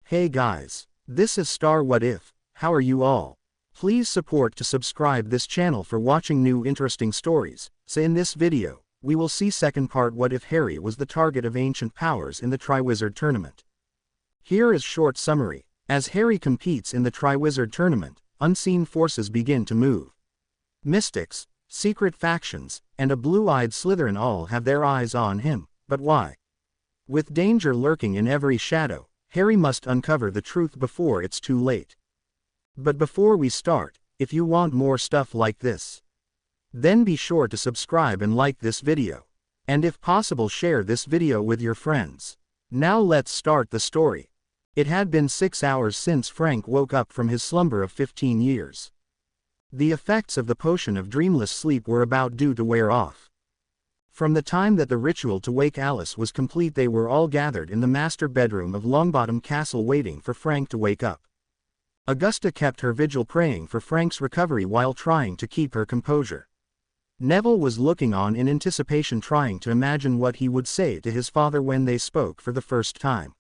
Hey guys, this is Star What If. How are you all? Please support to subscribe this channel for watching new interesting stories. So in this video, we will see second part what if Harry was the target of ancient powers in the Triwizard tournament. Here is short summary. As Harry competes in the Triwizard tournament, unseen forces begin to move. Mystics, secret factions, and a blue-eyed Slytherin all have their eyes on him, but why? With danger lurking in every shadow, Harry must uncover the truth before it's too late. But before we start, if you want more stuff like this, then be sure to subscribe and like this video. And if possible share this video with your friends. Now let's start the story. It had been 6 hours since Frank woke up from his slumber of 15 years. The effects of the potion of dreamless sleep were about due to wear off. From the time that the ritual to wake Alice was complete, they were all gathered in the master bedroom of Longbottom Castle waiting for Frank to wake up. Augusta kept her vigil praying for Frank's recovery while trying to keep her composure. Neville was looking on in anticipation, trying to imagine what he would say to his father when they spoke for the first time.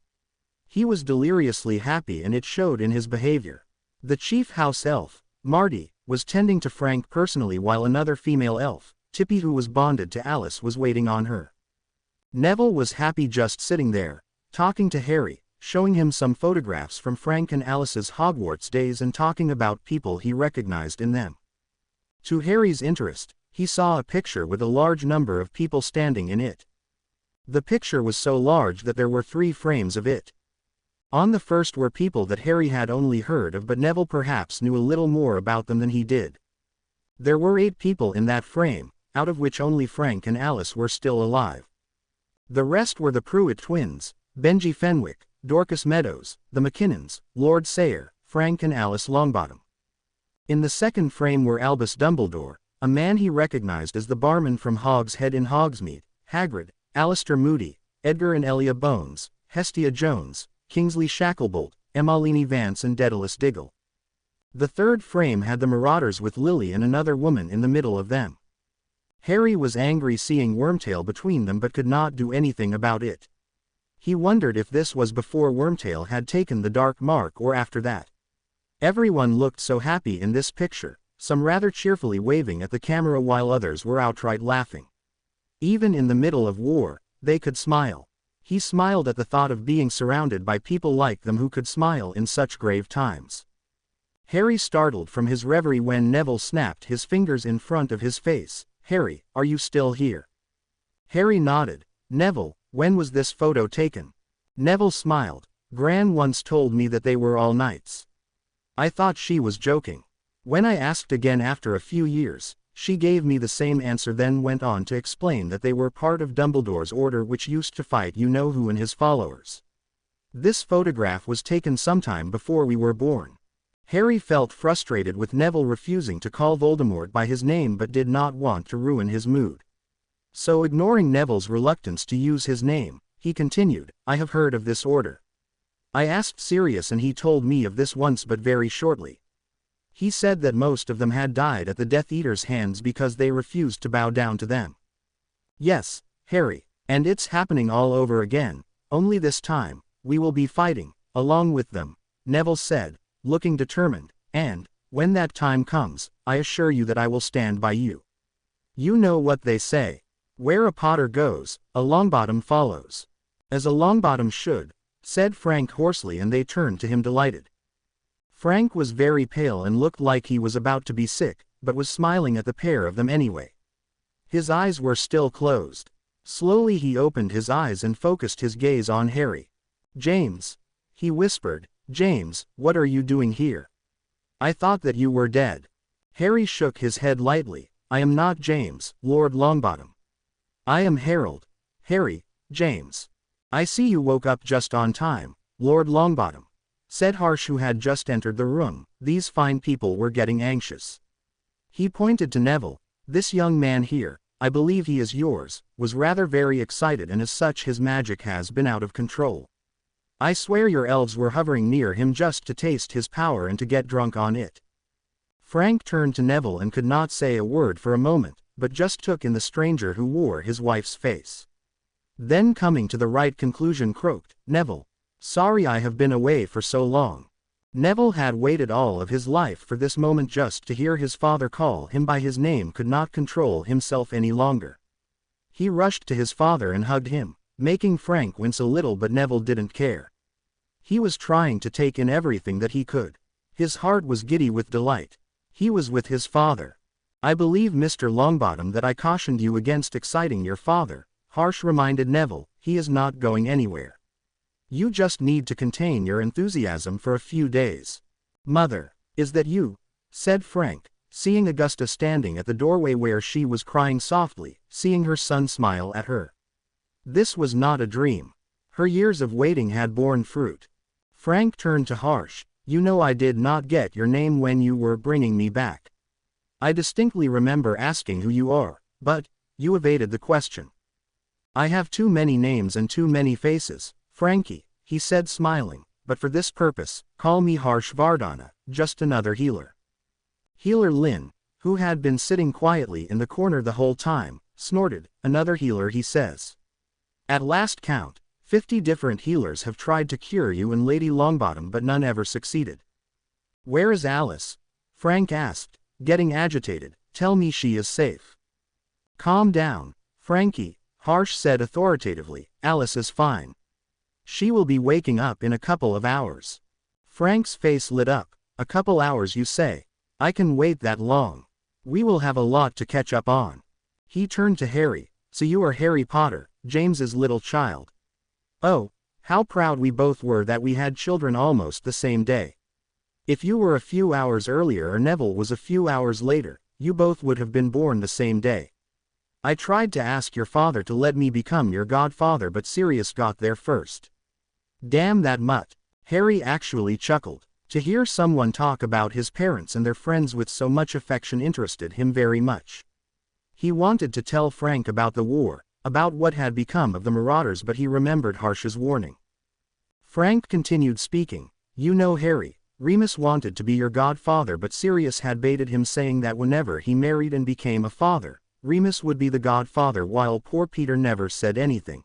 He was deliriously happy and it showed in his behavior. The chief house elf, Marty, was tending to Frank personally while another female elf, Tippy, who was bonded to Alice, was waiting on her. Neville was happy just sitting there, talking to Harry, showing him some photographs from Frank and Alice's Hogwarts days and talking about people he recognized in them. To Harry's interest, he saw a picture with a large number of people standing in it. The picture was so large that there were 3 frames of it. On the first were people that Harry had only heard of, but Neville perhaps knew a little more about them than he did. There were 8 people in that frame, out of which only Frank and Alice were still alive. The rest were the Pruitt twins, Benji Fenwick, Dorcas Meadows, the McKinnons, Lord Sayre, Frank and Alice Longbottom. In the second frame were Albus Dumbledore, a man he recognized as the barman from Hog's Head in Hogsmeade, Hagrid, Alistair Moody, Edgar and Elia Bones, Hestia Jones, Kingsley Shacklebolt, Emmeline Vance and Daedalus Diggle. The third frame had the Marauders with Lily and another woman in the middle of them. Harry was angry seeing Wormtail between them but could not do anything about it. He wondered if this was before Wormtail had taken the dark mark or after that. Everyone looked so happy in this picture, some rather cheerfully waving at the camera while others were outright laughing. Even in the middle of war, they could smile. He smiled at the thought of being surrounded by people like them who could smile in such grave times. Harry startled from his reverie when Neville snapped his fingers in front of his face. "Harry, are you still here?" Harry nodded. "Neville, when was this photo taken?" Neville smiled. "Gran once told me that they were all knights. I thought she was joking. When I asked again after a few years, she gave me the same answer, then went on to explain that they were part of Dumbledore's order which used to fight you-know-who and his followers. This photograph was taken sometime before we were born." Harry felt frustrated with Neville refusing to call Voldemort by his name but did not want to ruin his mood. So ignoring Neville's reluctance to use his name, he continued, "I have heard of this order. I asked Sirius and he told me of this once but very shortly. He said that most of them had died at the Death Eater's hands because they refused to bow down to them." "Yes, Harry, and it's happening all over again, only this time, we will be fighting, along with them," Neville said, looking determined, "and, when that time comes, I assure you that I will stand by you. You know what they say. Where a Potter goes, a Longbottom follows." "As a Longbottom should," said Frank hoarsely, and they turned to him delighted. Frank was very pale and looked like he was about to be sick, but was smiling at the pair of them anyway. His eyes were still closed. Slowly he opened his eyes and focused his gaze on Harry. "James," he whispered, "James, what are you doing here? I thought that you were dead." Harry shook his head lightly. "I am not James, Lord Longbottom. I am Harold." "Harry, James. I see you woke up just on time, Lord Longbottom," said Harsh, who had just entered the room. These fine people were getting anxious. He pointed to Neville. "This young man here, I believe he is yours, was rather very excited and as such his magic has been out of control. I swear your elves were hovering near him just to taste his power and to get drunk on it." Frank turned to Neville and could not say a word for a moment, but just took in the stranger who wore his wife's face. Then coming to the right conclusion croaked, "Neville, Sorry I have been away for so long." Neville had waited all of his life for this moment. Just to hear his father call him by his name could not control himself any longer. He rushed to his father and hugged him, making Frank wince a little, but Neville didn't care. He was trying to take in everything that he could. His heart was giddy with delight. He was with his father. "I believe, Mr. Longbottom, that I cautioned you against exciting your father," Harsh reminded Neville. "He is not going anywhere. You just need to contain your enthusiasm for a few days." "Mother, is that you?" said Frank, seeing Augusta standing at the doorway where she was crying softly, seeing her son smile at her. This was not a dream. Her years of waiting had borne fruit. Frank turned to Harsh. "You know I did not get your name when you were bringing me back. I distinctly remember asking who you are, but you evaded the question." "I have too many names and too many faces, Frankie," he said smiling, "but for this purpose, call me Harsh Vardana, just another healer." Healer Lin, who had been sitting quietly in the corner the whole time, snorted. "Another healer," he says. "At last count, 50 different healers have tried to cure you and Lady Longbottom, but none ever succeeded." "Where is Alice?" Frank asked, getting agitated. "Tell me she is safe." "Calm down, Frankie," Harsh said authoritatively. "Alice is fine. She will be waking up in a couple of hours." Frank's face lit up. "A couple hours, you say? I can wait that long. We will have a lot to catch up on." He turned to Harry. "So you are Harry Potter, James's little child." Oh, how proud we both were that we had children almost the same day. If you were a few hours earlier or Neville was a few hours later, you both would have been born the same day. I tried to ask your father to let me become your godfather, but Sirius got there first. Damn that mutt. Harry actually chuckled. To hear someone talk about his parents and their friends with so much affection interested him very much. He wanted to tell Frank about the war, about what had become of the Marauders, but he remembered Harsh's warning. Frank continued speaking. "You know, Harry, Remus wanted to be your godfather, but Sirius had baited him, saying that whenever he married and became a father, Remus would be the godfather, while poor Peter never said anything.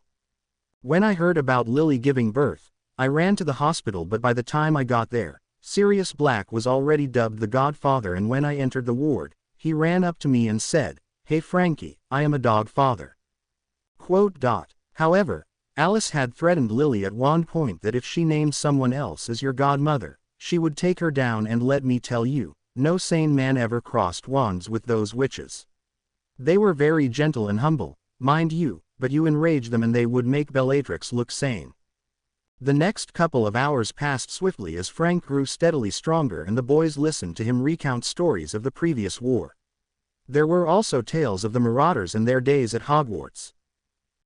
When I heard about Lily giving birth, I ran to the hospital, but by the time I got there, Sirius Black was already dubbed the godfather, and when I entered the ward, he ran up to me and said, 'Hey Frankie, I am a dog father.'" However, Alice had threatened Lily at one point that if she named someone else as your godmother, she would take her down, and let me tell you, no sane man ever crossed wands with those witches. They were very gentle and humble, mind you, but you enraged them and they would make Bellatrix look sane. The next couple of hours passed swiftly as Frank grew steadily stronger and the boys listened to him recount stories of the previous war. There were also tales of the Marauders and their days at Hogwarts.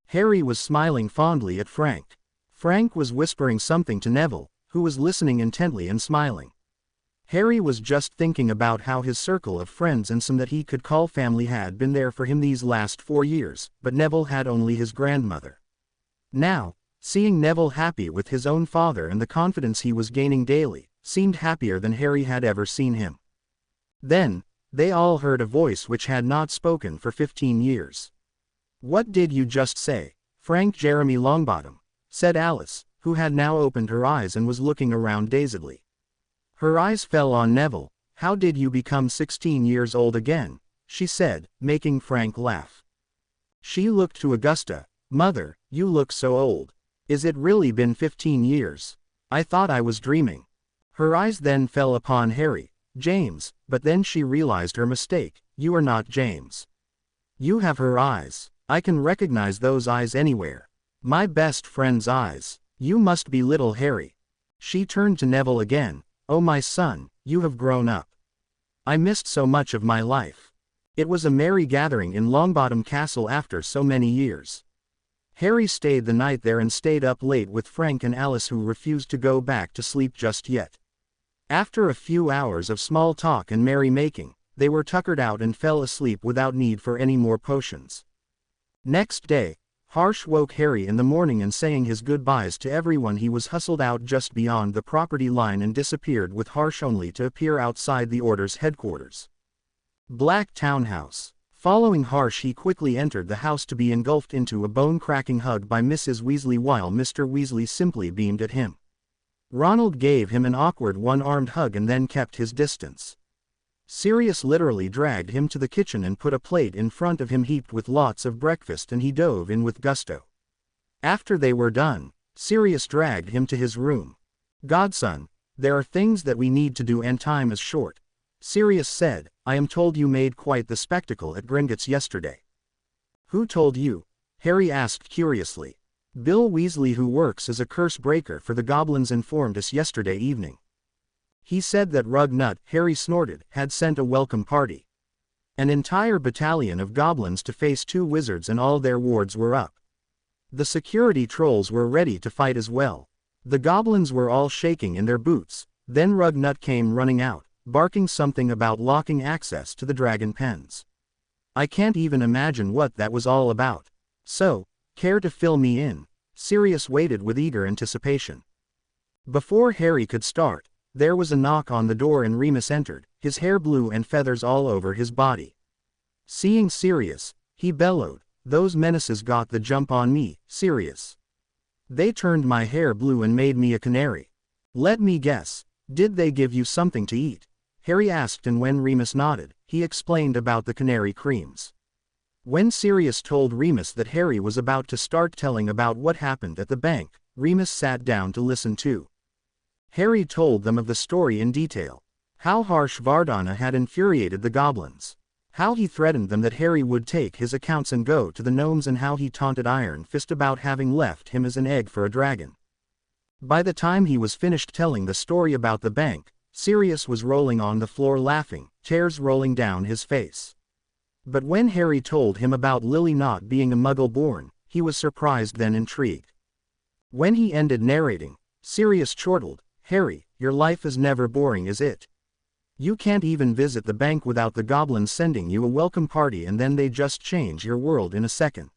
Harry was smiling fondly at Frank. Frank was whispering something to Neville, who was listening intently and smiling. Harry was just thinking about how his circle of friends and some that he could call family had been there for him these last 4 years, but Neville had only his grandmother. Now, seeing Neville happy with his own father and the confidence he was gaining daily, seemed happier than Harry had ever seen him. Then, they all heard a voice which had not spoken for 15 years. "What did you just say, Frank Jeremy Longbottom?" said Alice, who had now opened her eyes and was looking around dazedly. Her eyes fell on Neville. "How did you become 16 years old again?" she said, making Frank laugh. She looked to Augusta. "Mother, you look so old. Is it really been 15 years? I thought I was dreaming." Her eyes then fell upon Harry. "James," but then she realized her mistake. "You are not James. You have her eyes. I can recognize those eyes anywhere. My best friend's eyes. You must be little Harry." She turned to Neville again. "Oh my son, you have grown up. I missed so much of my life." It was a merry gathering in Longbottom Castle after so many years. Harry stayed the night there and stayed up late with Frank and Alice, who refused to go back to sleep just yet. After a few hours of small talk and merry-making, they were tuckered out and fell asleep without need for any more potions. Next day, Harsh woke Harry in the morning and saying his goodbyes to everyone, he was hustled out just beyond the property line and disappeared with Harsh only to appear outside the Order's headquarters. Black Townhouse. Following Harsh, he quickly entered the house to be engulfed into a bone-cracking hug by Mrs. Weasley while Mr. Weasley simply beamed at him. Ronald gave him an awkward one-armed hug and then kept his distance. Sirius literally dragged him to the kitchen and put a plate in front of him heaped with lots of breakfast, and he dove in with gusto. After they were done, Sirius dragged him to his room. "Godson, there are things that we need to do and time is short," Sirius said. "I am told you made quite the spectacle at Gringotts yesterday." "Who told you?" Harry asked curiously. "Bill Weasley, who works as a curse breaker for the goblins, informed us yesterday evening. He said that Rugnut," Harry snorted, "had sent a welcome party. An entire battalion of goblins to face 2 wizards, and all their wards were up. The security trolls were ready to fight as well. The goblins were all shaking in their boots. Then Rugnut came running out, barking something about locking access to the dragon pens. I can't even imagine what that was all about. So, care to fill me in?" Sirius waited with eager anticipation. Before Harry could start, there was a knock on the door and Remus entered, his hair blue and feathers all over his body. Seeing Sirius, he bellowed, "Those menaces got the jump on me, Sirius. They turned my hair blue and made me a canary. Let me guess, did they give you something to eat?" Harry asked, and when Remus nodded, he explained about the canary creams. When Sirius told Remus that Harry was about to start telling about what happened at the bank, Remus sat down to listen too. Harry told them of the story in detail. How harsh Vardana had infuriated the goblins. How he threatened them that Harry would take his accounts and go to the gnomes, and how he taunted Iron Fist about having left him as an egg for a dragon. By the time he was finished telling the story about the bank, Sirius was rolling on the floor laughing, tears rolling down his face. But when Harry told him about Lily not being a Muggle born, he was surprised then intrigued. When he ended narrating, Sirius chortled, "Harry, your life is never boring, is it? You can't even visit the bank without the goblins sending you a welcome party, and then they just change your world in a second.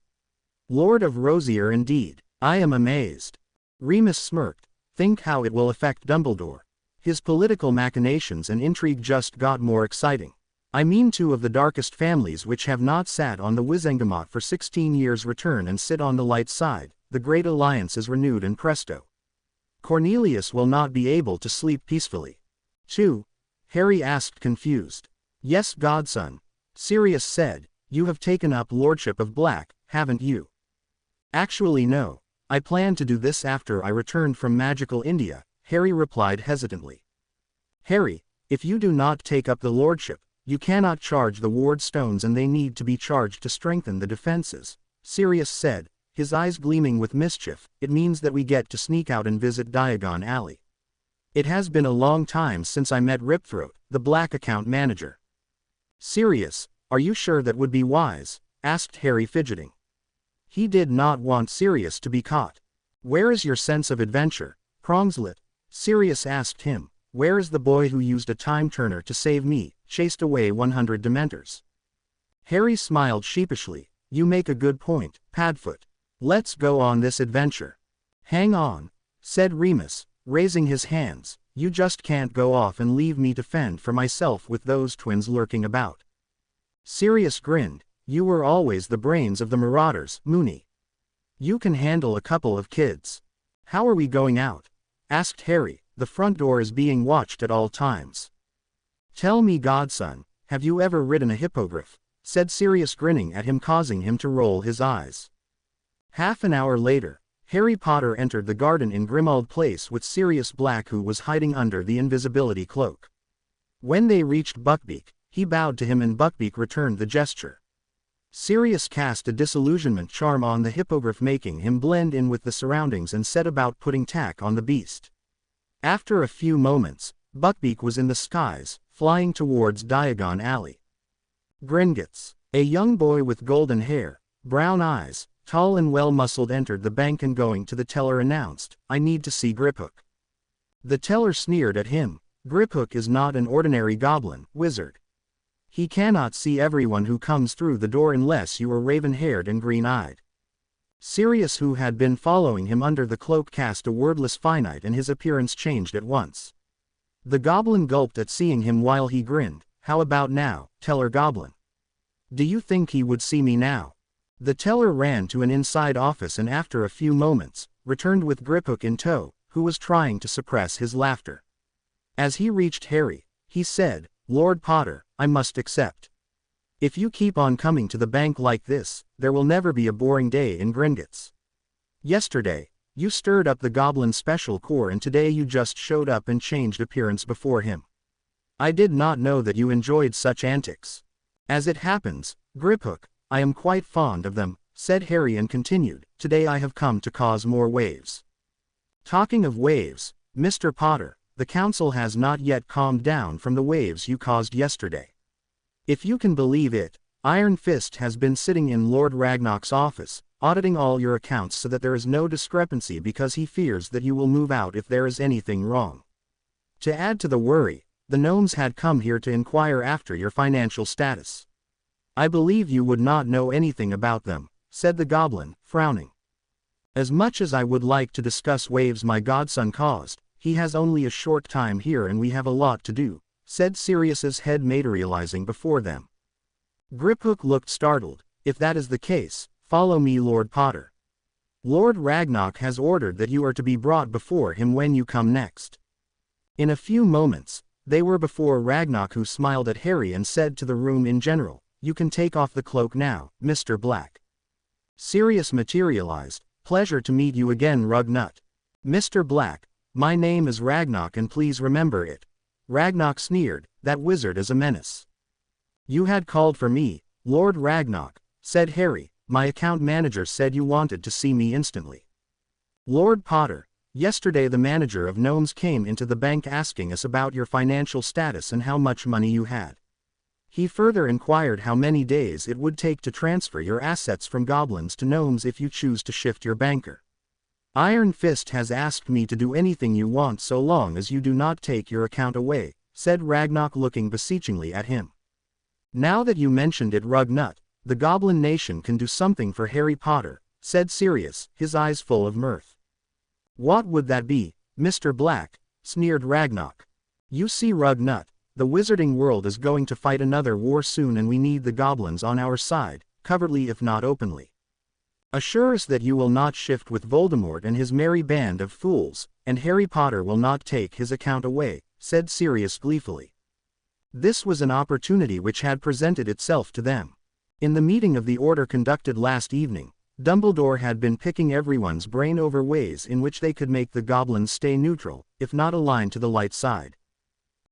Lord of Rosier indeed. I am amazed." Remus smirked. "Think how it will affect Dumbledore. His political machinations and intrigue just got more exciting. I mean, 2 of the darkest families which have not sat on the Wizengamot for 16 years return and sit on the light side. The Great Alliance is renewed, and presto, Cornelius will not be able to sleep peacefully." "2?" Harry asked, confused. "Yes, godson," Sirius said. "You have taken up Lordship of Black, haven't you?" "Actually no. I plan to do this after I returned from magical India," Harry replied hesitantly. "Harry, if you do not take up the lordship, you cannot charge the ward stones, and they need to be charged to strengthen the defenses," Sirius said, his eyes gleaming with mischief. "It means that we get to sneak out and visit Diagon Alley. It has been a long time since I met Ripthroat, the Black account manager." "Sirius, are you sure that would be wise?" asked Harry, fidgeting. He did not want Sirius to be caught. "Where is your sense of adventure, Prongslet?" Sirius asked him. "Where is the boy who used a time-turner to save me, chased away 100 Dementors?" Harry smiled sheepishly. "You make a good point, Padfoot. Let's go on this adventure." "Hang on," said Remus, raising his hands. "You just can't go off and leave me to fend for myself with those twins lurking about." Sirius grinned. "You were always the brains of the Marauders, Moony. You can handle a couple of kids." "How are we going out?" asked Harry. "The front door is being watched at all times." "Tell me, godson, have you ever ridden a hippogriff?" said Sirius, grinning at him, causing him to roll his eyes. Half an hour later, Harry Potter entered the garden in Grimmauld Place with Sirius Black, who was hiding under the invisibility cloak. When they reached Buckbeak, he bowed to him and Buckbeak returned the gesture. Sirius cast a disillusionment charm on the hippogriff, making him blend in with the surroundings, and set about putting tack on the beast. After a few moments, Buckbeak was in the skies, flying towards Diagon Alley. Gringotts, a young boy with golden hair, brown eyes, tall and well-muscled, entered the bank and going to the teller announced, "I need to see Griphook." The teller sneered at him. "Griphook is not an ordinary goblin, wizard. He cannot see everyone who comes through the door unless you are raven-haired and green-eyed." Sirius, who had been following him under the cloak, cast a wordless finite and his appearance changed at once. The goblin gulped at seeing him while he grinned. "How about now, teller goblin? Do you think he would see me now?" The teller ran to an inside office and after a few moments, returned with Griphook in tow. who was trying to suppress his laughter. As he reached Harry, he said, "Lord Potter, I must accept. If you keep on coming to the bank like this, there will never be a boring day in Gringotts. Yesterday, you stirred up the Goblin Special Corps and today you just showed up and changed appearance before him. I did not know that you enjoyed such antics. As it happens, Griphook, I am quite fond of them," said Harry and continued, "Today I have come to cause more waves. Talking of waves, Mr. Potter, the council has not yet calmed down from the waves you caused yesterday. If you can believe it, Iron Fist has been sitting in Lord Ragnarok's office, auditing all your accounts so that there is no discrepancy because he fears that you will move out if there is anything wrong. To add to the worry, the gnomes had come here to inquire after your financial status. I believe you would not know anything about them," said the goblin, frowning. "As much as I would like to discuss waves my godson caused, he has only a short time here and we have a lot to do," said Sirius's head materializing before them. Griphook looked startled. "If that is the case, follow me, Lord Potter. Lord Ragnarok has ordered that you are to be brought before him when you come next." In a few moments, they were before Ragnarok, who smiled at Harry and said to the room in general, "You can take off the cloak now, Mr. Black." Sirius materialized. "Pleasure to meet you again, Rugnut. Mr. Black, my name is Ragnarok and please remember it." Ragnarok sneered, "That wizard is a menace." "You had called for me, Lord Ragnarok," said Harry. "My account manager said you wanted to see me instantly." "Lord Potter, yesterday the manager of Gnomes came into the bank asking us about your financial status and how much money you had. He further inquired how many days it would take to transfer your assets from goblins to gnomes if you choose to shift your banker. Iron Fist has asked me to do anything you want so long as you do not take your account away," said Ragnarok, looking beseechingly at him. "Now that you mentioned it, Rugnut, the Goblin Nation can do something for Harry Potter," said Sirius, his eyes full of mirth. "What would that be, Mr. Black?" sneered Ragnarok. "You see, Rugnut, the wizarding world is going to fight another war soon and we need the goblins on our side, covertly if not openly. Assure us that you will not shift with Voldemort and his merry band of fools, and Harry Potter will not take his account away," said Sirius gleefully. This was an opportunity which had presented itself to them. In the meeting of the Order conducted last evening, Dumbledore had been picking everyone's brain over ways in which they could make the goblins stay neutral, if not aligned to the light side.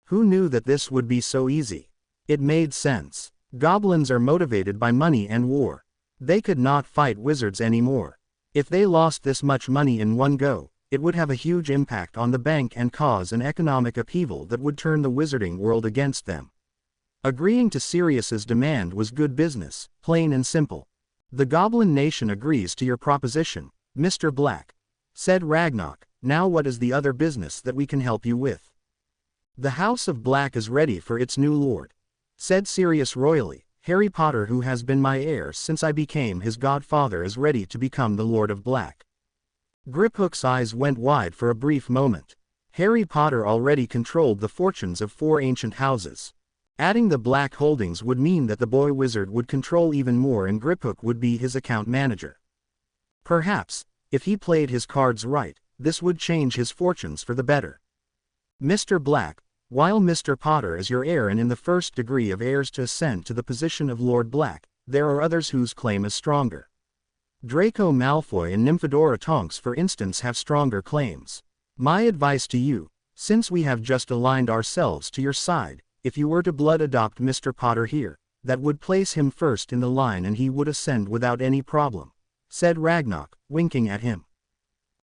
Who knew that this would be so easy? It made sense. Goblins are motivated by money and war. They could not fight wizards anymore. If they lost this much money in one go, it would have a huge impact on the bank and cause an economic upheaval that would turn the wizarding world against them. Agreeing to Sirius's demand was good business, plain and simple. "The Goblin Nation agrees to your proposition, Mr. Black," said Ragnarok. "Now what is the other business that we can help you with?" "The House of Black is ready for its new lord," said Sirius royally. "Harry Potter, who has been my heir since I became his godfather, is ready to become the Lord of Black." Griphook's eyes went wide for a brief moment. Harry Potter already controlled the fortunes of 4 ancient houses. Adding the Black holdings would mean that the boy wizard would control even more and Griphook would be his account manager. Perhaps, if he played his cards right, this would change his fortunes for the better. "Mr. Black, while Mr. Potter is your heir and in the first degree of heirs to ascend to the position of Lord Black, there are others whose claim is stronger. Draco Malfoy and Nymphadora Tonks, for instance, have stronger claims. My advice to you, since we have just aligned ourselves to your side, if you were to blood adopt Mr. Potter here, that would place him first in the line and he would ascend without any problem," said Ragnarok, winking at him.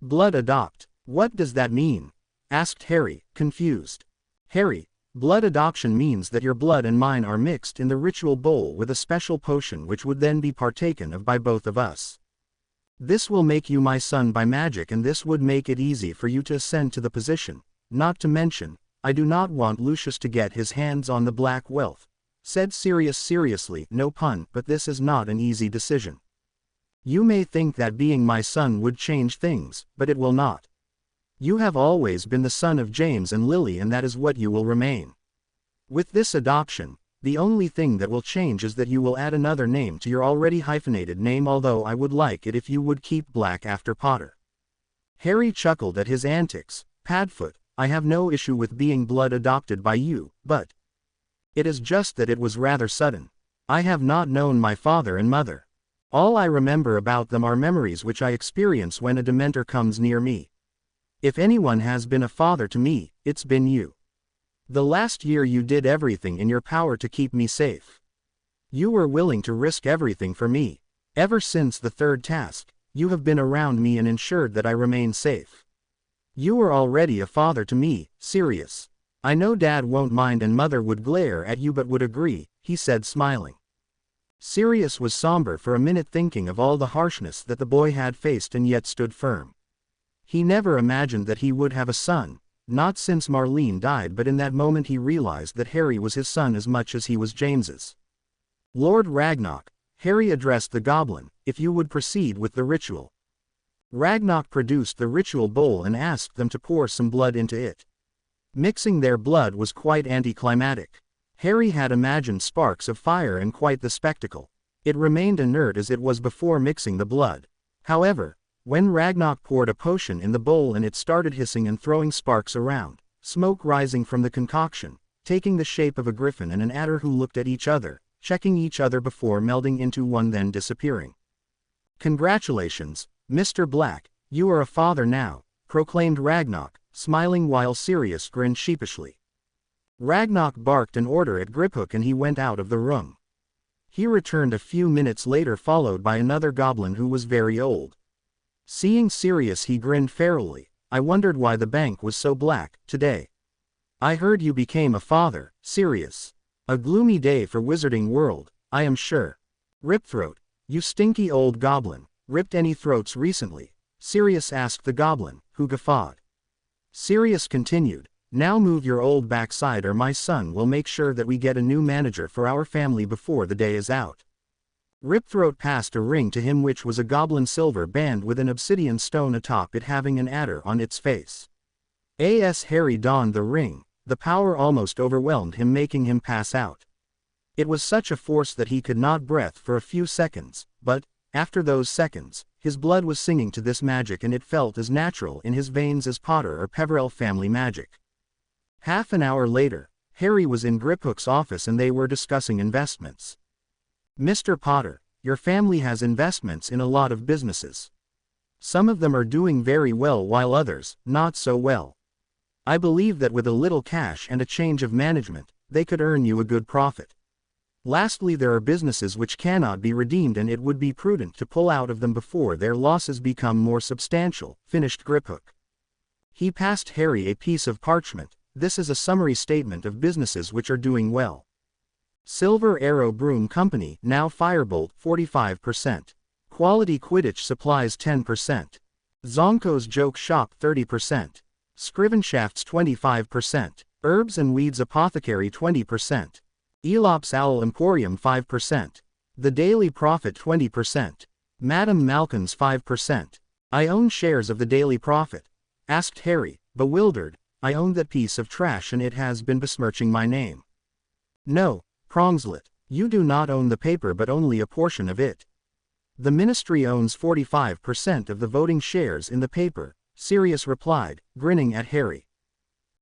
"Blood adopt? What does that mean?" asked Harry, confused. "Harry, blood adoption means that your blood and mine are mixed in the ritual bowl with a special potion which would then be partaken of by both of us. This will make you my son by magic and this would make it easy for you to ascend to the position, not to mention, I do not want Lucius to get his hands on the black wealth," said Sirius seriously. "No pun, but this is not an easy decision. You may think that being my son would change things, but it will not. You have always been the son of James and Lily and that is what you will remain. With this adoption, the only thing that will change is that you will add another name to your already hyphenated name, although I would like it if you would keep Black after Potter." Harry chuckled at his antics. Padfoot, I have no issue with being blood adopted by you, but it is just that it was rather sudden. I have not known my father and mother. All I remember about them are memories which I experience when a Dementor comes near me. If anyone has been a father to me, it's been you. The last year you did everything in your power to keep me safe. You were willing to risk everything for me. Ever since the third task, you have been around me and ensured that I remain safe. You were already a father to me, Sirius. I know Dad won't mind and Mother would glare at you but would agree, he said smiling. Sirius was somber for a minute thinking of all the harshness that the boy had faced and yet stood firm. He never imagined that he would have a son, not since Marlene died, but in that moment he realized that Harry was his son as much as he was James's. Lord Ragnarok, Harry addressed the goblin, if you would proceed with the ritual. Ragnarok produced the ritual bowl and asked them to pour some blood into it. Mixing their blood was quite anticlimactic. Harry had imagined sparks of fire and quite the spectacle. It remained inert as it was before mixing the blood. However, when Ragnarok poured a potion in the bowl and it started hissing and throwing sparks around, smoke rising from the concoction, taking the shape of a griffin and an adder who looked at each other, checking each other before melding into one then disappearing. Congratulations, Mr. Black, you are a father now, proclaimed Ragnarok, smiling while Sirius grinned sheepishly. Ragnarok barked an order at Griphook and he went out of the room. He returned a few minutes later followed by another goblin who was very old. Seeing Sirius he grinned ferally. I wondered why the bank was so black, today. I heard you became a father, Sirius. A gloomy day for Wizarding World, I am sure. Ripthroat, you stinky old goblin, ripped any throats recently? Sirius asked the goblin, who guffawed. Sirius continued, now move your old backside or my son will make sure that we get a new manager for our family before the day is out. Ripthroat passed a ring to him which was a goblin silver band with an obsidian stone atop it having an adder on its face. As Harry donned the ring, the power almost overwhelmed him making him pass out. It was such a force that he could not breathe for a few seconds, but, after those seconds, his blood was singing to this magic and it felt as natural in his veins as Potter or Peverell family magic. Half an hour later, Harry was in Griphook's office and they were discussing investments. Mr. Potter, your family has investments in a lot of businesses. Some of them are doing very well while others, not so well. I believe that with a little cash and a change of management, they could earn you a good profit. Lastly, there are businesses which cannot be redeemed and it would be prudent to pull out of them before their losses become more substantial, finished Griphook. He passed Harry a piece of parchment. This is a summary statement of businesses which are doing well. Silver Arrow Broom Company, now Firebolt, 45%. Quality Quidditch Supplies, 10%. Zonko's Joke Shop, 30%. Scrivenshafts, 25%. Herbs and Weeds Apothecary, 20%. Elop's Owl Emporium, 5%. The Daily Prophet, 20%. Madame Malkin's, 5%. I own shares of the Daily Prophet, asked Harry, bewildered. I own that piece of trash and it has been besmirching my name. No, Prongslet, you do not own the paper but only a portion of it. The Ministry owns 45% of the voting shares in the paper, Sirius replied, grinning at Harry.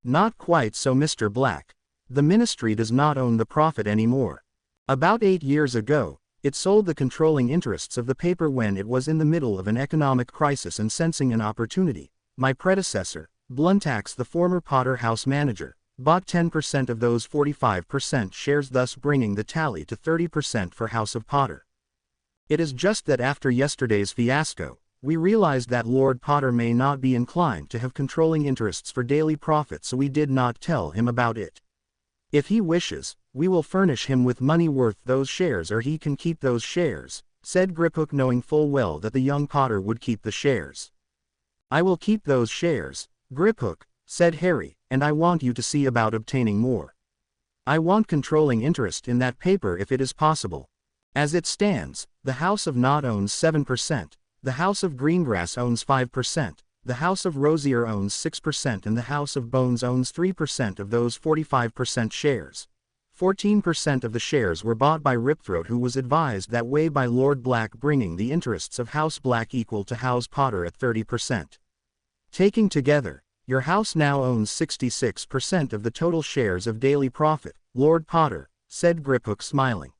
Not quite so, Mr. Black. The Ministry does not own the Prophet anymore. About 8 years ago, it sold the controlling interests of the paper when it was in the middle of an economic crisis and sensing an opportunity. My predecessor, Bluntax, the former Potter House manager, bought 10% of those 45% shares, thus bringing the tally to 30% for House of Potter. It is just that after yesterday's fiasco, we realized that Lord Potter may not be inclined to have controlling interests for Daily Prophet, so we did not tell him about it. If he wishes, we will furnish him with money worth those shares or he can keep those shares, said Griphook, knowing full well that the young Potter would keep the shares. I will keep those shares, Griphook, said Harry, and I want you to see about obtaining more. I want controlling interest in that paper if it is possible. As it stands, the House of Nod owns 7%, the House of Greengrass owns 5%, the House of Rosier owns 6% and the House of Bones owns 3% of those 45% shares. 14% of the shares were bought by Ripthroat, who was advised that way by Lord Black, bringing the interests of House Black equal to House Potter at 30%. Taking together, your house now owns 66% of the total shares of Daily Profit, Lord Potter, said Griphook smiling.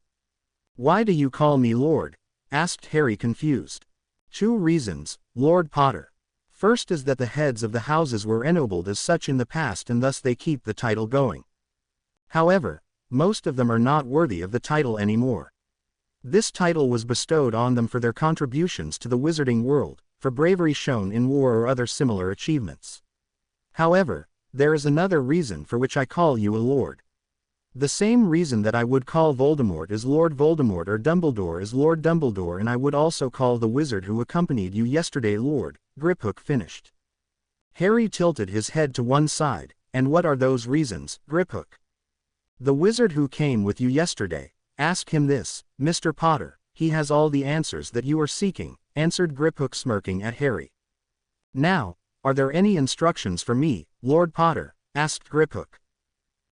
Why do you call me Lord? Asked Harry confused. 2 reasons, Lord Potter. First is that the heads of the houses were ennobled as such in the past and thus they keep the title going. However, most of them are not worthy of the title anymore. This title was bestowed on them for their contributions to the wizarding world, for bravery shown in war or other similar achievements. However, there is another reason for which I call you a lord. The same reason that I would call Voldemort is Lord Voldemort or Dumbledore is Lord Dumbledore, and I would also call the wizard who accompanied you yesterday Lord, Griphook finished. Harry tilted his head to one side. And what are those reasons, Griphook? The wizard who came with you yesterday. Ask him this, Mr. Potter, he has all the answers that you are seeking, answered Griphook smirking at Harry. Now, are there any instructions for me, Lord Potter? Asked Griphook.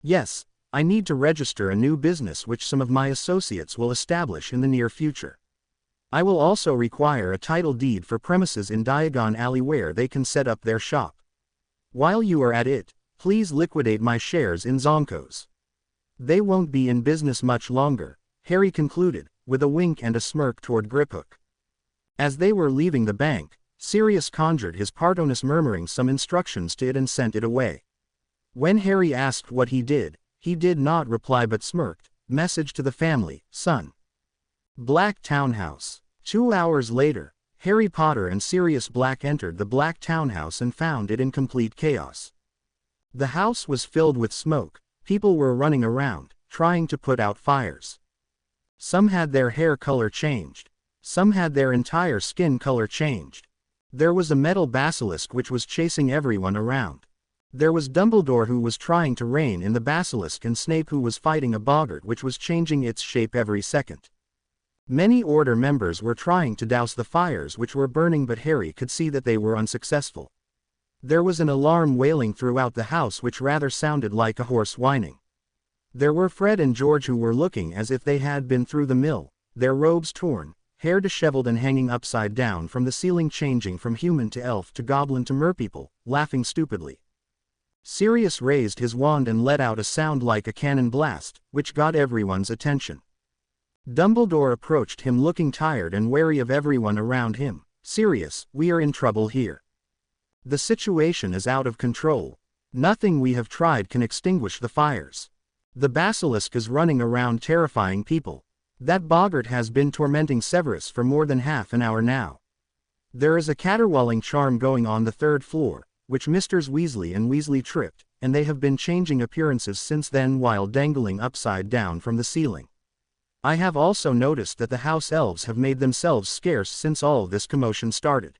Yes, I need to register a new business which some of my associates will establish in the near future. I will also require a title deed for premises in Diagon Alley where they can set up their shop. While you are at it, please liquidate my shares in Zonkos. They won't be in business much longer, Harry concluded, with a wink and a smirk toward Griphook. As they were leaving the bank, Sirius conjured his Partonus murmuring some instructions to it and sent it away. When Harry asked what he did not reply but smirked. Message to the family, son. Black Townhouse. 2 hours later, Harry Potter and Sirius Black entered the Black Townhouse and found it in complete chaos. The house was filled with smoke. People were running around, trying to put out fires. Some had their hair color changed. Some had their entire skin color changed. There was a metal basilisk which was chasing everyone around. There was Dumbledore who was trying to rein in the basilisk and Snape who was fighting a boggart which was changing its shape every second. Many Order members were trying to douse the fires which were burning but Harry could see that they were unsuccessful. There was an alarm wailing throughout the house which rather sounded like a horse whining. There were Fred and George who were looking as if they had been through the mill, their robes torn, hair disheveled and hanging upside down from the ceiling, changing from human to elf to goblin to merpeople, laughing stupidly. Sirius raised his wand and let out a sound like a cannon blast, which got everyone's attention. Dumbledore approached him looking tired and wary of everyone around him. Sirius, we are in trouble here. The situation is out of control. Nothing we have tried can extinguish the fires. The basilisk is running around terrifying people. That boggart has been tormenting Severus for more than half an hour now. There is a caterwauling charm going on the 3rd floor, which Misters Weasley and Weasley tripped, and they have been changing appearances since then while dangling upside down from the ceiling. I have also noticed that the house elves have made themselves scarce since all this commotion started.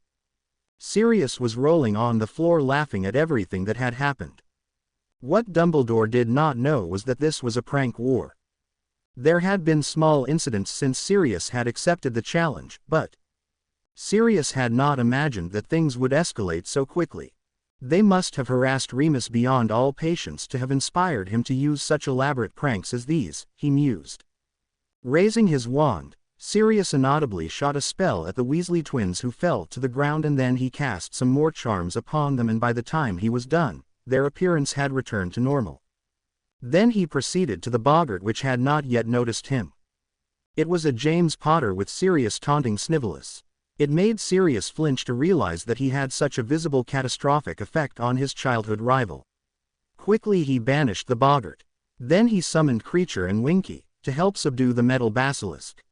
Sirius was rolling on the floor laughing at everything that had happened. What Dumbledore did not know was that this was a prank war. There had been small incidents since Sirius had accepted the challenge, but Sirius had not imagined that things would escalate so quickly. They must have harassed Remus beyond all patience to have inspired him to use such elaborate pranks as these, he mused. Raising his wand, Sirius inaudibly shot a spell at the Weasley twins who fell to the ground, and then he cast some more charms upon them, and by the time he was done, their appearance had returned to normal. Then he proceeded to the boggart which had not yet noticed him. It was a James Potter with Sirius taunting Snivellus. It made Sirius flinch to realize that he had such a visible catastrophic effect on his childhood rival. Quickly he banished the boggart. Then he summoned Creature and Winky to help subdue the metal basilisk.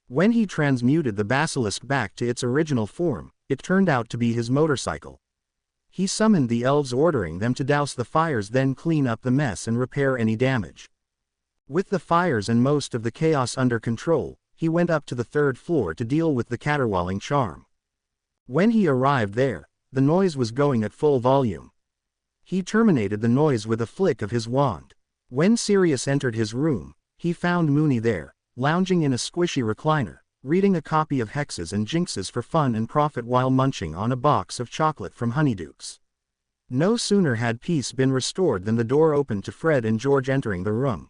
When he transmuted the basilisk back to its original form, it turned out to be his motorcycle. He summoned the elves, ordering them to douse the fires, then clean up the mess and repair any damage. With the fires and most of the chaos under control, he went up to the 3rd floor to deal with the caterwauling charm. When he arrived there, the noise was going at full volume. He terminated the noise with a flick of his wand. When Sirius entered his room, he found Moony there, lounging in a squishy recliner, reading a copy of Hexes and Jinxes for fun and profit while munching on a box of chocolate from Honeydukes. No sooner had peace been restored than the door opened to Fred and George entering the room.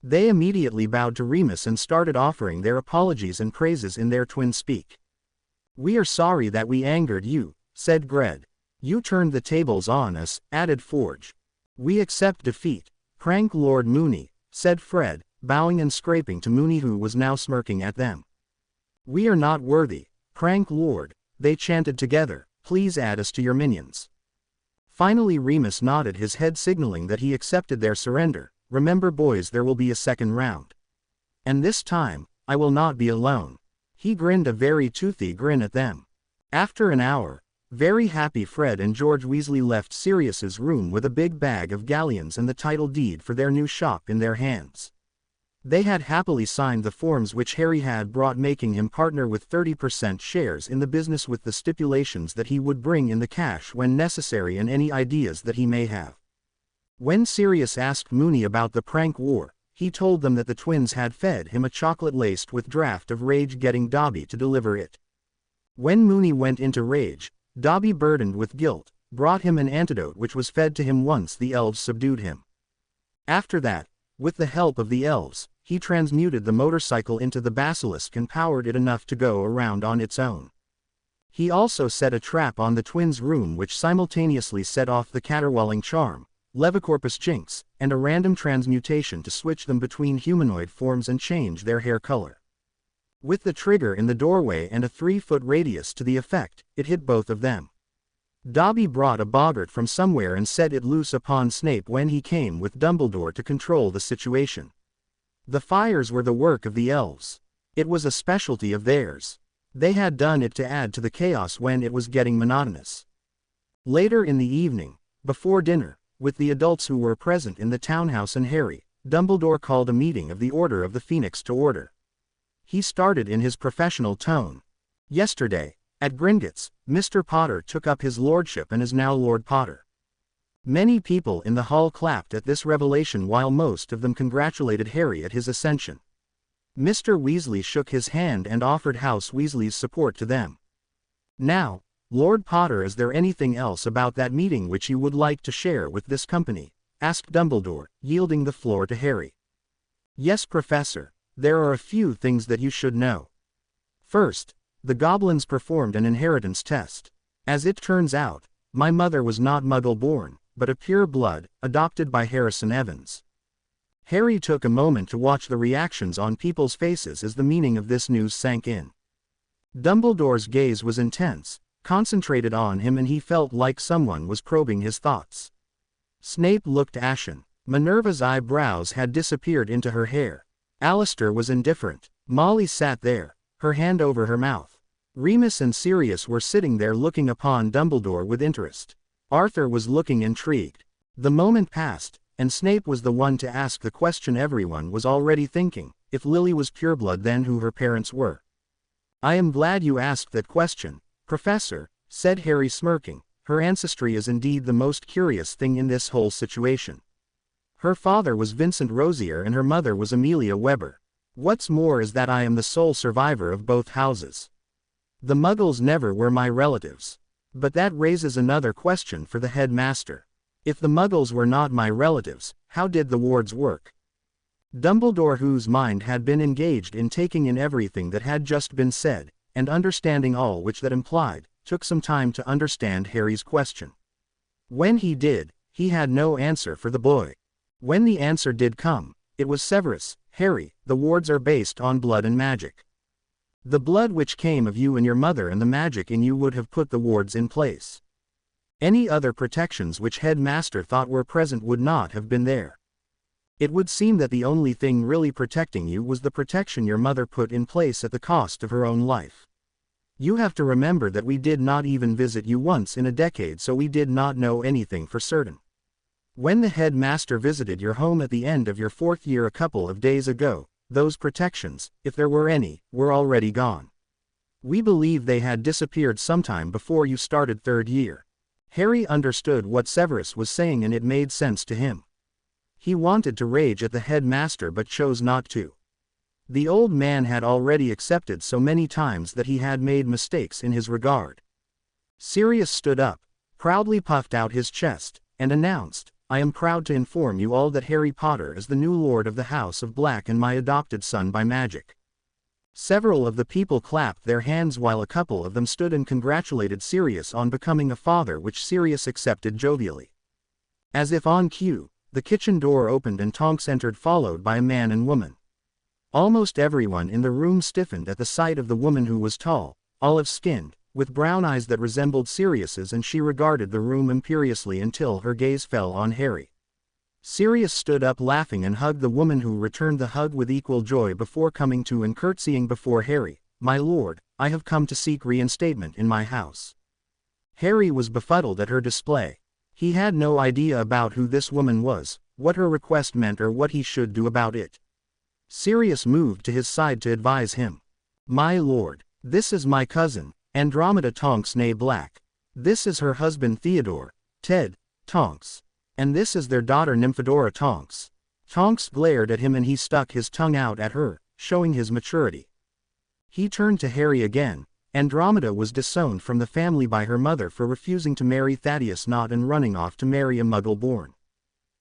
They immediately bowed to Remus and started offering their apologies and praises in their twin speak. "We are sorry that we angered you," said Gred. You turned the tables on us, added Forge. We accept defeat. Prank Lord Mooney, said Fred, bowing and scraping to Mooney, who was now smirking at them. We are not worthy, Prank Lord, they chanted together, please add us to your minions. Finally Remus nodded his head, signaling that he accepted their surrender. Remember boys, there will be a second round. And this time, I will not be alone. He grinned a very toothy grin at them. After an hour, very happy Fred and George Weasley left Sirius's room with a big bag of galleons and the title deed for their new shop in their hands. They had happily signed the forms which Harry had brought, making him partner with 30% shares in the business, with the stipulations that he would bring in the cash when necessary and any ideas that he may have. When Sirius asked Mooney about the prank war, he told them that the twins had fed him a chocolate laced with draught of rage, getting Dobby to deliver it. When Mooney went into rage, Dobby, burdened with guilt, brought him an antidote which was fed to him once the elves subdued him. After that, with the help of the elves, he transmuted the motorcycle into the basilisk and powered it enough to go around on its own. He also set a trap on the twins' room which simultaneously set off the caterwauling charm, Levicorpus Jinx, and a random transmutation to switch them between humanoid forms and change their hair color. With the trigger in the doorway and a 3-foot radius to the effect, it hit both of them. Dobby brought a boggart from somewhere and set it loose upon Snape when he came with Dumbledore to control the situation. The fires were the work of the elves. It was a specialty of theirs. They had done it to add to the chaos when it was getting monotonous. Later in the evening, before dinner, with the adults who were present in the townhouse and Harry, Dumbledore called a meeting of the Order of the Phoenix to order. He started in his professional tone. Yesterday, at Gringotts, Mr. Potter took up his lordship and is now Lord Potter. Many people in the hall clapped at this revelation, while most of them congratulated Harry at his ascension. Mr. Weasley shook his hand and offered House Weasley's support to them. Now, Lord Potter, is there anything else about that meeting which you would like to share with this company? Asked Dumbledore, yielding the floor to Harry. Yes, Professor, there are a few things that you should know. First, the goblins performed an inheritance test. As it turns out, my mother was not Muggle-born, but a pure blood, adopted by Harrison Evans. Harry took a moment to watch the reactions on people's faces as the meaning of this news sank in. Dumbledore's gaze was intense, concentrated on him, and he felt like someone was probing his thoughts. Snape looked ashen. Minerva's eyebrows had disappeared into her hair. Alistair was indifferent. Molly sat there, her hand over her mouth. Remus and Sirius were sitting there looking upon Dumbledore with interest. Arthur was looking intrigued. The moment passed, and Snape was the one to ask the question everyone was already thinking: if Lily was pureblood, then who her parents were. I am glad you asked that question, Professor, said Harry, smirking. Her ancestry is indeed the most curious thing in this whole situation. Her father was Vincent Rosier and her mother was Amelia Weber. What's more is that I am the sole survivor of both houses. The Muggles never were my relatives. But that raises another question for the headmaster. If the Muggles were not my relatives, how did the wards work? Dumbledore, whose mind had been engaged in taking in everything that had just been said, and understanding all which that implied, took some time to understand Harry's question. When he did, he had no answer for the boy. When the answer did come, it was Severus. Harry, the wards are based on blood and magic. The blood which came of you and your mother and the magic in you would have put the wards in place. Any other protections which Headmaster thought were present would not have been there. It would seem that the only thing really protecting you was the protection your mother put in place at the cost of her own life. You have to remember that we did not even visit you once in a decade, so we did not know anything for certain. When the headmaster visited your home at the end of your 4th year a couple of days ago, those protections, if there were any, were already gone. We believe they had disappeared sometime before you started 3rd year. Harry understood what Severus was saying and it made sense to him. He wanted to rage at the headmaster but chose not to. The old man had already accepted so many times that he had made mistakes in his regard. Sirius stood up, proudly puffed out his chest, and announced, I am proud to inform you all that Harry Potter is the new Lord of the House of Black and my adopted son by magic. Several of the people clapped their hands while a couple of them stood and congratulated Sirius on becoming a father, which Sirius accepted jovially. As if on cue, the kitchen door opened and Tonks entered, followed by a man and woman. Almost everyone in the room stiffened at the sight of the woman, who was tall, olive-skinned, with brown eyes that resembled Sirius's, and she regarded the room imperiously until her gaze fell on Harry. Sirius stood up laughing and hugged the woman, who returned the hug with equal joy before coming to and curtsying before Harry. "My lord, I have come to seek reinstatement in my house." Harry was befuddled at her display. He had no idea about who this woman was, what her request meant, or what he should do about it. Sirius moved to his side to advise him. "My lord, this is my cousin, Andromeda Tonks née Black. This is her husband Theodore, Ted, Tonks. And this is their daughter Nymphadora Tonks." Tonks glared at him and he stuck his tongue out at her, showing his maturity. He turned to Harry again. Andromeda was disowned from the family by her mother for refusing to marry Thaddeus Knott and running off to marry a Muggle-born.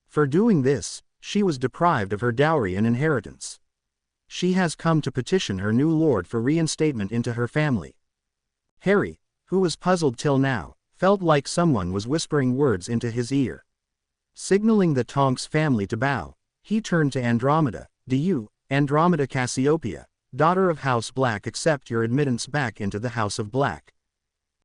For doing this, she was deprived of her dowry and inheritance. She has come to petition her new lord for reinstatement into her family. Harry, who was puzzled till now, felt like someone was whispering words into his ear. Signaling the Tonks family to bow, he turned to Andromeda. "Do you, Andromeda Cassiopeia, daughter of House Black, accept your admittance back into the House of Black?"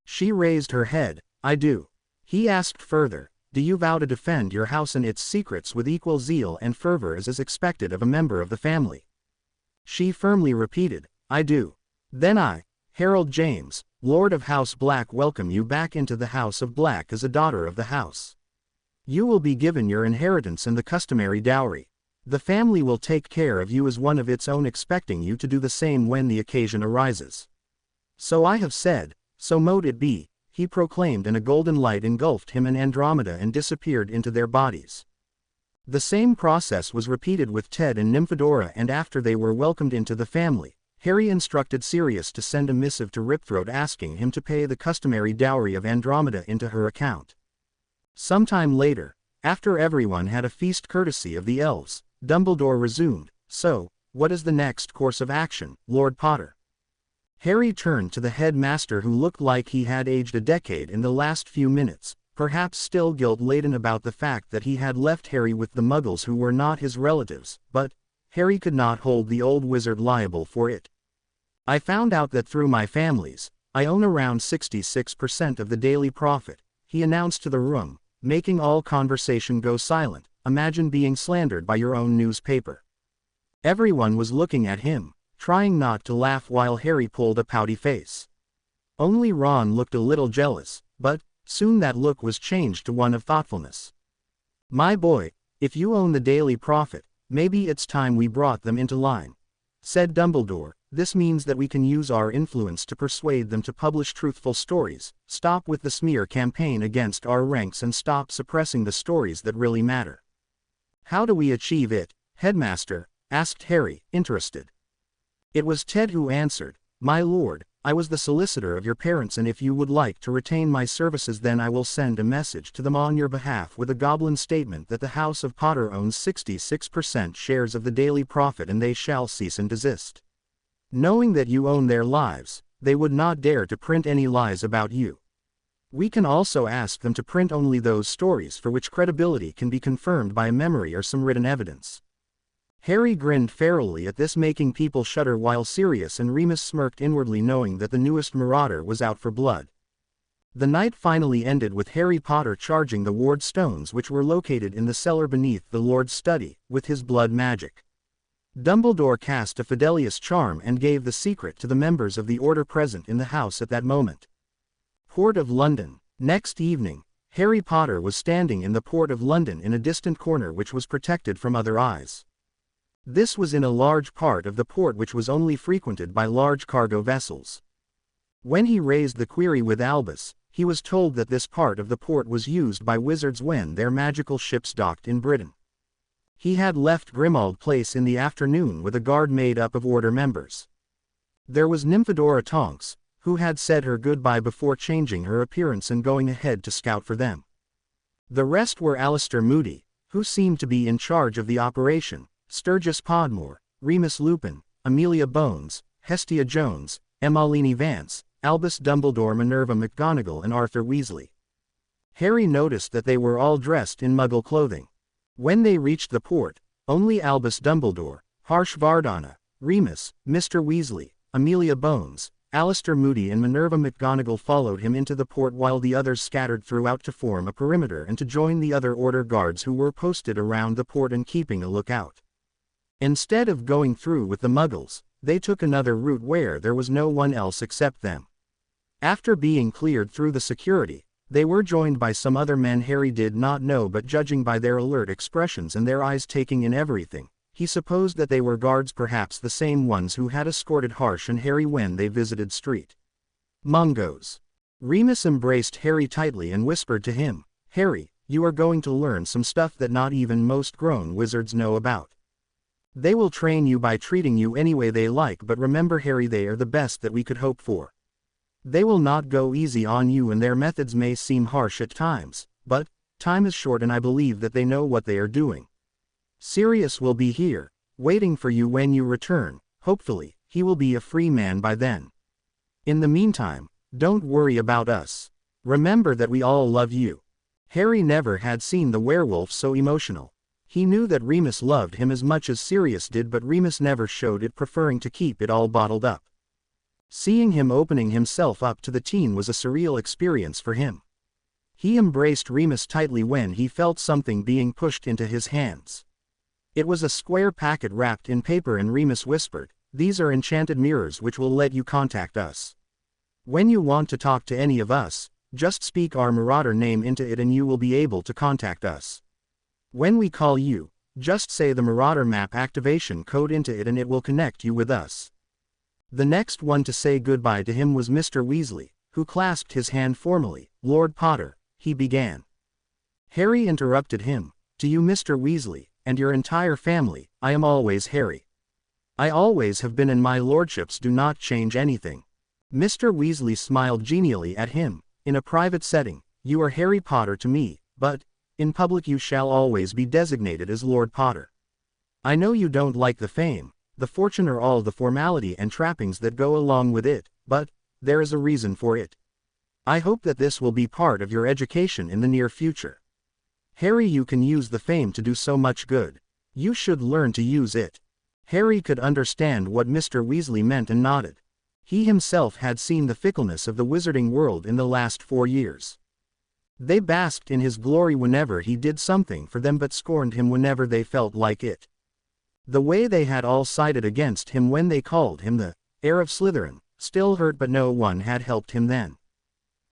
She raised her head. "I do." He asked further, "Do you vow to defend your house and its secrets with equal zeal and fervor as is expected of a member of the family?" She firmly repeated, "I do." "Then I, Harold James, Lord of House Black, welcome you back into the House of Black as a daughter of the house. You will be given your inheritance and the customary dowry. The family will take care of you as one of its own, expecting you to do the same when the occasion arises." "So I have said, so mote it be," he proclaimed, and a golden light engulfed him and Andromeda and disappeared into their bodies. The same process was repeated with Ted and Nymphadora, and after they were welcomed into the family, Harry instructed Sirius to send a missive to Ripthroat asking him to pay the customary dowry of Andromeda into her account. Sometime later, after everyone had a feast courtesy of the elves, Dumbledore resumed, "So, what is the next course of action, Lord Potter?" Harry turned to the headmaster, who looked like he had aged a decade in the last few minutes, perhaps still guilt-laden about the fact that he had left Harry with the Muggles who were not his relatives, but Harry could not hold the old wizard liable for it. "I found out that through my families, I own around 66% of the Daily Prophet," he announced to the room, making all conversation go silent. "Imagine being slandered by your own newspaper." Everyone was looking at him, trying not to laugh while Harry pulled a pouty face. Only Ron looked a little jealous, but soon that look was changed to one of thoughtfulness. "My boy, if you own the Daily Prophet, maybe it's time we brought them into line," said Dumbledore. "This means that we can use our influence to persuade them to publish truthful stories, stop with the smear campaign against our ranks, and stop suppressing the stories that really matter." "How do we achieve it, Headmaster?" asked Harry, interested. It was Ted who answered, "My lord, I was the solicitor of your parents, and if you would like to retain my services, then I will send a message to them on your behalf with a goblin statement that the House of Potter owns 66% shares of the Daily Prophet, and they shall cease and desist. Knowing that you own their lives, they would not dare to print any lies about you. We can also ask them to print only those stories for which credibility can be confirmed by a memory or some written evidence." Harry grinned ferally at this, making people shudder, while Sirius and Remus smirked inwardly, knowing that the newest marauder was out for blood. The night finally ended with Harry Potter charging the ward stones, which were located in the cellar beneath the Lord's study, with his blood magic. Dumbledore cast a Fidelius charm and gave the secret to the members of the Order present in the house at that moment. Port of London. Next evening, Harry Potter was standing in the Port of London in a distant corner which was protected from other eyes. This was in a large part of the port which was only frequented by large cargo vessels. When he raised the query with Albus, he was told that this part of the port was used by wizards when their magical ships docked in Britain. He had left Grimmauld Place in the afternoon with a guard made up of Order members. There was Nymphadora Tonks, who had said her goodbye before changing her appearance and going ahead to scout for them. The rest were Alistair Moody, who seemed to be in charge of the operation, Sturgis Podmore, Remus Lupin, Amelia Bones, Hestia Jones, Emmeline Vance, Albus Dumbledore, Minerva McGonagall, and Arthur Weasley. Harry noticed that they were all dressed in Muggle clothing. When they reached the port, only Albus Dumbledore, Harsh Vardana, Remus, Mr. Weasley, Amelia Bones, Alistair Moody and Minerva McGonagall followed him into the port, while the others scattered throughout to form a perimeter and to join the other Order guards who were posted around the port and keeping a lookout. Instead of going through with the Muggles, they took another route where there was no one else except them. After being cleared through the security, they were joined by some other men Harry did not know, but judging by their alert expressions and their eyes taking in everything, he supposed that they were guards, perhaps the same ones who had escorted Harsh and Harry when they visited Street Mungos. Remus embraced Harry tightly and whispered to him, "Harry, you are going to learn some stuff that not even most grown wizards know about. They will train you by treating you any way they like, but remember, Harry, they are the best that we could hope for. They will not go easy on you, and their methods may seem harsh at times, but time is short and I believe that they know what they are doing. Sirius will be here, waiting for you when you return. Hopefully, he will be a free man by then. In the meantime, don't worry about us. Remember that we all love you." Harry never had seen the werewolf so emotional. He knew that Remus loved him as much as Sirius did, but Remus never showed it, preferring to keep it all bottled up. Seeing him opening himself up to the teen was a surreal experience for him. He embraced Remus tightly when he felt something being pushed into his hands. It was a square packet wrapped in paper, and Remus whispered, "These are enchanted mirrors which will let you contact us. When you want to talk to any of us, just speak our Marauder name into it and you will be able to contact us. When we call you, just say the Marauder map activation code into it and it will connect you with us." The next one to say goodbye to him was Mr. Weasley, who clasped his hand formally. "Lord Potter," he began. Harry interrupted him, "To you, Mr. Weasley, and your entire family, I am always Harry. I always have been, and my lordships do not change anything." Mr. Weasley smiled genially at him. "In a private setting, you are Harry Potter to me, but in public you shall always be designated as Lord Potter. I know you don't like the fame, the fortune, or all the formality and trappings that go along with it, but there is a reason for it. I hope that this will be part of your education in the near future. Harry, you can use the fame to do so much good. You should learn to use it." Harry could understand what Mr. Weasley meant and nodded. He himself had seen the fickleness of the wizarding world in the last 4 years. They basked in his glory whenever he did something for them, but scorned him whenever they felt like it. The way they had all sided against him when they called him the heir of Slytherin still hurt, but no one had helped him then.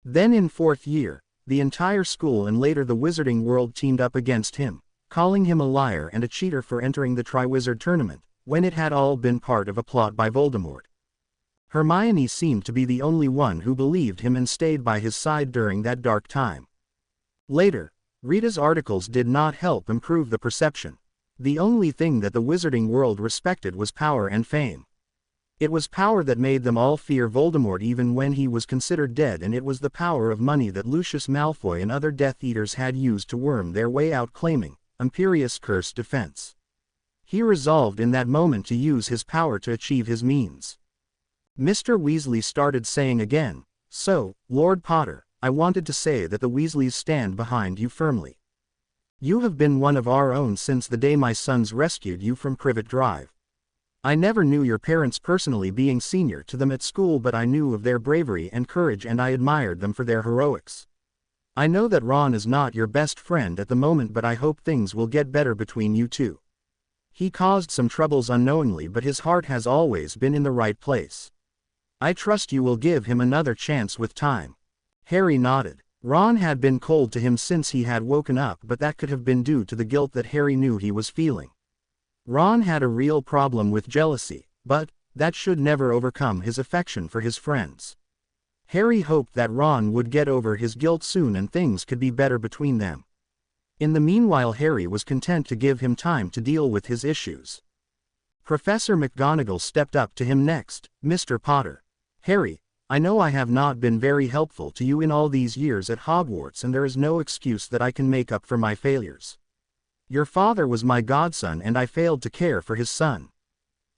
Then in 4th year, the entire school and later the wizarding world teamed up against him, calling him a liar and a cheater for entering the Triwizard tournament, when it had all been part of a plot by Voldemort. Hermione seemed to be the only one who believed him and stayed by his side during that dark time. Later, Rita's articles did not help improve the perception. The only thing that the wizarding world respected was power and fame. It was power that made them all fear Voldemort even when he was considered dead, and it was the power of money that Lucius Malfoy and other Death Eaters had used to worm their way out, claiming Imperius Curse defense. He resolved in that moment to use his power to achieve his means. Mr. Weasley started saying again, "So, Lord Potter, I wanted to say that the Weasleys stand behind you firmly. You have been one of our own since the day my sons rescued you from Privet Drive. I never knew your parents personally, being senior to them at school, but I knew of their bravery and courage and I admired them for their heroics. I know that Ron is not your best friend at the moment, but I hope things will get better between you two. He caused some troubles unknowingly, but his heart has always been in the right place. I trust you will give him another chance with time." Harry nodded. Ron had been cold to him since he had woken up, but that could have been due to the guilt that Harry knew he was feeling. Ron had a real problem with jealousy, but that should never overcome his affection for his friends. Harry hoped that Ron would get over his guilt soon and things could be better between them. In the meanwhile, Harry was content to give him time to deal with his issues. Professor McGonagall stepped up to him next. "Mr. Potter. Harry, I know I have not been very helpful to you in all these years at Hogwarts, and there is no excuse that I can make up for my failures. Your father was my godson and I failed to care for his son.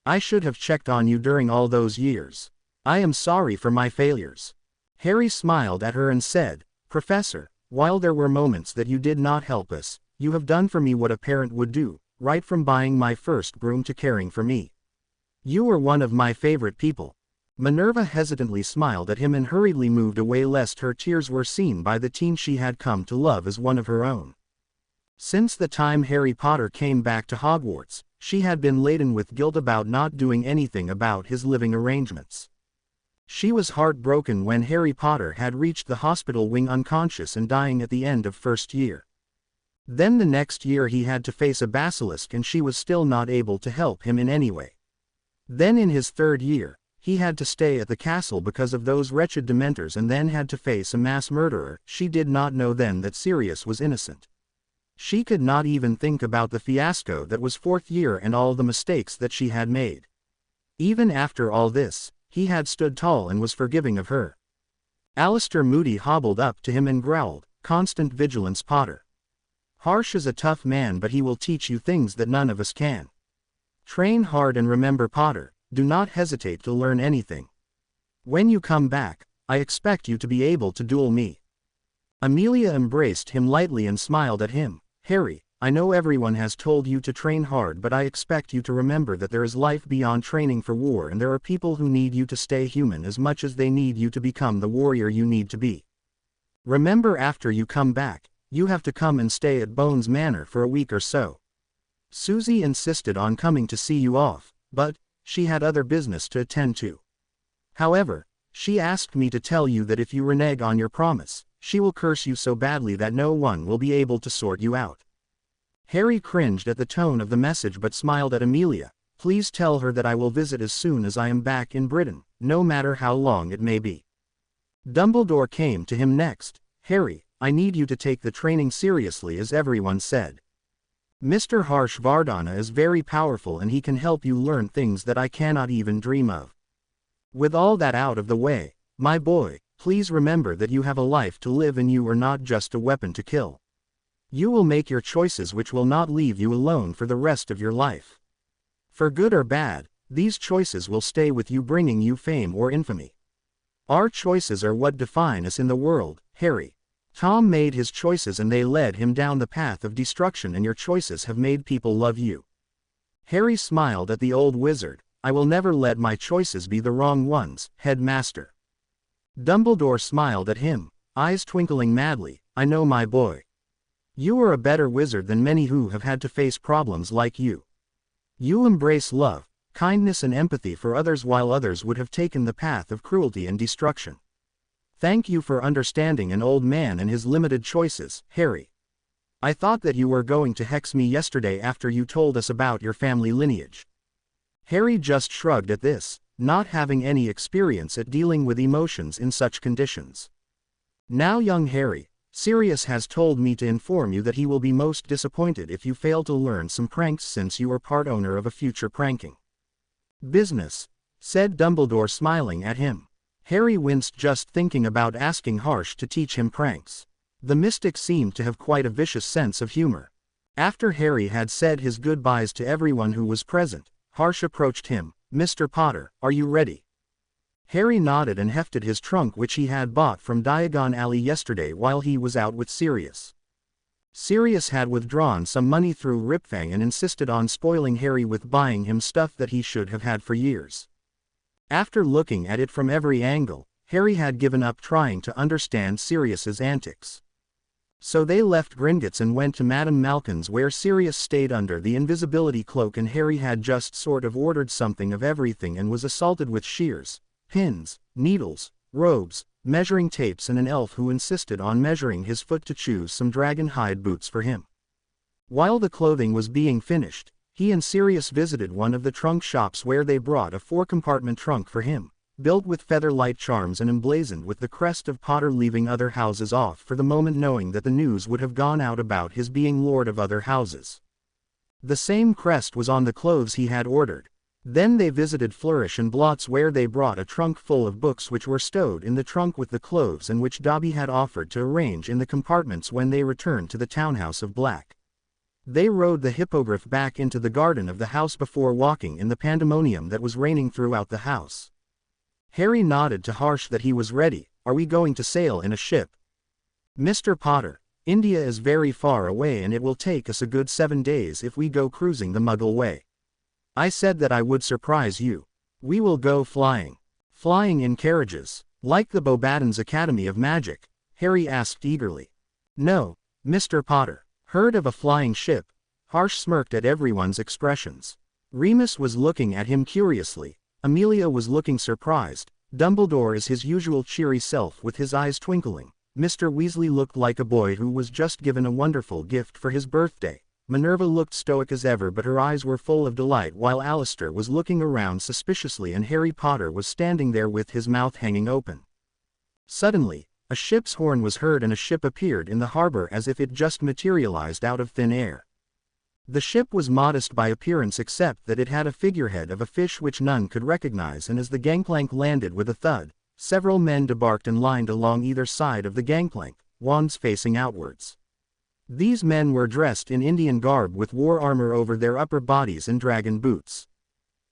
I should have checked on you during all those years. I am sorry for my failures. Harry smiled at her and said, Professor, while there were moments that you did not help us, you have done for me what a parent would do, right from buying my first broom to caring for me. You were one of my favorite people. Minerva hesitantly smiled at him and hurriedly moved away lest her tears were seen by the teen she had come to love as one of her own. Since the time Harry Potter came back to Hogwarts, she had been laden with guilt about not doing anything about his living arrangements. She was heartbroken when Harry Potter had reached the hospital wing unconscious and dying at the end of first year. Then the next year he had to face a basilisk and she was still not able to help him in any way. Then in his third year, he had to stay at the castle because of those wretched Dementors and then had to face a mass murderer. She did not know then that Sirius was innocent. She could not even think about the fiasco that was fourth year and all the mistakes that she had made. Even after all this, he had stood tall and was forgiving of her. Alistair Moody hobbled up to him and growled, Constant vigilance, Potter. Harsh is a tough man, but he will teach you things that none of us can. Train hard and remember, Potter, do not hesitate to learn anything. When you come back, I expect you to be able to duel me. Amelia embraced him lightly and smiled at him. Harry, I know everyone has told you to train hard, but I expect you to remember that there is life beyond training for war and there are people who need you to stay human as much as they need you to become the warrior you need to be. Remember, after you come back, you have to come and stay at Bones Manor for a week or so. Susie insisted on coming to see you off, but she had other business to attend to. However, she asked me to tell you that if you renege on your promise, she will curse you so badly that no one will be able to sort you out. Harry cringed at the tone of the message but smiled at Amelia. Please tell her that I will visit as soon as I am back in Britain, no matter how long it may be. Dumbledore came to him next. Harry, I need you to take the training seriously, as everyone said. Mr. Harsh Vardana is very powerful and he can help you learn things that I cannot even dream of. With all that out of the way, my boy, please remember that you have a life to live and you are not just a weapon to kill. You will make your choices which will not leave you alone for the rest of your life. For good or bad, these choices will stay with you, bringing you fame or infamy. Our choices are what define us in the world, Harry. Tom made his choices and they led him down the path of destruction, and your choices have made people love you. Harry smiled at the old wizard. I will never let my choices be the wrong ones, headmaster. Dumbledore smiled at him, eyes twinkling madly. I know, my boy. You are a better wizard than many who have had to face problems like you. You embrace love, kindness and empathy for others while others would have taken the path of cruelty and destruction. Thank you for understanding an old man and his limited choices, Harry. I thought that you were going to hex me yesterday after you told us about your family lineage. Harry just shrugged at this, not having any experience at dealing with emotions in such conditions. Now, young Harry, Sirius has told me to inform you that he will be most disappointed if you fail to learn some pranks, since you are part owner of a future pranking business, said Dumbledore, smiling at him. Harry winced just thinking about asking Harsh to teach him pranks. The mystic seemed to have quite a vicious sense of humor. After Harry had said his goodbyes to everyone who was present, Harsh approached him. Mr. Potter, are you ready? Harry nodded and hefted his trunk, which he had bought from Diagon Alley yesterday while he was out with Sirius. Sirius had withdrawn some money through Ripfang and insisted on spoiling Harry with buying him stuff that he should have had for years. After looking at it from every angle, Harry had given up trying to understand Sirius's antics. So they left Gringotts and went to Madame Malkin's, where Sirius stayed under the invisibility cloak, and Harry had just sort of ordered something of everything and was assaulted with shears, pins, needles, robes, measuring tapes and an elf who insisted on measuring his foot to choose some dragon hide boots for him. While the clothing was being finished, he and Sirius visited one of the trunk shops where they brought a 4-compartment trunk for him, built with feather-light charms and emblazoned with the crest of Potter, leaving other houses off for the moment, knowing that the news would have gone out about his being lord of other houses. The same crest was on the clothes he had ordered. Then they visited Flourish and Blots, where they brought a trunk full of books which were stowed in the trunk with the clothes and which Dobby had offered to arrange in the compartments when they returned to the townhouse of Black. They rode the hippogriff back into the garden of the house before walking in the pandemonium that was reigning throughout the house. Harry nodded to Harsh that he was ready. Are we going to sail in a ship? Mr. Potter, India is very far away and it will take us a good 7 days if we go cruising the Muggle way. I said that I would surprise you. We will go flying. Flying in carriages, like the Bobaden's Academy of Magic? Harry asked eagerly. No, Mr. Potter. Heard of a flying ship? Harsh smirked at everyone's expressions. Remus was looking at him curiously. Amelia was looking surprised. Dumbledore is his usual cheery self with his eyes twinkling. Mr. Weasley looked like a boy who was just given a wonderful gift for his birthday. Minerva looked stoic as ever but her eyes were full of delight while Alistair was looking around suspiciously and Harry Potter was standing there with his mouth hanging open. Suddenly, a ship's horn was heard and a ship appeared in the harbor as if it just materialized out of thin air. The ship was modest by appearance except that it had a figurehead of a fish which none could recognize, and as the gangplank landed with a thud, several men debarked and lined along either side of the gangplank, wands facing outwards. These men were dressed in Indian garb with war armor over their upper bodies and dragon boots.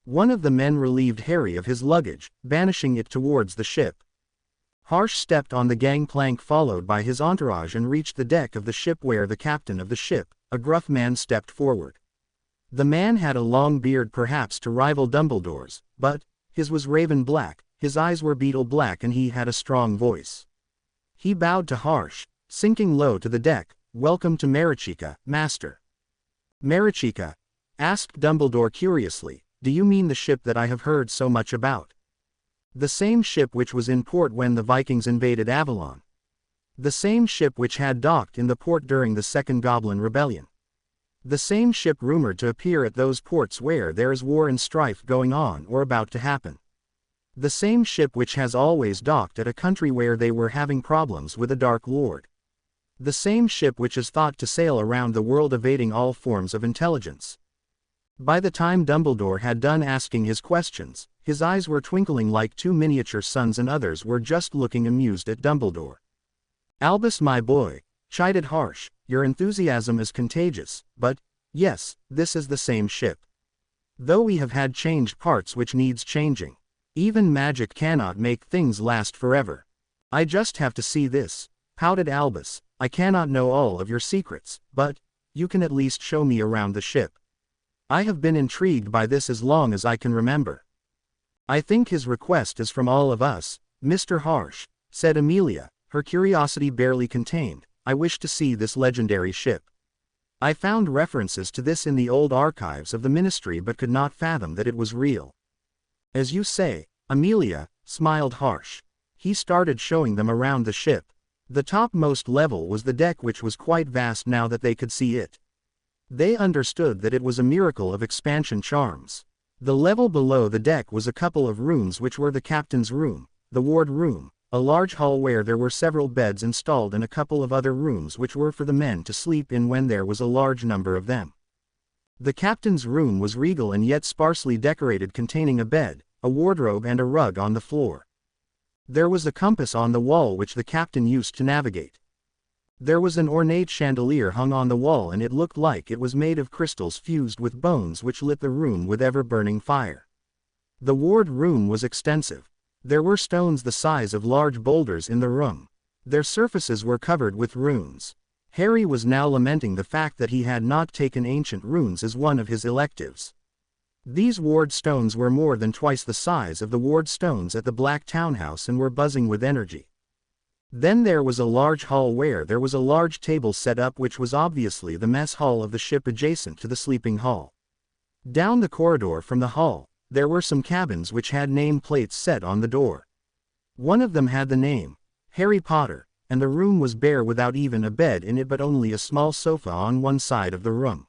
One of the men relieved Harry of his luggage, banishing it towards the ship. Harsh stepped on the gangplank followed by his entourage and reached the deck of the ship where the captain of the ship, a gruff man, stepped forward. The man had a long beard perhaps to rival Dumbledore's, but his was raven black, his eyes were beetle black and he had a strong voice. He bowed to Harsh, sinking low to the deck. Welcome to Marichika, Master. Marichika? Asked Dumbledore curiously. Do you mean the ship that I have heard so much about? The same ship which was in port when the Vikings invaded Avalon. The same ship which had docked in the port during the Second Goblin Rebellion. The same ship rumored to appear at those ports where there is war and strife going on or about to happen. The same ship which has always docked at a country where they were having problems with a Dark Lord. The same ship which is thought to sail around the world evading all forms of intelligence. By the time Dumbledore had done asking his questions, his eyes were twinkling like two miniature suns and others were just looking amused at Dumbledore. Albus, my boy, chided Harsh, your enthusiasm is contagious, but, yes, this is the same ship. Though we have had changed parts which needs changing. Even magic cannot make things last forever. I just have to see this, pouted Albus. I cannot know all of your secrets, but you can at least show me around the ship. I have been intrigued by this as long as I can remember. I think his request is from all of us, Mr. Harsh, said Amelia, her curiosity barely contained. I wish to see this legendary ship. I found references to this in the old archives of the Ministry but could not fathom that it was real. As you say, Amelia, smiled Harsh. He started showing them around the ship. The topmost level was the deck which was quite vast now that they could see it. They understood that it was a miracle of expansion charms. The level below the deck was a couple of rooms which were the captain's room, the ward room, a large hall where there were several beds installed and a couple of other rooms which were for the men to sleep in when there was a large number of them. The captain's room was regal and yet sparsely decorated, containing a bed, a wardrobe and a rug on the floor. There was a compass on the wall which the captain used to navigate. There was an ornate chandelier hung on the wall and it looked like it was made of crystals fused with bones which lit the room with ever-burning fire. The ward room was extensive. There were stones the size of large boulders in the room. Their surfaces were covered with runes. Harry was now lamenting the fact that he had not taken ancient runes as one of his electives. These ward stones were more than twice the size of the ward stones at the Black Townhouse and were buzzing with energy. Then there was a large hall where there was a large table set up which was obviously the mess hall of the ship adjacent to the sleeping hall. Down the corridor from the hall, there were some cabins which had name plates set on the door. One of them had the name, Harry Potter, and the room was bare without even a bed in it but only a small sofa on one side of the room.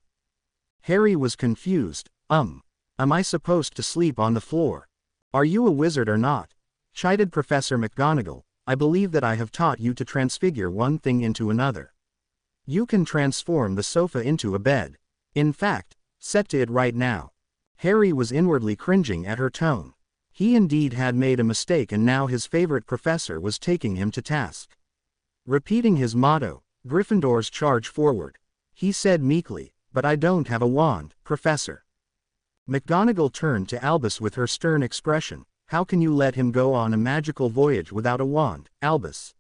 Harry was confused. Am I supposed to sleep on the floor? Are you a wizard or not? Chided Professor McGonagall. I believe that I have taught you to transfigure one thing into another. You can transform the sofa into a bed. In fact, set to it right now. Harry was inwardly cringing at her tone. He indeed had made a mistake and now his favorite professor was taking him to task. Repeating his motto, Gryffindors charge forward. He said meekly, but I don't have a wand, Professor." McGonagall turned to Albus with her stern expression. "How can you let him go on a magical voyage without a wand, Albus?"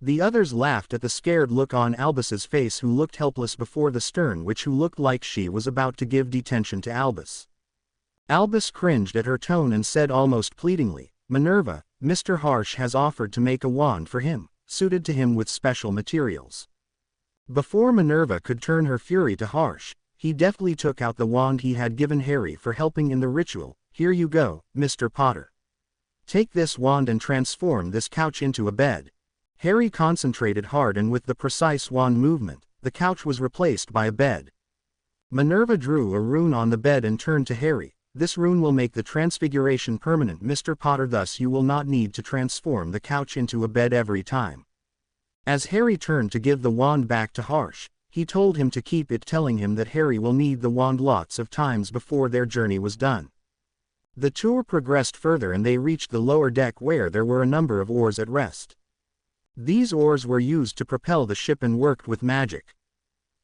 The others laughed at the scared look on Albus's face, who looked helpless before the stern witch, who looked like she was about to give detention to Albus. Albus cringed at her tone and said almost pleadingly, "Minerva, Mr. Harsh has offered to make a wand for him, suited to him with special materials." Before Minerva could turn her fury to Harsh, he deftly took out the wand he had given Harry for helping in the ritual. "Here you go, Mr. Potter. Take this wand and transform this couch into a bed." Harry concentrated hard, and with the precise wand movement, the couch was replaced by a bed. Minerva drew a rune on the bed and turned to Harry. "This rune will make the transfiguration permanent, Mr. Potter, thus you will not need to transform the couch into a bed every time." As Harry turned to give the wand back to Harsh, he told him to keep it, telling him that Harry will need the wand lots of times before their journey was done. The tour progressed further and they reached the lower deck, where there were a number of oars at rest. These oars were used to propel the ship and worked with magic.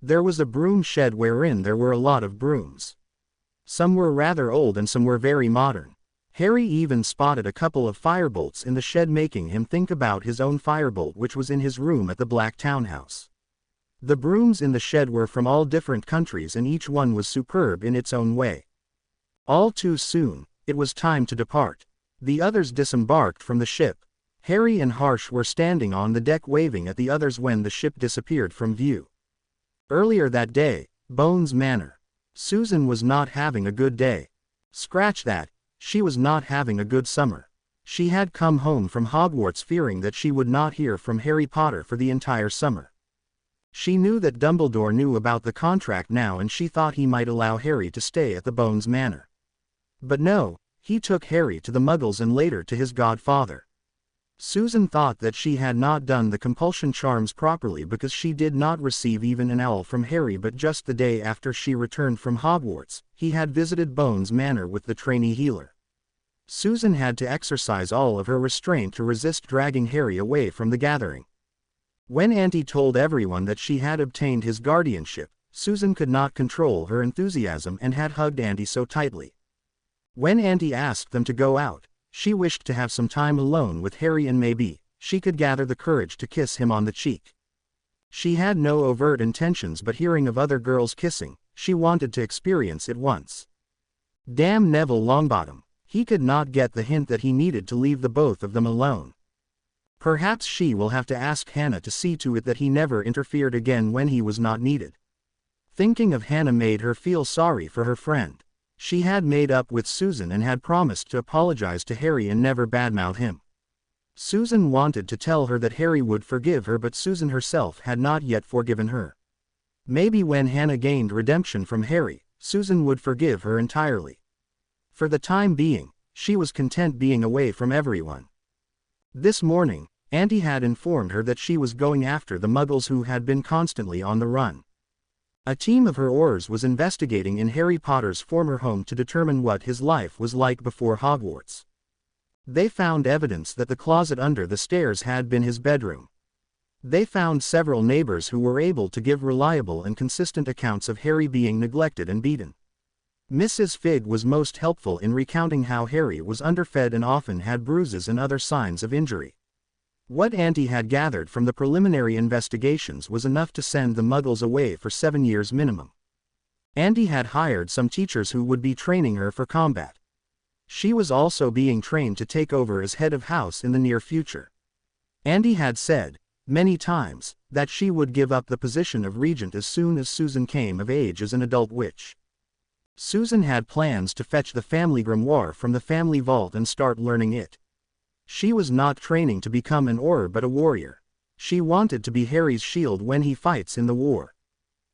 There was a broom shed wherein there were a lot of brooms. Some were rather old and some were very modern. Harry even spotted a couple of firebolts in the shed, making him think about his own firebolt which was in his room at the Black Townhouse. The brooms in the shed were from all different countries and each one was superb in its own way. All too soon, it was time to depart. The others disembarked from the ship. Harry and Harsh were standing on the deck waving at the others when the ship disappeared from view. Earlier that day, Bones Manor. Susan was not having a good day. Scratch that, she was not having a good summer. She had come home from Hogwarts fearing that she would not hear from Harry Potter for the entire summer. She knew that Dumbledore knew about the contract now and she thought he might allow Harry to stay at the Bones Manor. But no, he took Harry to the Muggles and later to his godfather. Susan thought that she had not done the compulsion charms properly because she did not receive even an owl from Harry, but just the day after she returned from Hogwarts, he had visited Bones Manor with the trainee healer. Susan had to exercise all of her restraint to resist dragging Harry away from the gathering. When Auntie told everyone that she had obtained his guardianship, Susan could not control her enthusiasm and had hugged Auntie so tightly. When Auntie asked them to go out, she wished to have some time alone with Harry and maybe she could gather the courage to kiss him on the cheek. She had no overt intentions, but hearing of other girls kissing, she wanted to experience it once. Damn Neville Longbottom, he could not get the hint that he needed to leave the both of them alone. Perhaps she will have to ask Hannah to see to it that he never interfered again when he was not needed. Thinking of Hannah made her feel sorry for her friend. She had made up with Susan and had promised to apologize to Harry and never badmouth him. Susan wanted to tell her that Harry would forgive her, but Susan herself had not yet forgiven her. Maybe when Hannah gained redemption from Harry, Susan would forgive her entirely. For the time being, she was content being away from everyone. This morning, Auntie had informed her that she was going after the Muggles who had been constantly on the run. A team of her Aurors was investigating in Harry Potter's former home to determine what his life was like before Hogwarts. They found evidence that the closet under the stairs had been his bedroom. They found several neighbors who were able to give reliable and consistent accounts of Harry being neglected and beaten. Mrs. Figg was most helpful in recounting how Harry was underfed and often had bruises and other signs of injury. What Auntie had gathered from the preliminary investigations was enough to send the Muggles away for 7 years minimum. Auntie had hired some teachers who would be training her for combat. She was also being trained to take over as head of house in the near future. Auntie had said, many times, that she would give up the position of regent as soon as Susan came of age as an adult witch. Susan had plans to fetch the family grimoire from the family vault and start learning it. She was not training to become an Auror but a warrior. She wanted to be Harry's shield when he fights in the war.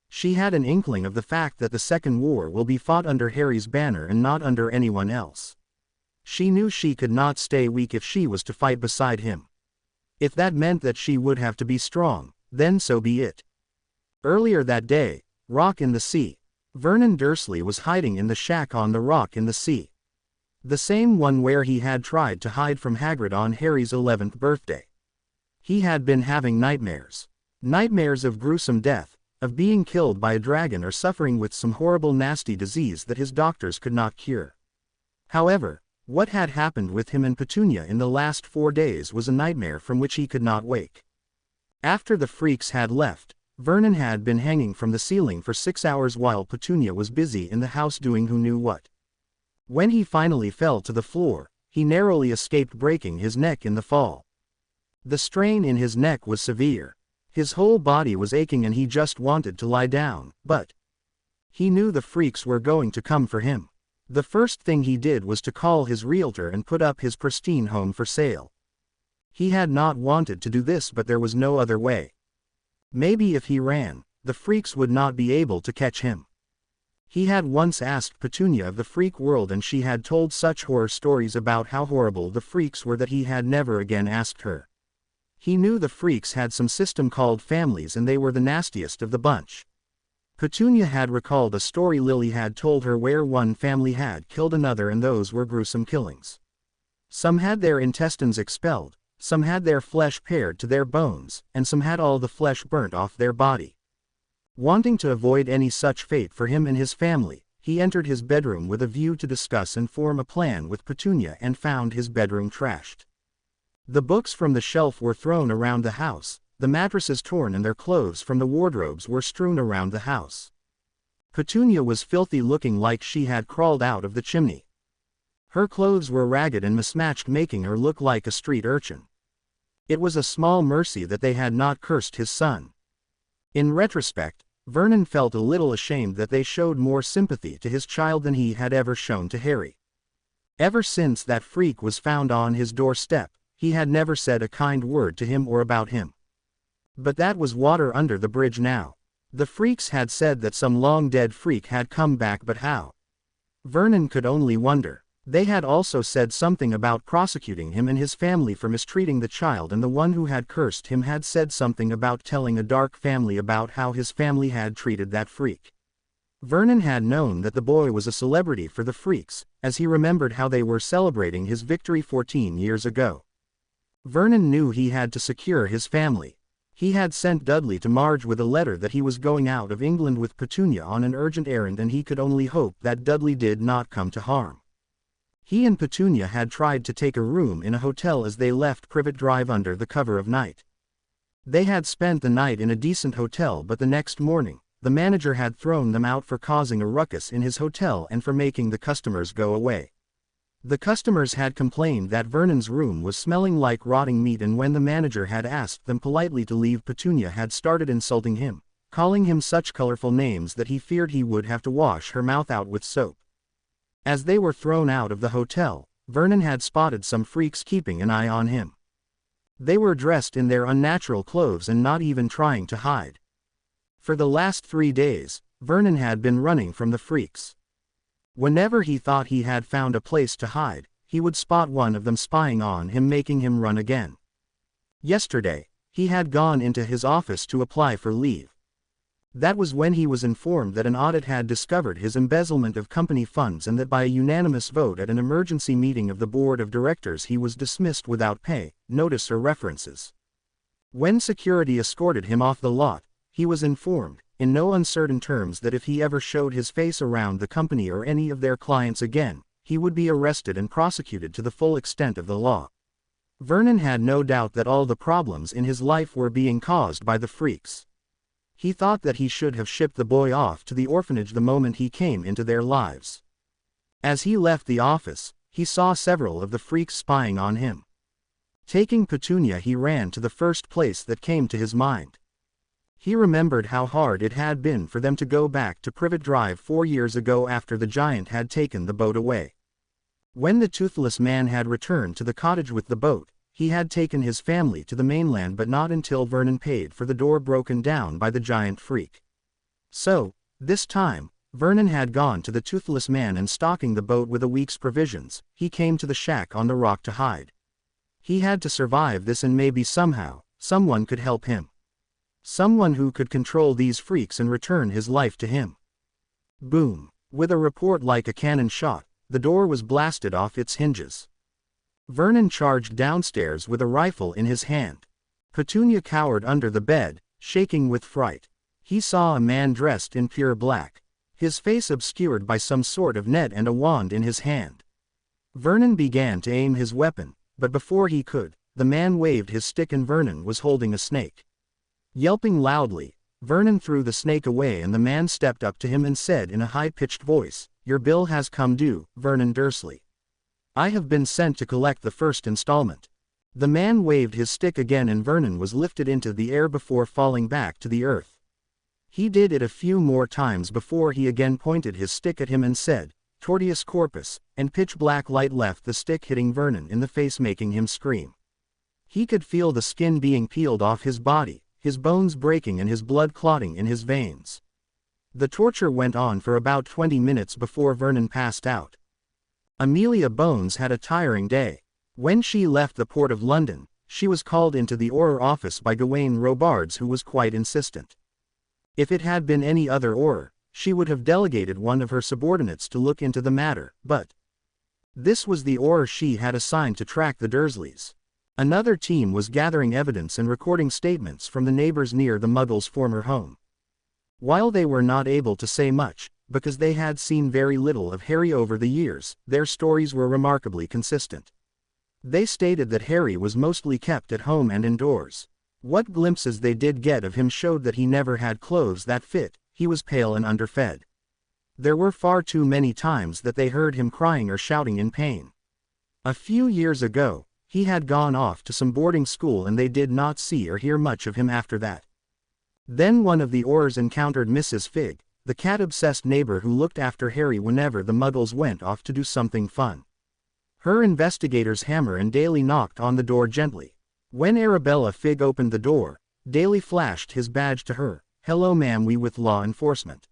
She had an inkling of the fact that the second war will be fought under Harry's banner and not under anyone else. She knew she could not stay weak if she was to fight beside him. If that meant that she would have to be strong, then so be it. Earlier that day, Rock in the Sea. Vernon Dursley was hiding in the shack on the rock in the sea. The same one where he had tried to hide from Hagrid on Harry's 11th birthday. He had been having nightmares. Nightmares of gruesome death, of being killed by a dragon or suffering with some horrible nasty disease that his doctors could not cure. However, what had happened with him and Petunia in the last 4 days was a nightmare from which he could not wake. After the freaks had left, Vernon had been hanging from the ceiling for 6 hours while Petunia was busy in the house doing who knew what. When he finally fell to the floor, he narrowly escaped breaking his neck in the fall. The strain in his neck was severe. His whole body was aching and he just wanted to lie down, but he knew the freaks were going to come for him. The first thing he did was to call his realtor and put up his pristine home for sale. He had not wanted to do this, but there was no other way. Maybe if he ran, the freaks would not be able to catch him. He had once asked Petunia of the freak world and she had told such horror stories about how horrible the freaks were that he had never again asked her. He knew the freaks had some system called families and they were the nastiest of the bunch. Petunia had recalled a story Lily had told her where one family had killed another, and those were gruesome killings. Some had their intestines expelled, some had their flesh pared to their bones, and some had all the flesh burnt off their body. Wanting to avoid any such fate for him and his family, he entered his bedroom with a view to discuss and form a plan with Petunia and found his bedroom trashed. The books from the shelf were thrown around the house, the mattresses torn and their clothes from the wardrobes were strewn around the house. Petunia was filthy, looking like she had crawled out of the chimney. Her clothes were ragged and mismatched, making her look like a street urchin. It was a small mercy that they had not cursed his son. In retrospect, Vernon felt a little ashamed that they showed more sympathy to his child than he had ever shown to Harry. Ever since that freak was found on his doorstep, he had never said a kind word to him or about him. But that was water under the bridge now. The freaks had said that some long-dead freak had come back, but how? Vernon could only wonder. They had also said something about prosecuting him and his family for mistreating the child, and the one who had cursed him had said something about telling a dark family about how his family had treated that freak. Vernon had known that the boy was a celebrity for the freaks, as he remembered how they were celebrating his victory 14 years ago. Vernon knew he had to secure his family. He had sent Dudley to Marge with a letter that he was going out of England with Petunia on an urgent errand, and he could only hope that Dudley did not come to harm. He and Petunia had tried to take a room in a hotel as they left Privet Drive under the cover of night. They had spent the night in a decent hotel, but the next morning, the manager had thrown them out for causing a ruckus in his hotel and for making the customers go away. The customers had complained that Vernon's room was smelling like rotting meat, and when the manager had asked them politely to leave, Petunia had started insulting him, calling him such colorful names that he feared he would have to wash her mouth out with soap. As they were thrown out of the hotel, Vernon had spotted some freaks keeping an eye on him. They were dressed in their unnatural clothes and not even trying to hide. For the last 3 days, Vernon had been running from the freaks. Whenever he thought he had found a place to hide, he would spot one of them spying on him, making him run again. Yesterday, he had gone into his office to apply for leave. That was when he was informed that an audit had discovered his embezzlement of company funds, and that by a unanimous vote at an emergency meeting of the board of directors he was dismissed without pay, notice or references. When security escorted him off the lot, he was informed, in no uncertain terms, that if he ever showed his face around the company or any of their clients again, he would be arrested and prosecuted to the full extent of the law. Vernon had no doubt that all the problems in his life were being caused by the freaks. He thought that he should have shipped the boy off to the orphanage the moment he came into their lives. As he left the office, he saw several of the freaks spying on him. Taking Petunia, he ran to the first place that came to his mind. He remembered how hard it had been for them to go back to Privet Drive 4 years ago after the giant had taken the boat away. When the toothless man had returned to the cottage with the boat, he had taken his family to the mainland, but not until Vernon paid for the door broken down by the giant freak. So, this time, Vernon had gone to the toothless man, and stocking the boat with a week's provisions, he came to the shack on the rock to hide. He had to survive this, and maybe somehow, someone could help him. Someone who could control these freaks and return his life to him. Boom! With a report like a cannon shot, the door was blasted off its hinges. Vernon charged downstairs with a rifle in his hand. Petunia cowered under the bed, shaking with fright. He saw a man dressed in pure black, his face obscured by some sort of net and a wand in his hand. Vernon began to aim his weapon, but before he could, the man waved his stick and Vernon was holding a snake. Yelping loudly, Vernon threw the snake away and the man stepped up to him and said in a high-pitched voice, "Your bill has come due, Vernon Dursley. I have been sent to collect the first installment." The man waved his stick again and Vernon was lifted into the air before falling back to the earth. He did it a few more times before he again pointed his stick at him and said, "Tortius corpus," and pitch-black light left the stick hitting Vernon in the face making him scream. He could feel the skin being peeled off his body, his bones breaking and his blood clotting in his veins. The torture went on for about 20 minutes before Vernon passed out. Amelia Bones had a tiring day. When she left the Port of London, she was called into the Orer office by Gawain Robards, who was quite insistent. If it had been any other Orer, she would have delegated one of her subordinates to look into the matter, but this was the Orer she had assigned to track the Dursleys. Another team was gathering evidence and recording statements from the neighbors near the Muggles' former home. While they were not able to say much, because they had seen very little of Harry over the years, their stories were remarkably consistent. They stated that Harry was mostly kept at home and indoors. What glimpses they did get of him showed that he never had clothes that fit, he was pale and underfed. There were far too many times that they heard him crying or shouting in pain. A few years ago, he had gone off to some boarding school and they did not see or hear much of him after that. Then one of the Orers encountered Mrs. Figg, the cat-obsessed neighbor who looked after Harry whenever the Muggles went off to do something fun. Her investigators Hammer and Daly knocked on the door gently. When Arabella Figg opened the door, Daly flashed his badge to her. "Hello ma'am, we with law enforcement."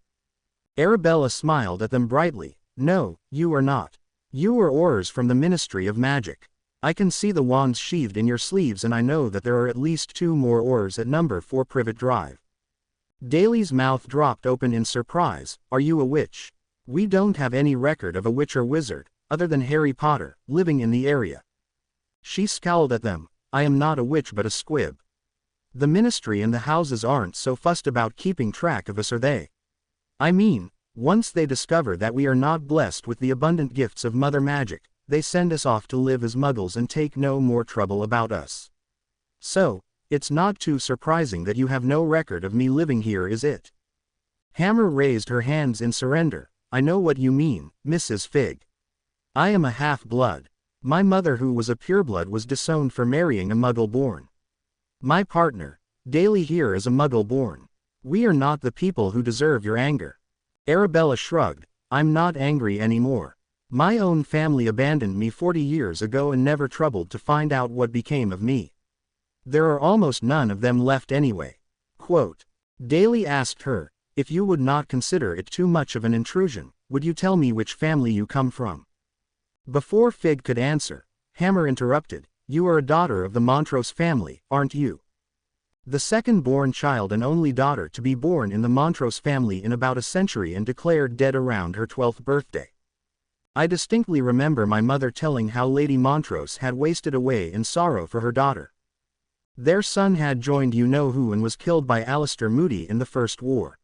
Arabella smiled at them brightly. "No, you are not. You are Orers from the Ministry of Magic. I can see the wands sheathed in your sleeves and I know that there are at least 2 more Orers at number 4 Privet Drive." Daly's mouth dropped open in surprise. "Are you a witch?" "We don't have any record of a witch or wizard, other than Harry Potter, living in the area." She scowled at them. "I am not a witch but a squib. The ministry and the houses aren't so fussed about keeping track of us, are they? I mean, once they discover that we are not blessed with the abundant gifts of Mother Magic, they send us off to live as Muggles and take no more trouble about us. So, it's not too surprising that you have no record of me living here, is it?" Hammer raised her hands in surrender. "I know what you mean, Mrs. Figg. I am a half-blood. My mother, who was a pureblood, was disowned for marrying a Muggle-born. My partner, Daly, here is a Muggle-born. We are not the people who deserve your anger." Arabella shrugged. "I'm not angry anymore. My own family abandoned me 40 years ago and never troubled to find out what became of me. There are almost none of them left anyway." Quote. Daly asked her, "If you would not consider it too much of an intrusion, would you tell me which family you come from?" Before Figg could answer, Hammer interrupted. "You are a daughter of the Montrose family, aren't you? The second-born child and only daughter to be born in the Montrose family in about a century and declared dead around her 12th birthday. I distinctly remember my mother telling how Lady Montrose had wasted away in sorrow for her daughter. Their son had joined you-know-who and was killed by Alistair Moody in the First War.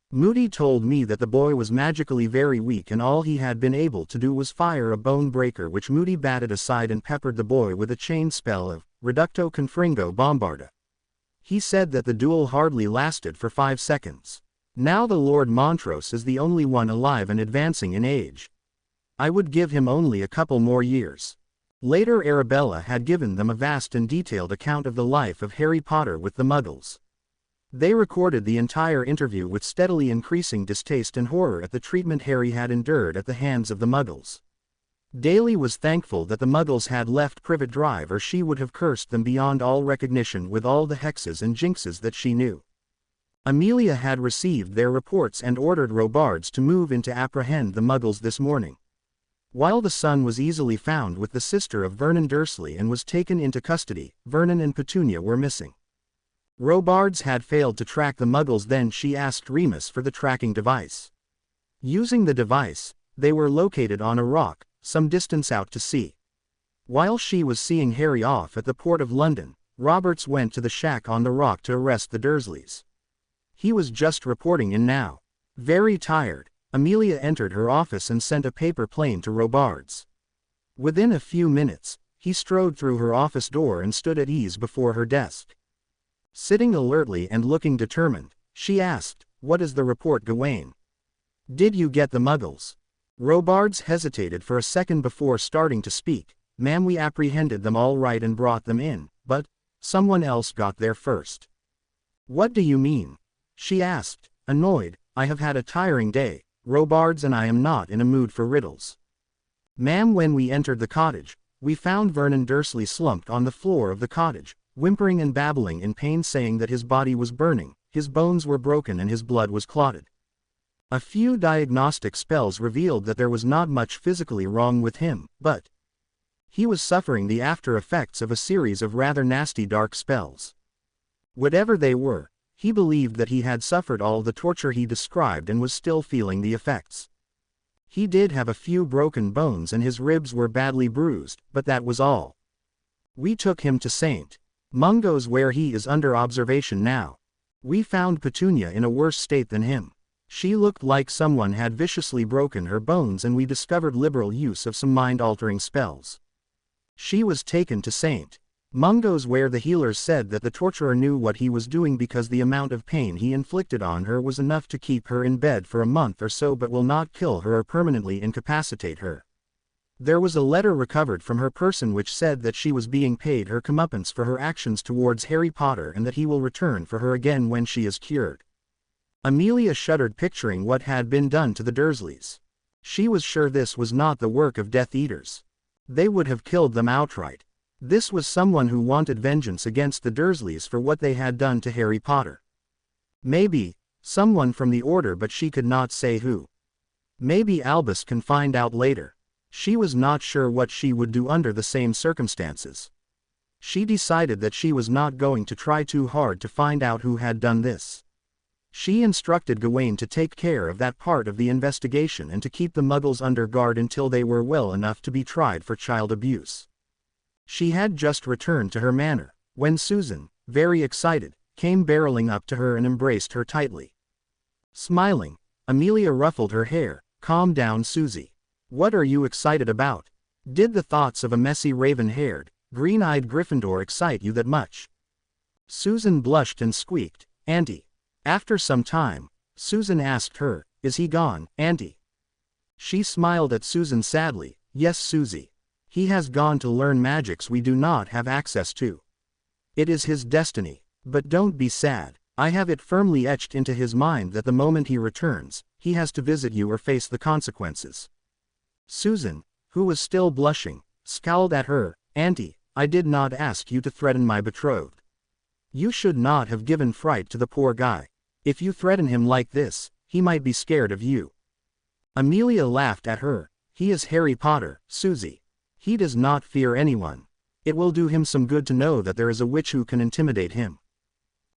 Moody told me that the boy was magically very weak and all he had been able to do was fire a bone breaker, which Moody batted aside and peppered the boy with a chain spell of Reducto Confringo Bombarda. He said that the duel hardly lasted for 5 seconds. Now the Lord Montrose is the only one alive and advancing in age. I would give him only a couple more years." Later Arabella had given them a vast and detailed account of the life of Harry Potter with the Muggles. They recorded the entire interview with steadily increasing distaste and horror at the treatment Harry had endured at the hands of the Muggles. Daly was thankful that the Muggles had left Privet Drive, or she would have cursed them beyond all recognition with all the hexes and jinxes that she knew. Amelia had received their reports and ordered Robards to move in to apprehend the Muggles this morning. While the son was easily found with the sister of Vernon Dursley and was taken into custody, Vernon and Petunia were missing. Robards had failed to track the Muggles. Then she asked Remus for the tracking device. Using the device, they were located on a rock, some distance out to sea. While she was seeing Harry off at the Port of London, Roberts went to the shack on the rock to arrest the Dursleys. He was just reporting in now. Very tired, Amelia entered her office and sent a paper plane to Robards. Within a few minutes, he strode through her office door and stood at ease before her desk. Sitting alertly and looking determined, she asked, "What is the report, Gawain? Did you get the muggles?" Robards hesitated for a second before starting to speak. "Ma'am, we apprehended them all right and brought them in, but someone else got there first." "What do you mean?" she asked, annoyed. "I have had a tiring day, Robards, and I am not in a mood for riddles. Ma'am, when we entered the cottage, we found Vernon Dursley slumped on the floor of the cottage, whimpering and babbling in pain, saying that his body was burning, his bones were broken and his blood was clotted. A few diagnostic spells revealed that there was not much physically wrong with him, but he was suffering the after effects of a series of rather nasty dark spells. Whatever they were, he believed that he had suffered all the torture he described and was still feeling the effects. He did have a few broken bones and his ribs were badly bruised, but that was all. We took him to St. Mungo's, where he is under observation now. We found Petunia in a worse state than him. She looked like someone had viciously broken her bones, and we discovered liberal use of some mind-altering spells. She was taken to St. Mungo's, where the healers said that the torturer knew what he was doing because the amount of pain he inflicted on her was enough to keep her in bed for a month or so, but will not kill her or permanently incapacitate her. There was a letter recovered from her person which said that she was being paid her comeuppance for her actions towards Harry Potter and that he will return for her again when she is cured." Amelia shuddered, picturing what had been done to the Dursleys. She was sure this was not the work of Death Eaters. They would have killed them outright. This was someone who wanted vengeance against the Dursleys for what they had done to Harry Potter. Maybe someone from the Order, but she could not say who. Maybe Albus can find out later. She was not sure what she would do under the same circumstances. She decided that she was not going to try too hard to find out who had done this. She instructed Gawain to take care of that part of the investigation and to keep the Muggles under guard until they were well enough to be tried for child abuse. She had just returned to her manor, when Susan, very excited, came barreling up to her and embraced her tightly. Smiling, Amelia ruffled her hair. "Calm down, Susie. What are you excited about? Did the thoughts of a messy raven-haired, green-eyed Gryffindor excite you that much?" Susan blushed and squeaked, "Auntie." After some time, Susan asked her, "Is he gone, Auntie?" She smiled at Susan sadly. "Yes, Susie. He has gone to learn magics we do not have access to. It is his destiny. But don't be sad. I have it firmly etched into his mind that the moment he returns, he has to visit you or face the consequences." Susan, who was still blushing, scowled at her. "Auntie, I did not ask you to threaten my betrothed. You should not have given fright to the poor guy. If you threaten him like this, he might be scared of you." Amelia laughed at her. "He is Harry Potter, Susie. He does not fear anyone. It will do him some good to know that there is a witch who can intimidate him."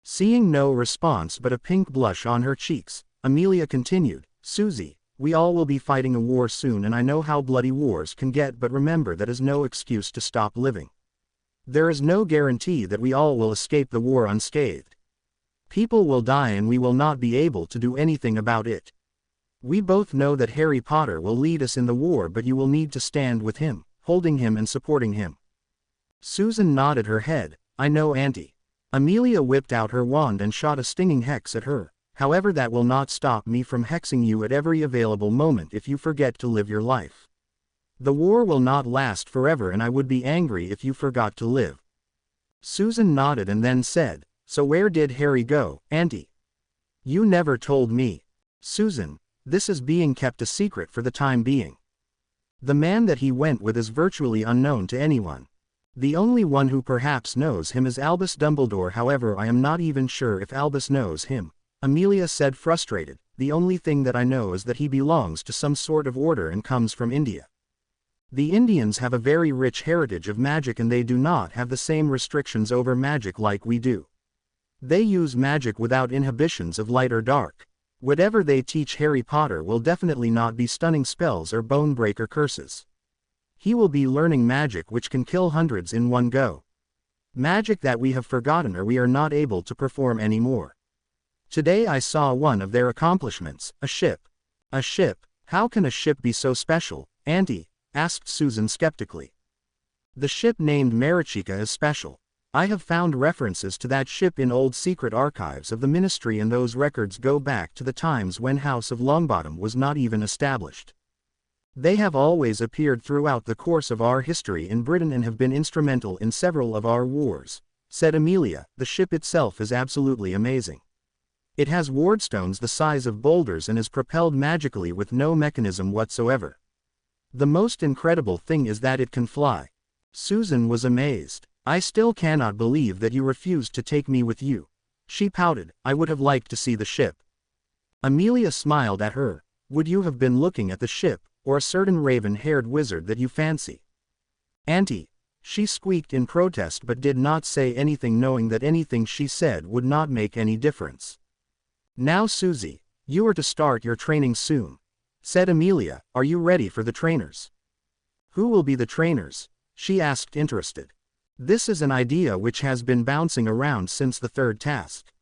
Seeing no response but a pink blush on her cheeks, Amelia continued, "Susie, we all will be fighting a war soon, and I know how bloody wars can get, but remember that is no excuse to stop living. There is no guarantee that we all will escape the war unscathed. People will die and we will not be able to do anything about it. We both know that Harry Potter will lead us in the war, but you will need to stand with him, holding him and supporting him." Susan nodded her head. "I know, Auntie." Amelia whipped out her wand and shot a stinging hex at her. "However, that will not stop me from hexing you at every available moment if you forget to live your life. The war will not last forever, and I would be angry if you forgot to live." Susan nodded and then said, "So where did Harry go, Auntie? You never told me." "Susan, this is being kept a secret for the time being. The man that he went with is virtually unknown to anyone. The only one who perhaps knows him is Albus Dumbledore. However, I am not even sure if Albus knows him," Amelia said, frustrated. "The only thing that I know is that he belongs to some sort of order and comes from India. The Indians have a very rich heritage of magic, and they do not have the same restrictions over magic like we do. They use magic without inhibitions of light or dark. Whatever they teach Harry Potter will definitely not be stunning spells or bone-breaker curses. He will be learning magic which can kill hundreds in one go. Magic that we have forgotten or we are not able to perform anymore. Today I saw one of their accomplishments, a ship. A ship? How can a ship be so special, Auntie? Asked Susan skeptically. The ship named Marichika is special. I have found references to that ship in old secret archives of the ministry, and those records go back to the times when House of Longbottom was not even established. They have always appeared throughout the course of our history in Britain and have been instrumental in several of our wars, said Amelia. The ship itself is absolutely amazing. It has wardstones the size of boulders and is propelled magically with no mechanism whatsoever. The most incredible thing is that it can fly. Susan was amazed. I still cannot believe that you refused to take me with you. She pouted. I would have liked to see the ship. Amelia smiled at her. Would you have been looking at the ship, or a certain raven-haired wizard that you fancy? Auntie, she squeaked in protest, but did not say anything, knowing that anything she said would not make any difference. Now Susie, you are to start your training soon, said Amelia. Are you ready for the trainers? Who will be the trainers? She asked, interested. This is an idea which has been bouncing around since the third task.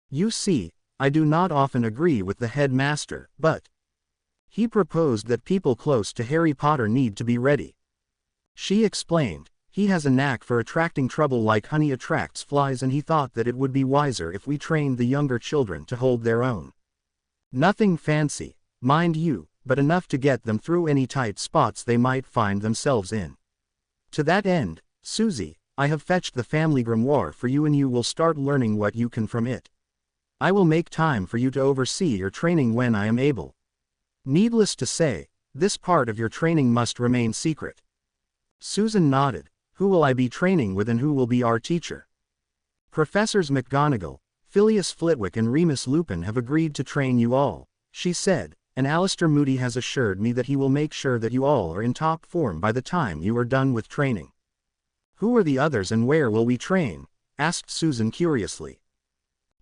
You see, I do not often agree with the headmaster, but he proposed that people close to Harry Potter need to be ready. She explained. He has a knack for attracting trouble like honey attracts flies, and he thought that it would be wiser if we trained the younger children to hold their own. Nothing fancy, mind you, but enough to get them through any tight spots they might find themselves in. To that end, Susie, I have fetched the family grimoire for you, and you will start learning what you can from it. I will make time for you to oversee your training when I am able. Needless to say, this part of your training must remain secret. Susan nodded. Who will I be training with, and who will be our teacher? Professors McGonagall, Phileas Flitwick and Remus Lupin have agreed to train you all, she said, and Alistair Moody has assured me that he will make sure that you all are in top form by the time you are done with training. Who are the others and where will we train? Asked Susan curiously.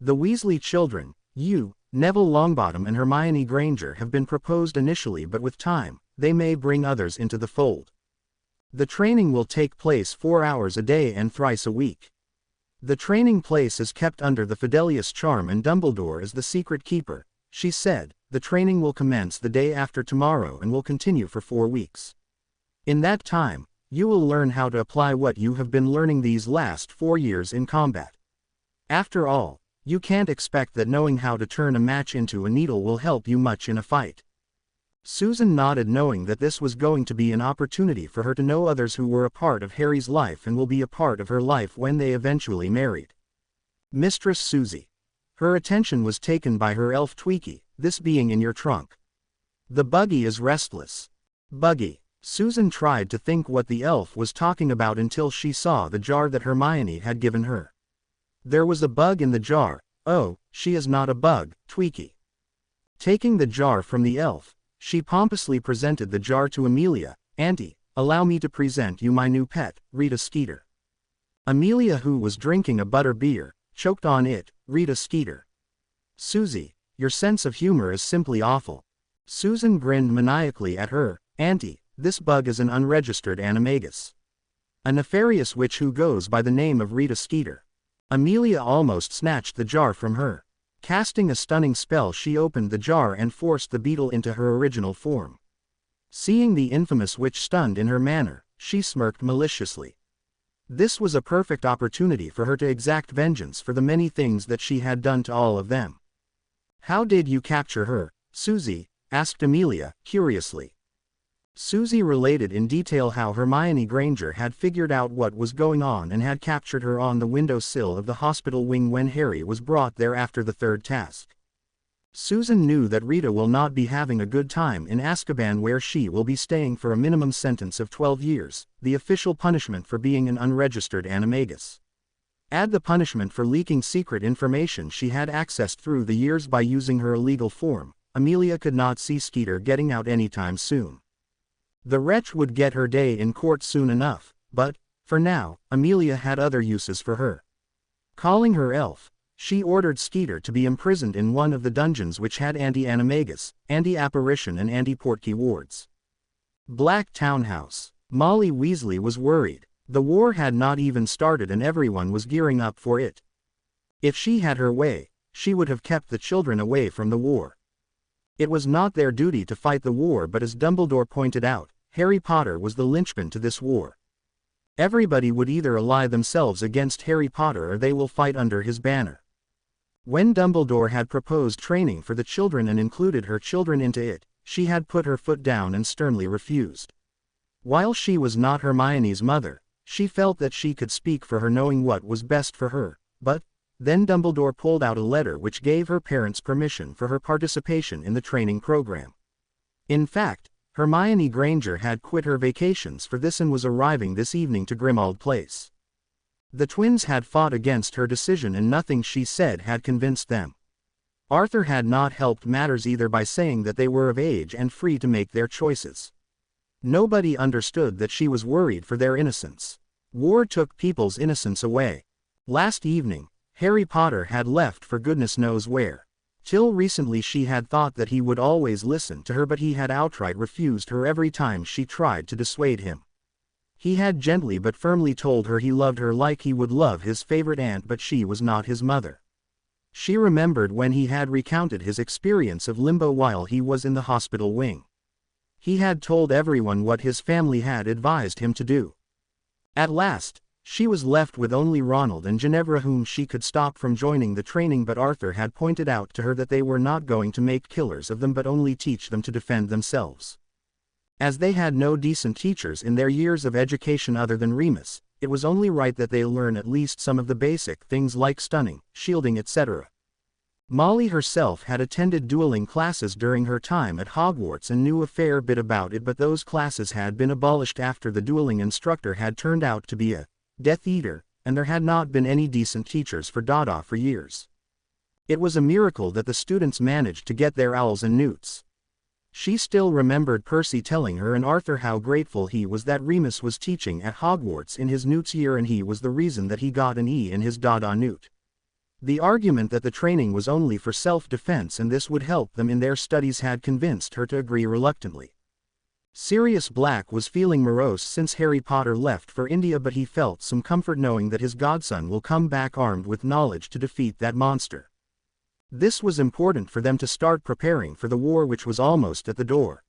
The Weasley children, you, Neville Longbottom and Hermione Granger, have been proposed initially, but with time, they may bring others into the fold. The training will take place 4 hours a day and thrice a week. The training place is kept under the Fidelius charm, and Dumbledore is the secret keeper, she said. The training will commence the day after tomorrow and will continue for 4 weeks. In that time, you will learn how to apply what you have been learning these last 4 years in combat. After all, you can't expect that knowing how to turn a match into a needle will help you much in a fight. Susan nodded, knowing that this was going to be an opportunity for her to know others who were a part of Harry's life and will be a part of her life when they eventually married. Mistress Susie. Her attention was taken by her elf Tweaky. This being in your trunk. The buggy is restless. Buggy. Susan tried to think what the elf was talking about until she saw the jar that Hermione had given her. There was a bug in the jar. Oh, she is not a bug, Tweaky. Taking the jar from the elf, she pompously presented the jar to Amelia. Auntie, allow me to present you my new pet, Rita Skeeter. Amelia, who was drinking a butter beer, choked on it. Rita Skeeter. Susie, your sense of humor is simply awful. Susan grinned maniacally at her. Auntie, this bug is an unregistered animagus. A nefarious witch who goes by the name of Rita Skeeter. Amelia almost snatched the jar from her. Casting a stunning spell, she opened the jar and forced the beetle into her original form. Seeing the infamous witch stunned in her manner, she smirked maliciously. This was a perfect opportunity for her to exact vengeance for the many things that she had done to all of them. How did you capture her, Susie? Asked Amelia, curiously. Susie related in detail how Hermione Granger had figured out what was going on and had captured her on the windowsill of the hospital wing when Harry was brought there after the third task. Susan knew that Rita will not be having a good time in Azkaban, where she will be staying for a minimum sentence of 12 years, the official punishment for being an unregistered animagus. Add the punishment for leaking secret information she had accessed through the years by using her illegal form. Amelia could not see Skeeter getting out anytime soon. The wretch would get her day in court soon enough, but, for now, Amelia had other uses for her. Calling her elf, she ordered Skeeter to be imprisoned in one of the dungeons which had anti-animagus, anti-apparition and anti-portkey wards. Black Townhouse. Molly Weasley was worried. The war had not even started and everyone was gearing up for it. If she had her way, she would have kept the children away from the war. It was not their duty to fight the war, but as Dumbledore pointed out, Harry Potter was the linchpin to this war. Everybody would either ally themselves against Harry Potter or they will fight under his banner. When Dumbledore had proposed training for the children and included her children into it, she had put her foot down and sternly refused. While she was not Hermione's mother, she felt that she could speak for her, knowing what was best for her, but then Dumbledore pulled out a letter which gave her parents permission for her participation in the training program. In fact, Hermione Granger had quit her vacations for this and was arriving this evening to Grimmauld Place. The twins had fought against her decision and nothing she said had convinced them. Arthur had not helped matters either by saying that they were of age and free to make their choices. Nobody understood that she was worried for their innocence. War took people's innocence away. Last evening, Harry Potter had left for goodness knows where. Till recently she had thought that he would always listen to her, but he had outright refused her every time she tried to dissuade him. He had gently but firmly told her he loved her like he would love his favorite aunt, but she was not his mother. She remembered when he had recounted his experience of limbo while he was in the hospital wing. He had told everyone what his family had advised him to do. At last, she was left with only Ronald and Ginevra, whom she could stop from joining the training, but Arthur had pointed out to her that they were not going to make killers of them but only teach them to defend themselves. As they had no decent teachers in their years of education other than Remus, it was only right that they learn at least some of the basic things like stunning, shielding, etc. Molly herself had attended dueling classes during her time at Hogwarts and knew a fair bit about it, but those classes had been abolished after the dueling instructor had turned out to be a Death Eater, and there had not been any decent teachers for Dada for years. It was a miracle that the students managed to get their owls and newts. She still remembered Percy telling her and Arthur how grateful he was that Remus was teaching at Hogwarts in his newt's year and he was the reason that he got an E in his Dada newt. The argument that the training was only for self-defense and this would help them in their studies had convinced her to agree reluctantly. Sirius Black was feeling morose since Harry Potter left for India, but he felt some comfort knowing that his godson will come back armed with knowledge to defeat that monster. This was important for them to start preparing for the war which was almost at the door.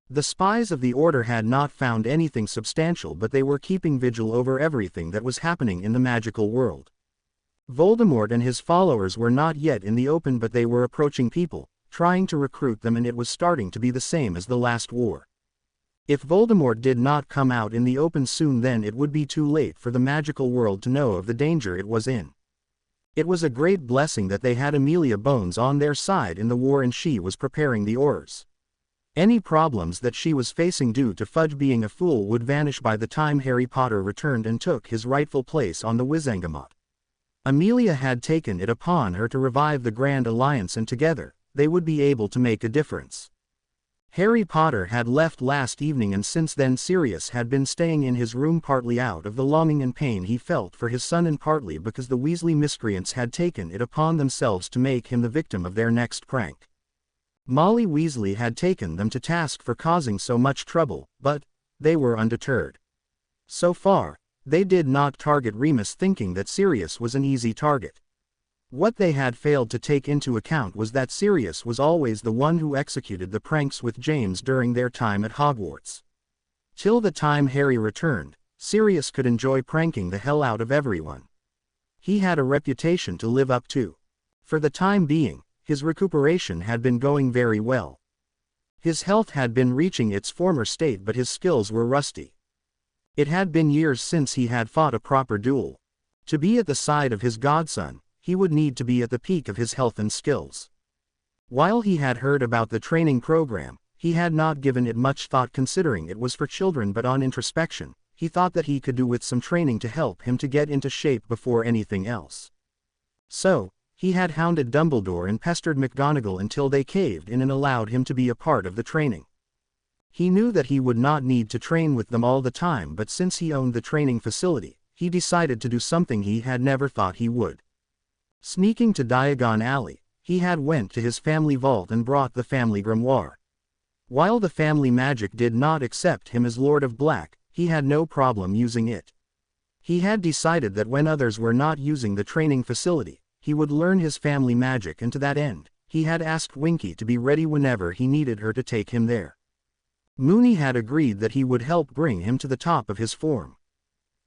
The spies of the Order had not found anything substantial, but they were keeping vigil over everything that was happening in the magical world. Voldemort and his followers were not yet in the open, but they were approaching people, trying to recruit them, and it was starting to be the same as the last war. If Voldemort did not come out in the open soon, then it would be too late for the magical world to know of the danger it was in. It was a great blessing that they had Amelia Bones on their side in the war and she was preparing the Aurors. Any problems that she was facing due to Fudge being a fool would vanish by the time Harry Potter returned and took his rightful place on the Wizengamot. Amelia had taken it upon her to revive the Grand Alliance, and together, they would be able to make a difference. Harry Potter had left last evening, and since then Sirius had been staying in his room, partly out of the longing and pain he felt for his son and partly because the Weasley miscreants had taken it upon themselves to make him the victim of their next prank. Molly Weasley had taken them to task for causing so much trouble, but they were undeterred. So far, they did not target Remus, thinking that Sirius was an easy target. What they had failed to take into account was that Sirius was always the one who executed the pranks with James during their time at Hogwarts. Till the time Harry returned, Sirius could enjoy pranking the hell out of everyone. He had a reputation to live up to. For the time being, his recuperation had been going very well. His health had been reaching its former state, but his skills were rusty. It had been years since he had fought a proper duel. To be at the side of his godson, he would need to be at the peak of his health and skills. While he had heard about the training program, he had not given it much thought considering it was for children, but on introspection, he thought that he could do with some training to help him to get into shape before anything else. So, he had hounded Dumbledore and pestered McGonagall until they caved in and allowed him to be a part of the training. He knew that he would not need to train with them all the time, but since he owned the training facility, he decided to do something he had never thought he would. Sneaking to Diagon Alley, he had went to his family vault and brought the family grimoire. While the family magic did not accept him as Lord of Black, he had no problem using it. He had decided that when others were not using the training facility, he would learn his family magic, and to that end, he had asked Winky to be ready whenever he needed her to take him there. Moony had agreed that he would help bring him to the top of his form.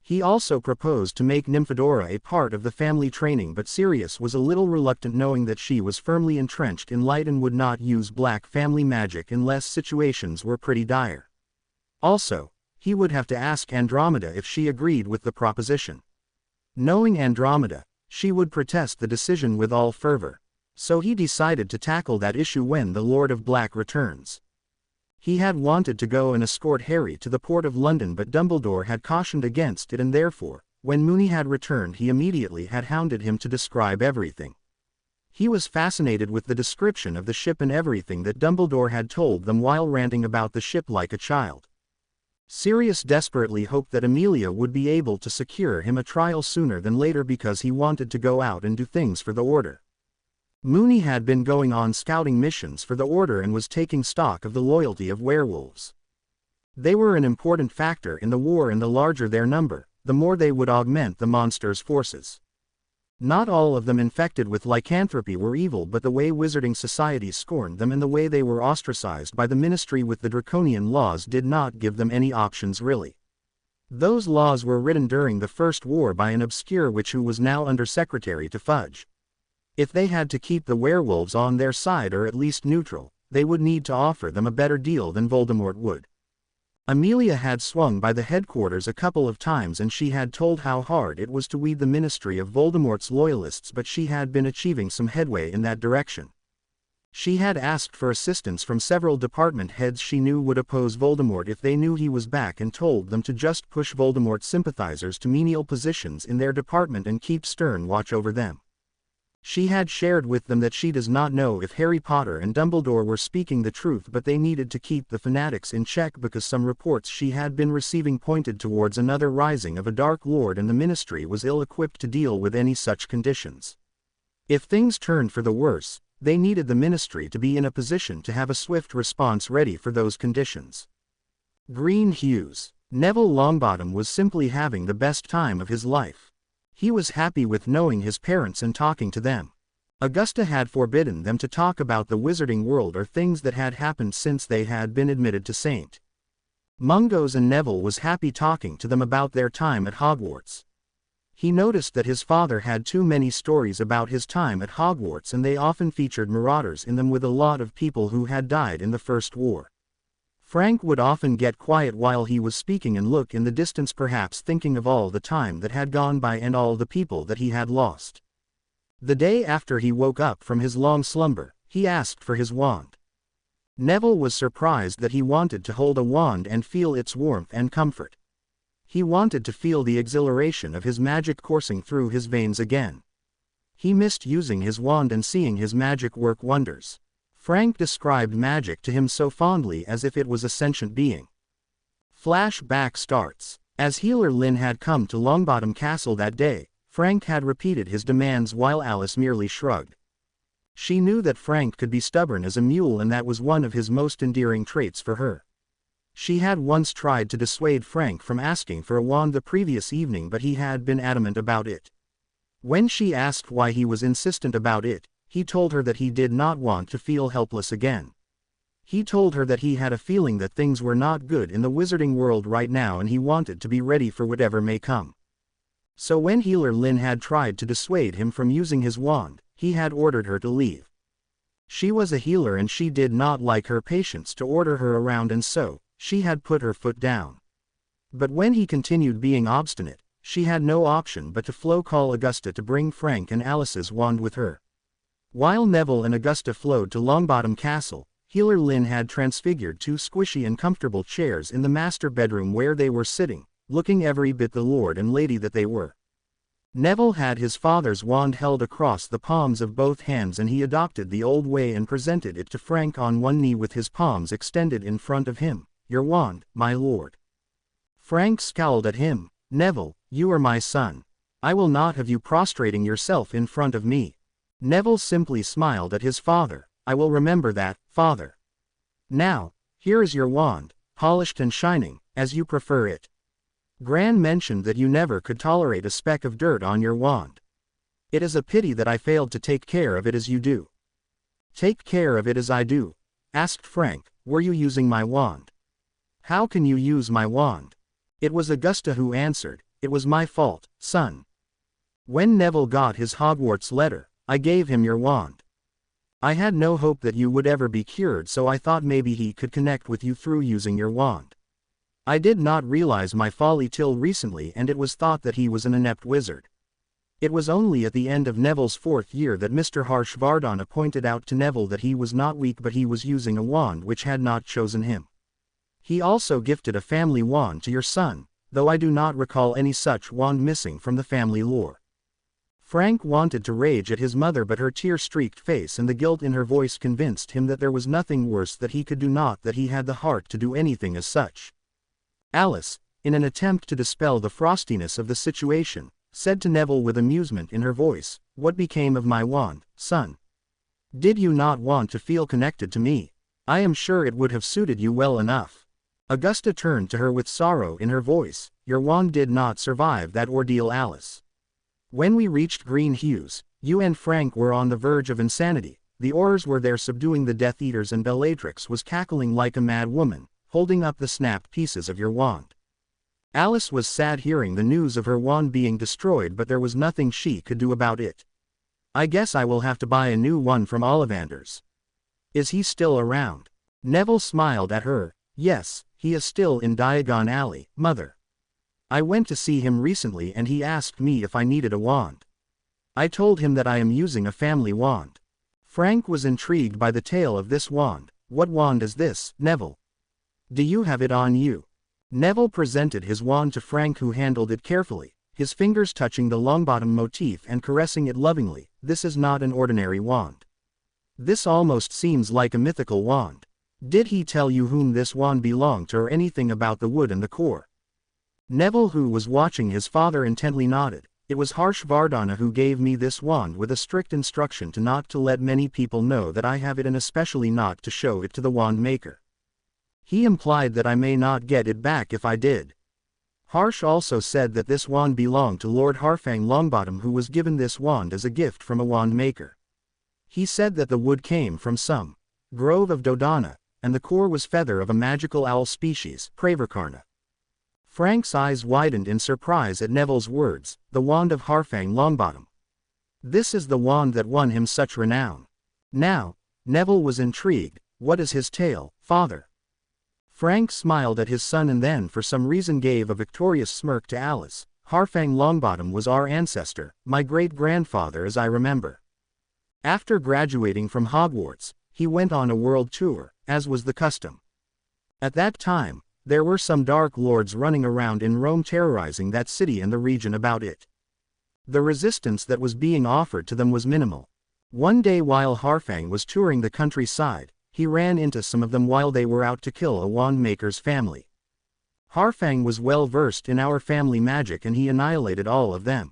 He also proposed to make Nymphadora a part of the family training, but Sirius was a little reluctant, knowing that she was firmly entrenched in light and would not use black family magic unless situations were pretty dire. Also, he would have to ask Andromeda if she agreed with the proposition. Knowing Andromeda, she would protest the decision with all fervor, so he decided to tackle that issue when the Lord of Black returns. He had wanted to go and escort Harry to the port of London, but Dumbledore had cautioned against it, and therefore, when Moony had returned, he immediately had hounded him to describe everything. He was fascinated with the description of the ship and everything that Dumbledore had told them while ranting about the ship like a child. Sirius desperately hoped that Amelia would be able to secure him a trial sooner than later, because he wanted to go out and do things for the Order. Moony had been going on scouting missions for the Order and was taking stock of the loyalty of werewolves. They were an important factor in the war, and the larger their number, the more they would augment the monster's forces. Not all of them infected with lycanthropy were evil, but the way wizarding societies scorned them and the way they were ostracized by the Ministry with the draconian laws did not give them any options really. Those laws were written during the First War by an obscure witch who was now Undersecretary to Fudge. If they had to keep the werewolves on their side, or at least neutral, they would need to offer them a better deal than Voldemort would. Amelia had swung by the headquarters a couple of times, and she had told how hard it was to weed the Ministry of Voldemort's loyalists, but she had been achieving some headway in that direction. She had asked for assistance from several department heads she knew would oppose Voldemort if they knew he was back, and told them to just push Voldemort sympathizers to menial positions in their department and keep stern watch over them. She had shared with them that she does not know if Harry Potter and Dumbledore were speaking the truth, but they needed to keep the fanatics in check because some reports she had been receiving pointed towards another rising of a Dark Lord, and the Ministry was ill-equipped to deal with any such conditions. If things turned for the worse, they needed the Ministry to be in a position to have a swift response ready for those conditions. Green hues. Neville Longbottom was simply having the best time of his life. He was happy with knowing his parents and talking to them. Augusta had forbidden them to talk about the wizarding world or things that had happened since they had been admitted to St. Mungo's, and Neville was happy talking to them about their time at Hogwarts. He noticed that his father had too many stories about his time at Hogwarts, and they often featured marauders in them with a lot of people who had died in the First War. Frank would often get quiet while he was speaking and look in the distance, perhaps thinking of all the time that had gone by and all the people that he had lost. The day after he woke up from his long slumber, he asked for his wand. Neville was surprised that he wanted to hold a wand and feel its warmth and comfort. He wanted to feel the exhilaration of his magic coursing through his veins again. He missed using his wand and seeing his magic work wonders. Frank described magic to him so fondly as if it was a sentient being. Flashback starts. As Healer Lynn had come to Longbottom Castle that day, Frank had repeated his demands while Alice merely shrugged. She knew that Frank could be stubborn as a mule, and that was one of his most endearing traits for her. She had once tried to dissuade Frank from asking for a wand the previous evening, but he had been adamant about it. When she asked why he was insistent about it, he told her that he did not want to feel helpless again. He told her that he had a feeling that things were not good in the wizarding world right now, and he wanted to be ready for whatever may come. So when Healer Lynn had tried to dissuade him from using his wand, he had ordered her to leave. She was a healer and she did not like her patients to order her around, and so, she had put her foot down. But when he continued being obstinate, she had no option but to call Augusta to bring Frank and Alice's wand with her. While Neville and Augusta flowed to Longbottom Castle, Healer Lynn had transfigured two squishy and comfortable chairs in the master bedroom where they were sitting, looking every bit the lord and lady that they were. Neville had his father's wand held across the palms of both hands, and he adopted the old way and presented it to Frank on one knee with his palms extended in front of him. "Your wand, my lord." Frank scowled at him. "Neville, you are my son. I will not have you prostrating yourself in front of me." Neville simply smiled at his father. "I will remember that, father. Now, here is your wand, polished and shining, as you prefer it. Gran mentioned that you never could tolerate a speck of dirt on your wand." It is a pity that I failed to take care of it as you do." "Take care of it as I do?" asked Frank. "Were you using my wand?" "How can you use my wand?" It was Augusta who answered. "It was my fault, son. When Neville got his Hogwarts letter, I gave him your wand. I had no hope that you would ever be cured, so I thought maybe he could connect with you through using your wand. I did not realize my folly till recently, and it was thought that he was an inept wizard. It was only at the end of Neville's 4th year that Mr. Harshvardhana pointed out to Neville that he was not weak, but he was using a wand which had not chosen him. He also gifted a family wand to your son, though I do not recall any such wand missing from the family lore." Frank wanted to rage at his mother, but her tear-streaked face and the guilt in her voice convinced him that there was nothing worse that he could do, not that he had the heart to do anything as such. Alice, in an attempt to dispel the frostiness of the situation, said to Neville with amusement in her voice, "What became of my wand, son? Did you not want to feel connected to me? I am sure it would have suited you well enough." Augusta turned to her with sorrow in her voice. "Your wand did not survive that ordeal, Alice. When we reached Green Hues, you and Frank were on the verge of insanity. The Aurors were there subduing the Death Eaters, and Bellatrix was cackling like a mad woman, holding up the snapped pieces of your wand. Alice was sad hearing the news of her wand being destroyed, but there was nothing she could do about it. I guess I will have to buy a new one from Ollivander's. Is he still around?" Neville smiled at her. "Yes, he is still in Diagon Alley, Mother. I went to see him recently and he asked me if I needed a wand. I told him that I am using a family wand." Frank was intrigued by the tale of this wand. "What wand is this, Neville? Do you have it on you?" Neville presented his wand to Frank, who handled it carefully, his fingers touching the Longbottom motif and caressing it lovingly. "This is not an ordinary wand. This almost seems like a mythical wand. Did he tell you whom this wand belonged to or anything about the wood and the core?" Neville, who was watching his father intently, nodded. "It was Harshvardhana who gave me this wand with a strict instruction to not to let many people know that I have it, and especially not to show it to the wand maker. He implied that I may not get it back if I did. Harsh also said that this wand belonged to Lord Harfang Longbottom, who was given this wand as a gift from a wand maker. He said that the wood came from some grove of Dodona, and the core was feather of a magical owl species, Praverkarna." Frank's eyes widened in surprise at Neville's words. "The wand of Harfang Longbottom. This is the wand that won him such renown." Now, Neville was intrigued. "What is his tale, father?" Frank smiled at his son and then for some reason gave a victorious smirk to Alice. "Harfang Longbottom was our ancestor, my great-grandfather, as I remember. After graduating from Hogwarts, he went on a world tour, as was the custom. At that time, there were some dark lords running around in Rome terrorizing that city and the region about it. The resistance that was being offered to them was minimal. One day while Harfang was touring the countryside, he ran into some of them while they were out to kill a wand maker's family. Harfang was well versed in our family magic and he annihilated all of them.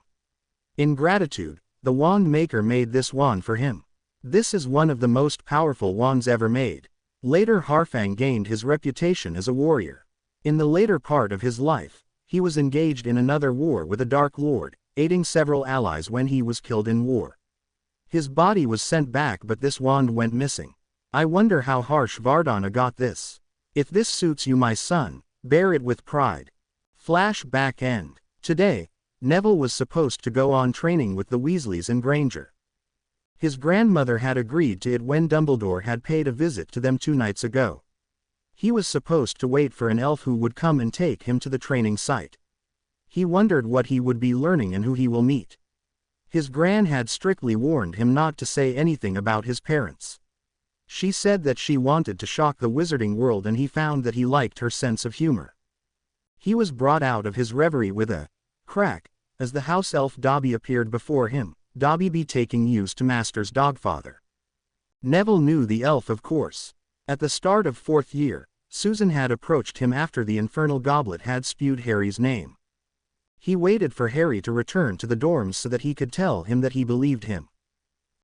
In gratitude, the wand maker made this wand for him. This is one of the most powerful wands ever made." Later, Harfang gained his reputation as a warrior. In the later part of his life, he was engaged in another war with a Dark Lord, aiding several allies when he was killed in war. His body was sent back, but this wand went missing. I wonder how Harshvardhana got this. If this suits you, my son, bear it with pride. Flashback end. Today, Neville was supposed to go on training with the Weasleys and Granger. His grandmother had agreed to it when Dumbledore had paid a visit to them 2 nights ago. He was supposed to wait for an elf who would come and take him to the training site. He wondered what he would be learning and who he will meet. His gran had strictly warned him not to say anything about his parents. She said that she wanted to shock the wizarding world, and he found that he liked her sense of humor. He was brought out of his reverie with a crack, as the house elf Dobby appeared before him. Dobby be taking news to Master's dogfather. Neville knew the elf, of course. At the start of 4th year, Susan had approached him after the infernal goblet had spewed Harry's name. He waited for Harry to return to the dorms so that he could tell him that he believed him.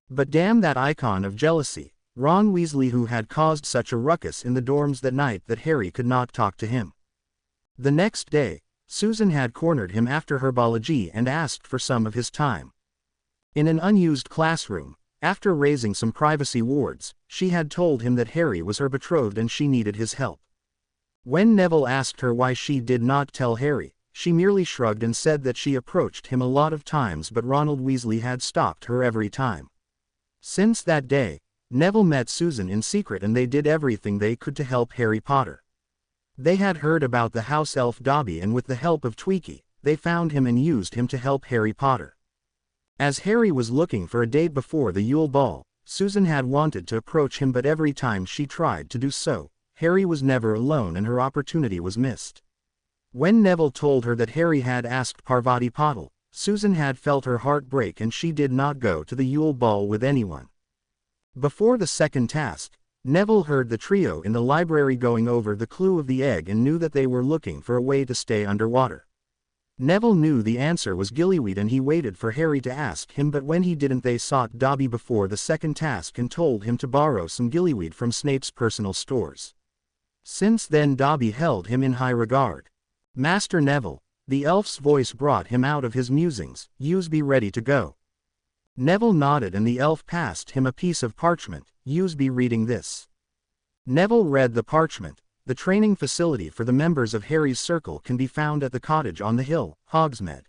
But damn that icon of jealousy, Ron Weasley, who had caused such a ruckus in the dorms that night that Harry could not talk to him. The next day, Susan had cornered him after herbology and asked for some of his time. In an unused classroom, after raising some privacy wards, she had told him that Harry was her betrothed and she needed his help. When Neville asked her why she did not tell Harry, she merely shrugged and said that she approached him a lot of times but Ronald Weasley had stopped her every time. Since that day, Neville met Susan in secret and they did everything they could to help Harry Potter. They had heard about the house elf Dobby and with the help of Tweaky, they found him and used him to help Harry Potter. As Harry was looking for a date before the Yule Ball, Susan had wanted to approach him but every time she tried to do so, Harry was never alone and her opportunity was missed. When Neville told her that Harry had asked Parvati Patil, Susan had felt her heart break and she did not go to the Yule Ball with anyone. Before the second task, Neville heard the trio in the library going over the clue of the egg and knew that they were looking for a way to stay underwater. Neville knew the answer was gillyweed and he waited for Harry to ask him but when he didn't they sought Dobby before the second task and told him to borrow some gillyweed from Snape's personal stores. Since then Dobby held him in high regard. Master Neville, the elf's voice brought him out of his musings, "Yous be ready to go." Neville nodded and the elf passed him a piece of parchment, "Yous be reading this." Neville read the parchment. The training facility for the members of Harry's circle can be found at the cottage on the hill, Hogsmeade.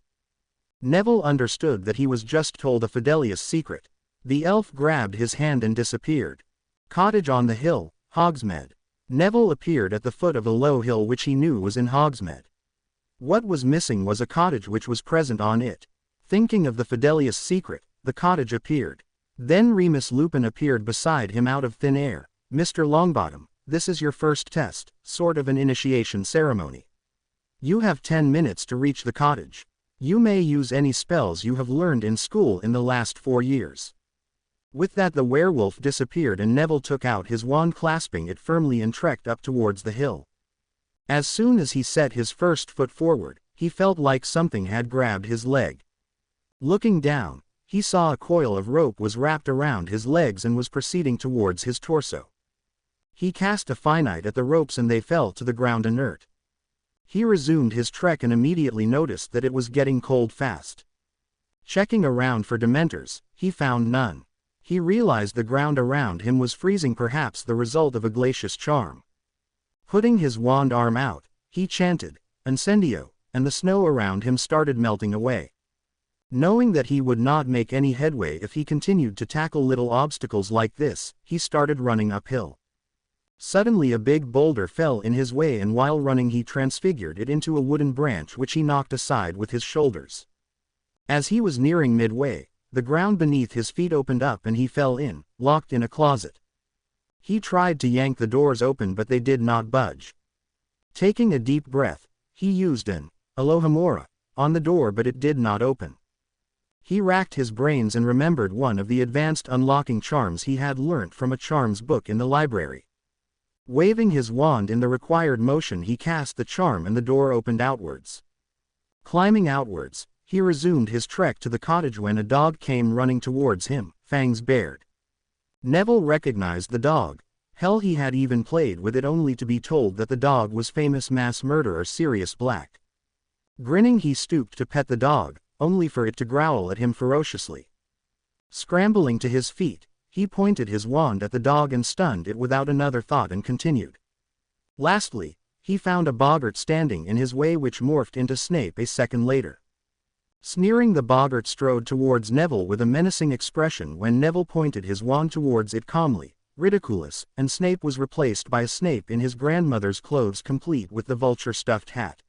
Neville understood that he was just told a Fidelius secret. The elf grabbed his hand and disappeared. Cottage on the hill, Hogsmeade. Neville appeared at the foot of a low hill which he knew was in Hogsmeade. What was missing was a cottage which was present on it. Thinking of the Fidelius secret, the cottage appeared. Then Remus Lupin appeared beside him out of thin air. "Mr. Longbottom, this is your first test, sort of an initiation ceremony. You have 10 minutes to reach the cottage. You may use any spells you have learned in school in the last 4 years." With that the werewolf disappeared and Neville took out his wand clasping it firmly and trekked up towards the hill. As soon as he set his first foot forward, he felt like something had grabbed his leg. Looking down, he saw a coil of rope was wrapped around his legs and was proceeding towards his torso. He cast a finite at the ropes and they fell to the ground inert. He resumed his trek and immediately noticed that it was getting cold fast. Checking around for dementors, he found none. He realized the ground around him was freezing, perhaps the result of a glacius charm. Putting his wand arm out, he chanted, "Incendio," and the snow around him started melting away. Knowing that he would not make any headway if he continued to tackle little obstacles like this, he started running uphill. Suddenly a big boulder fell in his way and while running he transfigured it into a wooden branch which he knocked aside with his shoulders. As he was nearing midway, the ground beneath his feet opened up and he fell in, locked in a closet. He tried to yank the doors open but they did not budge. Taking a deep breath, he used an Alohomora on the door but it did not open. He racked his brains and remembered one of the advanced unlocking charms he had learnt from a charms book in the library. Waving his wand in the required motion he cast the charm and the door opened outwards. Climbing outwards, he resumed his trek to the cottage when a dog came running towards him, fangs bared. Neville recognized the dog. Hell, he had even played with it only to be told that the dog was famous mass murderer Sirius Black. Grinning he stooped to pet the dog, only for it to growl at him ferociously. Scrambling to his feet, he pointed his wand at the dog and stunned it without another thought and continued. Lastly, he found a boggart standing in his way which morphed into Snape a second later. Sneering, the boggart strode towards Neville with a menacing expression when Neville pointed his wand towards it calmly, ridiculous, and Snape was replaced by a Snape in his grandmother's clothes complete with the vulture stuffed hat.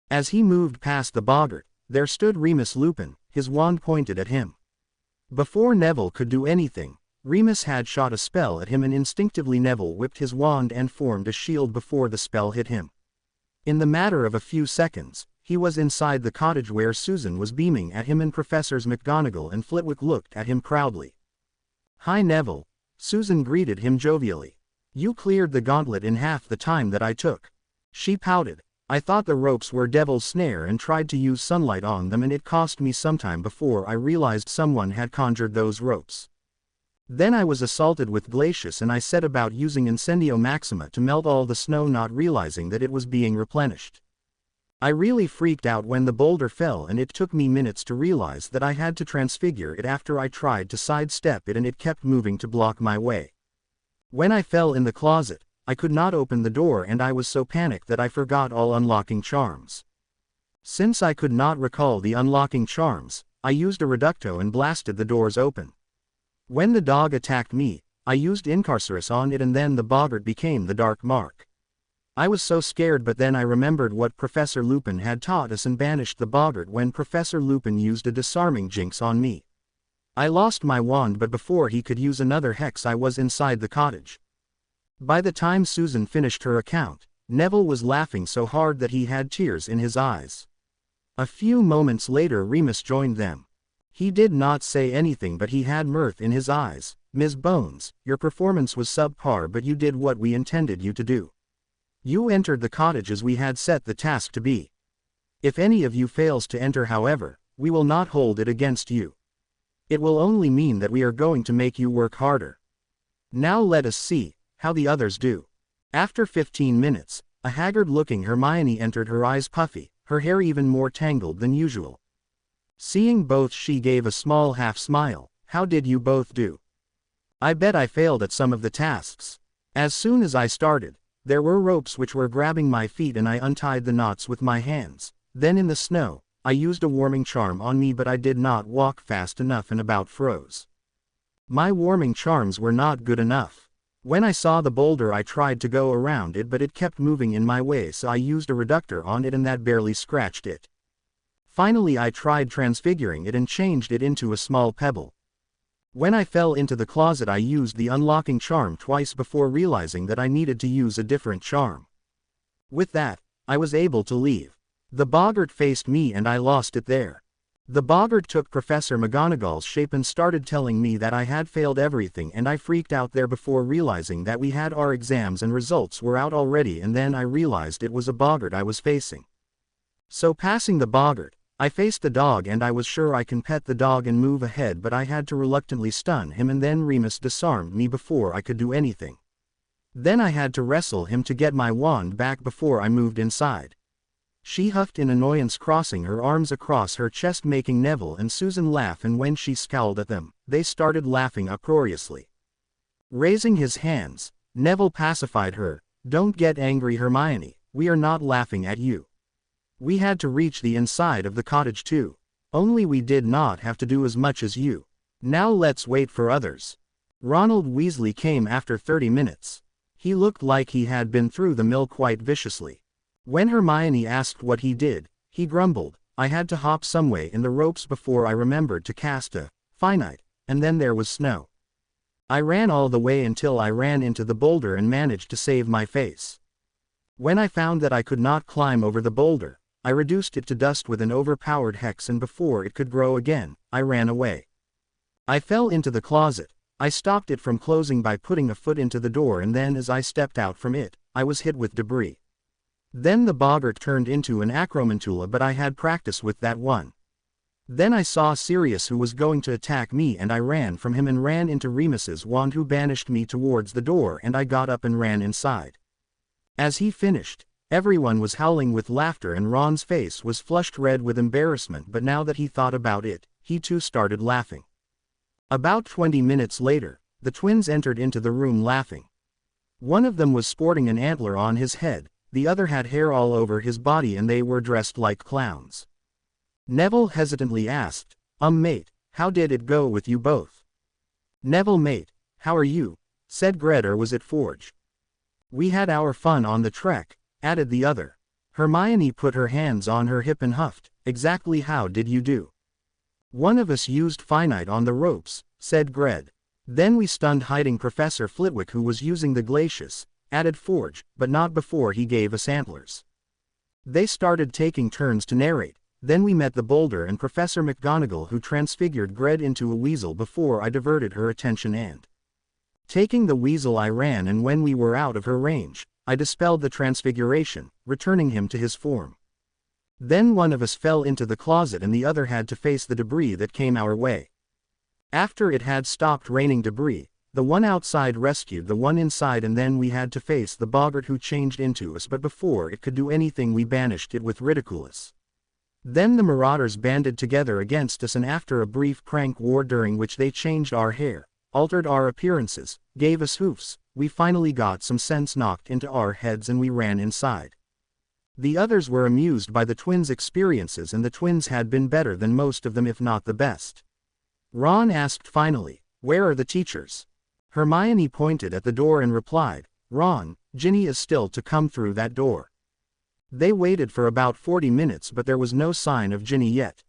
As he moved past the boggart, there stood Remus Lupin, his wand pointed at him. Before Neville could do anything, Remus had shot a spell at him and instinctively Neville whipped his wand and formed a shield before the spell hit him. In the matter of a few seconds, he was inside the cottage where Susan was beaming at him and Professors McGonagall and Flitwick looked at him proudly. "Hi Neville," Susan greeted him jovially. "You cleared the gauntlet in half the time that I took." She pouted. "I thought the ropes were devil's snare and tried to use sunlight on them and it cost me some time before I realized someone had conjured those ropes. Then I was assaulted with glacius and I set about using Incendio Maxima to melt all the snow not realizing that it was being replenished. I really freaked out when the boulder fell, and it took me minutes to realize that I had to transfigure it after I tried to sidestep it and it kept moving to block my way. When I fell in the closet, I could not open the door and I was so panicked that I forgot all unlocking charms. Since I could not recall the unlocking charms, I used a reducto and blasted the doors open. When the dog attacked me, I used Incarcerus on it and then the boggart became the dark mark. I was so scared, but then I remembered what Professor Lupin had taught us and banished the boggart when Professor Lupin used a disarming jinx on me. I lost my wand, but before he could use another hex I was inside the cottage. By the time Susan finished her account, Neville was laughing so hard that he had tears in his eyes. A few moments later Remus joined them. He did not say anything, but he had mirth in his eyes. "Ms. Bones, your performance was subpar, but you did what we intended you to do. You entered the cottage as we had set the task to be. If any of you fails to enter, however, we will not hold it against you. It will only mean that we are going to make you work harder. Now let us see how the others do." After 15 minutes, a haggard-looking Hermione entered, her eyes puffy, her hair even more tangled than usual. Seeing both, she gave a small half-smile. "How did you both do?" "I bet I failed at some of the tasks. As soon as I started, there were ropes which were grabbing my feet and I untied the knots with my hands. Then in the snow, I used a warming charm on me, but I did not walk fast enough and about froze. My warming charms were not good enough. When I saw the boulder I tried to go around it, but it kept moving in my way, so I used a reductor on it and that barely scratched it. Finally I tried transfiguring it and changed it into a small pebble. When I fell into the closet I used the unlocking charm twice before realizing that I needed to use a different charm. With that, I was able to leave. The boggart faced me and I lost it there. The boggart took Professor McGonagall's shape and started telling me that I had failed everything, and I freaked out there before realizing that we had our exams and results were out already, and then I realized it was a boggart I was facing. So passing the boggart, I faced the dog and I was sure I can pet the dog and move ahead, but I had to reluctantly stun him and then Remus disarmed me before I could do anything. Then I had to wrestle him to get my wand back before I moved inside. She huffed in annoyance, crossing her arms across her chest, making Neville and Susan laugh, and when she scowled at them, they started laughing uproariously. Raising his hands, Neville pacified her. "Don't get angry, Hermione, we are not laughing at you. We had to reach the inside of the cottage too. Only we did not have to do as much as you. Now let's wait for others." Ronald Weasley came after 30 minutes. He looked like he had been through the mill quite viciously. When Hermione asked what he did, he grumbled, "I had to hop some way in the ropes before I remembered to cast a finite, and then there was snow. I ran all the way until I ran into the boulder and managed to save my face. When I found that I could not climb over the boulder, I reduced it to dust with an overpowered hex, and before it could grow again, I ran away. I fell into the closet. I stopped it from closing by putting a foot into the door, and then as I stepped out from it, I was hit with debris. Then the boggart turned into an acromantula, but I had practice with that one. Then I saw Sirius, who was going to attack me, and I ran from him and ran into Remus's wand, who banished me towards the door, and I got up and ran inside. As he finished, everyone was howling with laughter and Ron's face was flushed red with embarrassment, but now that he thought about it, he too started laughing. About 20 minutes later, the twins entered into the room laughing. One of them was sporting an antler on his head, the other had hair all over his body, and they were dressed like clowns. Neville hesitantly asked, Mate, how did it go with you both?" "Neville, mate, how are you?" said Gred, "or was it Forge?" "We had our fun on the trek," added the other. Hermione put her hands on her hip and huffed, "Exactly how did you do?" "One of us used finite on the ropes," said Gred. "Then we stunned hiding Professor Flitwick, who was using the glacius," added Forge, "but not before he gave us antlers. They started taking turns to narrate. Then we met the boulder and Professor McGonagall, who transfigured Gred into a weasel before I diverted her attention, and taking the weasel I ran, and when we were out of her range, I dispelled the transfiguration, returning him to his form. Then one of us fell into the closet and the other had to face the debris that came our way. After it had stopped raining debris, The one outside rescued the one inside, and then we had to face the boggart who changed into us, but before it could do anything we banished it with ridiculous. Then the marauders banded together against us, and after a brief prank war during which they changed our hair, altered our appearances, gave us hoofs, we finally got some sense knocked into our heads and we ran inside. The others were amused by the twins' experiences, and the twins had been better than most of them, if not the best. Ron asked finally, "Where are the teachers?" Hermione pointed at the door and replied, "Ron, Ginny is still to come through that door." They waited for about 40 minutes, but there was no sign of Ginny yet.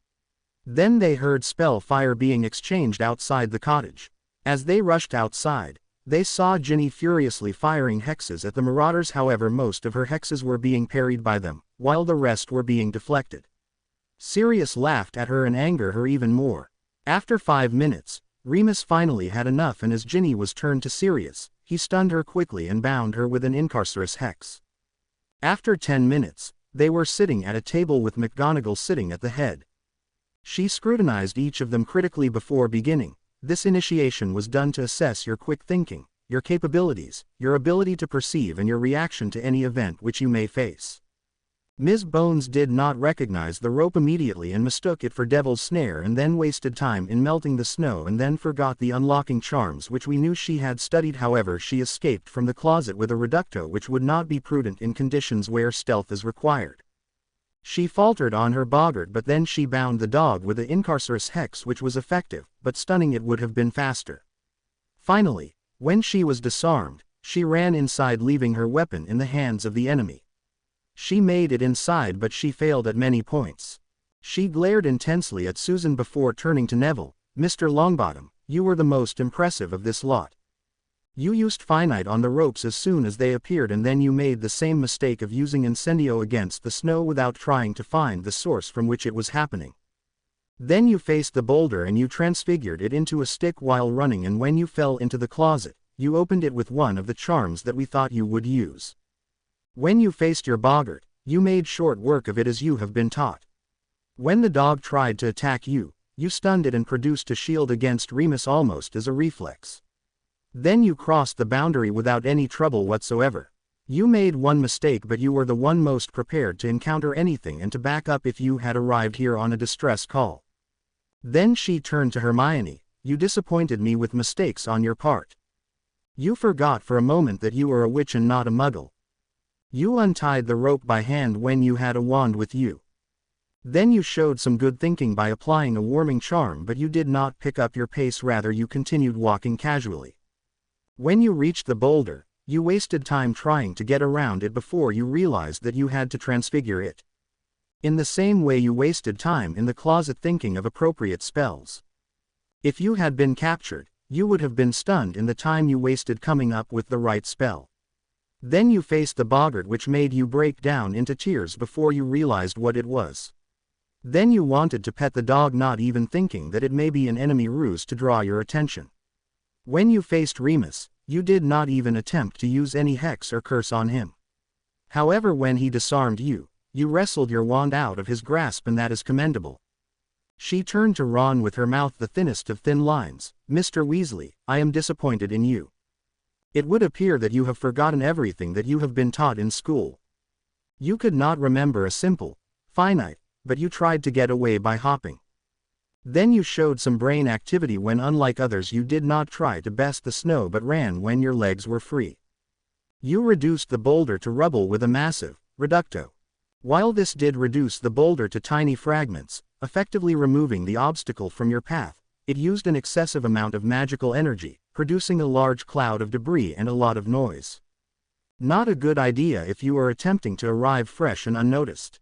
Then they heard spell fire being exchanged outside the cottage. As they rushed outside, they saw Ginny furiously firing hexes at the marauders. However, most of her hexes were being parried by them, while the rest were being deflected. Sirius laughed at her and angered her even more. After 5 minutes, Remus finally had enough, and as Ginny was turned to Sirius, he stunned her quickly and bound her with an Incarcerous hex. After 10 minutes, they were sitting at a table with McGonagall sitting at the head. She scrutinized each of them critically before beginning. This initiation was done to assess your quick thinking, your capabilities, your ability to perceive, and your reaction to any event which you may face. Ms. Bones did not recognize the rope immediately and mistook it for Devil's Snare, and then wasted time in melting the snow, and then forgot the unlocking charms which we knew she had studied. However, she escaped from the closet with a reducto which would not be prudent in conditions where stealth is required. She faltered on her boggart, but then she bound the dog with the Incarcerous hex, which was effective, but stunning it would have been faster. Finally, when she was disarmed, she ran inside, leaving her weapon in the hands of the enemy. She made it inside, but she failed at many points. She glared intensely at Susan before turning to Neville. "Mr. Longbottom, you were the most impressive of this lot. You used finite on the ropes as soon as they appeared, and then you made the same mistake of using incendio against the snow without trying to find the source from which it was happening. Then you faced the boulder and you transfigured it into a stick while running, and when you fell into the closet, you opened it with one of the charms that we thought you would use. When you faced your boggart, you made short work of it as you have been taught. When the dog tried to attack you, you stunned it and produced a shield against Remus almost as a reflex. Then you crossed the boundary without any trouble whatsoever. You made one mistake, but you were the one most prepared to encounter anything and to back up if you had arrived here on a distress call." Then she turned to Hermione. "You disappointed me with mistakes on your part. You forgot for a moment that you were a witch and not a muggle. You untied the rope by hand when you had a wand with you. Then you showed some good thinking by applying a warming charm, but you did not pick up your pace, rather you continued walking casually. When you reached the boulder, you wasted time trying to get around it before you realized that you had to transfigure it. In the same way you wasted time in the closet thinking of appropriate spells. If you had been captured, you would have been stunned in the time you wasted coming up with the right spell. Then you faced the boggart, which made you break down into tears before you realized what it was. Then you wanted to pet the dog, not even thinking that it may be an enemy ruse to draw your attention. When you faced Remus, you did not even attempt to use any hex or curse on him. However, when he disarmed you, you wrestled your wand out of his grasp, and that is commendable." She turned to Ron with her mouth the thinnest of thin lines. "Mr. Weasley, I am disappointed in you. It would appear that you have forgotten everything that you have been taught in school. You could not remember a simple, finite, but you tried to get away by hopping. Then you showed some brain activity when, unlike others, you did not try to best the snow but ran when your legs were free. You reduced the boulder to rubble with a massive reducto. While this did reduce the boulder to tiny fragments, effectively removing the obstacle from your path, it used an excessive amount of magical energy, producing a large cloud of debris and a lot of noise. Not a good idea if you are attempting to arrive fresh and unnoticed.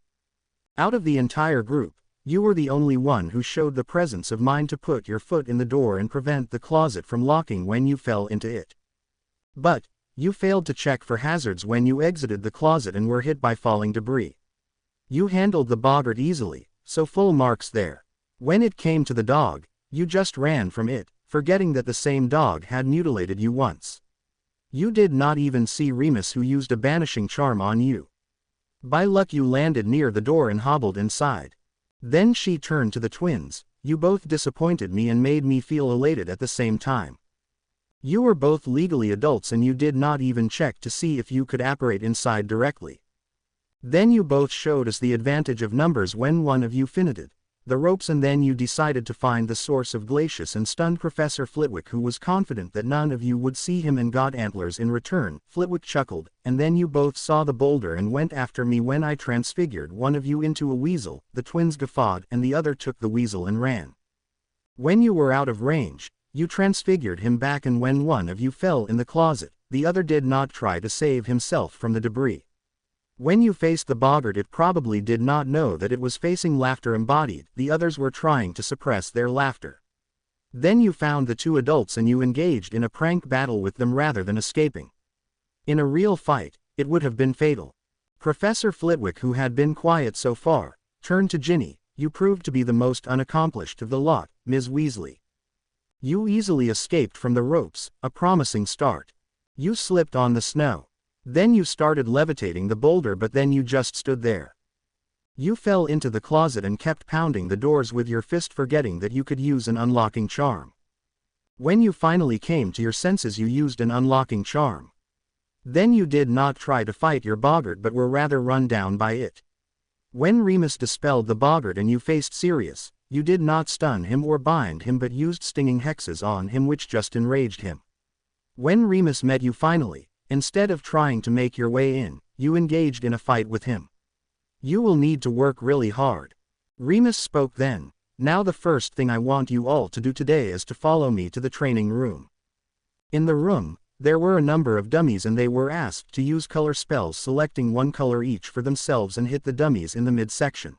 Out of the entire group, you were the only one who showed the presence of mind to put your foot in the door and prevent the closet from locking when you fell into it. But you failed to check for hazards when you exited the closet and were hit by falling debris. You handled the boggart easily, so full marks there. When it came to the dog, you just ran from it, forgetting that the same dog had mutilated you once. You did not even see Remus, who used a banishing charm on you. By luck you landed near the door and hobbled inside. Then she turned to the twins. "You both disappointed me and made me feel elated at the same time. You were both legally adults and you did not even check to see if you could apparate inside directly. Then you both showed us the advantage of numbers when one of you finited the ropes, and then you decided to find the source of Glacius and stunned Professor Flitwick, who was confident that none of you would see him and got antlers in return. Flitwick chuckled, and then you both saw the boulder and went after me when I transfigured one of you into a weasel. The twins guffawed and the other took the weasel and ran. When you were out of range, you transfigured him back, and when one of you fell in the closet, the other did not try to save himself from the debris. When you faced the boggart, it probably did not know that it was facing laughter embodied. The others were trying to suppress their laughter. Then you found the two adults and you engaged in a prank battle with them rather than escaping. In a real fight, it would have been fatal. Professor Flitwick, who had been quiet so far, turned to Ginny. You proved to be the most unaccomplished of the lot, Ms. Weasley. You easily escaped from the ropes, a promising start. You slipped on the snow. Then you started levitating the boulder, but then you just stood there. You fell into the closet and kept pounding the doors with your fist, forgetting that you could use an unlocking charm. When you finally came to your senses, you used an unlocking charm. Then you did not try to fight your boggart but were rather run down by it. When Remus dispelled the boggart and you faced Sirius, you did not stun him or bind him but used stinging hexes on him, which just enraged him. When Remus met you finally, instead of trying to make your way in, you engaged in a fight with him. You will need to work really hard. Remus spoke then. Now the first thing I want you all to do today is to follow me to the training room. In the room, there were a number of dummies and they were asked to use color spells, selecting one color each for themselves, and hit the dummies in the midsection.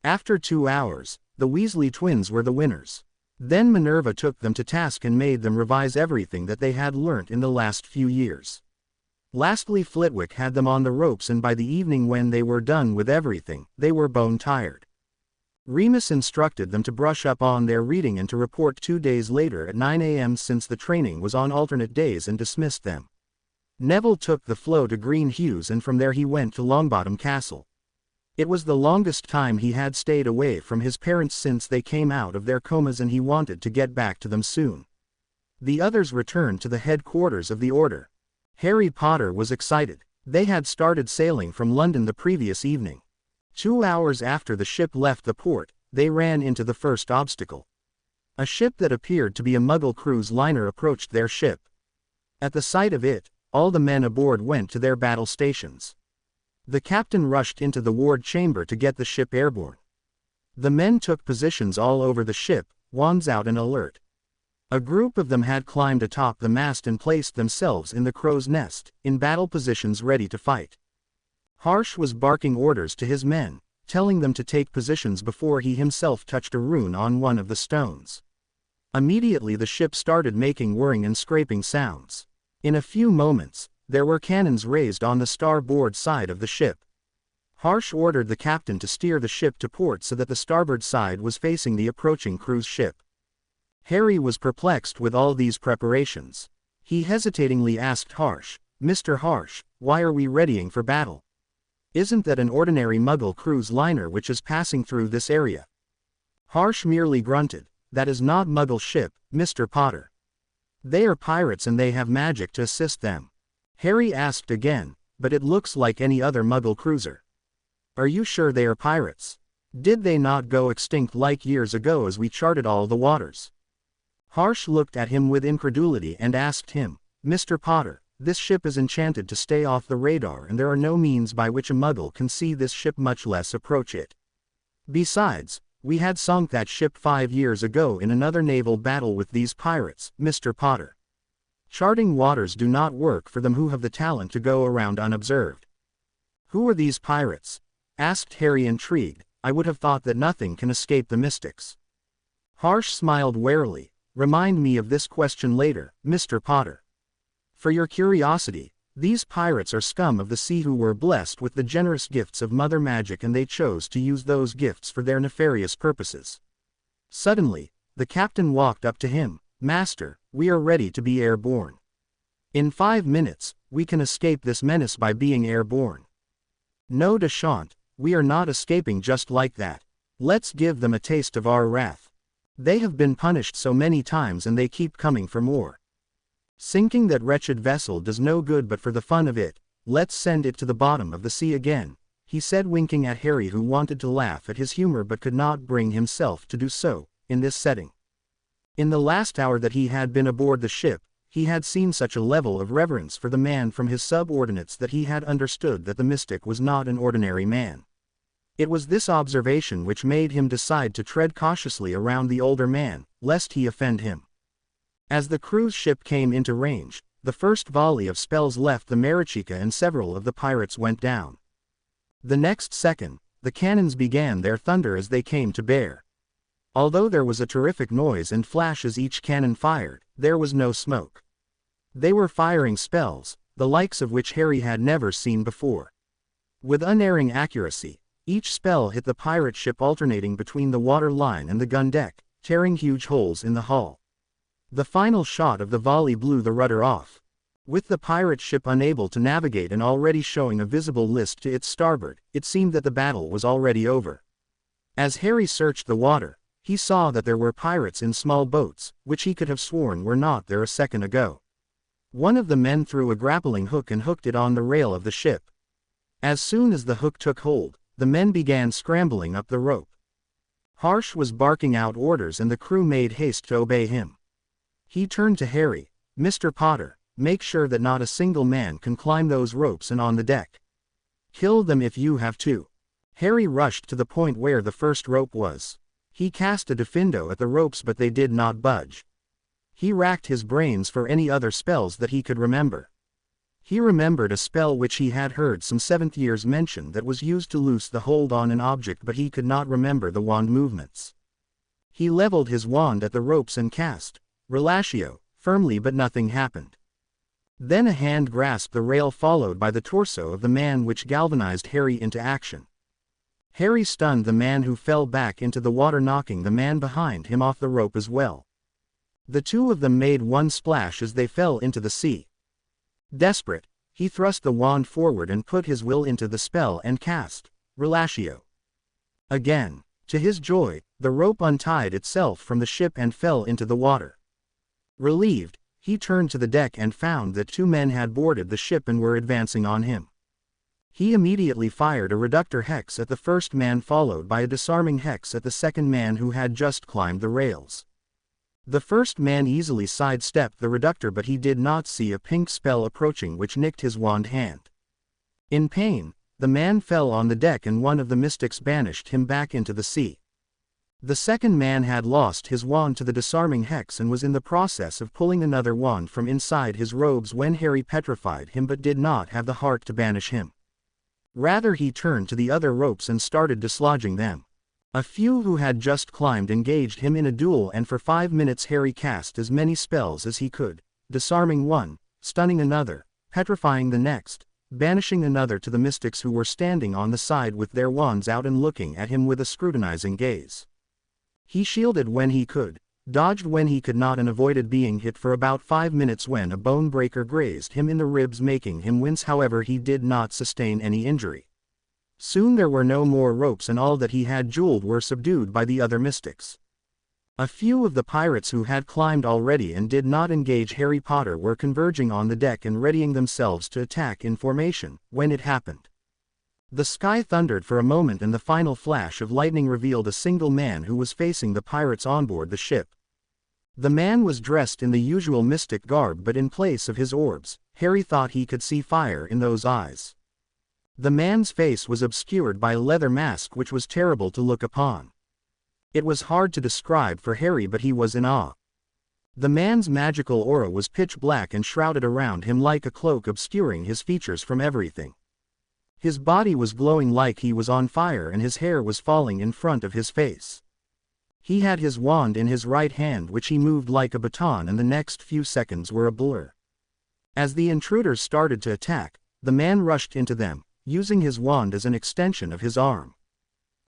After 2 hours, the Weasley twins were the winners. Then Minerva took them to task and made them revise everything that they had learnt in the last few years. Lastly, Flitwick had them on the ropes, and by the evening when they were done with everything, they were bone tired. Remus instructed them to brush up on their reading and to report 2 days later at 9 a.m. since the training was on alternate days, and dismissed them. Neville took the flow to Green Hues and from there he went to Longbottom Castle. It was the longest time he had stayed away from his parents since they came out of their comas, and he wanted to get back to them soon. The others returned to the headquarters of the Order. Harry Potter was excited. They had started sailing from London the previous evening. 2 hours after the ship left the port, they ran into the first obstacle. A ship that appeared to be a Muggle cruise liner approached their ship. At the sight of it, all the men aboard went to their battle stations. The captain rushed into the ward chamber to get the ship airborne. The men took positions all over the ship, wands out and alert. A group of them had climbed atop the mast and placed themselves in the crow's nest, in battle positions ready to fight. Harsh was barking orders to his men, telling them to take positions before he himself touched a rune on one of the stones. Immediately the ship started making whirring and scraping sounds. In a few moments, there were cannons raised on the starboard side of the ship. Harsh ordered the captain to steer the ship to port so that the starboard side was facing the approaching cruise ship. Harry was perplexed with all these preparations. He hesitatingly asked Harsh, "Mr. Harsh, why are we readying for battle? Isn't that an ordinary Muggle cruise liner which is passing through this area?" Harsh merely grunted, "That is not Muggle ship, Mr. Potter. They are pirates and they have magic to assist them." Harry asked again, "But it looks like any other Muggle cruiser. Are you sure they are pirates? Did they not go extinct like years ago as we charted all the waters?" Harsh looked at him with incredulity and asked him, "Mr. Potter, this ship is enchanted to stay off the radar and there are no means by which a Muggle can see this ship, much less approach it. Besides, we had sunk that ship 5 years ago in another naval battle with these pirates, Mr. Potter. Charting waters do not work for them who have the talent to go around unobserved." "Who are these pirates?" asked Harry, intrigued. "I would have thought that nothing can escape the mystics." Harsh smiled warily. "Remind me of this question later, Mr. Potter. For your curiosity, these pirates are scum of the sea who were blessed with the generous gifts of Mother Magic, and they chose to use those gifts for their nefarious purposes." Suddenly, the captain walked up to him. "Master, we are ready to be airborne. In 5 minutes, we can escape this menace by being airborne." "No, Deshant, we are not escaping just like that. Let's give them a taste of our wrath. They have been punished so many times and they keep coming for more." Sinking that wretched vessel does no good, but for the fun of it, let's send it to the bottom of the sea again, he said, winking at Harry, who wanted to laugh at his humor but could not bring himself to do so, in this setting. In the last hour that he had been aboard the ship, he had seen such a level of reverence for the man from his subordinates that he had understood that the mystic was not an ordinary man. It was this observation which made him decide to tread cautiously around the older man, lest he offend him. As the cruise ship came into range, the first volley of spells left the Marichica and several of the pirates went down. The next second, the cannons began their thunder as they came to bear. Although there was a terrific noise and flash as each cannon fired, there was no smoke. They were firing spells, the likes of which Harry had never seen before. With unerring accuracy, each spell hit the pirate ship, alternating between the water line and the gun deck, tearing huge holes in the hull. The final shot of the volley blew the rudder off. With the pirate ship unable to navigate and already showing a visible list to its starboard, it seemed that the battle was already over. As Harry searched the water, he saw that there were pirates in small boats, which he could have sworn were not there a second ago. One of the men threw a grappling hook and hooked it on the rail of the ship. As soon as the hook took hold, the men began scrambling up the rope. Harsh was barking out orders and the crew made haste to obey him. He turned to Harry. "Mr. Potter, make sure that not a single man can climb those ropes and on the deck. Kill them if you have to." Harry rushed to the point where the first rope was. He cast a diffindo at the ropes, but they did not budge. He racked his brains for any other spells that he could remember. He remembered a spell which he had heard some 7th years mention that was used to loose the hold on an object, but he could not remember the wand movements. He leveled his wand at the ropes and cast Relatio firmly, but nothing happened. Then a hand grasped the rail, followed by the torso of the man, which galvanized Harry into action. Harry stunned the man, who fell back into the water, knocking the man behind him off the rope as well. The two of them made one splash as they fell into the sea. Desperate, he thrust the wand forward and put his will into the spell and cast Relatio. Again, to his joy, the rope untied itself from the ship and fell into the water. Relieved, he turned to the deck and found that 2 men had boarded the ship and were advancing on him. He immediately fired a reductor hex at the first man, followed by a disarming hex at the second man, who had just climbed the rails. The first man easily sidestepped the reductor, but he did not see a pink spell approaching which nicked his wand hand. In pain, the man fell on the deck and one of the mystics banished him back into the sea. The second man had lost his wand to the disarming hex and was in the process of pulling another wand from inside his robes when Harry petrified him, but did not have the heart to banish him. Rather, he turned to the other ropes and started dislodging them. A few who had just climbed engaged him in a duel, and for 5 minutes Harry cast as many spells as he could, disarming one, stunning another, petrifying the next, banishing another, to the mystics who were standing on the side with their wands out and looking at him with a scrutinizing gaze. He shielded when he could, dodged when he could not, and avoided being hit for about 5 minutes when a bone breaker grazed him in the ribs, making him wince. However, he did not sustain any injury. Soon there were no more ropes, and all that he had jeweled were subdued by the other mystics. A few of the pirates who had climbed already and did not engage Harry Potter were converging on the deck and readying themselves to attack in formation, when it happened. The sky thundered for a moment, and the final flash of lightning revealed a single man who was facing the pirates on board the ship. The man was dressed in the usual mystic garb, but in place of his orbs, Harry thought he could see fire in those eyes. The man's face was obscured by a leather mask which was terrible to look upon. It was hard to describe for Harry, but he was in awe. The man's magical aura was pitch black and shrouded around him like a cloak, obscuring his features from everything. His body was glowing like he was on fire, and his hair was falling in front of his face. He had his wand in his right hand, which he moved like a baton, and the next few seconds were a blur. As the intruders started to attack, the man rushed into them, using his wand as an extension of his arm.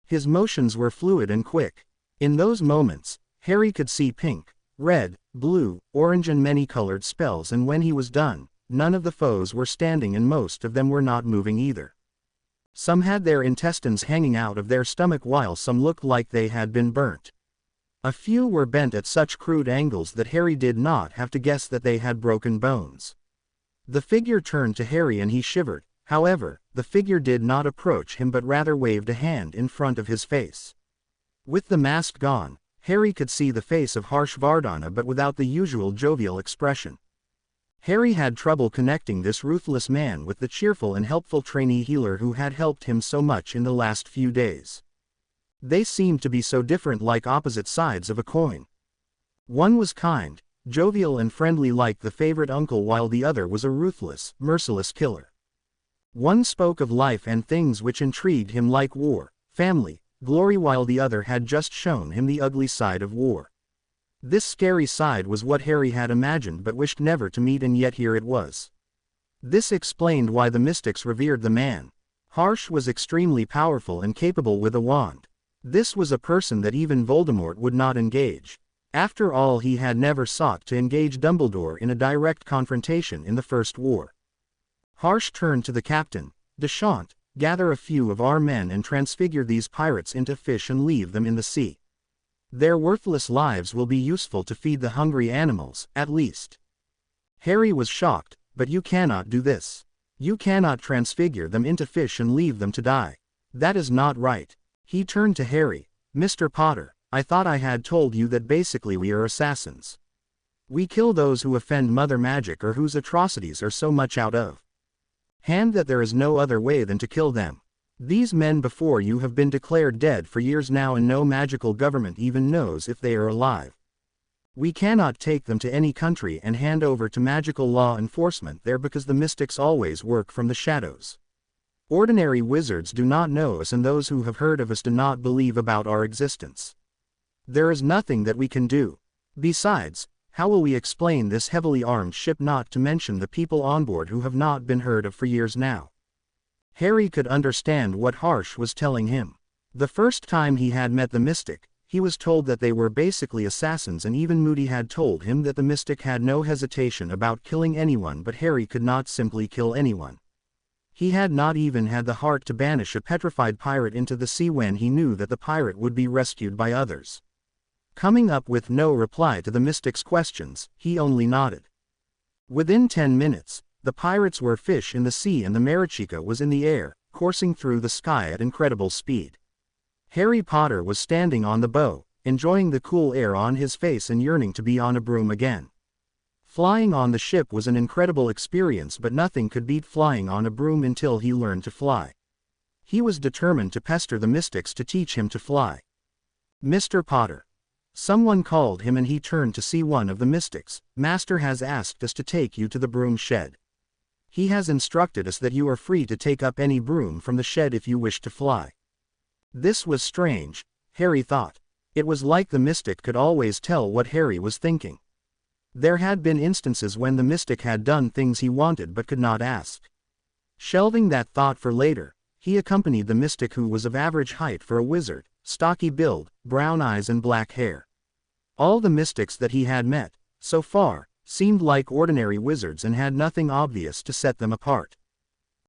His motions were fluid and quick. In those moments, Harry could see pink, red, blue, orange and many-colored spells, and when he was done, none of the foes were standing, and most of them were not moving either. Some had their intestines hanging out of their stomach, while some looked like they had been burnt. A few were bent at such crude angles that Harry did not have to guess that they had broken bones. The figure turned to Harry and he shivered. However, the figure did not approach him but rather waved a hand in front of his face. With the mask gone, Harry could see the face of Harshvardhana but without the usual jovial expression. Harry had trouble connecting this ruthless man with the cheerful and helpful trainee healer who had helped him so much in the last few days. They seemed to be so different, like opposite sides of a coin. One was kind, jovial and friendly like the favorite uncle, while the other was a ruthless, merciless killer. One spoke of life and things which intrigued him like war, family, glory, while the other had just shown him the ugly side of war. This scary side was what Harry had imagined but wished never to meet, and yet here it was. This explained why the mystics revered the man. Harsh was extremely powerful and capable with a wand. This was a person that even Voldemort would not engage. After all, he had never sought to engage Dumbledore in a direct confrontation in the First War. Harsh turned to the captain. Deshant, gather a few of our men and transfigure these pirates into fish and leave them in the sea. Their worthless lives will be useful to feed the hungry animals, at least. Harry was shocked. But you cannot do this. You cannot transfigure them into fish and leave them to die. That is not right. He turned to Harry. Mr. Potter, I thought I had told you that basically we are assassins. We kill those who offend Mother Magic or whose atrocities are so much out of hand that there is no other way than to kill them. These men before you have been declared dead for years now, and no magical government even knows if they are alive. We cannot take them to any country and hand over to magical law enforcement there, because the mystics always work from the shadows. Ordinary wizards do not know us, and those who have heard of us do not believe about our existence. There is nothing that we can do. Besides, how will we explain this heavily armed ship, not to mention the people on board who have not been heard of for years now? Harry could understand what Harsh was telling him. The first time he had met the mystic, he was told that they were basically assassins, and even Moody had told him that the mystic had no hesitation about killing anyone, but Harry could not simply kill anyone. He had not even had the heart to banish a petrified pirate into the sea when he knew that the pirate would be rescued by others. Coming up with no reply to the mystic's questions, he only nodded. Within 10 minutes, the pirates were fish in the sea and the Marichica was in the air, coursing through the sky at incredible speed. Harry Potter was standing on the bow, enjoying the cool air on his face and yearning to be on a broom again. Flying on the ship was an incredible experience, but nothing could beat flying on a broom until he learned to fly. He was determined to pester the mystics to teach him to fly. Mr. Potter. Someone called him and he turned to see one of the mystics. Master has asked us to take you to the broom shed. He has instructed us that you are free to take up any broom from the shed if you wish to fly. This was strange, Harry thought. It was like the mystic could always tell what Harry was thinking. There had been instances when the mystic had done things he wanted but could not ask. Shelving that thought for later, he accompanied the mystic, who was of average height for a wizard, stocky build, brown eyes and black hair. All the mystics that he had met, so far, seemed like ordinary wizards and had nothing obvious to set them apart.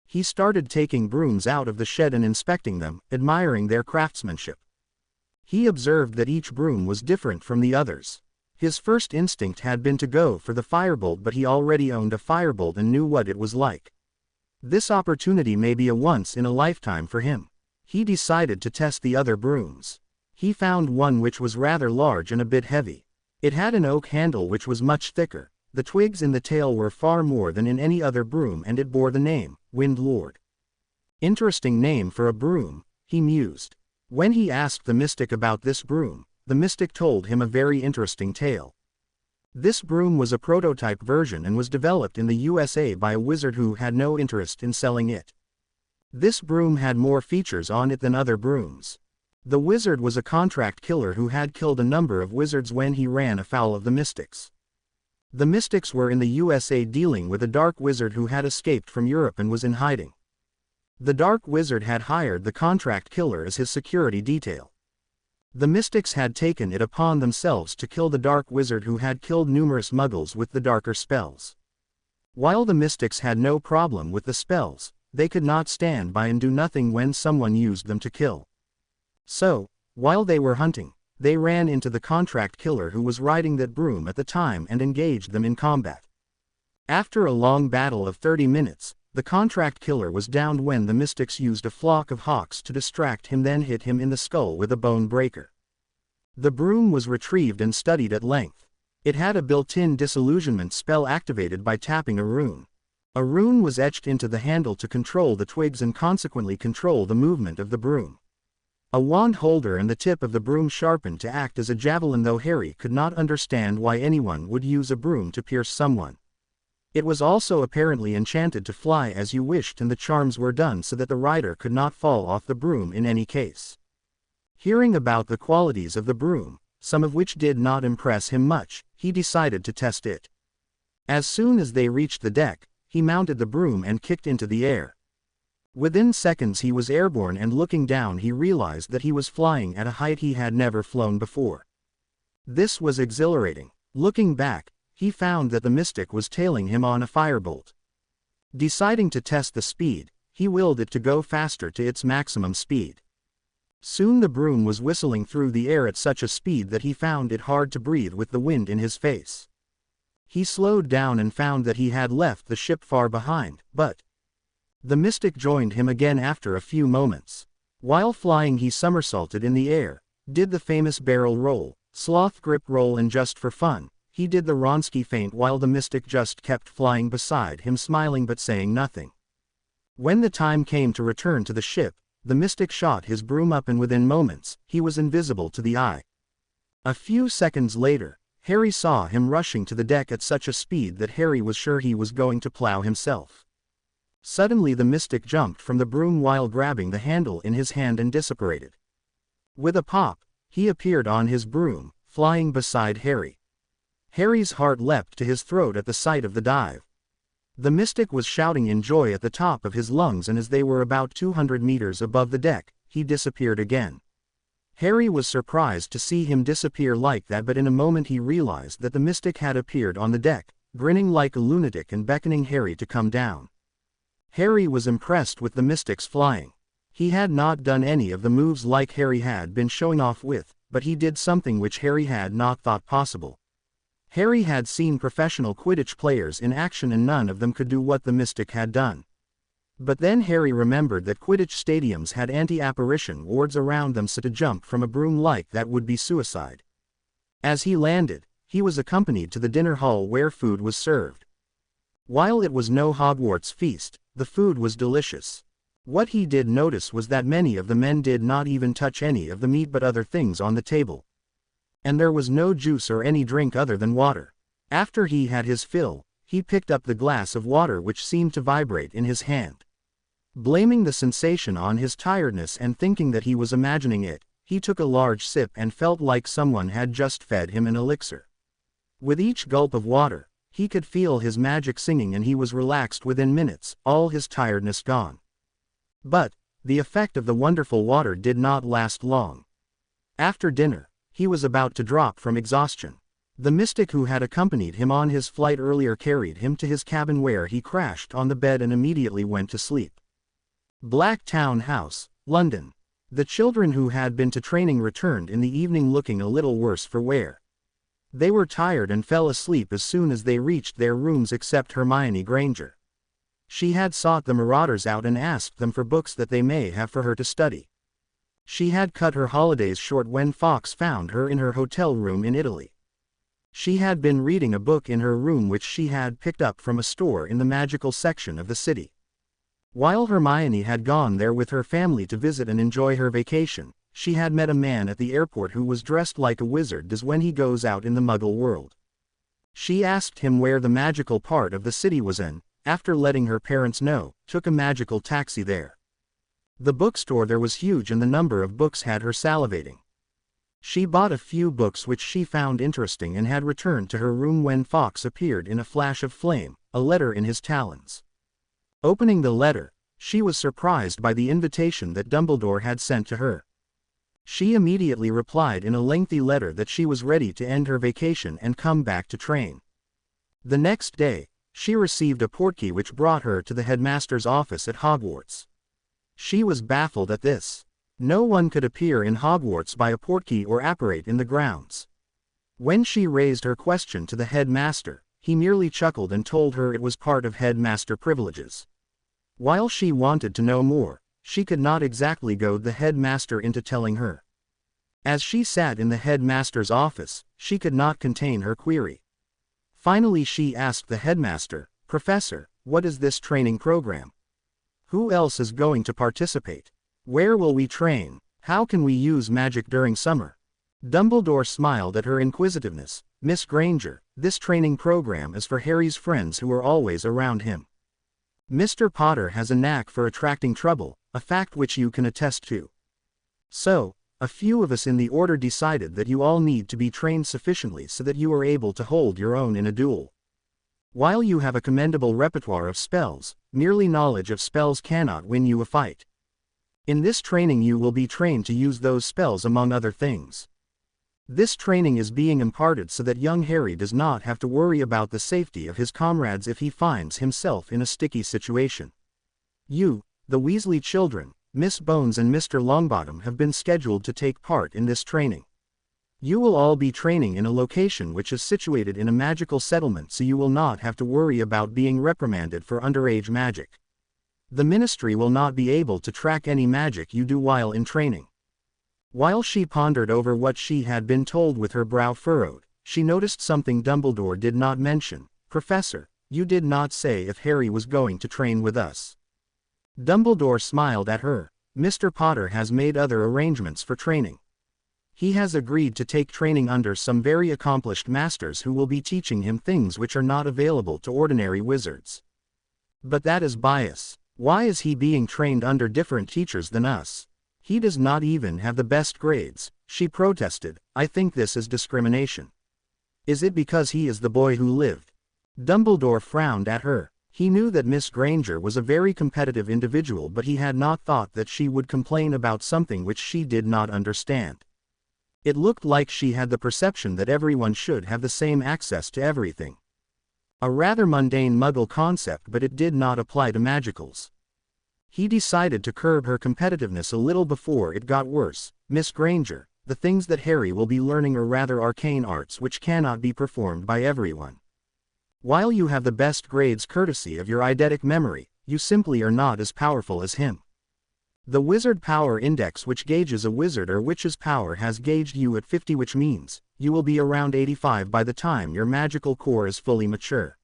He started taking brooms out of the shed and inspecting them, admiring their craftsmanship. He observed that each broom was different from the others. His first instinct had been to go for the firebolt, but he already owned a firebolt and knew what it was like. This opportunity may be a once-in-a-lifetime for him. He decided to test the other brooms. He found one which was rather large and a bit heavy. It had an oak handle which was much thicker. The twigs in the tail were far more than in any other broom, and it bore the name, Wind Lord. Interesting name for a broom, he mused. When he asked the mystic about this broom, the mystic told him a very interesting tale. This broom was a prototype version and was developed in the USA by a wizard who had no interest in selling it. This broom had more features on it than other brooms. The wizard was a contract killer who had killed a number of wizards when he ran afoul of the mystics. The mystics were in the USA dealing with a dark wizard who had escaped from Europe and was in hiding. The dark wizard had hired the contract killer as his security detail. The mystics had taken it upon themselves to kill the dark wizard who had killed numerous muggles with the darker spells. While the mystics had no problem with the spells, they could not stand by and do nothing when someone used them to kill. So, while they were hunting, they ran into the contract killer who was riding that broom at the time and engaged them in combat. After a long battle of 30 minutes, the contract killer was downed when the mystics used a flock of hawks to distract him, then hit him in the skull with a bone breaker. The broom was retrieved and studied at length. It had a built-in disillusionment spell activated by tapping a rune. A rune was etched into the handle to control the twigs and consequently control the movement of the broom. A wand holder and the tip of the broom sharpened to act as a javelin, though Harry could not understand why anyone would use a broom to pierce someone. It was also apparently enchanted to fly as you wished, and the charms were done so that the rider could not fall off the broom in any case. Hearing about the qualities of the broom, some of which did not impress him much, he decided to test it. As soon as they reached the deck, he mounted the broom and kicked into the air. Within seconds he was airborne, and looking down he realized that he was flying at a height he had never flown before. This was exhilarating. Looking back, he found that the mystic was tailing him on a firebolt. Deciding to test the speed, he willed it to go faster to its maximum speed. Soon the broom was whistling through the air at such a speed that he found it hard to breathe with the wind in his face. He slowed down and found that he had left the ship far behind, but the mystic joined him again after a few moments. While flying he somersaulted in the air, did the famous barrel roll, sloth grip roll, and just for fun, he did the Ronsky feint while the mystic just kept flying beside him, smiling but saying nothing. When the time came to return to the ship, the mystic shot his broom up and within moments, he was invisible to the eye. A few seconds later, Harry saw him rushing to the deck at such a speed that Harry was sure he was going to plow himself. Suddenly the mystic jumped from the broom while grabbing the handle in his hand and disapparated. With a pop, he appeared on his broom, flying beside Harry. Harry's heart leapt to his throat at the sight of the dive. The mystic was shouting in joy at the top of his lungs, and as they were about 200 meters above the deck, he disappeared again. Harry was surprised to see him disappear like that, but in a moment he realized that the mystic had appeared on the deck, grinning like a lunatic and beckoning Harry to come down. Harry was impressed with the mystic's flying. He had not done any of the moves like Harry had been showing off with, but he did something which Harry had not thought possible. Harry had seen professional Quidditch players in action and none of them could do what the mystic had done. But then Harry remembered that Quidditch stadiums had anti-apparition wards around them, so to jump from a broom like that would be suicide. As he landed, he was accompanied to the dinner hall where food was served. While it was no Hogwarts feast, the food was delicious. What he did notice was that many of the men did not even touch any of the meat but other things on the table. And there was no juice or any drink other than water. After he had his fill, he picked up the glass of water which seemed to vibrate in his hand. Blaming the sensation on his tiredness and thinking that he was imagining it, he took a large sip and felt like someone had just fed him an elixir. With each gulp of water, he could feel his magic singing and he was relaxed within minutes, all his tiredness gone. But the effect of the wonderful water did not last long. After dinner, he was about to drop from exhaustion. The mystic who had accompanied him on his flight earlier carried him to his cabin where he crashed on the bed and immediately went to sleep. Blacktown House, London. The children who had been to training returned in the evening looking a little worse for wear. They were tired and fell asleep as soon as they reached their rooms except Hermione Granger. She had sought the Marauders out and asked them for books that they may have for her to study. She had cut her holidays short when Fawkes found her in her hotel room in Italy. She had been reading a book in her room which she had picked up from a store in the magical section of the city. While Hermione had gone there with her family to visit and enjoy her vacation, she had met a man at the airport who was dressed like a wizard does when he goes out in the Muggle world. She asked him where the magical part of the city was and, after letting her parents know, took a magical taxi there. The bookstore there was huge and the number of books had her salivating. She bought a few books which she found interesting and had returned to her room when Fawkes appeared in a flash of flame, a letter in his talons. Opening the letter, she was surprised by the invitation that Dumbledore had sent to her. She immediately replied in a lengthy letter that she was ready to end her vacation and come back to train. The next day, she received a portkey which brought her to the headmaster's office at Hogwarts. She was baffled at this. No one could appear in Hogwarts by a portkey or apparate in the grounds. When she raised her question to the headmaster, he merely chuckled and told her it was part of headmaster privileges. While she wanted to know more, she could not exactly goad the headmaster into telling her. As she sat in the headmaster's office, she could not contain her query. Finally she asked the headmaster, "Professor, what is this training program? Who else is going to participate? Where will we train? How can we use magic during summer?" Dumbledore smiled at her inquisitiveness. "Miss Granger, this training program is for Harry's friends who are always around him. Mr. Potter has a knack for attracting trouble, a fact which you can attest to. So, a few of us in the order decided that you all need to be trained sufficiently so that you are able to hold your own in a duel. While you have a commendable repertoire of spells, merely knowledge of spells cannot win you a fight. In this training you will be trained to use those spells among other things. This training is being imparted so that young Harry does not have to worry about the safety of his comrades if he finds himself in a sticky situation. You, the Weasley children, Miss Bones and Mr. Longbottom have been scheduled to take part in this training. You will all be training in a location which is situated in a magical settlement, so you will not have to worry about being reprimanded for underage magic. The Ministry will not be able to track any magic you do while in training." While she pondered over what she had been told with her brow furrowed, she noticed something Dumbledore did not mention. "Professor, you did not say if Harry was going to train with us." Dumbledore smiled at her. "Mr. Potter has made other arrangements for training. He has agreed to take training under some very accomplished masters who will be teaching him things which are not available to ordinary wizards." "But that is bias. Why is he being trained under different teachers than us? He does not even have the best grades," she protested. "I think this is discrimination." "Is it because he is the boy who lived?" Dumbledore frowned at her. He knew that Miss Granger was a very competitive individual, but he had not thought that she would complain about something which she did not understand. It looked like she had the perception that everyone should have the same access to everything. A rather mundane Muggle concept, but it did not apply to magicals. He decided to curb her competitiveness a little before it got worse. "Miss Granger, the things that Harry will be learning are rather arcane arts which cannot be performed by everyone. While you have the best grades courtesy of your eidetic memory, you simply are not as powerful as him. The Wizard Power Index, which gauges a wizard or witch's power, has gauged you at 50, which means you will be around 85 by the time your magical core is fully mature.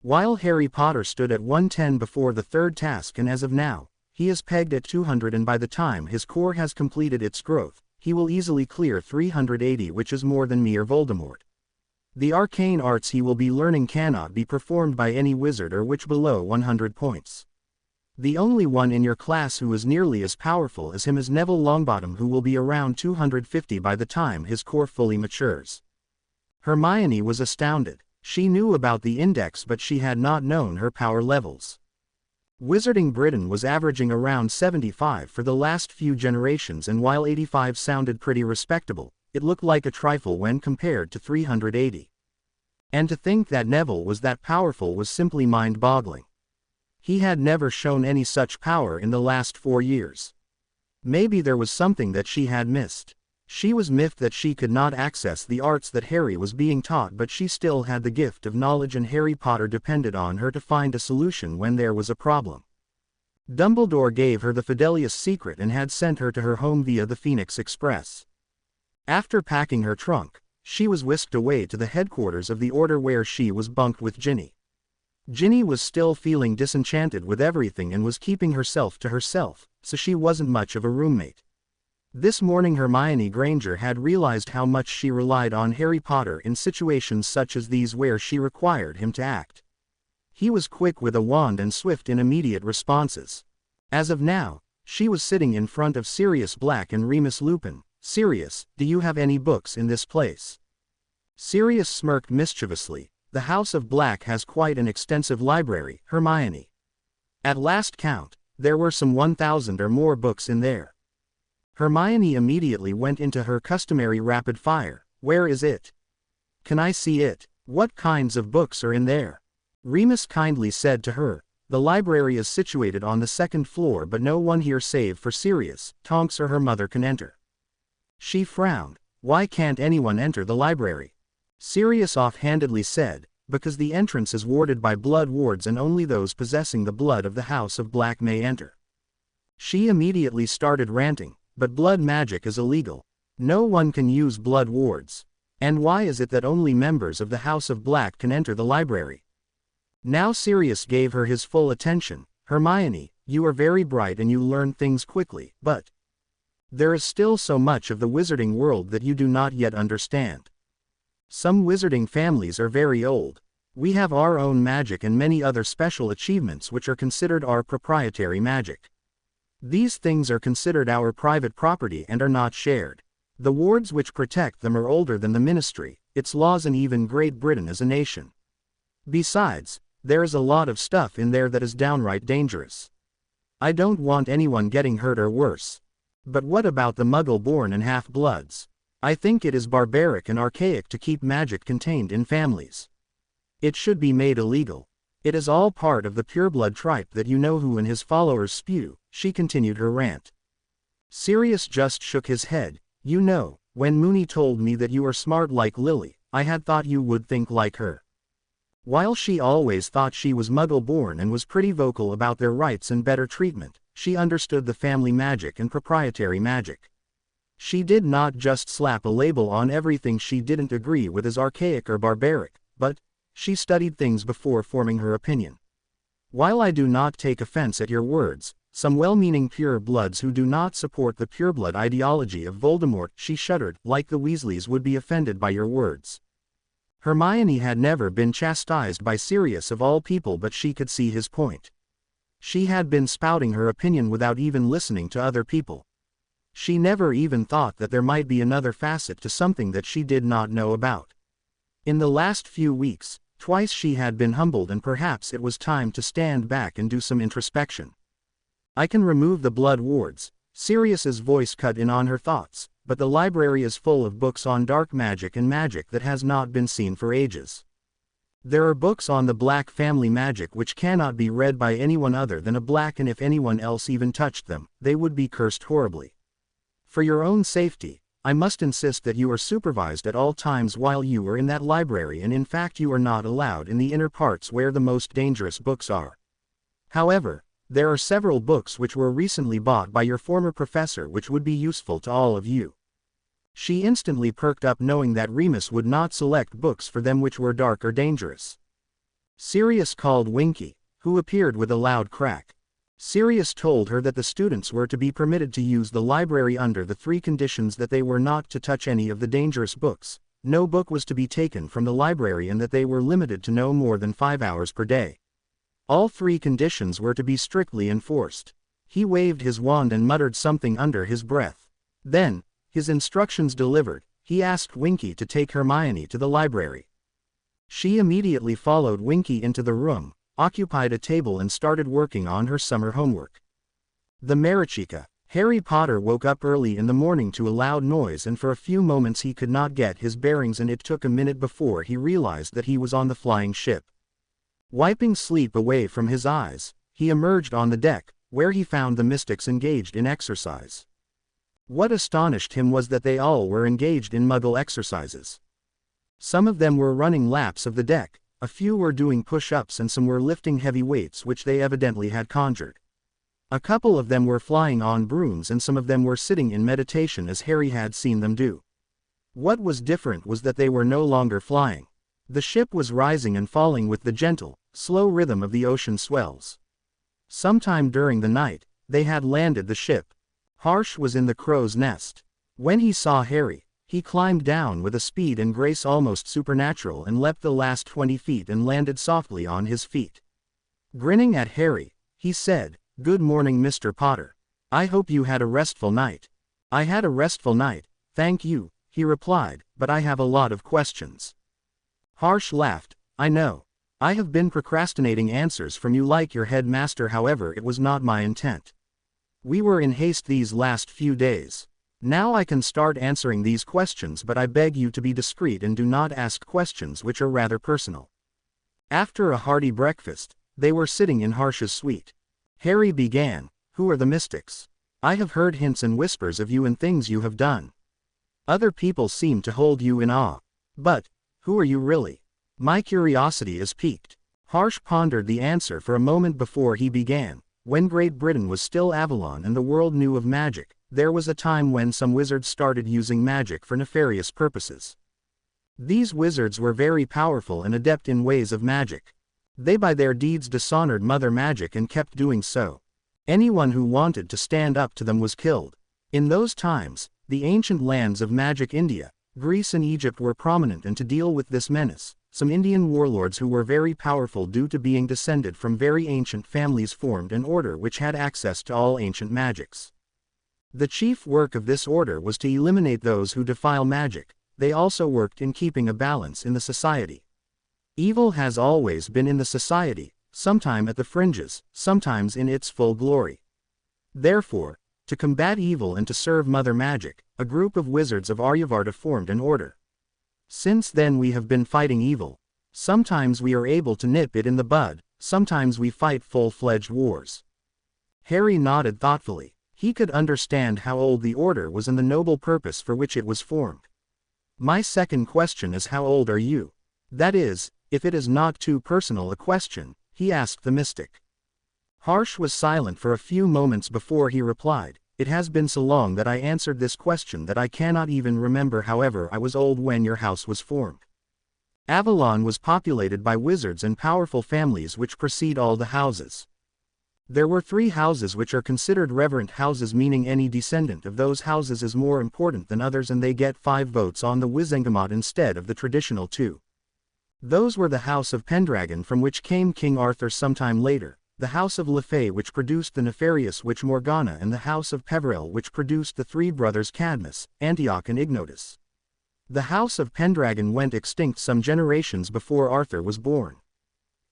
While Harry Potter stood at 110 before the third task, and as of now, he is pegged at 200, and by the time his core has completed its growth, he will easily clear 380, which is more than mere Voldemort. The arcane arts he will be learning cannot be performed by any wizard or witch below 100 points. The only one in your class who is nearly as powerful as him is Neville Longbottom, who will be around 250 by the time his core fully matures." Hermione was astounded. She knew about the index, but she had not known her power levels. Wizarding Britain was averaging around 75 for the last few generations, and while 85 sounded pretty respectable, it looked like a trifle when compared to 380. And to think that Neville was that powerful was simply mind-boggling. He had never shown any such power in the last 4 years. Maybe there was something that she had missed. She was miffed that she could not access the arts that Harry was being taught, but she still had the gift of knowledge, and Harry Potter depended on her to find a solution when there was a problem. Dumbledore gave her the Fidelius secret and had sent her to her home via the Phoenix Express. After packing her trunk, she was whisked away to the headquarters of the Order, where she was bunked with Ginny. Ginny was still feeling disenchanted with everything and was keeping herself to herself, so she wasn't much of a roommate. This morning Hermione Granger had realized how much she relied on Harry Potter in situations such as these where she required him to act. He was quick with a wand and swift in immediate responses. As of now, she was sitting in front of Sirius Black and Remus Lupin. "Sirius, do you have any books in this place?" Sirius smirked mischievously. "The House of Black has quite an extensive library, Hermione. At last count, there were some 1,000 or more books in there." Hermione immediately went into her customary rapid fire. "Where is it? Can I see it? What kinds of books are in there?" Remus kindly said to her, The library is situated on the second floor, but no one here save for Sirius, Tonks or her mother can enter. She frowned. Why can't anyone enter the library? Sirius offhandedly said, because the entrance is warded by blood wards and only those possessing the blood of the House of Black may enter. She immediately started ranting, but blood magic is illegal. No one can use blood wards. And why is it that only members of the House of Black can enter the library? Now Sirius gave her his full attention. Hermione, you are very bright and you learn things quickly, but there is still so much of the wizarding world that you do not yet understand. Some wizarding families are very old. We have our own magic and many other special achievements which are considered our proprietary magic. These things are considered our private property and are not shared. The wards which protect them are older than the ministry, its laws, and even Great Britain as a nation. Besides, there is a lot of stuff in there that is downright dangerous. I don't want anyone getting hurt or worse. But what about the Muggle-born and half-bloods? I think it is barbaric and archaic to keep magic contained in families. It should be made illegal. It is all part of the pureblood tripe that you know who and his followers spew. She continued her rant. Sirius just shook his head. You know, when Moony told me that you are smart like Lily, I had thought you would think like her. While she always thought she was Muggle-born and was pretty vocal about their rights and better treatment, she understood the family magic and proprietary magic. She did not just slap a label on everything she didn't agree with as archaic or barbaric, but she studied things before forming her opinion. While I do not take offense at your words, some well-meaning pure-bloods who do not support the pureblood ideology of Voldemort, she shuddered, like the Weasleys, would be offended by your words. Hermione had never been chastised by Sirius of all people, but she could see his point. She had been spouting her opinion without even listening to other people. She never even thought that there might be another facet to something that she did not know about. In the last few weeks, twice she had been humbled, and perhaps it was time to stand back and do some introspection. I can remove the blood wards. Sirius's voice cut in on her thoughts, but the library is full of books on dark magic and magic that has not been seen for ages. There are books on the Black family magic which cannot be read by anyone other than a Black, and if anyone else even touched them, they would be cursed horribly. For your own safety, I must insist that you are supervised at all times while you are in that library, and in fact you are not allowed in the inner parts where the most dangerous books are. However, there are several books which were recently bought by your former professor which would be useful to all of you. She instantly perked up knowing that Remus would not select books for them which were dark or dangerous. Sirius called Winky, who appeared with a loud crack. Sirius told her that the students were to be permitted to use the library under the 3 conditions: that they were not to touch any of the dangerous books, no book was to be taken from the library, and that they were limited to no more than 5 hours per day. All 3 conditions were to be strictly enforced. He waved his wand and muttered something under his breath. Then, his instructions delivered, he asked Winky to take Hermione to the library. She immediately followed Winky into the room, occupied a table, and started working on her summer homework. The Marichica. Harry Potter woke up early in the morning to a loud noise, and for a few moments he could not get his bearings, and it took a minute before he realized that he was on the flying ship. Wiping sleep away from his eyes, he emerged on the deck, where he found the mystics engaged in exercise. What astonished him was that they all were engaged in Muggle exercises. Some of them were running laps of the deck, a few were doing push-ups, and some were lifting heavy weights which they evidently had conjured. A couple of them were flying on brooms, and some of them were sitting in meditation as Harry had seen them do. What was different was that they were no longer flying. The ship was rising and falling with the gentle, slow rhythm of the ocean swells. Sometime during the night, they had landed the ship. Harsh was in the crow's nest. When he saw Harry, he climbed down with a speed and grace almost supernatural and leapt the last 20 feet and landed softly on his feet. Grinning at Harry, he said, "Good morning, Mr. Potter. I hope you had a restful night." "I had a restful night, thank you," he replied, "but I have a lot of questions." Harsh laughed. "I know. I have been procrastinating answers from you like your headmaster, however it was not my intent. We were in haste these last few days. Now I can start answering these questions, but I beg you to be discreet and do not ask questions which are rather personal." After a hearty breakfast, They were sitting in Harsh's suite. Harry began, "Who are the mystics? I have heard hints and whispers of you and things you have done. Other people seem to hold you in awe. But, who are you really? My curiosity is piqued." Harsh pondered the answer for a moment before he began. When Great Britain was still Avalon and the world knew of magic, there was a time when some wizards started using magic for nefarious purposes. These wizards were very powerful and adept in ways of magic. They by their deeds dishonored Mother Magic and kept doing so. Anyone who wanted to stand up to them was killed. In those times, the ancient lands of magic India, Greece and Egypt were prominent, and to deal with this menace, some Indian warlords who were very powerful due to being descended from very ancient families formed an order which had access to all ancient magics. The chief work of this order was to eliminate those who defile magic. They also worked in keeping a balance in the society. Evil has always been in the society, sometime at the fringes, sometimes in its full glory. Therefore, to combat evil and to serve Mother Magic, a group of wizards of Aryavarta formed an order. Since then we have been fighting evil. Sometimes we are able to nip it in the bud, sometimes we fight full-fledged wars. Harry nodded thoughtfully. He could understand how old the order was and the noble purpose for which it was formed. "My second question is, how old are you? That is, if it is not too personal a question," he asked the mystic. Harsh was silent for a few moments before he replied, "It has been so long that I answered this question that I cannot even remember. However, I was old when your house was formed. Avalon was populated by wizards and powerful families which precede all the houses. There were 3 houses which are considered reverent houses, meaning any descendant of those houses is more important than others and they get 5 votes on the Wizengamot instead of the traditional 2. Those were the House of Pendragon, from which came King Arthur sometime later, the House of Lefay which produced the nefarious witch Morgana, and the House of Peverell which produced the 3 brothers Cadmus, Antioch and Ignotus. The House of Pendragon went extinct some generations before Arthur was born.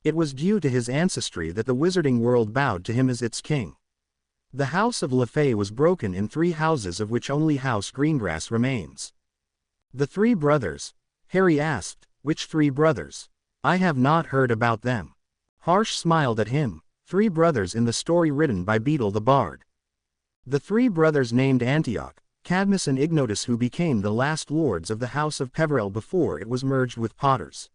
It was due to his ancestry that the wizarding world bowed to him as its king. The House of Lefay was broken in 3 houses, of which only House Greengrass remains." "The 3 brothers?" Harry asked. "Which 3 brothers? I have not heard about them." Harsh smiled at him. 3 brothers in the story written by Beetle the Bard. The 3 brothers named Antioch, Cadmus and Ignotus, who became the last lords of the House of Peverell before it was merged with Potter's.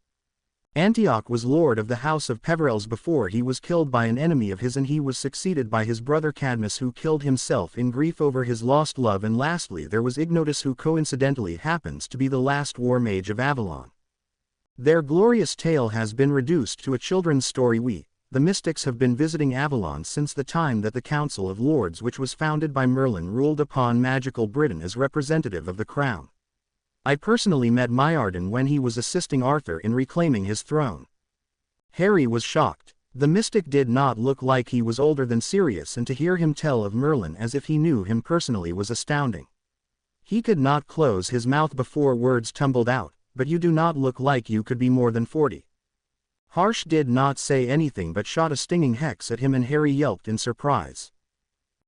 Antioch was lord of the House of Peverells before he was killed by an enemy of his, and he was succeeded by his brother Cadmus, who killed himself in grief over his lost love, and lastly there was Ignotus, who coincidentally happens to be the last war mage of Avalon. Their glorious tale has been reduced to a children's story. We, the mystics, have been visiting Avalon since the time that the Council of Lords, which was founded by Merlin, ruled upon magical Britain as representative of the crown. I personally met Myardin when he was assisting Arthur in reclaiming his throne." Harry was shocked. The mystic did not look like he was older than Sirius, and to hear him tell of Merlin as if he knew him personally was astounding. He could not close his mouth before words tumbled out. "But you do not look like you could be more than 40. Harsh did not say anything but shot a stinging hex at him, and Harry yelped in surprise.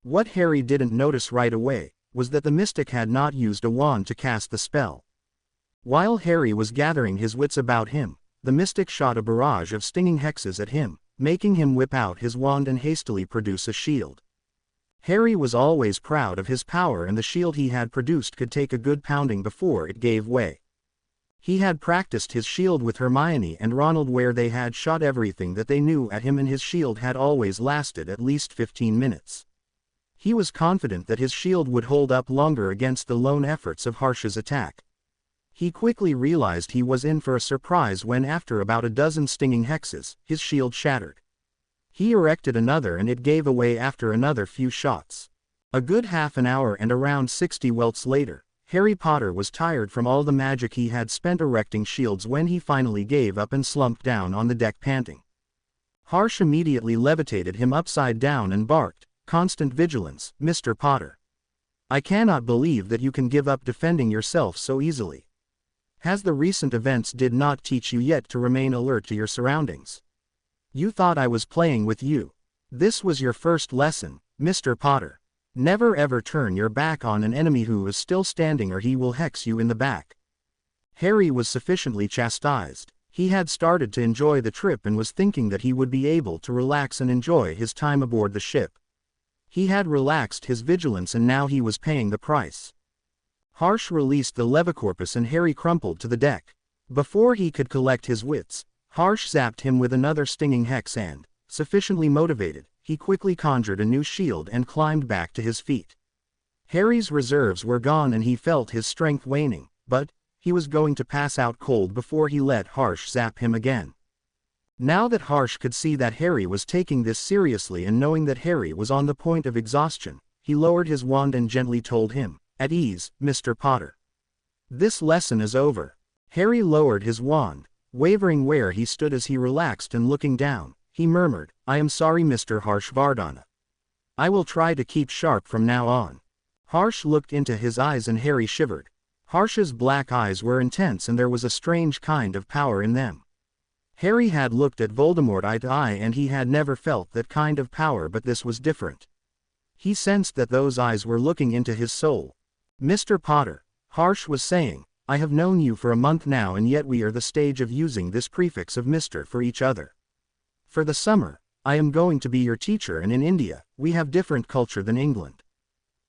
What Harry didn't notice right away was that the mystic had not used a wand to cast the spell. While Harry was gathering his wits about him, the mystic shot a barrage of stinging hexes at him, making him whip out his wand and hastily produce a shield. Harry was always proud of his power, and the shield he had produced could take a good pounding before it gave way. He had practiced his shield with Hermione and Ronald, where they had shot everything that they knew at him, and his shield had always lasted at least 15 minutes. He was confident that his shield would hold up longer against the lone efforts of Harsh's attack. He quickly realized he was in for a surprise when, after about a dozen stinging hexes, his shield shattered. He erected another and it gave away after another few shots. A good half an hour and around 60 welts later, Harry Potter was tired from all the magic he had spent erecting shields when he finally gave up and slumped down on the deck panting. Harsh immediately levitated him upside down and barked, "Constant vigilance, Mr. Potter. I cannot believe that you can give up defending yourself so easily. Has the recent events did not teach you yet to remain alert to your surroundings? You thought I was playing with you. This was your first lesson, Mr. Potter. Never ever turn your back on an enemy who is still standing, or he will hex you in the back." Harry was sufficiently chastised. He had started to enjoy the trip and was thinking that he would be able to relax and enjoy his time aboard the ship. He had relaxed his vigilance and now he was paying the price. Harsh released the levicorpus and Harry crumpled to the deck. Before he could collect his wits, Harsh zapped him with another stinging hex and, sufficiently motivated, he quickly conjured a new shield and climbed back to his feet. Harry's reserves were gone and he felt his strength waning, but he was going to pass out cold before he let Harsh zap him again. Now that Harsh could see that Harry was taking this seriously and knowing that Harry was on the point of exhaustion, he lowered his wand and gently told him, "At ease, Mr. Potter. This lesson is over." Harry lowered his wand, wavering where he stood as he relaxed and looking down, he murmured, "I am sorry Mr. Harshvardhana. I will try to keep sharp from now on." Harsh looked into his eyes and Harry shivered. Harsh's black eyes were intense and there was a strange kind of power in them. Harry had looked at Voldemort eye to eye and he had never felt that kind of power, but this was different. He sensed that those eyes were looking into his soul. "Mr. Potter," Harsh was saying, "I have known you for a month now and yet we are the stage of using this prefix of Mr. for each other. For the summer, I am going to be your teacher and in India, we have different culture than England.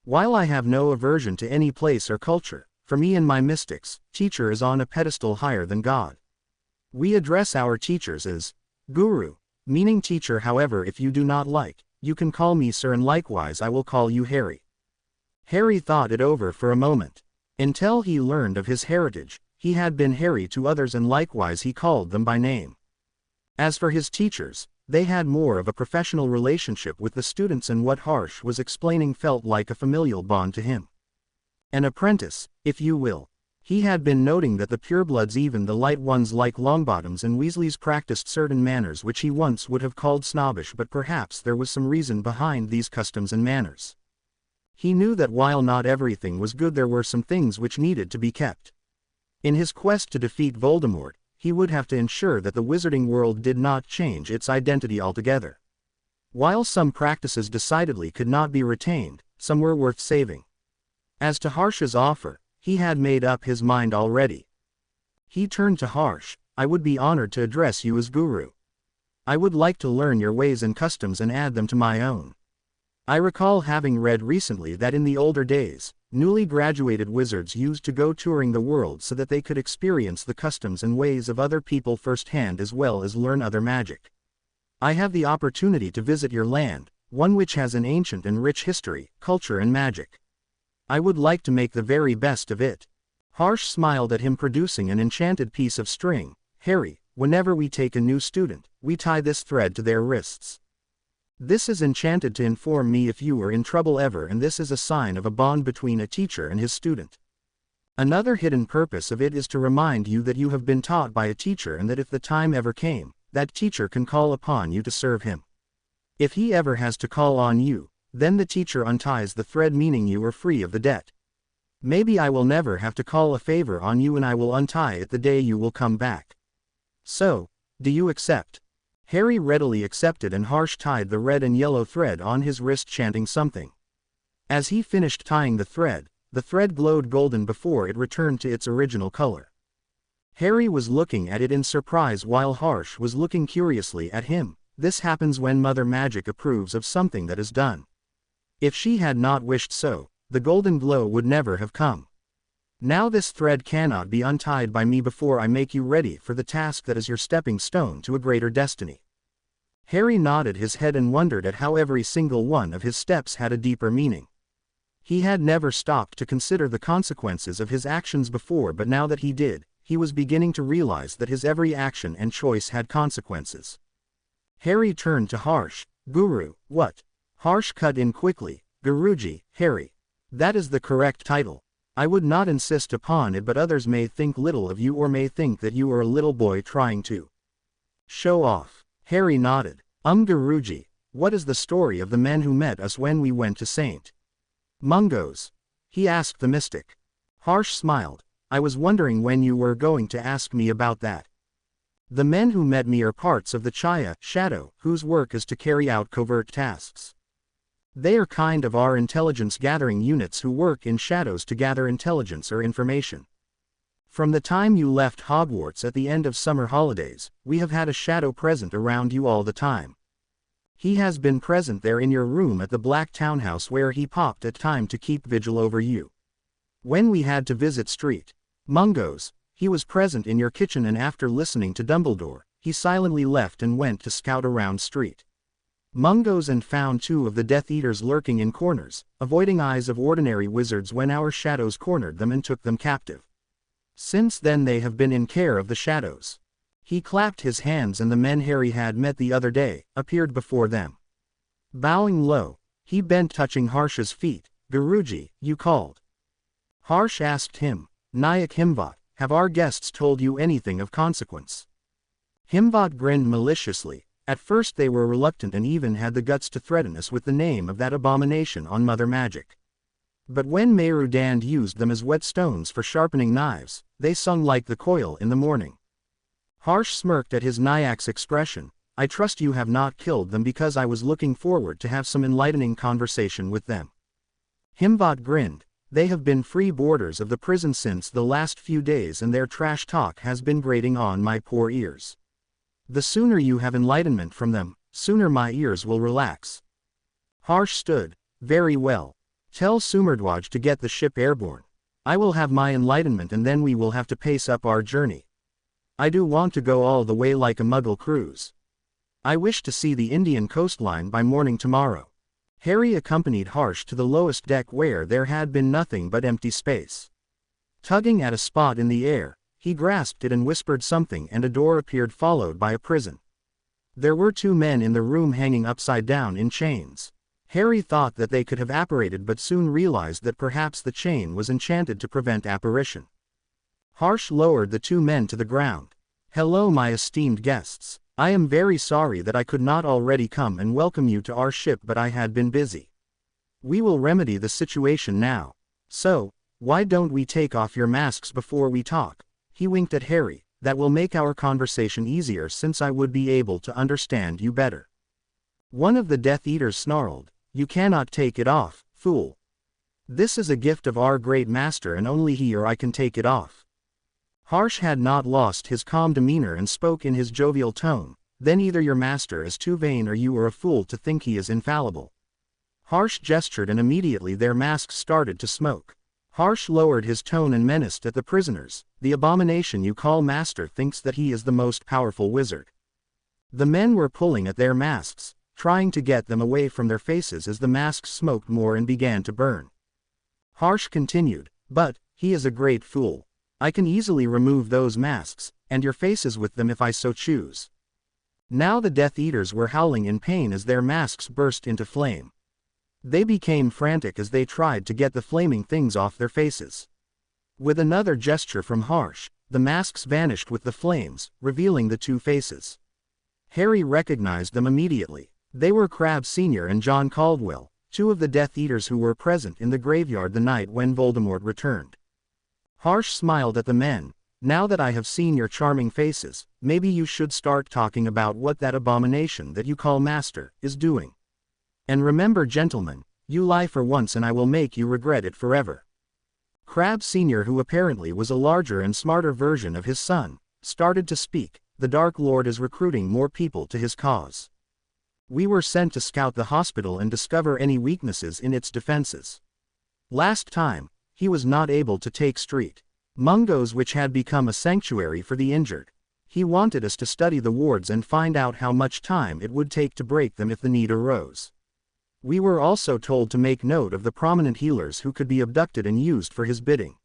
While I have no aversion to any place or culture, for me and my mystics, teacher is on a pedestal higher than God. We address our teachers as Guru, meaning teacher. However, if you do not like, you can call me sir and likewise I will call you Harry." Harry thought it over for a moment. Until he learned of his heritage, he had been Harry to others and likewise he called them by name. As for his teachers, they had more of a professional relationship with the students and what Harsh was explaining felt like a familial bond to him. An apprentice, if you will. He had been noting that the purebloods, even the light ones like Longbottoms and Weasleys, practiced certain manners which he once would have called snobbish, but perhaps there was some reason behind these customs and manners. He knew that while not everything was good, there were some things which needed to be kept. In his quest to defeat Voldemort, he would have to ensure that the wizarding world did not change its identity altogether. While some practices decidedly could not be retained, some were worth saving. As to Harsh's offer, he had made up his mind already. He turned to Harsh. "I would be honored to address you as Guru. I would like to learn your ways and customs and add them to my own. I recall having read recently that in the older days, newly graduated wizards used to go touring the world so that they could experience the customs and ways of other people firsthand as well as learn other magic. I have the opportunity to visit your land, one which has an ancient and rich history, culture and magic. I would like to make the very best of it." Harsh smiled at him, producing an enchanted piece of string. "Harry, whenever we take a new student, we tie this thread to their wrists. This is enchanted to inform me if you are in trouble ever, and this is a sign of a bond between a teacher and his student. Another hidden purpose of it is to remind you that you have been taught by a teacher and that if the time ever came, that teacher can call upon you to serve him. If he ever has to call on you, then the teacher unties the thread, meaning you are free of the debt. Maybe I will never have to call a favor on you and I will untie it the day you will come back. So, do you accept?" Harry readily accepted and Harsh tied the red and yellow thread on his wrist, chanting something. As he finished tying the thread glowed golden before it returned to its original color. Harry was looking at it in surprise while Harsh was looking curiously at him. This happens when Mother Magic approves of something that is done. If she had not wished so, the golden glow would never have come. Now this thread cannot be untied by me before I make you ready for the task that is your stepping stone to a greater destiny." Harry nodded his head and wondered at how every single one of his steps had a deeper meaning. He had never stopped to consider the consequences of his actions before, but now that he did, he was beginning to realize that his every action and choice had consequences. Harry turned to Harsh. "Guru, what?" Harsh cut in quickly. "Guruji, Harry. That is the correct title. I would not insist upon it, but others may think little of you or may think that you are a little boy trying to show off." Harry nodded. Guruji, what is the story of the men who met us when we went to St. Mungo's?" he asked the mystic. Harsh smiled. "I was wondering when you were going to ask me about that. The men who met me are parts of the Chaya, Shadow, whose work is to carry out covert tasks. They are kind of our intelligence gathering units who work in shadows to gather intelligence or information. From the time you left Hogwarts at the end of summer holidays, we have had a shadow present around you all the time. He has been present there in your room at the Black Townhouse where he popped at time to keep vigil over you. When we had to visit Street Mungo's, he was present in your kitchen, and after listening to Dumbledore, he silently left and went to scout around Street Mungo's and found 2 of the Death Eaters lurking in corners, avoiding eyes of ordinary wizards when our shadows cornered them and took them captive. Since then they have been in care of the shadows. He clapped his hands, and the men Harry had met the other day appeared before them. Bowing low, he bent, touching Harsh's feet. Guruji, you called. Harsh asked him, Nayak Himvat, have our guests told you anything of consequence? Himvat grinned maliciously. At first they were reluctant and even had the guts to threaten us with the name of that abomination on Mother Magic. But when Merudand used them as whetstones for sharpening knives, they sung like the coil in the morning. Harsh smirked at his Nayak's expression. I trust you have not killed them, because I was looking forward to have some enlightening conversation with them. Himvat grinned. They have been free boarders of the prison since the last few days, and their trash talk has been grating on my poor ears. The sooner you have enlightenment from them, sooner my ears will relax. Harsh stood. Very well. Tell Sumerdwaj to get the ship airborne. I will have my enlightenment, and then we will have to pace up our journey. I do want to go all the way like a Muggle cruise. I wish to see the Indian coastline by morning tomorrow. Harry accompanied Harsh to the lowest deck where there had been nothing but empty space. Tugging at a spot in the air, he grasped it and whispered something, and a door appeared, followed by a prison. There were 2 men in the room hanging upside down in chains. Harry thought that they could have apparated, but soon realized that perhaps the chain was enchanted to prevent apparition. Harsh lowered the 2 men to the ground. Hello, my esteemed guests. I am very sorry that I could not already come and welcome you to our ship, but I had been busy. We will remedy the situation now. So, why don't we take off your masks before we talk? He winked at Harry. That will make our conversation easier, since I would be able to understand you better. One of the Death Eaters snarled. You cannot take it off, fool. This is a gift of our great master, and only he or I can take it off. Harsh had not lost his calm demeanor and spoke in his jovial tone. Then either your master is too vain, or you are a fool to think he is infallible. Harsh gestured, and immediately their masks started to smoke. Harsh lowered his tone and menaced at the prisoners. The abomination you call master thinks that he is the most powerful wizard. The men were pulling at their masks, trying to get them away from their faces as the masks smoked more and began to burn. Harsh continued, but he is a great fool. I can easily remove those masks, and your faces with them if I so choose. Now the Death Eaters were howling in pain as their masks burst into flame. They became frantic as they tried to get the flaming things off their faces. With another gesture from Harsh, the masks vanished with the flames, revealing the 2 faces. Harry recognized them immediately. They were Crabbe Sr. and John Caldwell, 2 of the Death Eaters who were present in the graveyard the night when Voldemort returned. Harsh smiled at the men. Now that I have seen your charming faces, maybe you should start talking about what that abomination that you call master is doing. And remember, gentlemen, you lie for once and I will make you regret it forever. Crabbe Sr., who apparently was a larger and smarter version of his son, started to speak. The Dark Lord is recruiting more people to his cause. We were sent to scout the hospital and discover any weaknesses in its defenses. Last time, he was not able to take Street Mungo's, which had become a sanctuary for the injured. He wanted us to study the wards and find out how much time it would take to break them if the need arose. We were also told to make note of the prominent healers who could be abducted and used for his bidding.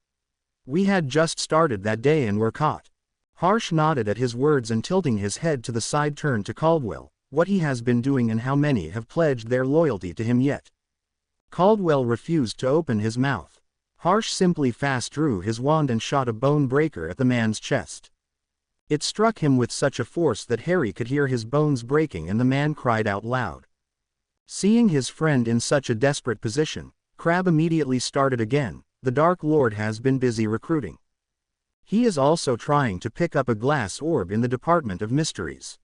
We had just started that day and were caught. Harsh nodded at his words and, tilting his head to the side, turned to Caldwell. What he has been doing and how many have pledged their loyalty to him yet? Caldwell refused to open his mouth. Harsh simply fast drew his wand and shot a bone breaker at the man's chest. It struck him with such a force that Harry could hear his bones breaking, and the man cried out loud. Seeing his friend in such a desperate position, Crabbe immediately started again. The Dark Lord has been busy recruiting. He is also trying to pick up a glass orb in the Department of Mysteries.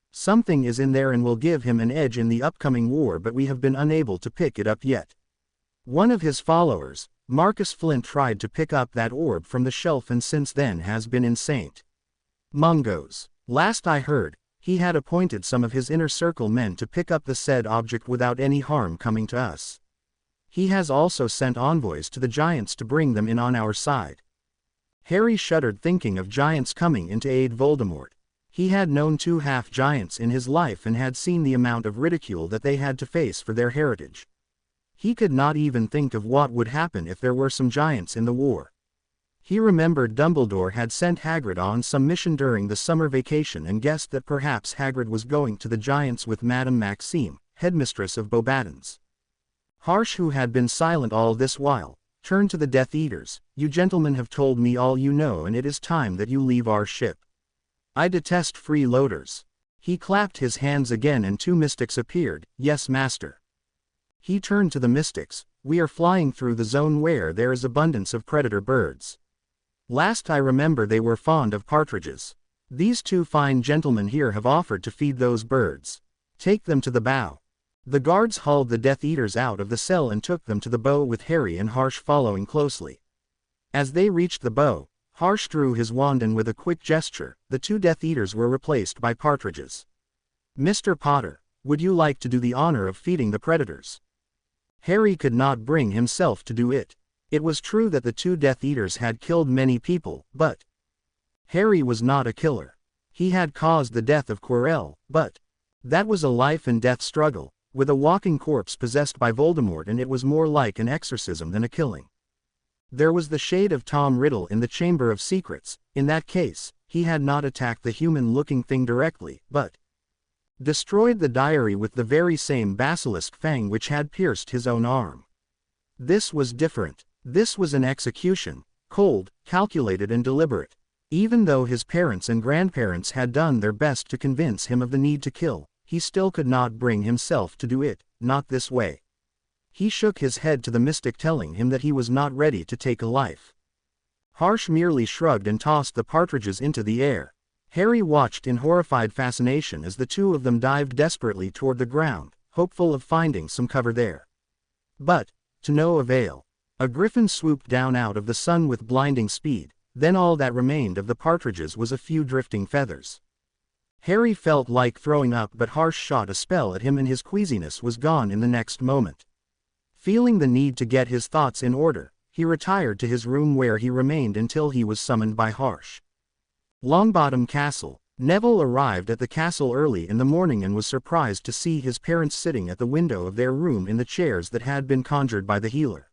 Something is in there and will give him an edge in the upcoming war, but we have been unable to pick it up yet. One of his followers, Marcus Flint tried to pick up that orb from the shelf and since then has been in St. Mungo's. Last I heard, he had appointed some of his inner circle men to pick up the said object without any harm coming to us. He has also sent envoys to the giants to bring them in on our side. Harry shuddered thinking of giants coming in to aid Voldemort. He had known 2 half-giants in his life and had seen the amount of ridicule that they had to face for their heritage. He could not even think of what would happen if there were some giants in the war. He remembered Dumbledore had sent Hagrid on some mission during the summer vacation and guessed that perhaps Hagrid was going to the giants with Madame Maxime, headmistress of Beauxbatons. Harsh, who had been silent all this while, turned to the Death Eaters. You gentlemen have told me all you know and it is time that you leave our ship. I detest freeloaders. He clapped his hands again and 2 mystics appeared. Yes, master. He turned to the mystics. We are flying through the zone where there is abundance of predator birds. Last I remember they were fond of partridges. These 2 fine gentlemen here have offered to feed those birds. Take them to the bow. The guards hauled the Death Eaters out of the cell and took them to the bow with Harry and Harsh following closely. As they reached the bow, Harsh drew his wand and with a quick gesture, the 2 Death Eaters were replaced by partridges. Mr. Potter, would you like to do the honor of feeding the predators? Harry could not bring himself to do it. It was true that the 2 Death Eaters had killed many people, but Harry was not a killer. He had caused the death of Quirrell, but that was a life and death struggle, with a walking corpse possessed by Voldemort, and it was more like an exorcism than a killing. There was the shade of Tom Riddle in the Chamber of Secrets. In that case, he had not attacked the human-looking thing directly, but destroyed the diary with the very same basilisk fang which had pierced his own arm. This was different. This was an execution, cold, calculated and deliberate. Even though his parents and grandparents had done their best to convince him of the need to kill, he still could not bring himself to do it, not this way. He shook his head to the mystic, telling him that he was not ready to take a life. Harsh merely shrugged and tossed the partridges into the air. Harry watched in horrified fascination as the 2 of them dived desperately toward the ground, hopeful of finding some cover there. But, to no avail. A griffin swooped down out of the sun with blinding speed, then all that remained of the partridges was a few drifting feathers. Harry felt like throwing up, but Harsh shot a spell at him and his queasiness was gone in the next moment. Feeling the need to get his thoughts in order, he retired to his room where he remained until he was summoned by Harsh. Longbottom Castle. Neville arrived at the castle early in the morning and was surprised to see his parents sitting at the window of their room in the chairs that had been conjured by the healer.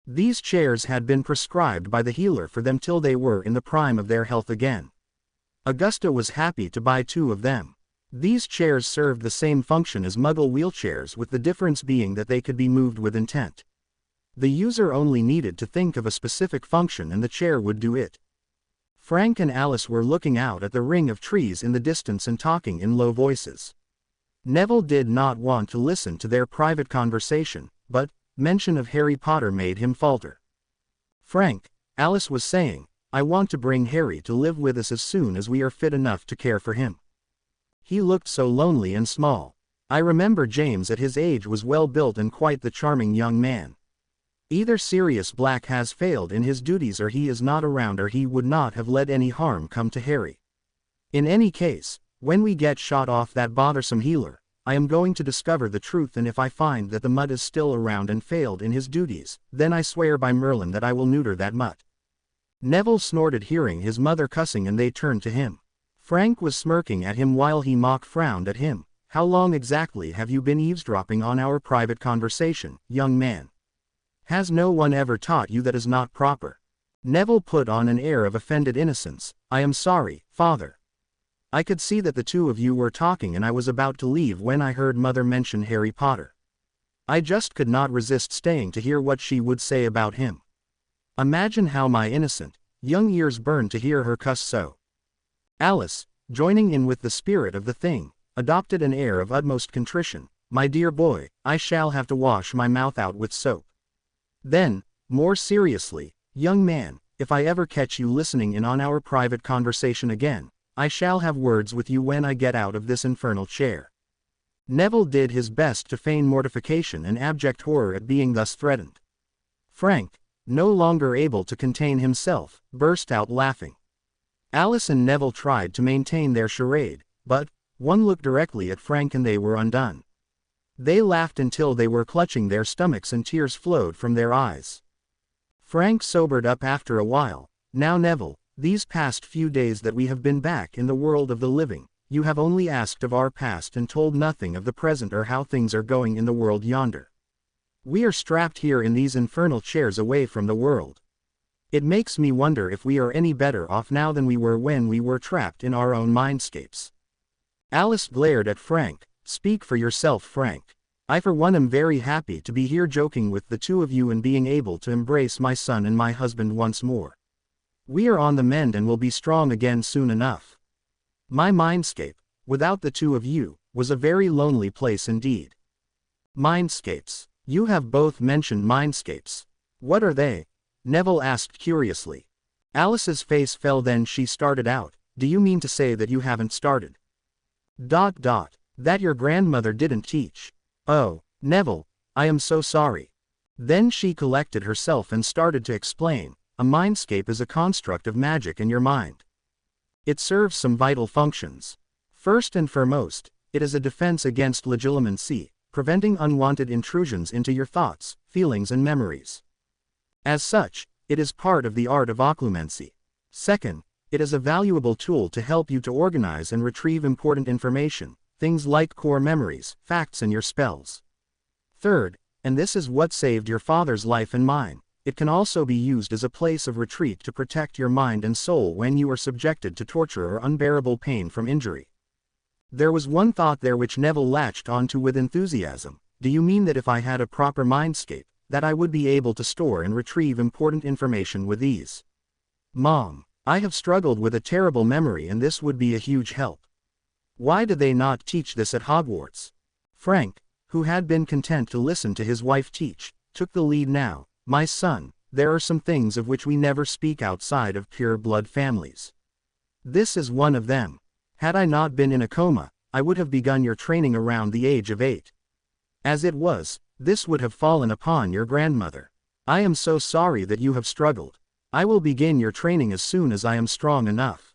These chairs had been prescribed by the healer for them till they were in the prime of their health again. Augusta was happy to buy 2 of them. These chairs served the same function as Muggle wheelchairs, with the difference being that they could be moved with intent. The user only needed to think of a specific function and the chair would do it. Frank and Alice were looking out at the ring of trees in the distance and talking in low voices. Neville did not want to listen to their private conversation, but mention of Harry Potter made him falter. Frank, Alice was saying, I want to bring Harry to live with us as soon as we are fit enough to care for him. He looked so lonely and small. I remember James at his age was well built and quite the charming young man. Either Sirius Black has failed in his duties or he is not around, or he would not have let any harm come to Harry. In any case, when we get shot off that bothersome healer, I am going to discover the truth, and if I find that the mutt is still around and failed in his duties, then I swear by Merlin that I will neuter that mutt. Neville snorted hearing his mother cussing and they turned to him. Frank was smirking at him while he mock-frowned at him. How long exactly have you been eavesdropping on our private conversation, young man? Has no one ever taught you that is not proper? Neville put on an air of offended innocence. I am sorry, father. I could see that the 2 of you were talking and I was about to leave when I heard Mother mention Harry Potter. I just could not resist staying to hear what she would say about him. Imagine how my innocent, young ears burned to hear her cuss so. Alice, joining in with the spirit of the thing, adopted an air of utmost contrition. My dear boy, I shall have to wash my mouth out with soap. Then, more seriously, young man, if I ever catch you listening in on our private conversation again, I shall have words with you when I get out of this infernal chair. Neville did his best to feign mortification and abject horror at being thus threatened. Frank, no longer able to contain himself, burst out laughing. Alice and Neville tried to maintain their charade, but one looked directly at Frank and they were undone. They laughed until they were clutching their stomachs and tears flowed from their eyes. Frank sobered up after a while. Now Neville, these past few days that we have been back in the world of the living, you have only asked of our past and told nothing of the present or how things are going in the world yonder. We are strapped here in these infernal chairs away from the world. It makes me wonder if we are any better off now than we were when we were trapped in our own mindscapes. Alice glared at Frank. Speak for yourself, Frank. I for one am very happy to be here joking with the two of you and being able to embrace my son and my husband once more. We are on the mend and will be strong again soon enough. My mindscape, without the two of you, was a very lonely place indeed. Mindscapes. You have both mentioned mindscapes. What are they? Neville asked curiously. Alice's face fell, then she started out. Do you mean to say that you haven't started? That your grandmother didn't teach. Oh, Neville, I am so sorry. Then she collected herself and started to explain. A mindscape is a construct of magic in your mind. It serves some vital functions. First and foremost, it is a defense against legilimency, preventing unwanted intrusions into your thoughts, feelings and memories. As such, it is part of the art of occlumency. Second, it is a valuable tool to help you to organize and retrieve important information, things like core memories, facts and your spells. Third, and this is what saved your father's life and mine, it can also be used as a place of retreat to protect your mind and soul when you are subjected to torture or unbearable pain from injury. There was one thought there which Neville latched onto with enthusiasm. Do you mean that if I had a proper mindscape, that I would be able to store and retrieve important information with ease? Mom, I have struggled with a terrible memory and this would be a huge help. Why do they not teach this at Hogwarts? Frank, who had been content to listen to his wife teach, took the lead now. My son, there are some things of which we never speak outside of pure blood families. This is one of them. Had I not been in a coma, I would have begun your training around the age of 8. As it was, this would have fallen upon your grandmother. I am so sorry that you have struggled. I will begin your training as soon as I am strong enough.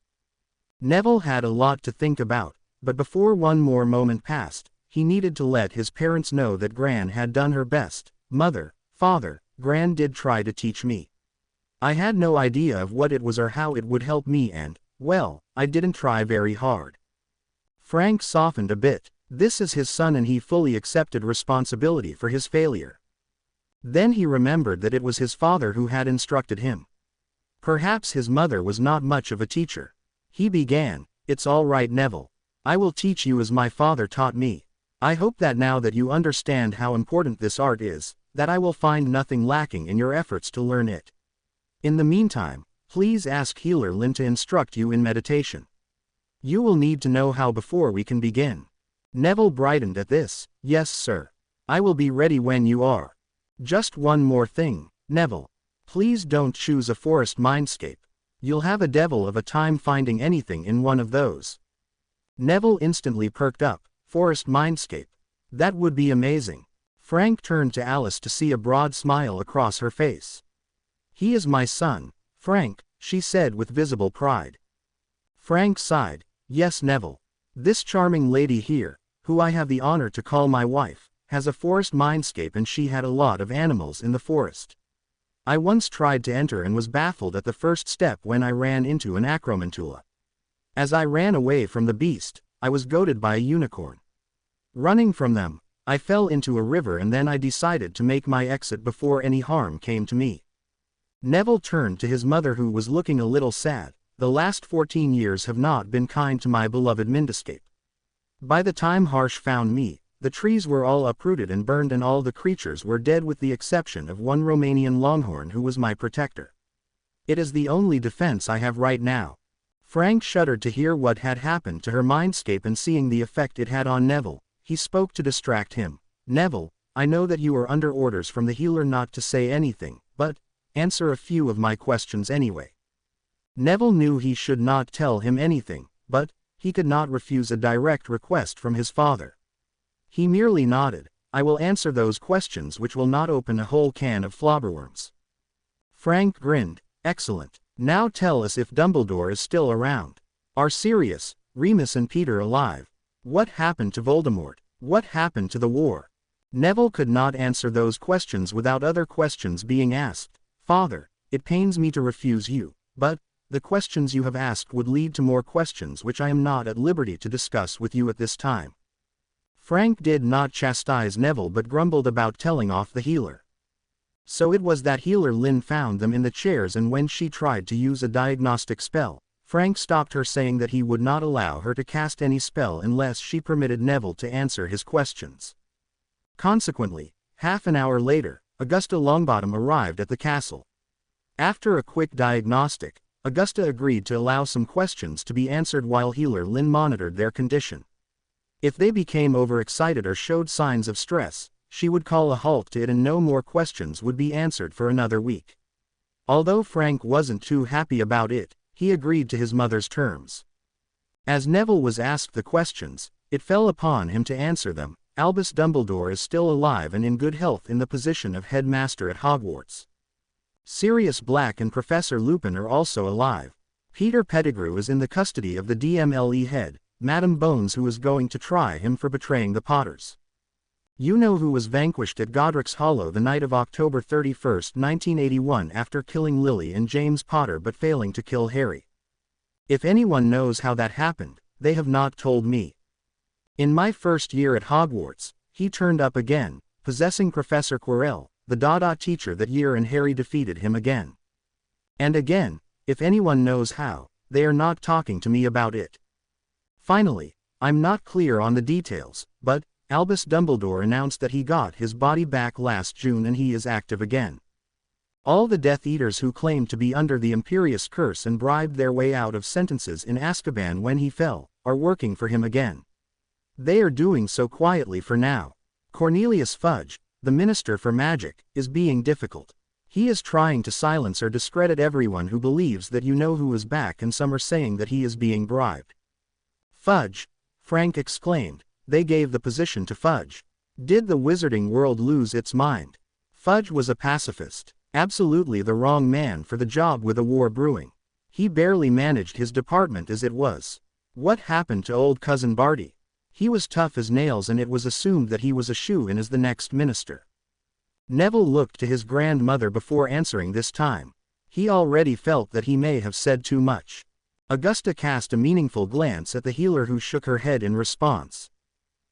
Neville had a lot to think about, but before one more moment passed, he needed to let his parents know that Gran had done her best. Mother, Father, Gran did try to teach me. I had no idea of what it was or how it would help me and, well, I didn't try very hard. Frank softened a bit. This is his son and he fully accepted responsibility for his failure. Then he remembered that it was his father who had instructed him. Perhaps his mother was not much of a teacher. He began, It's all right, Neville. I will teach you as my father taught me. I hope that now that you understand how important this art is, that I will find nothing lacking in your efforts to learn it. In the meantime, please ask Healer Lynn to instruct you in meditation. You will need to know how before we can begin. Neville brightened at this. Yes, sir. I will be ready when you are. Just one more thing, Neville. Please don't choose a forest mindscape. You'll have a devil of a time finding anything in one of those. Neville instantly perked up. Forest mindscape. That would be amazing. Frank turned to Alice to see a broad smile across her face. He is my son, Frank, she said with visible pride. Frank sighed. Yes, Neville. This charming lady here, who I have the honor to call my wife, has a forest mindscape and she had a lot of animals in the forest. I once tried to enter and was baffled at the first step when I ran into an acromantula. As I ran away from the beast, I was goaded by a unicorn. Running from them, I fell into a river and then I decided to make my exit before any harm came to me. Neville turned to his mother who was looking a little sad. The last 14 years have not been kind to my beloved Mindscape. By the time Harsh found me, the trees were all uprooted and burned and all the creatures were dead with the exception of one Romanian longhorn who was my protector. It is the only defense I have right now. Frank shuddered to hear what had happened to her mindscape and seeing the effect it had on Neville. He spoke to distract him. Neville, I know that you are under orders from the healer not to say anything, but answer a few of my questions anyway. Neville knew he should not tell him anything, but he could not refuse a direct request from his father. He merely nodded. I will answer those questions which will not open a whole can of flobberworms. Frank grinned. Excellent. Now tell us if Dumbledore is still around. Are Sirius, Remus and Peter alive? What happened to Voldemort? What happened to the war? Neville could not answer those questions without other questions being asked. Father, it pains me to refuse you, but the questions you have asked would lead to more questions which I am not at liberty to discuss with you at this time. Frank did not chastise Neville but grumbled about telling off the healer. So it was that Healer Lynn found them in the chairs, and when she tried to use a diagnostic spell, Frank stopped her, saying that he would not allow her to cast any spell unless she permitted Neville to answer his questions. Consequently, half an hour later, Augusta Longbottom arrived at the castle. After a quick diagnostic, Augusta agreed to allow some questions to be answered while Healer Lynn monitored their condition. If they became overexcited or showed signs of stress, she would call a halt to it and no more questions would be answered for another week. Although Frank wasn't too happy about it, he agreed to his mother's terms. As Neville was asked the questions, it fell upon him to answer them. Albus Dumbledore is still alive and in good health in the position of headmaster at Hogwarts. Sirius Black and Professor Lupin are also alive. Peter Pettigrew is in the custody of the DMLE head, Madame Bones, who is going to try him for betraying the Potters. You know who was vanquished at Godric's Hollow the night of October 31, 1981, after killing Lily and James Potter but failing to kill Harry. If anyone knows how that happened, they have not told me. In my first year at Hogwarts, he turned up again, possessing Professor Quirrell, the Dada teacher that year, and Harry defeated him again. And again, if anyone knows how, they are not talking to me about it. Finally, I'm not clear on the details, but Albus Dumbledore announced that he got his body back last June and he is active again. All the Death Eaters who claimed to be under the Imperious Curse and bribed their way out of sentences in Azkaban when he fell, are working for him again. They are doing so quietly for now. Cornelius Fudge, the Minister for Magic, is being difficult. He is trying to silence or discredit everyone who believes that you know who is back, and some are saying that he is being bribed. Fudge! Frank exclaimed. They gave the position to Fudge. Did the wizarding world lose its mind? Fudge was a pacifist, absolutely the wrong man for the job with a war brewing. He barely managed his department as it was. What happened to old cousin Barty? He was tough as nails and it was assumed that he was a shoo-in as the next minister. Neville looked to his grandmother before answering this time. He already felt that he may have said too much. Augusta cast a meaningful glance at the healer, who shook her head in response.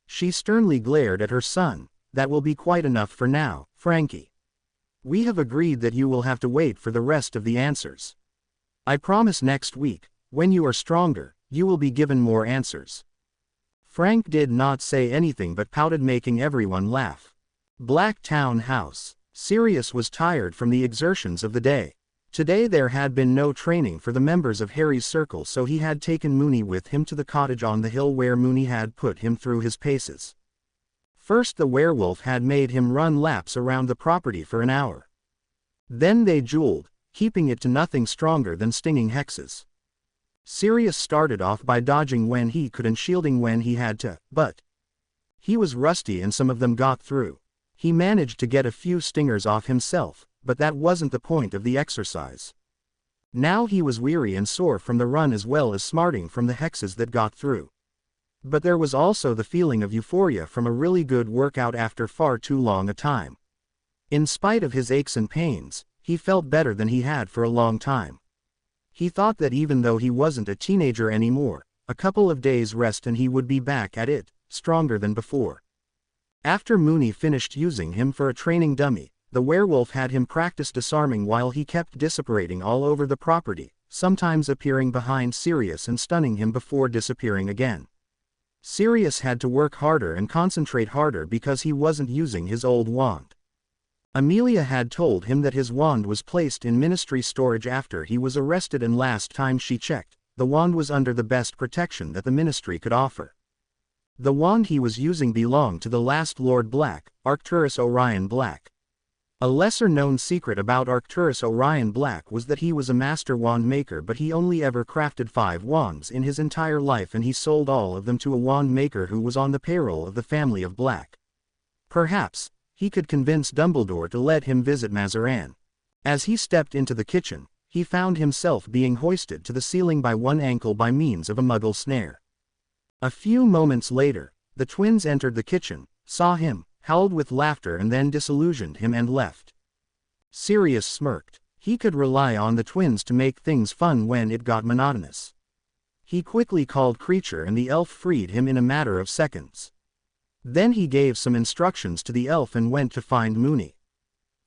She sternly glared at her son. That will be quite enough for now, Frankie. We have agreed that you will have to wait for the rest of the answers. I promise next week, when you are stronger, you will be given more answers. Frank did not say anything but pouted, making everyone laugh. Black Town House. Sirius was tired from the exertions of the day. Today there had been no training for the members of Harry's circle, so he had taken Moony with him to the cottage on the hill where Moony had put him through his paces. First the werewolf had made him run laps around the property for an hour. Then they dueled, keeping it to nothing stronger than stinging hexes. Sirius started off by dodging when he could and shielding when he had to, but he was rusty and some of them got through. He managed to get a few stingers off himself, but that wasn't the point of the exercise. Now he was weary and sore from the run as well as smarting from the hexes that got through. But there was also the feeling of euphoria from a really good workout after far too long a time. In spite of his aches and pains, he felt better than he had for a long time. He thought that even though he wasn't a teenager anymore, a couple of days rest and he would be back at it, stronger than before. After Moony finished using him for a training dummy, the werewolf had him practice disarming while he kept disapparating all over the property, sometimes appearing behind Sirius and stunning him before disappearing again. Sirius had to work harder and concentrate harder because he wasn't using his old wand. Amelia had told him that his wand was placed in ministry storage after he was arrested, and last time she checked, the wand was under the best protection that the ministry could offer. The wand he was using belonged to the last Lord Black, Arcturus Orion Black. A lesser-known secret about Arcturus Orion Black was that he was a master wand maker, but he only ever crafted 5 wands in his entire life, and he sold all of them to a wand maker who was on the payroll of the family of Black. Perhaps he could convince Dumbledore to let him visit Mazarin. As he stepped into the kitchen, he found himself being hoisted to the ceiling by one ankle by means of a muggle snare. A few moments later, the twins entered the kitchen, saw him, howled with laughter and then disillusioned him and left. Sirius smirked. He could rely on the twins to make things fun when it got monotonous. He quickly called Creature and the elf freed him in a matter of seconds. Then he gave some instructions to the elf and went to find Moony.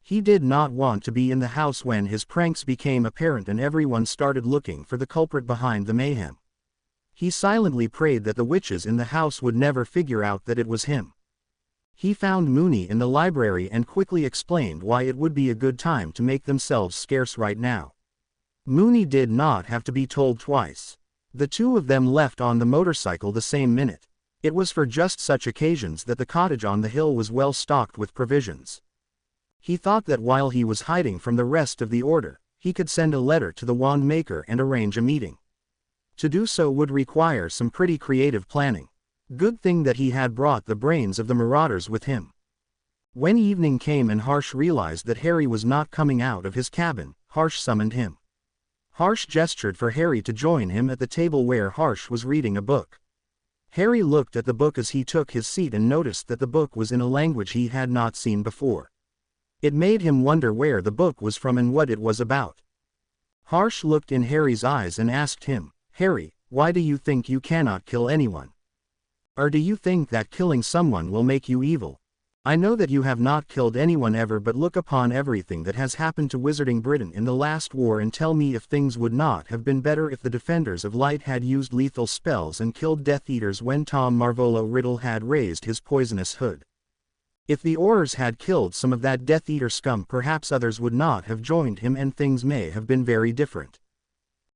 He did not want to be in the house when his pranks became apparent and everyone started looking for the culprit behind the mayhem. He silently prayed that the witches in the house would never figure out that it was him. He found Moony in the library and quickly explained why it would be a good time to make themselves scarce right now. Moony did not have to be told twice. The two of them left on the motorcycle the same minute. It was for just such occasions that the cottage on the hill was well stocked with provisions. He thought that while he was hiding from the rest of the order, he could send a letter to the wand maker and arrange a meeting. To do so would require some pretty creative planning. Good thing that he had brought the brains of the marauders with him. When evening came and Harsh realized that Harry was not coming out of his cabin, Harsh summoned him. Harsh gestured for Harry to join him at the table where Harsh was reading a book. Harry looked at the book as he took his seat and noticed that the book was in a language he had not seen before. It made him wonder where the book was from and what it was about. Harsh looked in Harry's eyes and asked him, "Harry, why do you think you cannot kill anyone? Or do you think that killing someone will make you evil? I know that you have not killed anyone ever, but look upon everything that has happened to Wizarding Britain in the last war and tell me if things would not have been better if the Defenders of Light had used lethal spells and killed Death Eaters when Tom Marvolo Riddle had raised his poisonous hood. If the Aurors had killed some of that Death Eater scum, perhaps others would not have joined him and things may have been very different.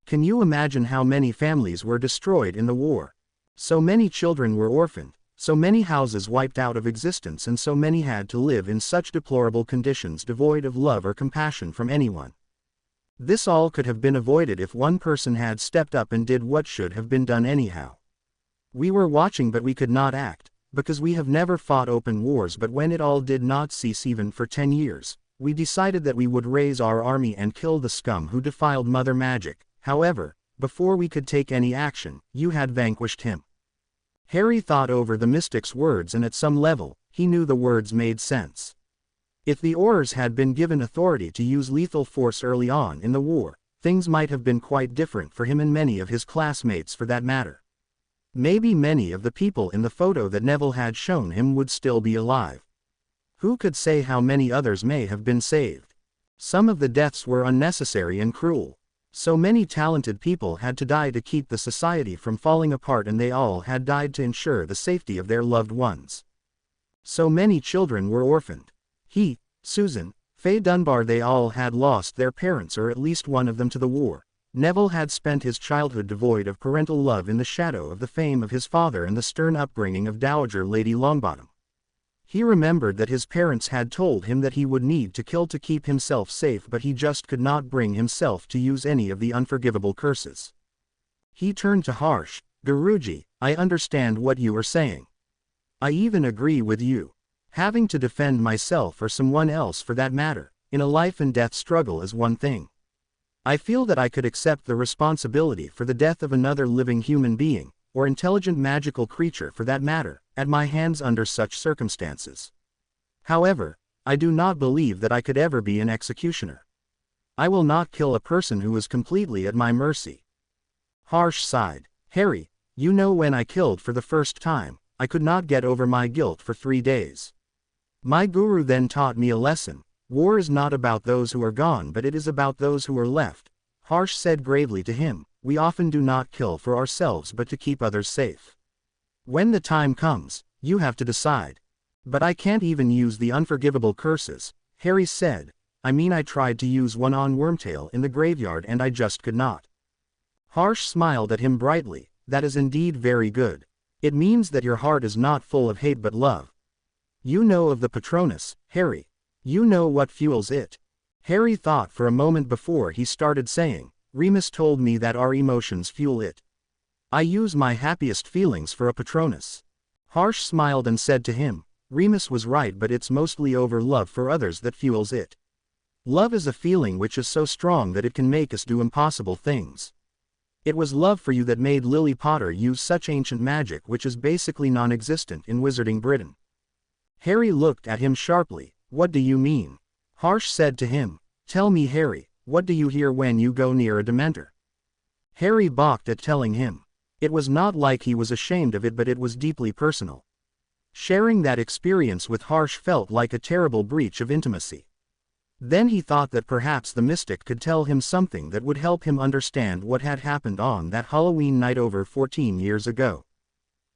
Can you imagine how many families were destroyed in the war? So many children were orphaned, so many houses wiped out of existence, and so many had to live in such deplorable conditions devoid of love or compassion from anyone. This all could have been avoided if one person had stepped up and did what should have been done anyhow. We were watching but we could not act, because we have never fought open wars, but when it all did not cease even for 10 years, we decided that we would raise our army and kill the scum who defiled Mother Magic. However, before we could take any action, you had vanquished him." Harry thought over the mystic's words and at some level, he knew the words made sense. If the Aurors had been given authority to use lethal force early on in the war, things might have been quite different for him and many of his classmates for that matter. Maybe many of the people in the photo that Neville had shown him would still be alive. Who could say how many others may have been saved? Some of the deaths were unnecessary and cruel. So many talented people had to die to keep the society from falling apart, and they all had died to ensure the safety of their loved ones. So many children were orphaned. He, Susan, Faye Dunbar, they all had lost their parents or at least one of them to the war. Neville had spent his childhood devoid of parental love in the shadow of the fame of his father and the stern upbringing of Dowager Lady Longbottom. He remembered that his parents had told him that he would need to kill to keep himself safe, but he just could not bring himself to use any of the unforgivable curses. He turned to Harsh. "Guruji, I understand what you are saying. I even agree with you. Having to defend myself or someone else for that matter, in a life and death struggle is one thing. I feel that I could accept the responsibility for the death of another living human being, or intelligent magical creature for that matter, at my hands under such circumstances. However, I do not believe that I could ever be an executioner. I will not kill a person who is completely at my mercy." Harsh sighed. "Harry, you know, when I killed for the first time, I could not get over my guilt for 3 days. My guru then taught me a lesson. War is not about those who are gone, but it is about those who are left." Harsh said gravely to him, "We often do not kill for ourselves but to keep others safe. When the time comes, you have to decide." "But I can't even use the unforgivable curses," Harry said. "I mean, I tried to use one on Wormtail in the graveyard and I just could not." Harsh smiled at him brightly. "That is indeed very good. It means that your heart is not full of hate but love. You know of the Patronus, Harry. You know what fuels it." Harry thought for a moment before he started saying, "Remus told me that our emotions fuel it. I use my happiest feelings for a Patronus." Harsh smiled and said to him, "Remus was right, but it's mostly over love for others that fuels it. Love is a feeling which is so strong that it can make us do impossible things. It was love for you that made Lily Potter use such ancient magic which is basically non-existent in Wizarding Britain. Harry looked at him sharply. What do you mean? Harsh said to him. Tell me, Harry, what do you hear when you go near a Dementor? Harry balked at telling him. It was not like he was ashamed of it, but it was deeply personal. Sharing that experience with Harsh felt like a terrible breach of intimacy. Then he thought that perhaps the mystic could tell him something that would help him understand what had happened on that Halloween night over 14 years ago.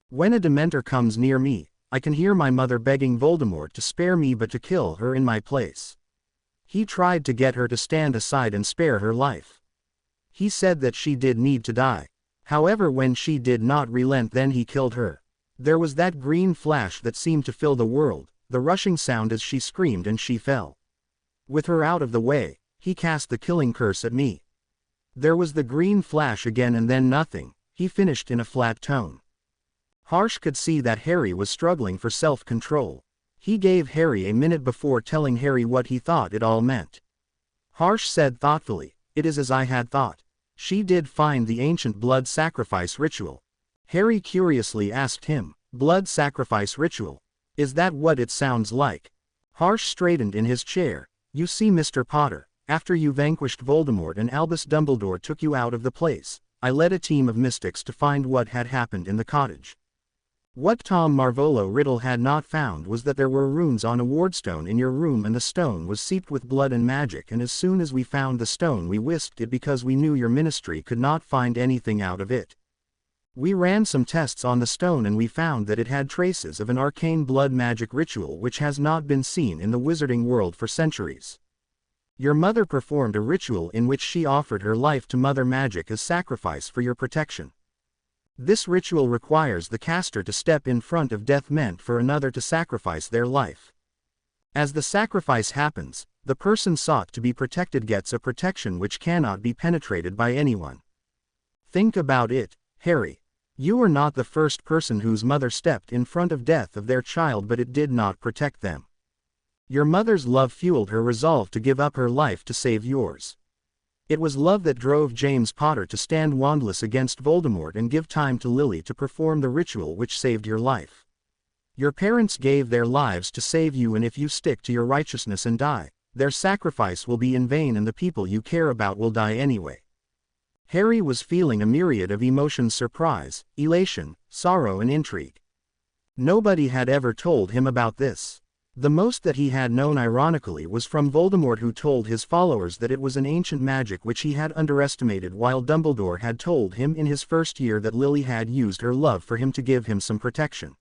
When a Dementor comes near me, I can hear my mother begging Voldemort to spare me but to kill her in my place. He tried to get her to stand aside and spare her life. He said that she did need to die. However, when she did not relent, then he killed her. There was that green flash that seemed to fill the world, the rushing sound as she screamed and she fell. With her out of the way, he cast the killing curse at me. There was the green flash again and then nothing, he finished in a flat tone. Harsh could see that Harry was struggling for self-control. He gave Harry a minute before telling Harry what he thought it all meant. Harsh said thoughtfully, "It is as I had thought. She did find the ancient blood sacrifice ritual." Harry curiously asked him, "Blood sacrifice ritual? Is that what it sounds like?" Harsh straightened in his chair. "You see, Mr. Potter, after you vanquished Voldemort and Albus Dumbledore took you out of the place, I led a team of mystics to find what had happened in the cottage. What Tom Marvolo Riddle had not found was that there were runes on a wardstone in your room and the stone was seeped with blood and magic, and as soon as we found the stone we whisked it because we knew your ministry could not find anything out of it. We ran some tests on the stone and we found that it had traces of an arcane blood magic ritual which has not been seen in the wizarding world for centuries. Your mother performed a ritual in which she offered her life to Mother Magic as sacrifice for your protection. This ritual requires the caster to step in front of death meant for another to sacrifice their life. As the sacrifice happens, the person sought to be protected gets a protection which cannot be penetrated by anyone. Think about it, Harry. You are not the first person whose mother stepped in front of death of their child but it did not protect them. Your mother's love fueled her resolve to give up her life to save yours. It was love that drove James Potter to stand wandless against Voldemort and give time to Lily to perform the ritual which saved your life. Your parents gave their lives to save you, and if you stick to your righteousness and die, their sacrifice will be in vain and the people you care about will die anyway." Harry was feeling a myriad of emotions: surprise, elation, sorrow and intrigue. Nobody had ever told him about this. The most that he had known ironically was from Voldemort, who told his followers that it was an ancient magic which he had underestimated, while Dumbledore had told him in his first year that Lily had used her love for him to give him some protection.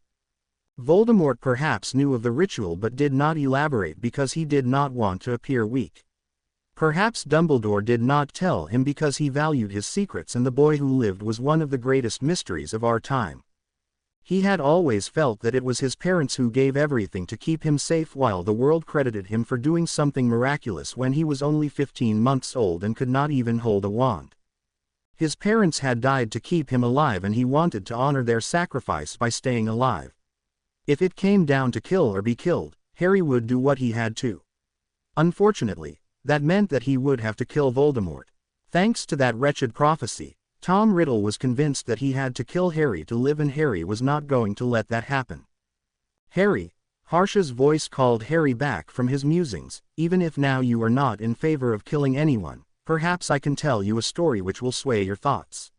Voldemort perhaps knew of the ritual but did not elaborate because he did not want to appear weak. Perhaps Dumbledore did not tell him because he valued his secrets, and the boy who lived was one of the greatest mysteries of our time. He had always felt that it was his parents who gave everything to keep him safe, while the world credited him for doing something miraculous when he was only 15 months old and could not even hold a wand. His parents had died to keep him alive, and he wanted to honor their sacrifice by staying alive. If it came down to kill or be killed, Harry would do what he had to. Unfortunately, that meant that he would have to kill Voldemort. Thanks to that wretched prophecy, Tom Riddle was convinced that he had to kill Harry to live, and Harry was not going to let that happen. "Harry," Harsh's voice called Harry back from his musings, "even if now you are not in favor of killing anyone, perhaps I can tell you a story which will sway your thoughts."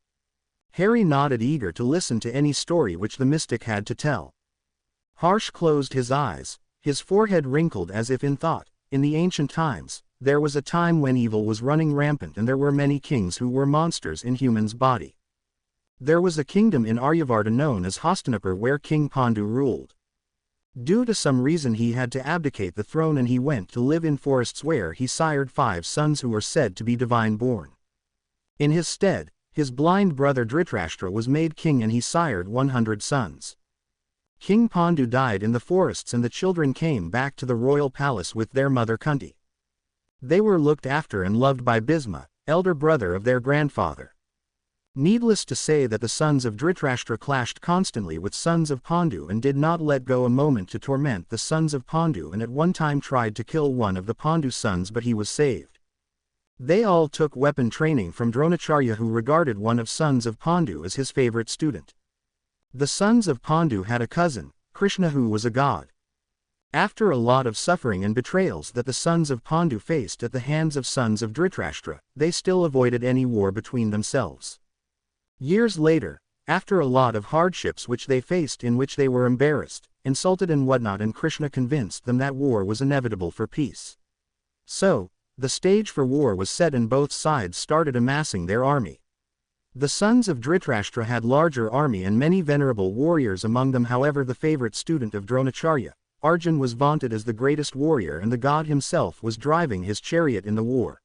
Harry nodded, eager to listen to any story which the mystic had to tell. Harsh closed his eyes, his forehead wrinkled as if in thought. In the ancient times, there was a time when evil was running rampant and there were many kings who were monsters in humans' body. There was a kingdom in Aryavarta known as Hastinapur where King Pandu ruled. Due to some reason he had to abdicate the throne and he went to live in forests where he sired 5 sons who were said to be divine born. In his stead, his blind brother Dhritarashtra was made king and he sired 100 sons. King Pandu died in the forests and the children came back to the royal palace with their mother Kunti. They were looked after and loved by Bhisma, elder brother of their grandfather. Needless to say that the sons of Dhritarashtra clashed constantly with sons of Pandu and did not let go a moment to torment the sons of Pandu, and at one time tried to kill one of the Pandu sons, but he was saved. They all took weapon training from Dronacharya, who regarded one of sons of Pandu as his favorite student. The sons of Pandu had a cousin, Krishna, who was a god. After a lot of suffering and betrayals that the sons of Pandu faced at the hands of sons of Dhritarashtra, they still avoided any war between themselves. Years later, after a lot of hardships which they faced, in which they were embarrassed, insulted and whatnot, and Krishna convinced them that war was inevitable for peace. So, the stage for war was set and both sides started amassing their army. The sons of Dhritarashtra had larger army and many venerable warriors among them. However, the favorite student of Dronacharya, Arjun, was vaunted as the greatest warrior, and the god himself was driving his chariot in the war.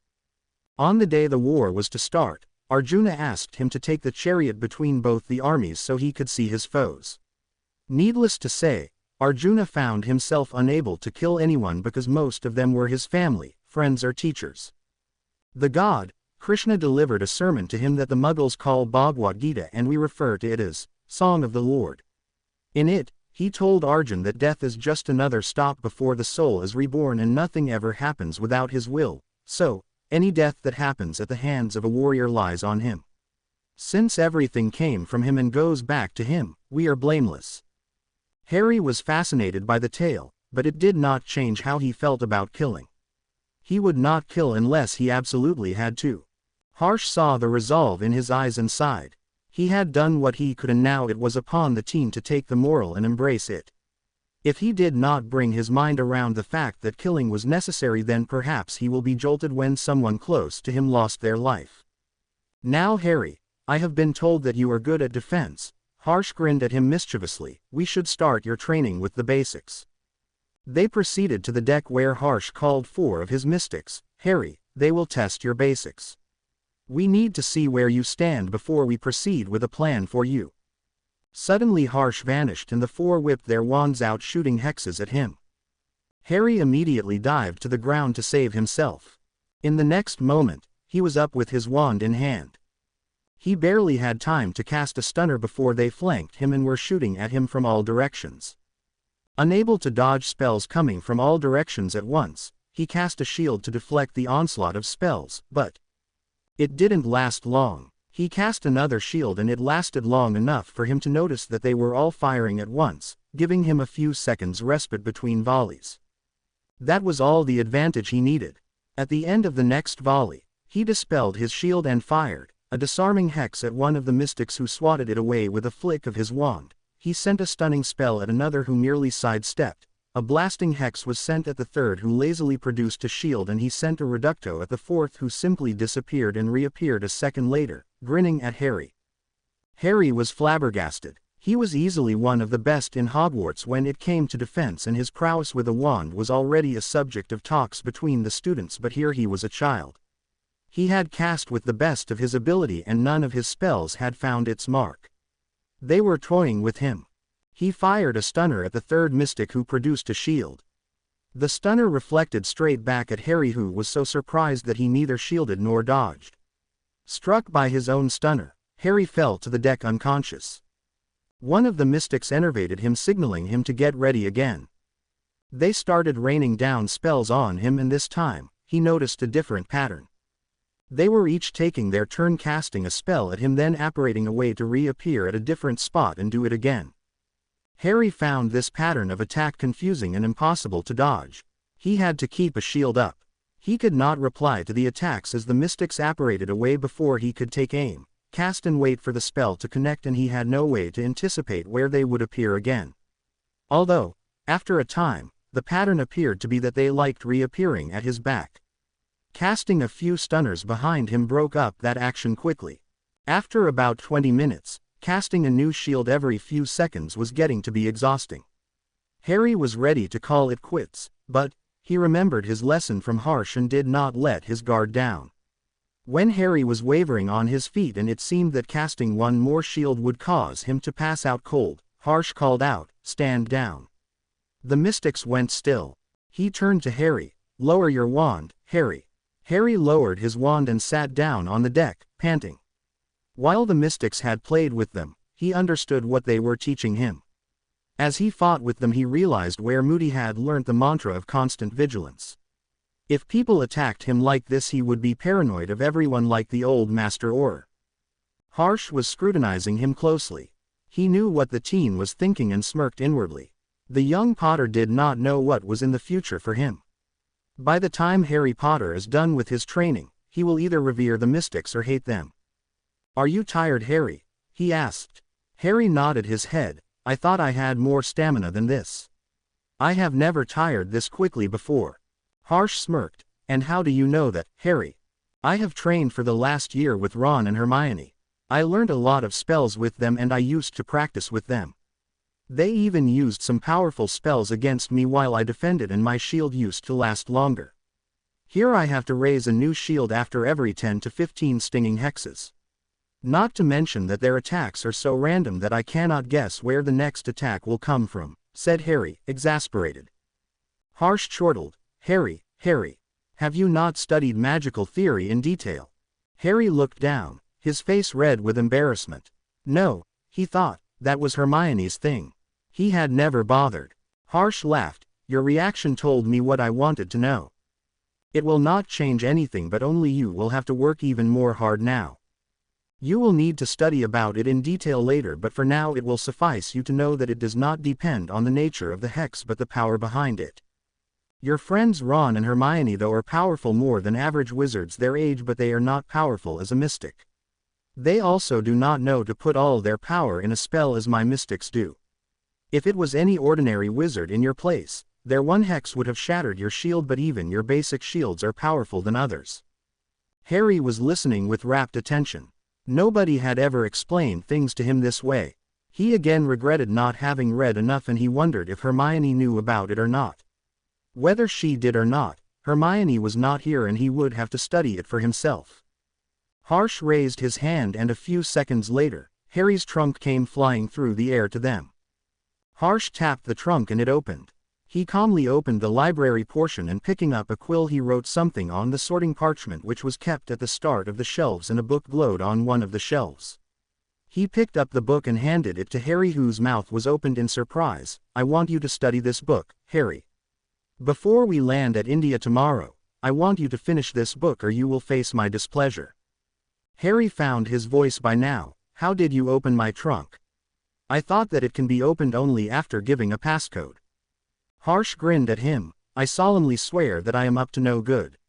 On the day the war was to start, Arjuna asked him to take the chariot between both the armies so he could see his foes. Needless to say, Arjuna found himself unable to kill anyone because most of them were his family, friends or teachers. The god, Krishna, delivered a sermon to him that the Mughals call Bhagavad Gita, and we refer to it as Song of the Lord. In it, he told Arjun that death is just another stop before the soul is reborn and nothing ever happens without his will, so, any death that happens at the hands of a warrior lies on him. Since everything came from him and goes back to him, we are blameless. Hari was fascinated by the tale, but it did not change how he felt about killing. He would not kill unless he absolutely had to. Harsh saw the resolve in his eyes and sighed. He had done what he could, and now it was upon the team to take the moral and embrace it. If he did not bring his mind around the fact that killing was necessary, then perhaps he will be jolted when someone close to him lost their life. Now Hari, I have been told that you are good at defense. Harsh grinned at him mischievously. We should start your training with the basics. They proceeded to the deck where Harsh called 4 of his mystics. Hari, they will test your basics. We need to see where you stand before we proceed with a plan for you. Suddenly Harsh vanished and the 4 whipped their wands out, shooting hexes at him. Hari immediately dived to the ground to save himself. In the next moment, he was up with his wand in hand. He barely had time to cast a stunner before they flanked him and were shooting at him from all directions. Unable to dodge spells coming from all directions at once, he cast a shield to deflect the onslaught of spells, but it didn't last long. He cast another shield and it lasted long enough for him to notice that they were all firing at once, giving him a few seconds respite between volleys. That was all the advantage he needed. At the end of the next volley, he dispelled his shield and fired a disarming hex at one of the mystics, who swatted it away with a flick of his wand. He sent a stunning spell at another who merely sidestepped. A blasting hex was sent at the third, who lazily produced a shield, and he sent a reducto at the fourth, who simply disappeared and reappeared a second later, grinning at Hari. Hari was flabbergasted. He was easily one of the best in Hogwarts when it came to defense, and his prowess with a wand was already a subject of talks between the students, but here he was a child. He had cast with the best of his ability and none of his spells had found its mark. They were toying with him. He fired a stunner at the third mystic, who produced a shield. The stunner reflected straight back at Hari, who was so surprised that he neither shielded nor dodged. Struck by his own stunner, Hari fell to the deck unconscious. One of the mystics enervated him, signaling him to get ready again. They started raining down spells on him, and this time, he noticed a different pattern. They were each taking their turn casting a spell at him, then apparating a way to reappear at a different spot and do it again. Hari found this pattern of attack confusing and impossible to dodge. He had to keep a shield up. He could not reply to the attacks as the mystics apparated away before he could take aim, cast and wait for the spell to connect, and he had no way to anticipate where they would appear again. Although, after a time, the pattern appeared to be that they liked reappearing at his back. Casting a few stunners behind him broke up that action quickly. After about 20 minutes, casting a new shield every few seconds was getting to be exhausting. Hari was ready to call it quits, but he remembered his lesson from Harsh and did not let his guard down. When Hari was wavering on his feet and it seemed that casting one more shield would cause him to pass out cold, Harsh called out, "Stand down." The mystics went still. He turned to Hari. "Lower your wand, Hari." Hari lowered his wand and sat down on the deck, panting. While the mystics had played with them, he understood what they were teaching him. As he fought with them, he realized where Moody had learnt the mantra of constant vigilance. If people attacked him like this, he would be paranoid of everyone like the old Master Or. Harsh was scrutinizing him closely. He knew what the teen was thinking and smirked inwardly. The young Potter did not know what was in the future for him. By the time Harry Potter is done with his training, he will either revere the mystics or hate them. "Are you tired, Harry?" he asked. Harry nodded his head. "I thought I had more stamina than this. I have never tired this quickly before." Harsh smirked. "And how do you know that, Harry?" "I have trained for the last year with Ron and Hermione. I learned a lot of spells with them and I used to practice with them. They even used some powerful spells against me while I defended, and my shield used to last longer. Here I have to raise a new shield after every 10 to 15 stinging hexes. Not to mention that their attacks are so random that I cannot guess where the next attack will come from," said Harry, exasperated. Harsh chortled. Harry, have you not studied magical theory in detail?" Harry looked down, his face red with embarrassment. No, he thought, that was Hermione's thing. He had never bothered. Harsh laughed. "Your reaction told me what I wanted to know. It will not change anything, but only you will have to work even more hard now. You will need to study about it in detail later, but for now it will suffice you to know that it does not depend on the nature of the hex but the power behind it. Your friends Ron and Hermione though are powerful more than average wizards their age, but they are not powerful as a mystic. They also do not know to put all their power in a spell as my mystics do. If it was any ordinary wizard in your place, their one hex would have shattered your shield, but even your basic shields are powerful than others." Harry was listening with rapt attention. Nobody had ever explained things to him this way. He again regretted not having read enough, and he wondered if Hermione knew about it or not. Whether she did or not, Hermione was not here and he would have to study it for himself. Harsh raised his hand and a few seconds later, Harry's trunk came flying through the air to them. Harsh tapped the trunk and it opened. He calmly opened the library portion and picking up a quill he wrote something on the sorting parchment which was kept at the start of the shelves, and a book glowed on one of the shelves. He picked up the book and handed it to Harry, whose mouth was opened in surprise. "I want you to study this book, Harry. Before we land at India tomorrow, I want you to finish this book or you will face my displeasure." Harry found his voice by now. "How did you open my trunk? I thought that it can be opened only after giving a passcode." Harsh grinned at him. "I solemnly swear that I am up to no good."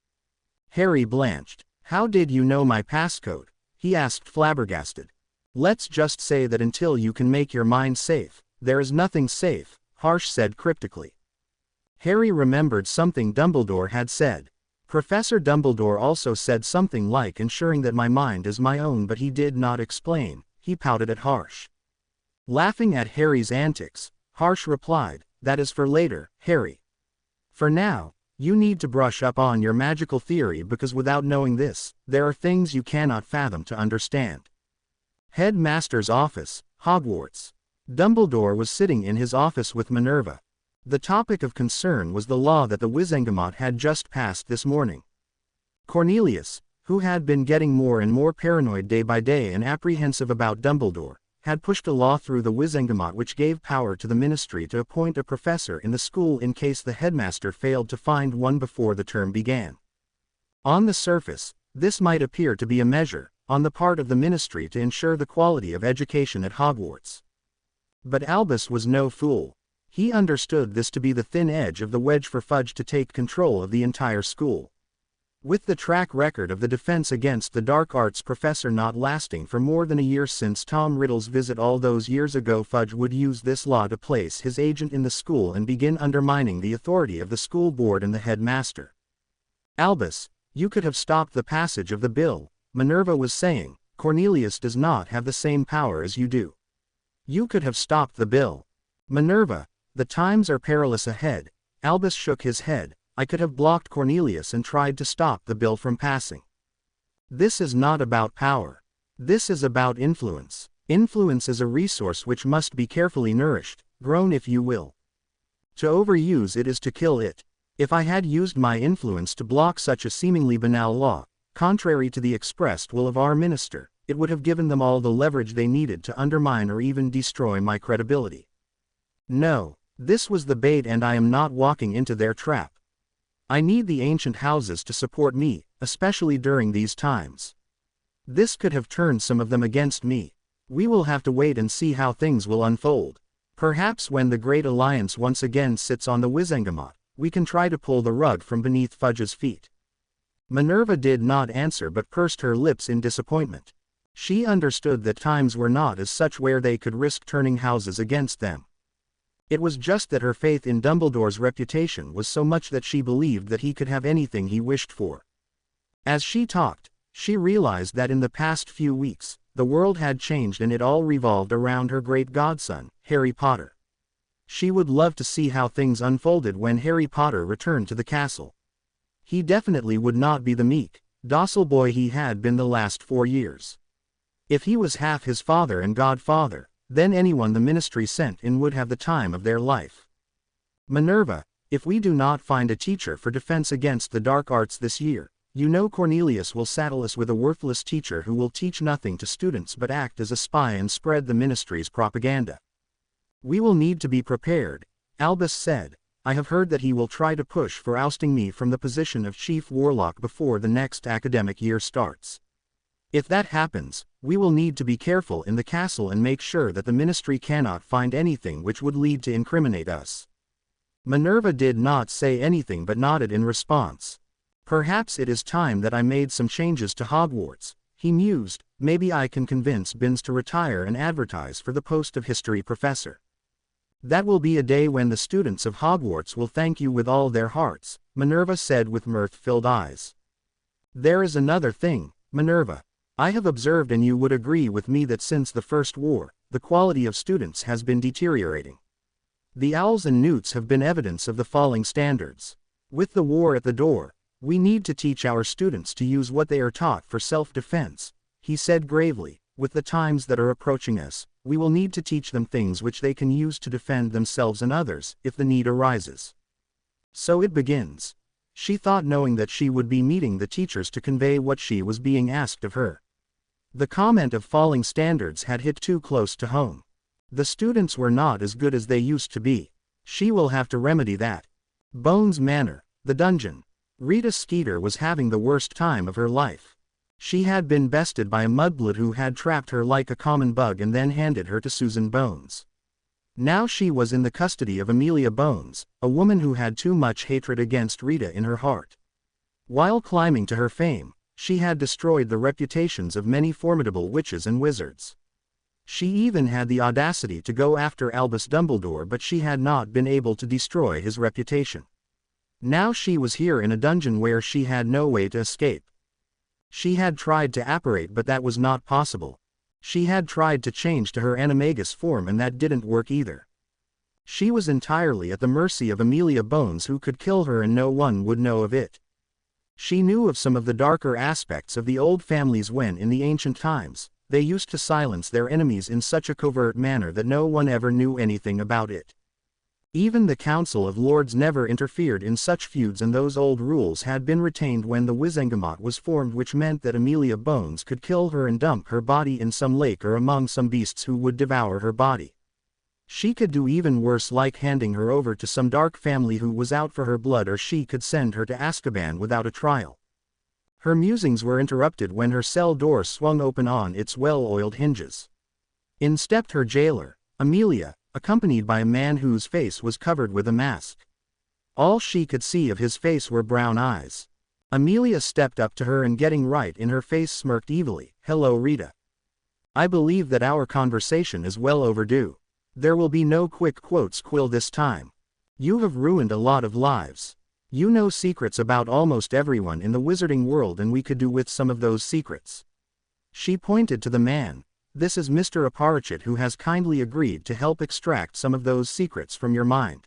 Harry blanched. "How did you know my passcode?" he asked, flabbergasted. "Let's just say that until you can make your mind safe, there is nothing safe," Harsh said cryptically. Harry remembered something Dumbledore had said. Professor Dumbledore also said something like ensuring that my mind is my own, but he did not explain. He pouted at Harsh. Laughing at Harry's antics, Harsh replied, "That is for later, Harry. For now, you need to brush up on your magical theory, because without knowing this, there are things you cannot fathom to understand." Headmaster's office, Hogwarts. Dumbledore was sitting in his office with Minerva. The topic of concern was the law that the Wizengamot had just passed this morning. Cornelius, who had been getting more and more paranoid day by day and apprehensive about Dumbledore, had pushed a law through the Wizengamot which gave power to the ministry to appoint a professor in the school in case the headmaster failed to find one before the term began. On the surface, this might appear to be a measure, on the part of the ministry, to ensure the quality of education at Hogwarts. But Albus was no fool. He understood this to be the thin edge of the wedge for Fudge to take control of the entire school. With the track record of the defense against the dark arts professor not lasting for more than a year since Tom Riddle's visit all those years ago, Fudge would use this law to place his agent in the school and begin undermining the authority of the school board and the headmaster. "Albus, you could have stopped the passage of the bill," Minerva was saying. "Cornelius does not have the same power as you do. You could have stopped the bill." "Minerva, the times are perilous ahead." Albus shook his head. "I could have blocked Cornelius and tried to stop the bill from passing. This is not about power. This is about influence. Influence is a resource which must be carefully nourished, grown if you will. To overuse it is to kill it. If I had used my influence to block such a seemingly banal law, contrary to the expressed will of our minister, it would have given them all the leverage they needed to undermine or even destroy my credibility. No, this was the bait and I am not walking into their trap. I need the ancient houses to support me, especially during these times. This could have turned some of them against me. We will have to wait and see how things will unfold. Perhaps when the Great Alliance once again sits on the Wizengamot, we can try to pull the rug from beneath Fudge's feet. Minerva did not answer but pursed her lips in disappointment. She understood that times were not as such where they could risk turning houses against them. It was just that her faith in Dumbledore's reputation was so much that she believed that he could have anything he wished for. As she talked, she realized that in the past few weeks, the world had changed and it all revolved around her great godson, Harry Potter. She would love to see how things unfolded when Harry Potter returned to the castle. He definitely would not be the meek, docile boy he had been the last 4 years. If he was half his father and godfather, then anyone the ministry sent in would have the time of their life. Minerva, if we do not find a teacher for defense against the dark arts this year, you know Cornelius will saddle us with a worthless teacher who will teach nothing to students but act as a spy and spread the ministry's propaganda. We will need to be prepared, Albus said. I have heard that he will try to push for ousting me from the position of chief warlock before the next academic year starts. If that happens, we will need to be careful in the castle and make sure that the ministry cannot find anything which would lead to incriminate us. Minerva did not say anything but nodded in response. Perhaps it is time that I made some changes to Hogwarts, he mused. Maybe I can convince Binns to retire and advertise for the post of history professor. That will be a day when the students of Hogwarts will thank you with all their hearts, Minerva said with mirth-filled eyes. There is another thing, Minerva. I have observed and you would agree with me that since the First War, the quality of students has been deteriorating. The owls and newts have been evidence of the falling standards. With the war at the door, we need to teach our students to use what they are taught for self-defense, he said gravely. With the times that are approaching us, we will need to teach them things which they can use to defend themselves and others, if the need arises. So it begins. She thought, knowing that she would be meeting the teachers to convey what she was being asked of her. The comment of falling standards had hit too close to home. The students were not as good as they used to be. She will have to remedy that. Bones Manor, the dungeon. Rita Skeeter was having the worst time of her life. She had been bested by a mudblood who had trapped her like a common bug and then handed her to Susan Bones. Now she was in the custody of Amelia Bones, a woman who had too much hatred against Rita in her heart. While climbing to her fame, she had destroyed the reputations of many formidable witches and wizards. She even had the audacity to go after Albus Dumbledore, but she had not been able to destroy his reputation. Now she was here in a dungeon where she had no way to escape. She had tried to apparate, but that was not possible. She had tried to change to her animagus form and that didn't work either. She was entirely at the mercy of Amelia Bones, who could kill her and no one would know of it. She knew of some of the darker aspects of the old families when in the ancient times, they used to silence their enemies in such a covert manner that no one ever knew anything about it. Even the Council of Lords never interfered in such feuds, and those old rules had been retained when the Wizengamot was formed, which meant that Amelia Bones could kill her and dump her body in some lake or among some beasts who would devour her body. She could do even worse, like handing her over to some dark family who was out for her blood, or she could send her to Azkaban without a trial. Her musings were interrupted when her cell door swung open on its well-oiled hinges. In stepped her jailer, Amelia, accompanied by a man whose face was covered with a mask. All she could see of his face were brown eyes. Amelia stepped up to her and, getting right in her face, smirked evilly. "Hello, Rita. I believe that our conversation is well overdue. There will be no quick quotes quill this time. You have ruined a lot of lives. You know secrets about almost everyone in the wizarding world, and we could do with some of those secrets." She pointed to the man. "This is Mr. Aparichet, who has kindly agreed to help extract some of those secrets from your mind.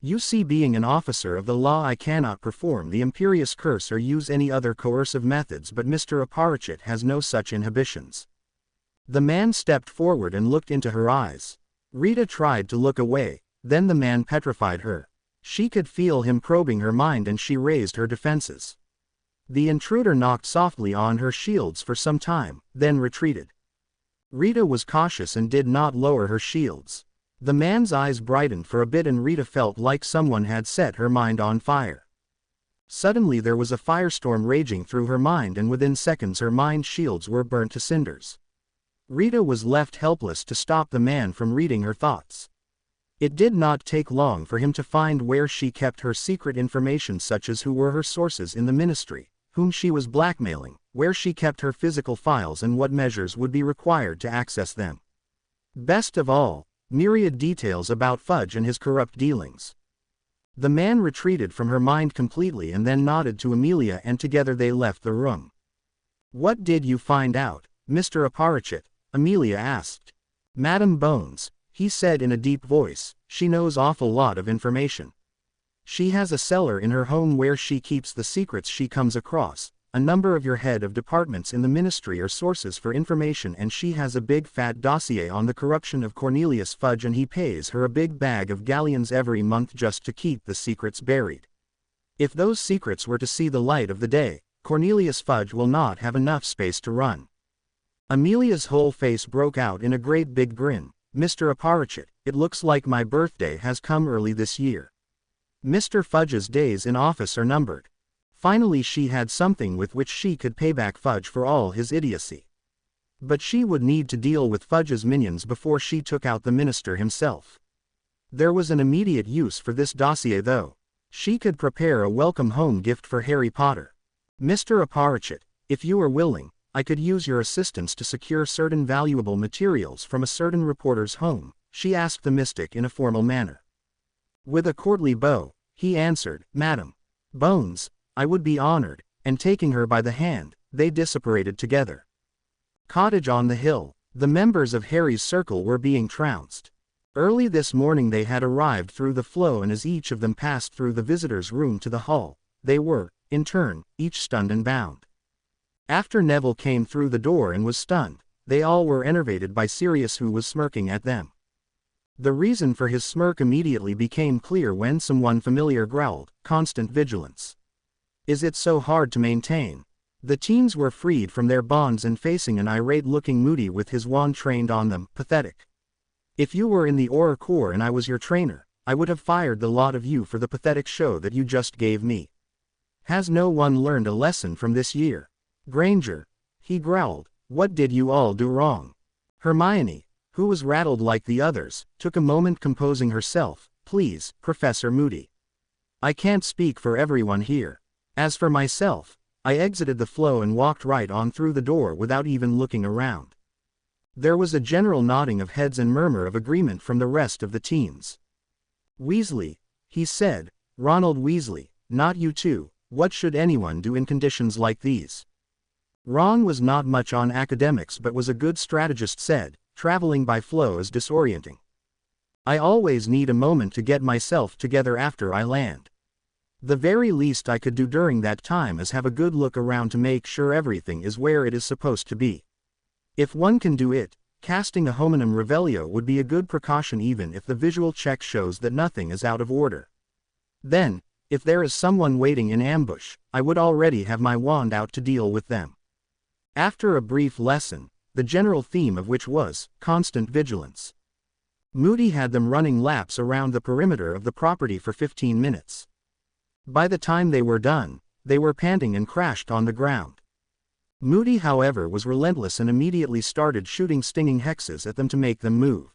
You see, being an officer of the law, I cannot perform the Imperious Curse or use any other coercive methods, but Mr. Aparichet has no such inhibitions." The man stepped forward and looked into her eyes. Rita tried to look away, then the man petrified her. She could feel him probing her mind and she raised her defenses. The intruder knocked softly on her shields for some time, then retreated. Rita was cautious and did not lower her shields. The man's eyes brightened for a bit and Rita felt like someone had set her mind on fire. Suddenly there was a firestorm raging through her mind and within seconds her mind shields were burnt to cinders. Rita was left helpless to stop the man from reading her thoughts. It did not take long for him to find where she kept her secret information, such as who were her sources in the ministry, whom she was blackmailing, where she kept her physical files and what measures would be required to access them. Best of all, myriad details about Fudge and his corrupt dealings. The man retreated from her mind completely and then nodded to Amelia, and together they left the room. "What did you find out, Mr. Aparichet?" Amelia asked. "Madam Bones," he said in a deep voice, "she knows awful lot of information. She has a cellar in her home where she keeps the secrets she comes across. A number of your head of departments in the ministry are sources for information, and she has a big fat dossier on the corruption of Cornelius Fudge, and he pays her a big bag of galleons every month just to keep the secrets buried. If those secrets were to see the light of the day, Cornelius Fudge will not have enough space to run." Amelia's whole face broke out in a great big grin. "Mr. Aparichet, it looks like my birthday has come early this year. Mr. Fudge's days in office are numbered." Finally she had something with which she could pay back Fudge for all his idiocy. But she would need to deal with Fudge's minions before she took out the minister himself. There was an immediate use for this dossier though. She could prepare a welcome home gift for Harry Potter. "Mr. Aparichet, if you are willing, I could use your assistance to secure certain valuable materials from a certain reporter's home," she asked the mystic in a formal manner. With a courtly bow, he answered, "Madam Bones, I would be honored," and taking her by the hand, they disapparated together. Cottage on the hill. The members of Harry's circle were being trounced. Early this morning they had arrived through the flow, and as each of them passed through the visitors' room to the hall, they were, in turn, each stunned and bound. After Neville came through the door and was stunned, they all were enervated by Sirius, who was smirking at them. The reason for his smirk immediately became clear when someone familiar growled, "Constant vigilance. Is it so hard to maintain?" The teens were freed from their bonds and facing an irate-looking Moody with his wand trained on them. "Pathetic. If you were in the Auror Corps and I was your trainer, I would have fired the lot of you for the pathetic show that you just gave me. Has no one learned a lesson from this year? Granger," he growled, "what did you all do wrong?" Hermione, who was rattled like the others, took a moment composing herself. "Please, Professor Moody. I can't speak for everyone here. As for myself, I exited the flow and walked right on through the door without even looking around." There was a general nodding of heads and murmur of agreement from the rest of the teens. "Weasley," he said, "Ronald Weasley, not you two. What should anyone do in conditions like these?" Ron was not much on academics but was a good strategist, said, "Traveling by flow is disorienting. I always need a moment to get myself together after I land. The very least I could do during that time is have a good look around to make sure everything is where it is supposed to be. If one can do it, casting a hominum revelio would be a good precaution even if the visual check shows that nothing is out of order. Then, if there is someone waiting in ambush, I would already have my wand out to deal with them." After a brief lesson, the general theme of which was constant vigilance, Moody had them running laps around the perimeter of the property for 15 minutes. By the time they were done, they were panting and crashed on the ground. Moody, however, was relentless and immediately started shooting stinging hexes at them to make them move.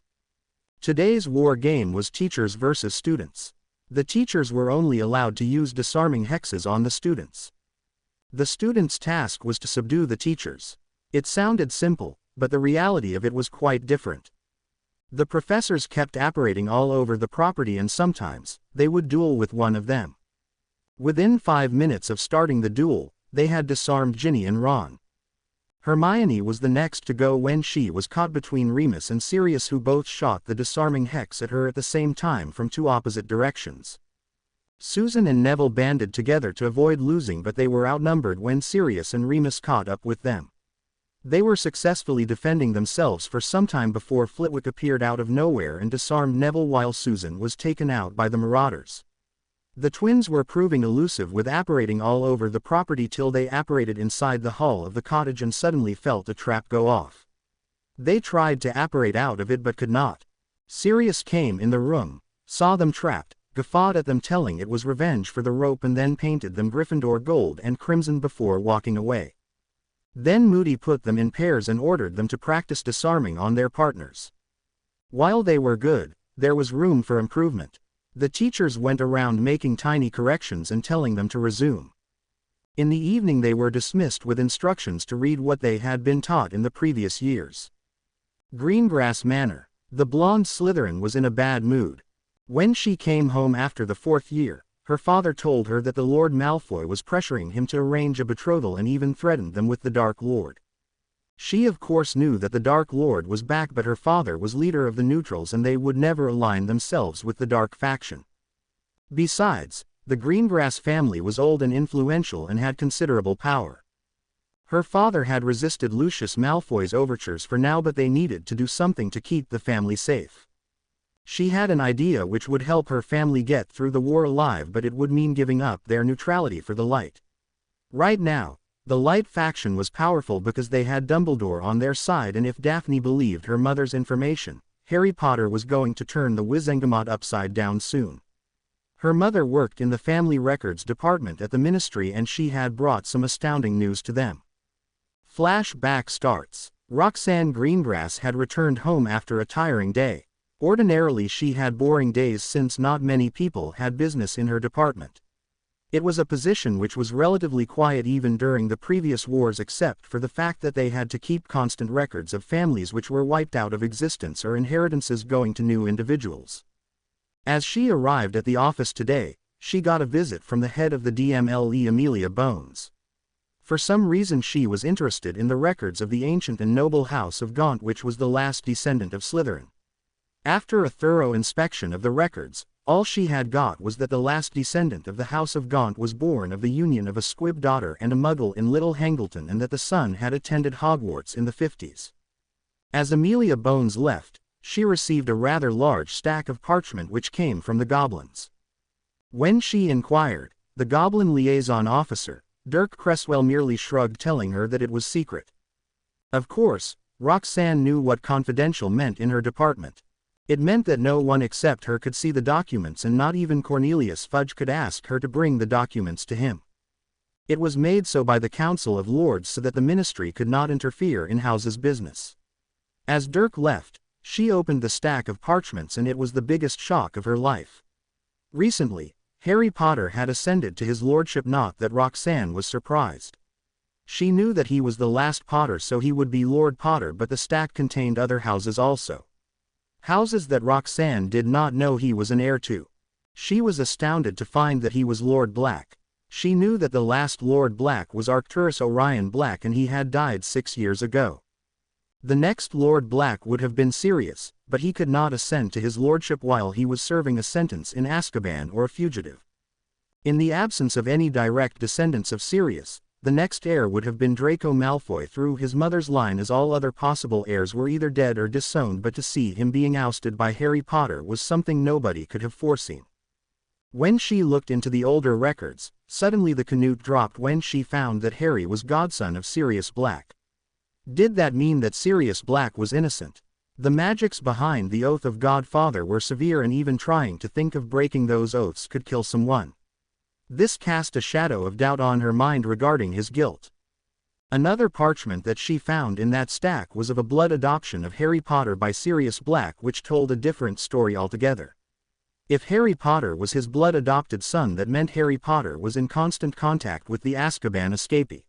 Today's war game was teachers versus students. The teachers were only allowed to use disarming hexes on the students. The students' task was to subdue the teachers. It sounded simple, but the reality of it was quite different. The professors kept apparating all over the property, and sometimes they would duel with one of them. Within 5 minutes of starting the duel, they had disarmed Ginny and Ron. Hermione was the next to go when she was caught between Remus and Sirius, who both shot the disarming hex at her at the same time from 2 opposite directions. Susan and Neville banded together to avoid losing, but they were outnumbered when Sirius and Remus caught up with them. They were successfully defending themselves for some time before Flitwick appeared out of nowhere and disarmed Neville while Susan was taken out by the marauders. The twins were proving elusive with apparating all over the property till they apparated inside the hall of the cottage and suddenly felt a trap go off. They tried to apparate out of it but could not. Sirius came in the room, saw them trapped, guffawed at them telling it was revenge for the rope and then painted them Gryffindor gold and crimson before walking away. Then Moody put them in pairs and ordered them to practice disarming on their partners. While they were good, there was room for improvement. The teachers went around making tiny corrections and telling them to resume. In the evening they were dismissed with instructions to read what they had been taught in the previous years. Greengrass Manor. The blonde Slytherin was in a bad mood. When she came home after the 4th year, her father told her that the Lord Malfoy was pressuring him to arrange a betrothal and even threatened them with the Dark Lord. She of course knew that the Dark Lord was back, but her father was leader of the neutrals and they would never align themselves with the Dark faction. Besides, the Greengrass family was old and influential and had considerable power. Her father had resisted Lucius Malfoy's overtures for now, but they needed to do something to keep the family safe. She had an idea which would help her family get through the war alive, but it would mean giving up their neutrality for the Light. Right now, the Light faction was powerful because they had Dumbledore on their side, and if Daphne believed her mother's information, Harry Potter was going to turn the Wizengamot upside down soon. Her mother worked in the family records department at the ministry and she had brought some astounding news to them. Flashback starts. Roxanne Greengrass had returned home after a tiring day. Ordinarily she had boring days since not many people had business in her department. It was a position which was relatively quiet even during the previous wars, except for the fact that they had to keep constant records of families which were wiped out of existence or inheritances going to new individuals. As she arrived at the office today, she got a visit from the head of the DMLE, Amelia Bones. For some reason she was interested in the records of the ancient and noble house of Gaunt, which was the last descendant of Slytherin. After a thorough inspection of the records, all she had got was that the last descendant of the House of Gaunt was born of the union of a squib daughter and a muggle in Little Hangleton, and that the son had attended Hogwarts in the 50s. As Amelia Bones left, she received a rather large stack of parchment which came from the goblins. When she inquired, the goblin liaison officer, Dirk Cresswell, merely shrugged, telling her that it was secret. Of course, Roxanne knew what confidential meant in her department. It meant that no one except her could see the documents, and not even Cornelius Fudge could ask her to bring the documents to him. It was made so by the Council of Lords so that the ministry could not interfere in House's business. As Dirk left, she opened the stack of parchments and it was the biggest shock of her life. Recently, Harry Potter had ascended to his lordship, not that Roxanne was surprised. She knew that he was the last Potter, so he would be Lord Potter, but the stack contained other houses also. Houses that Roxanne did not know he was an heir to. She was astounded to find that he was Lord Black. She knew that the last Lord Black was Arcturus Orion Black and he had died 6 years ago. The next Lord Black would have been Sirius, but he could not ascend to his lordship while he was serving a sentence in Azkaban or a fugitive. In the absence of any direct descendants of Sirius, the next heir would have been Draco Malfoy through his mother's line, as all other possible heirs were either dead or disowned, but to see him being ousted by Harry Potter was something nobody could have foreseen. When she looked into the older records, suddenly the canute dropped when she found that Harry was godson of Sirius Black. Did that mean that Sirius Black was innocent? The magics behind the oath of Godfather were severe, and even trying to think of breaking those oaths could kill someone. This cast a shadow of doubt on her mind regarding his guilt. Another parchment that she found in that stack was of a blood adoption of Harry Potter by Sirius Black, which told a different story altogether. If Harry Potter was his blood adopted son, that meant Harry Potter was in constant contact with the Azkaban escapee.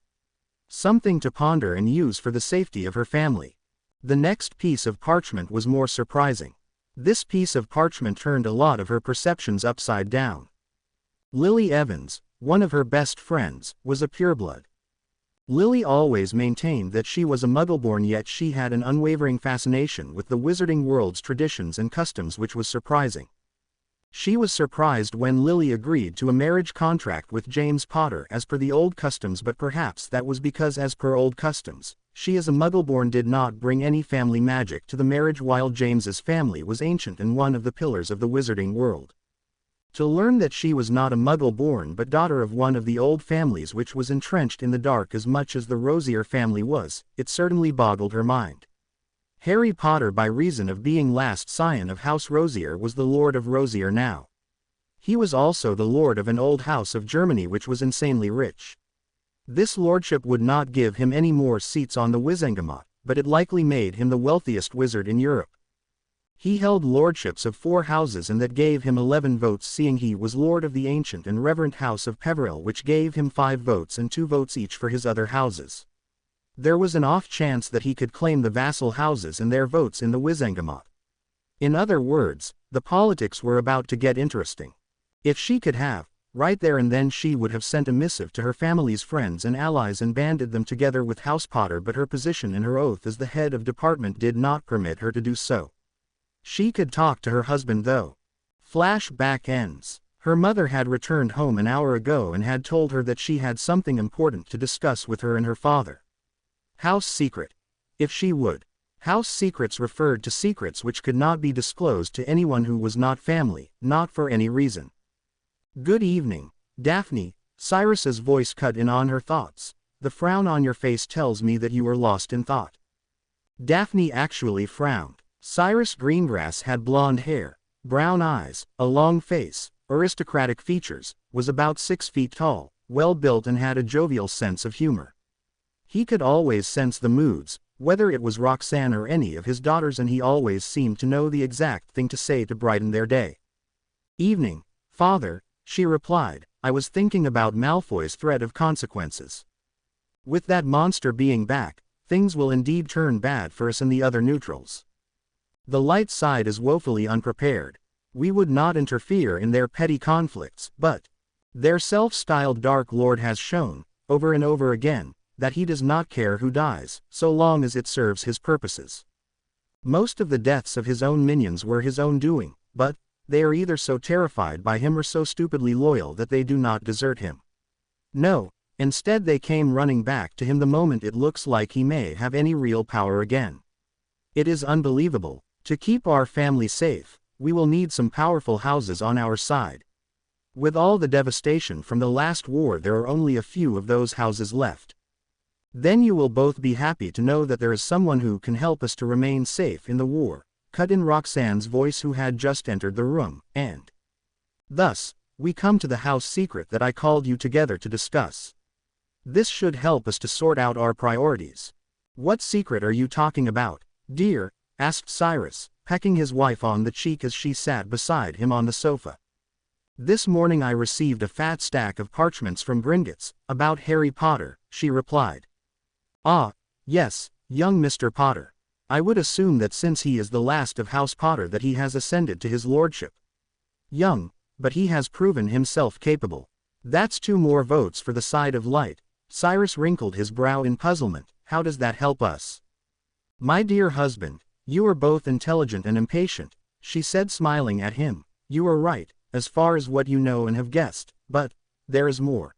Something to ponder and use for the safety of her family. The next piece of parchment was more surprising. This piece of parchment turned a lot of her perceptions upside down. Lily Evans, one of her best friends, was a pureblood. Lily always maintained that she was a Muggleborn, yet she had an unwavering fascination with the wizarding world's traditions and customs, which was surprising. She was surprised when Lily agreed to a marriage contract with James Potter as per the old customs, but perhaps that was because, as per old customs, she as a Muggleborn did not bring any family magic to the marriage, while James's family was ancient and one of the pillars of the wizarding world. To learn that she was not a Muggle-born but daughter of one of the old families which was entrenched in the dark as much as the Rosier family was, it certainly boggled her mind. Harry Potter, by reason of being last scion of House Rosier, was the Lord of Rosier now. He was also the lord of an old house of Germany which was insanely rich. This lordship would not give him any more seats on the Wizengamot, but it likely made him the wealthiest wizard in Europe. He held lordships of 4 houses, and that gave him 11 votes, seeing he was lord of the ancient and reverent house of Peveril, which gave him 5 votes and 2 votes each for his other houses. There was an off chance that he could claim the vassal houses and their votes in the Wizengamot. In other words, the politics were about to get interesting. If she could have, right there and then, she would have sent a missive to her family's friends and allies and banded them together with House Potter, but her position and her oath as the head of department did not permit her to do so. She could talk to her husband though. Flashback ends. Her mother had returned home an hour ago and had told her that she had something important to discuss with her and her father. House secret. If she would. House secrets referred to secrets which could not be disclosed to anyone who was not family, not for any reason. Good evening, Daphne, Cyrus's voice cut in on her thoughts. The frown on your face tells me that you are lost in thought. Daphne actually frowned. Cyrus Greengrass had blonde hair, brown eyes, a long face, aristocratic features, was about 6 feet tall, well built, and had a jovial sense of humor. He could always sense the moods, whether it was Roxanne or any of his daughters, and he always seemed to know the exact thing to say to brighten their day. Evening, father, she replied. I was thinking about Malfoy's threat of consequences. With that monster being back, things will indeed turn bad for us and the other neutrals. The light side is woefully unprepared. We would not interfere in their petty conflicts, but their self-styled Dark Lord has shown, over and over again, that he does not care who dies, so long as it serves his purposes. Most of the deaths of his own minions were his own doing, but they are either so terrified by him or so stupidly loyal that they do not desert him. No, instead they came running back to him the moment it looks like he may have any real power again. It is unbelievable. To keep our family safe, we will need some powerful houses on our side. With all the devastation from the last war, there are only a few of those houses left. Then you will both be happy to know that there is someone who can help us to remain safe in the war, cut in Roxanne's voice, who had just entered the room, and thus, we come to the house secret that I called you together to discuss. This should help us to sort out our priorities. What secret are you talking about, dear? Asked Cyrus, pecking his wife on the cheek as she sat beside him on the sofa. This morning I received a fat stack of parchments from Gringotts, about Harry Potter, she replied. Ah, yes, young Mr. Potter. I would assume that since he is the last of House Potter that he has ascended to his lordship. Young, but he has proven himself capable. That's 2 more votes for the side of light. Cyrus wrinkled his brow in puzzlement. How does that help us? My dear husband, you are both intelligent and impatient, she said, smiling at him. You are right, as far as what you know and have guessed, but there is more.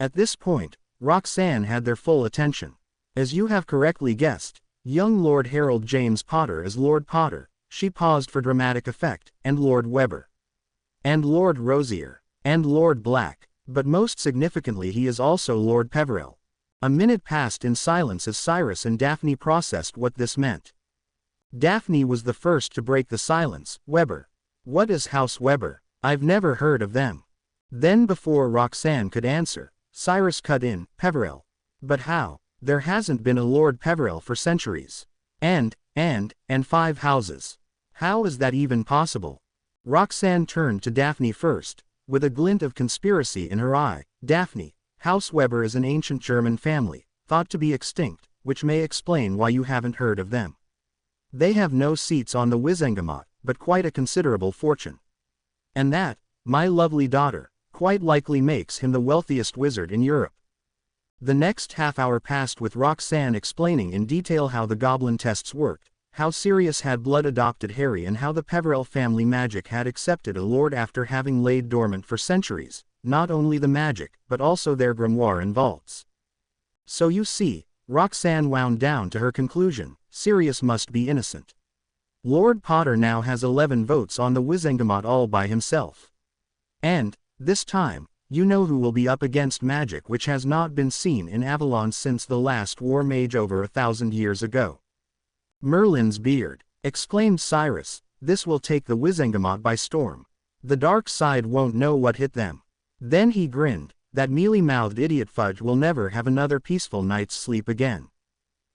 At this point, Roxanne had their full attention. As you have correctly guessed, young Lord Harold James Potter is Lord Potter. She paused for dramatic effect, and Lord Webber, and Lord Rosier, and Lord Black, but most significantly he is also Lord Peveril. A minute passed in silence as Cyrus and Daphne processed what this meant. Daphne was the first to break the silence. Webber. What is House Webber? I've never heard of them. Then before Roxanne could answer, Cyrus cut in, Peveril. But how? There hasn't been a Lord Peveril for centuries. And 5 houses. How is that even possible? Roxanne turned to Daphne first, with a glint of conspiracy in her eye. Daphne, House Webber is an ancient German family, thought to be extinct, which may explain why you haven't heard of them. They have no seats on the Wizengamot, but quite a considerable fortune. And that, my lovely daughter, quite likely makes him the wealthiest wizard in Europe. The next half hour passed with Roxanne explaining in detail how the goblin tests worked, how Sirius had blood adopted Harry, and how the Peveril family magic had accepted a lord after having laid dormant for centuries, not only the magic, but also their grimoire and vaults. So you see, Roxanne wound down to her conclusion, Sirius must be innocent. Lord Potter now has 11 votes on the Wizengamot all by himself. And, this time, you know who will be up against magic which has not been seen in Avalon since the last war mage over 1,000 years ago. Merlin's beard, exclaimed Cyrus, this will take the Wizengamot by storm. The dark side won't know what hit them. Then he grinned, that mealy-mouthed idiot Fudge will never have another peaceful night's sleep again.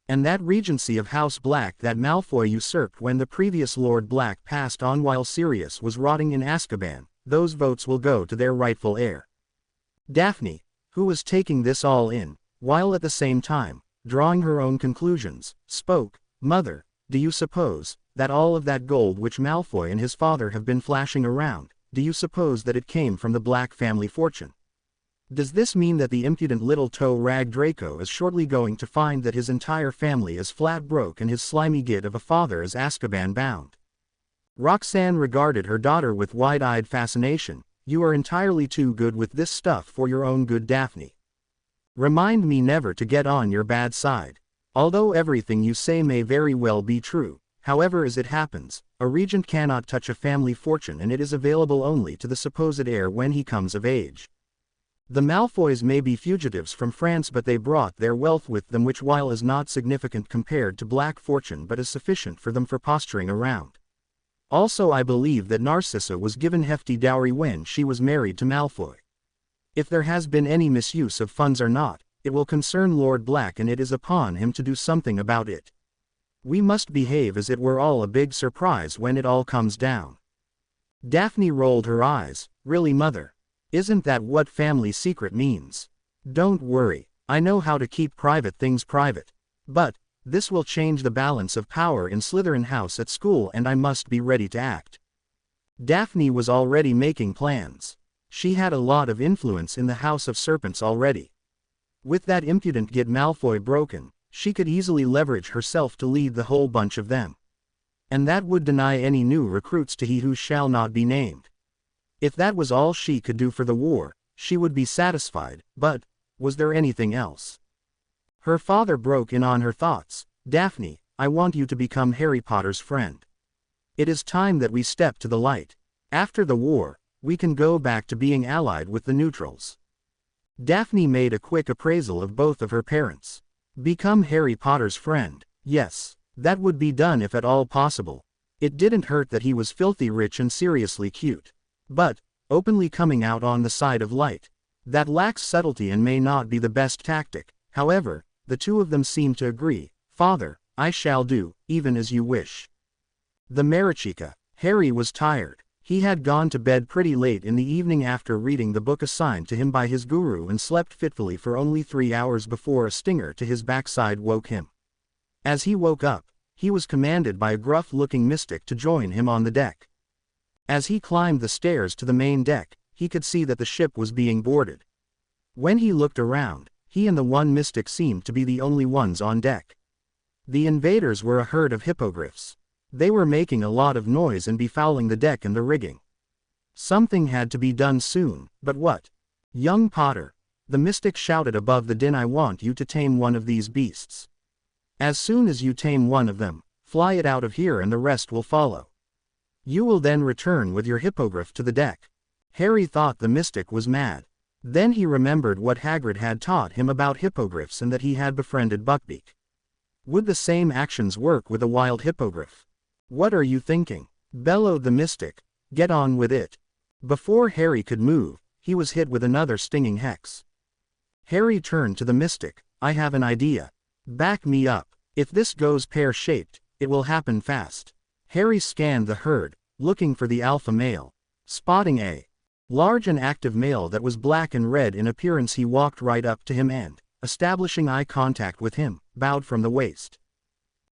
And that regency of House Black that Malfoy usurped when the previous Lord Black passed on while Sirius was rotting in Azkaban, those votes will go to their rightful heir. Daphne, who was taking this all in, while at the same time, drawing her own conclusions, spoke, Mother, do you suppose, that all of that gold which Malfoy and his father have been flashing around, do you suppose that it came from the Black family fortune? Does this mean that the impudent little toe-rag Draco is shortly going to find that his entire family is flat broke and his slimy git of a father is Azkaban bound? Roxanne regarded her daughter with wide-eyed fascination. You are entirely too good with this stuff for your own good, Daphne. Remind me never to get on your bad side. Although everything you say may very well be true, however as it happens, a regent cannot touch a family fortune and it is available only to the supposed heir when he comes of age. The Malfoys may be fugitives from France but they brought their wealth with them which while is not significant compared to Black fortune but is sufficient for them for posturing around. Also I believe that Narcissa was given hefty dowry when she was married to Malfoy. If there has been any misuse of funds or not, it will concern Lord Black and it is upon him to do something about it. We must behave as it were all a big surprise when it all comes down. Daphne rolled her eyes, really Mother? Isn't that what family secret means? Don't worry, I know how to keep private things private. But, this will change the balance of power in Slytherin House at school and I must be ready to act. Daphne was already making plans. She had a lot of influence in the House of Serpents already. With that impudent git Malfoy broken, she could easily leverage herself to lead the whole bunch of them. And that would deny any new recruits to he who shall not be named. If that was all she could do for the war, she would be satisfied, but, was there anything else? Her father broke in on her thoughts. Daphne, I want you to become Harry Potter's friend. It is time that we step to the light. After the war, we can go back to being allied with the neutrals. Daphne made a quick appraisal of both of her parents. Become Harry Potter's friend, yes, that would be done if at all possible. It didn't hurt that he was filthy rich and seriously cute. But, openly coming out on the side of light, that lacks subtlety and may not be the best tactic. However, the two of them seemed to agree. Father, I shall do, even as you wish. The Marichika. Harry was tired. He had gone to bed pretty late in the evening after reading the book assigned to him by his guru and slept fitfully for only 3 hours before a stinger to his backside woke him. As he woke up, he was commanded by a gruff-looking mystic to join him on the deck. As he climbed the stairs to the main deck, he could see that the ship was being boarded. When he looked around, he and the one mystic seemed to be the only ones on deck. The invaders were a herd of hippogriffs. They were making a lot of noise and befouling the deck and the rigging. Something had to be done soon, but what? Young Potter, the mystic shouted above the din, I want you to tame one of these beasts. As soon as you tame one of them, fly it out of here and the rest will follow. You will then return with your hippogriff to the deck. Harry thought the mystic was mad. Then he remembered what Hagrid had taught him about hippogriffs and that he had befriended Buckbeak. Would the same actions work with a wild hippogriff? What are you thinking? Bellowed the mystic. Get on with it. Before Harry could move, he was hit with another stinging hex. Harry turned to the mystic. I have an idea. Back me up. If this goes pear-shaped, it will happen fast. Harry scanned the herd, looking for the alpha male. Spotting a large and active male that was black and red in appearance, he walked right up to him and, establishing eye contact with him, bowed from the waist.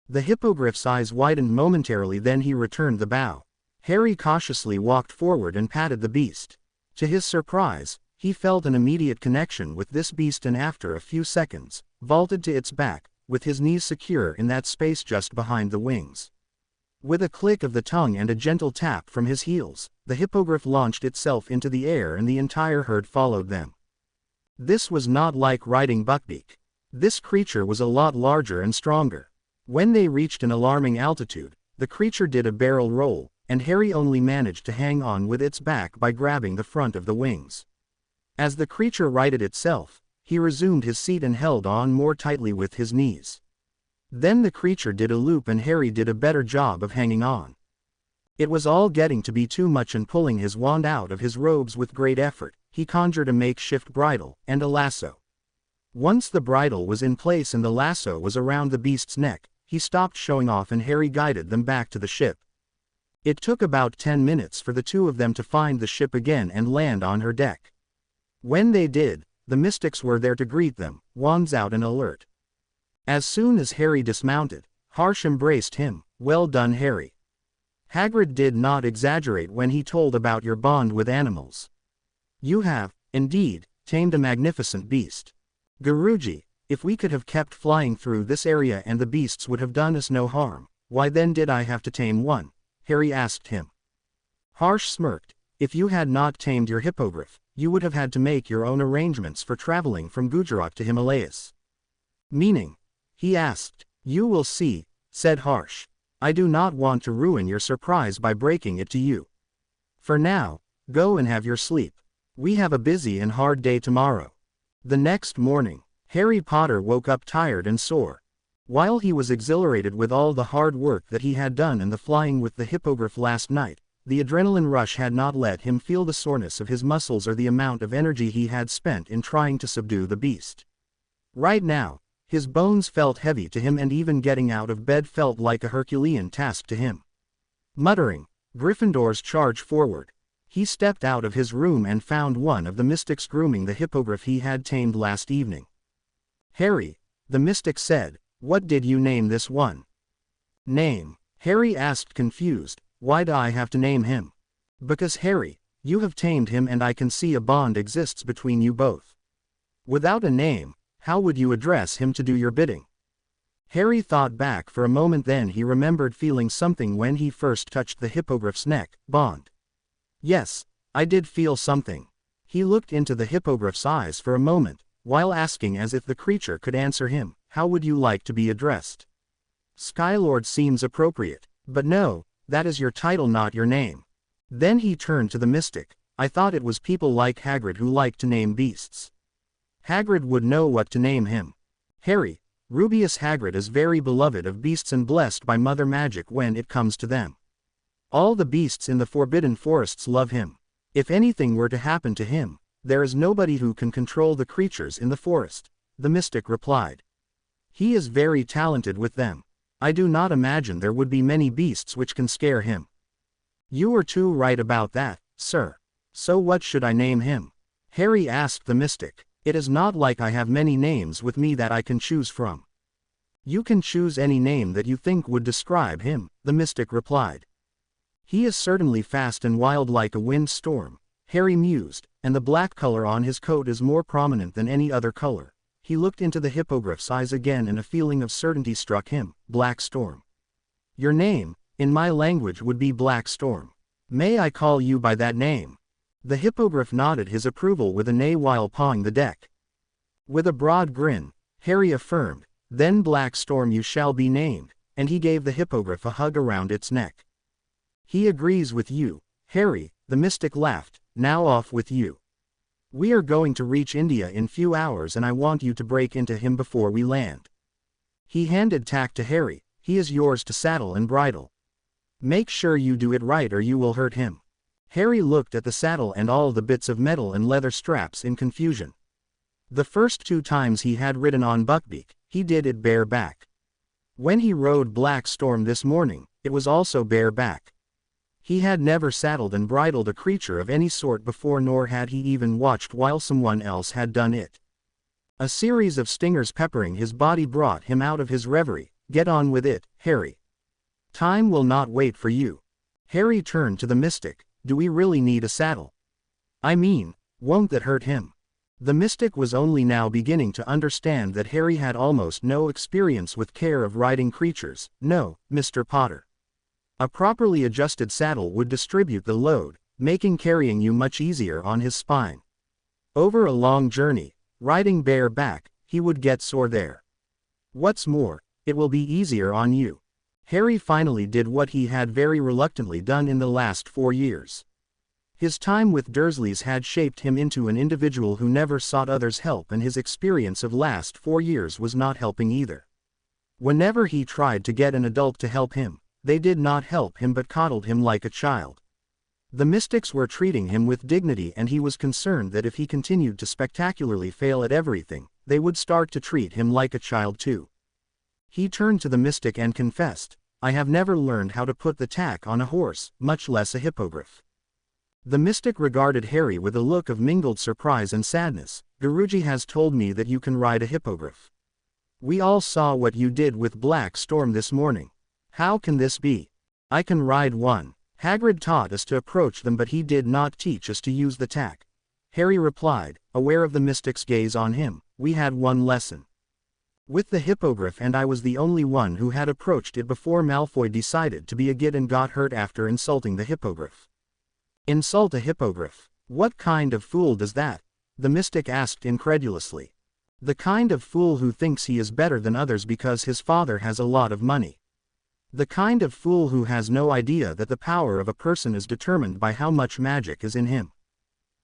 The hippogriff's eyes widened momentarily, then he returned the bow. Harry cautiously walked forward and patted the beast. To his surprise, he felt an immediate connection with this beast and after a few seconds, vaulted to its back, with his knees secure in that space just behind the wings. With a click of the tongue and a gentle tap from his heels, the hippogriff launched itself into the air and the entire herd followed them. This was not like riding Buckbeak. This creature was a lot larger and stronger. When they reached an alarming altitude, the creature did a barrel roll, and Harry only managed to hang on with its back by grabbing the front of the wings. As the creature righted itself, he resumed his seat and held on more tightly with his knees. Then the creature did a loop and Harry did a better job of hanging on. It was all getting to be too much, and pulling his wand out of his robes with great effort, he conjured a makeshift bridle and a lasso. Once the bridle was in place and the lasso was around the beast's neck, he stopped showing off and Harry guided them back to the ship. It took about 10 minutes for the two of them to find the ship again and land on her deck. When they did, the mystics were there to greet them, wands out and alert. As soon as Harry dismounted, Harsh embraced him. "Well done, Harry. Hagrid did not exaggerate when he told about your bond with animals. You have, indeed, tamed a magnificent beast. Guruji, if we could have kept flying through this area and the beasts would have done us no harm, why then did I have to tame one?" Harry asked him. Harsh smirked. "If you had not tamed your hippogriff, you would have had to make your own arrangements for traveling from Gujarat to Himalayas." "Meaning?" he asked. "You will see," said Harsh. "I do not want to ruin your surprise by breaking it to you. For now, go and have your sleep. We have a busy and hard day tomorrow." The next morning, Harry Potter woke up tired and sore. While he was exhilarated with all the hard work that he had done and the flying with the hippogriff last night, the adrenaline rush had not let him feel the soreness of his muscles or the amount of energy he had spent in trying to subdue the beast. Right now, his bones felt heavy to him and even getting out of bed felt like a Herculean task to him. Muttering, "Gryffindors charge forward," he stepped out of his room and found one of the mystics grooming the hippogriff he had tamed last evening. "Harry," the mystic said, "what did you name this one?" "Name?" Harry asked confused. "Why do I have to name him?" "Because Harry, you have tamed him and I can see a bond exists between you both. Without a name, how would you address him to do your bidding?" Harry thought back for a moment, then he remembered feeling something when he first touched the hippogriff's neck. Bond. "Yes, I did feel something." He looked into the hippogriff's eyes for a moment, while asking as if the creature could answer him, "How would you like to be addressed?" "Skylord seems appropriate, but no, that is your title, not your name." Then he turned to the mystic. "I thought it was people like Hagrid who like to name beasts. Hagrid would know what to name him." "Harry, Rubeus Hagrid is very beloved of beasts and blessed by Mother Magic when it comes to them. All the beasts in the Forbidden Forests love him. If anything were to happen to him, there is nobody who can control the creatures in the forest," the mystic replied. "He is very talented with them. I do not imagine there would be many beasts which can scare him." "You are too right about that, sir. So what should I name him?" Harry asked the mystic. "It is not like I have many names with me that I can choose from." "You can choose any name that you think would describe him," the mystic replied. "He is certainly fast and wild like a wind storm," Harry mused, "and the black color on his coat is more prominent than any other color." He looked into the hippogriff's eyes again and a feeling of certainty struck him. "Black Storm. Your name, in my language, would be Black Storm. May I call you by that name?" The hippogriff nodded his approval with a neigh while pawing the deck. With a broad grin, Harry affirmed, "Then Black Storm you shall be named," and he gave the hippogriff a hug around its neck. "He agrees with you, Harry," the mystic laughed. "Now off with you. We are going to reach India in few hours and I want you to break into him before we land." He handed Tack to Harry. "He is yours to saddle and bridle. Make sure you do it right or you will hurt him." Harry looked at the saddle and all the bits of metal and leather straps in confusion. The first 2 times he had ridden on Buckbeak, he did it bareback. When he rode Black Storm this morning, it was also bareback. He had never saddled and bridled a creature of any sort before, nor had he even watched while someone else had done it. A series of stingers peppering his body brought him out of his reverie. "Get on with it, Harry. Time will not wait for you." Harry turned to the mystic. "Do we really need a saddle? I mean, won't that hurt him?" The mystic was only now beginning to understand that Harry had almost no experience with care of riding creatures. "No, Mr. Potter. A properly adjusted saddle would distribute the load, making carrying you much easier on his spine. Over a long journey, riding bareback, he would get sore there. What's more, it will be easier on you." Harry finally did what he had very reluctantly done in the last 4 years. His time with Dursleys had shaped him into an individual who never sought others' help, and his experience of last 4 years was not helping either. Whenever he tried to get an adult to help him, they did not help him but coddled him like a child. The mystics were treating him with dignity, and he was concerned that if he continued to spectacularly fail at everything, they would start to treat him like a child too. He turned to the mystic and confessed, "I have never learned how to put the tack on a horse, much less a hippogriff." The mystic regarded Harry with a look of mingled surprise and sadness. "Guruji has told me that you can ride a hippogriff. We all saw what you did with Black Storm this morning. How can this be? I can ride one. Hagrid taught us to approach them, but he did not teach us to use the tack." Harry replied, aware of the mystic's gaze on him. "We had one lesson with the hippogriff, and I was the only one who had approached it before Malfoy decided to be a git and got hurt after insulting the hippogriff." "Insult a hippogriff? What kind of fool does that?" the mystic asked incredulously. "The kind of fool who thinks he is better than others because his father has a lot of money. The kind of fool who has no idea that the power of a person is determined by how much magic is in him.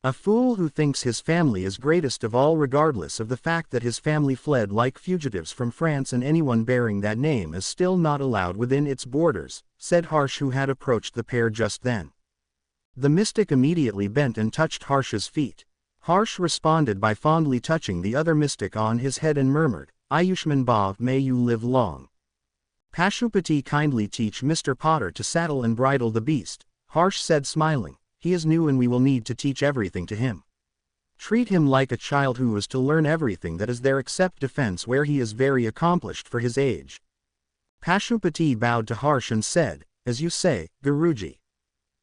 A fool who thinks his family is greatest of all regardless of the fact that his family fled like fugitives from France, and anyone bearing that name is still not allowed within its borders," said Harsh, who had approached the pair just then. The mystic immediately bent and touched Harsh's feet. Harsh responded by fondly touching the other mystic on his head and murmured, "Ayushman Bhav, may you live long. Pashupati, kindly teach Mr. Potter to saddle and bridle the beast," Harsh said, smiling. "He is new and we will need to teach everything to him. Treat him like a child who is to learn everything that is there except defense, where he is very accomplished for his age." Pashupati bowed to Harsh and said, "As you say, Guruji."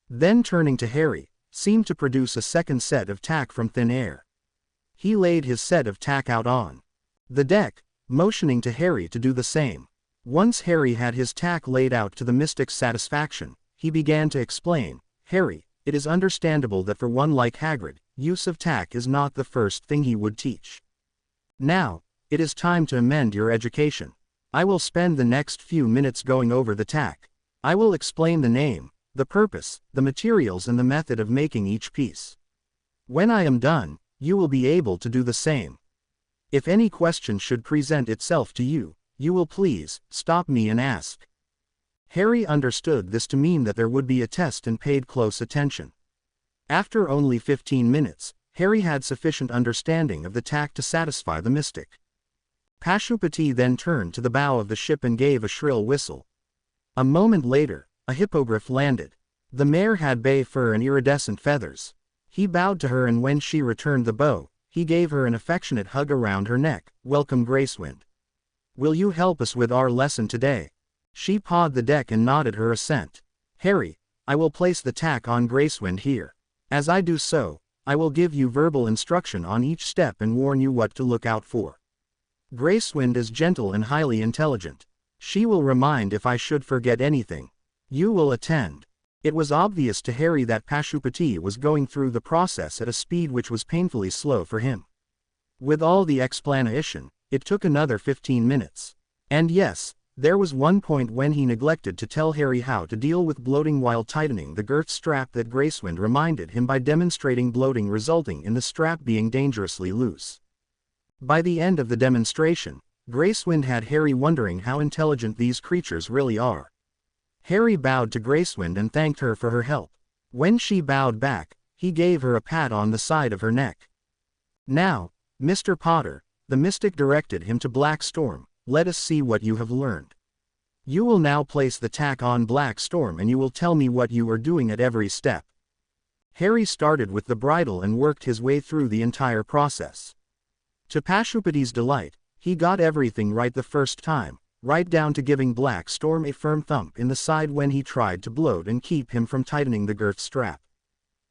Then turning to Harry, seemed to produce a second set of tack from thin air. He laid his set of tack out on the deck, motioning to Harry to do the same. Once Harry had his tack laid out to the mystic's satisfaction, he began to explain, "Harry, it is understandable that for one like Hagrid, use of tack is not the first thing he would teach. Now, it is time to amend your education. I will spend the next few minutes going over the tack. I will explain the name, the purpose, the materials and the method of making each piece. When I am done, you will be able to do the same. If any question should present itself to you, you will please stop me and ask." Harry understood this to mean that there would be a test and paid close attention. After only 15 minutes, Harry had sufficient understanding of the tack to satisfy the mystic. Pashupati then turned to the bow of the ship and gave a shrill whistle. A moment later, a hippogriff landed. The mare had bay fur and iridescent feathers. He bowed to her, and when she returned the bow, he gave her an affectionate hug around her neck. "Welcome, Gracewind. Will you help us with our lesson today?" She pawed the deck and nodded her assent. "Harry, I will place the tack on Gracewind here. As I do so, I will give you verbal instruction on each step and warn you what to look out for. Gracewind is gentle and highly intelligent. She will remind if I should forget anything. You will attend." It was obvious to Harry that Pashupati was going through the process at a speed which was painfully slow for him. With all the explanation, it took another 15 minutes. And yes, there was one point when he neglected to tell Harry how to deal with bloating while tightening the girth strap that Gracewind reminded him by demonstrating bloating resulting in the strap being dangerously loose. By the end of the demonstration, Gracewind had Harry wondering how intelligent these creatures really are. Harry bowed to Gracewind and thanked her for her help. When she bowed back, he gave her a pat on the side of her neck. "Now, Mr. Potter," the mystic directed him to Black Storm, "let us see what you have learned. You will now place the tack on Black Storm and you will tell me what you are doing at every step." Harry started with the bridle and worked his way through the entire process. To Pashupati's delight, he got everything right the first time, right down to giving Black Storm a firm thump in the side when he tried to bloat and keep him from tightening the girth strap.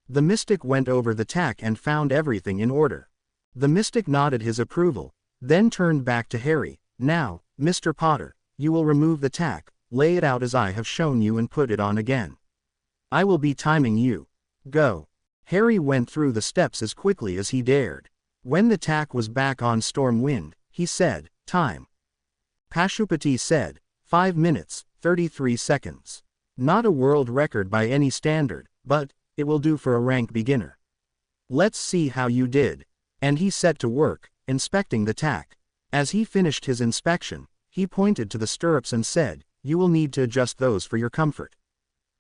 The mystic went over the tack and found everything in order. The mystic nodded his approval, then turned back to Harry. "Now, Mr. Potter, you will remove the tack, lay it out as I have shown you and put it on again. I will be timing you. Go." Harry went through the steps as quickly as he dared. When the tack was back on Stormwind, he said, "Time." Pashupati said, 5 minutes, 33 seconds. Not a world record by any standard, but it will do for a rank beginner. Let's see how you did. And he set to work, inspecting the tack. As he finished his inspection, he pointed to the stirrups and said, "You will need to adjust those for your comfort.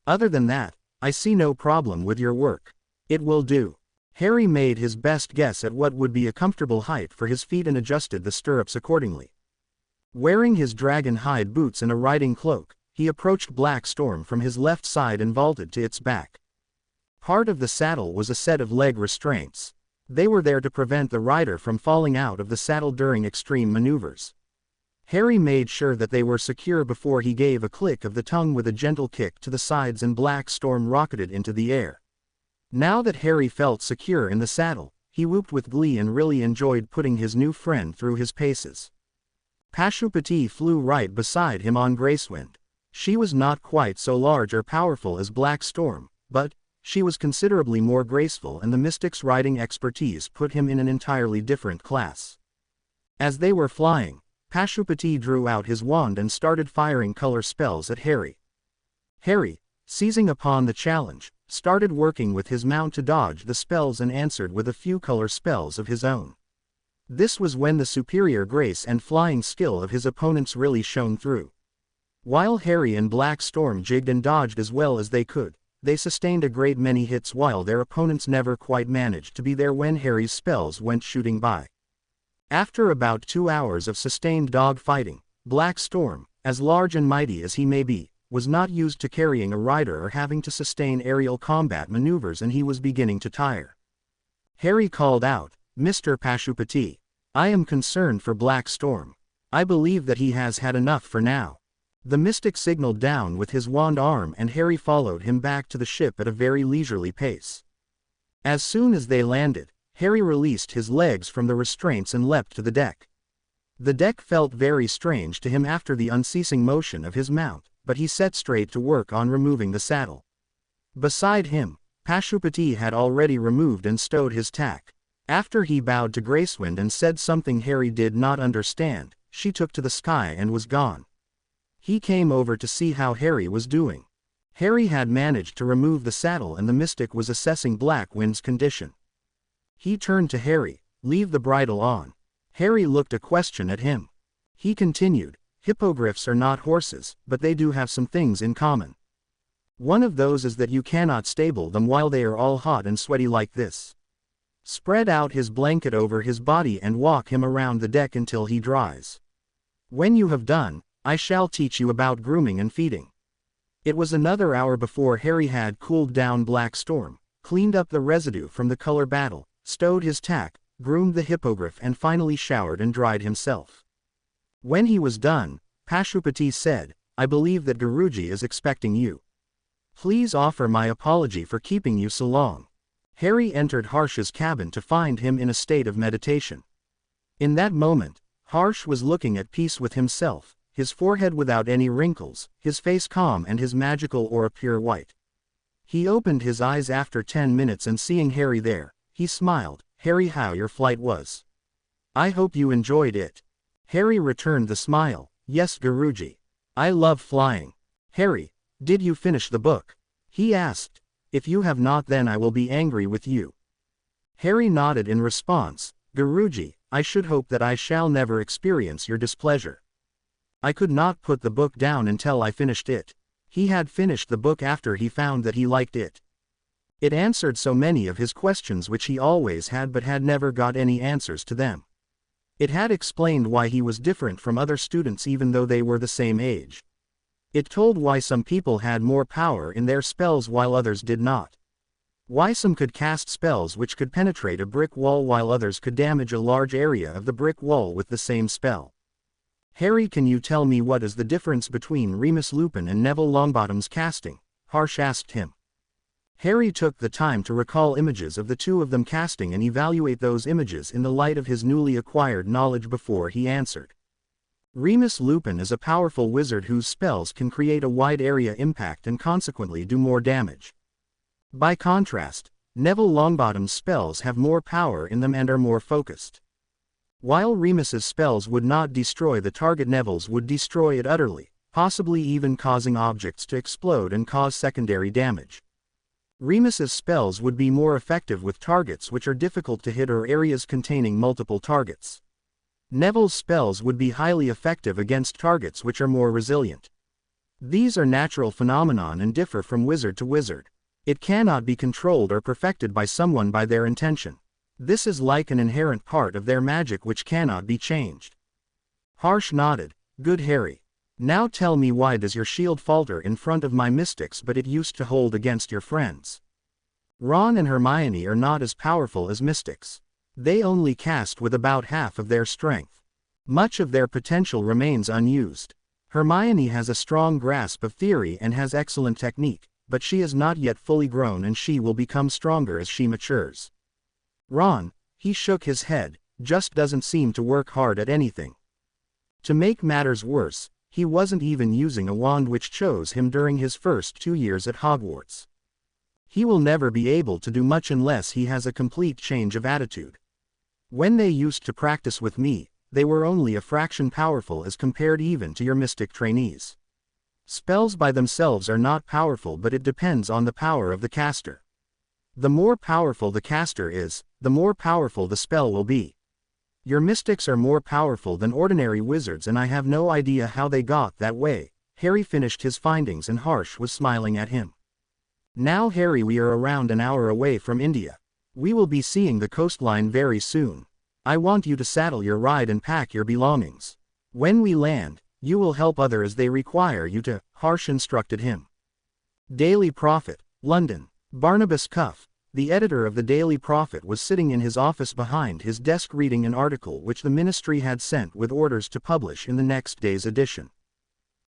Other than that, I see no problem with your work. It will do." Harry made his best guess at what would be a comfortable height for his feet and adjusted the stirrups accordingly. Wearing his dragon hide boots and a riding cloak, he approached Black Storm from his left side and vaulted to its back. Part of the saddle was a set of leg restraints. They were there to prevent the rider from falling out of the saddle during extreme maneuvers. Harry made sure that they were secure before he gave a click of the tongue with a gentle kick to the sides and Black Storm rocketed into the air. Now that Harry felt secure in the saddle, he whooped with glee and really enjoyed putting his new friend through his paces. Pashupati flew right beside him on Gracewind. She was not quite so large or powerful as Black Storm, but she was considerably more graceful, and the mystic's riding expertise put him in an entirely different class. As they were flying, Pashupati drew out his wand and started firing color spells at Harry. Harry, seizing upon the challenge, started working with his mount to dodge the spells and answered with a few color spells of his own. This was when the superior grace and flying skill of his opponents really shone through. While Harry and Black Storm jigged and dodged as well as they could, they sustained a great many hits while their opponents never quite managed to be there when Harry's spells went shooting by. After about 2 hours of sustained dog fighting, Black Storm, as large and mighty as he may be, was not used to carrying a rider or having to sustain aerial combat maneuvers, and he was beginning to tire. Harry called out, "Mr. Pashupati, I am concerned for Black Storm. I believe that he has had enough for now." The mystic signaled down with his wand arm and Harry followed him back to the ship at a very leisurely pace. As soon as they landed, Harry released his legs from the restraints and leapt to the deck. The deck felt very strange to him after the unceasing motion of his mount, but he set straight to work on removing the saddle. Beside him, Pashupati had already removed and stowed his tack. After he bowed to Gracewind and said something Harry did not understand, she took to the sky and was gone. He came over to see how Harry was doing. Harry had managed to remove the saddle and the mystic was assessing Blackwind's condition. He turned to Harry, "Leave the bridle on." Harry looked a question at him. He continued, "Hippogriffs are not horses, but they do have some things in common. One of those is that you cannot stable them while they are all hot and sweaty like this. Spread out his blanket over his body and walk him around the deck until he dries. When you have done, I shall teach you about grooming and feeding." It was another hour before Harry had cooled down Black Storm, cleaned up the residue from the color battle, stowed his tack, groomed the hippogriff and finally showered and dried himself. When he was done, Pashupati said, "I believe that Guruji is expecting you. Please offer my apology for keeping you so long." Harry entered Harsh's cabin to find him in a state of meditation. In that moment, Harsh was looking at peace with himself, his forehead without any wrinkles, his face calm and his magical aura pure white. He opened his eyes after 10 minutes and seeing Harry there, he smiled, "Harry, how your flight was? I hope you enjoyed it." Harry returned the smile, "Yes Guruji. I love flying." "Harry, did you finish the book?" he asked. "If you have not, then I will be angry with you." Harry nodded in response, "Guruji, I should hope that I shall never experience your displeasure. I could not put the book down until I finished it." He had finished the book after he found that he liked it. It answered so many of his questions which he always had but had never got any answers to them. It had explained why he was different from other students even though they were the same age. It told why some people had more power in their spells while others did not. Why some could cast spells which could penetrate a brick wall while others could damage a large area of the brick wall with the same spell. "Harry, can you tell me what is the difference between Remus Lupin and Neville Longbottom's casting?" Harsh asked him. Harry took the time to recall images of the two of them casting and evaluate those images in the light of his newly acquired knowledge before he answered. Remus Lupin is a powerful wizard whose spells can create a wide area impact and consequently do more damage. By contrast, Neville Longbottom's spells have more power in them and are more focused. While Remus's spells would not destroy the target, Neville's would destroy it utterly, possibly even causing objects to explode and cause secondary damage. Remus's spells would be more effective with targets which are difficult to hit or areas containing multiple targets. Neville's spells would be highly effective against targets which are more resilient. These are natural phenomenon and differ from wizard to wizard. It cannot be controlled or perfected by someone by their intention. This is like an inherent part of their magic which cannot be changed. Harsh nodded. Good Harry. Now tell me, why does your shield falter in front of my mystics but it used to hold against your friends? Ron and Hermione are not as powerful as mystics. They only cast with about half of their strength. Much of their potential remains unused. Hermione has a strong grasp of theory and has excellent technique, but she is not yet fully grown and she will become stronger as she matures. Ron, he shook his head, just doesn't seem to work hard at anything. To make matters worse, he wasn't even using a wand which chose him during his first 2 years at Hogwarts. He will never be able to do much unless he has a complete change of attitude. When they used to practice with me, they were only a fraction powerful as compared even to your mystic trainees. Spells by themselves are not powerful, but it depends on the power of the caster. The more powerful the caster is, the more powerful the spell will be. Your mystics are more powerful than ordinary wizards and I have no idea how they got that way. Harry finished his findings and Harsh was smiling at him. Now Harry, we are around an hour away from India. We will be seeing the coastline very soon. I want you to saddle your ride and pack your belongings. When we land, you will help others as they require you to, Harsh instructed him. Daily Prophet, London. Barnabas Cuff, the editor of the Daily Prophet, was sitting in his office behind his desk reading an article which the ministry had sent with orders to publish in the next day's edition.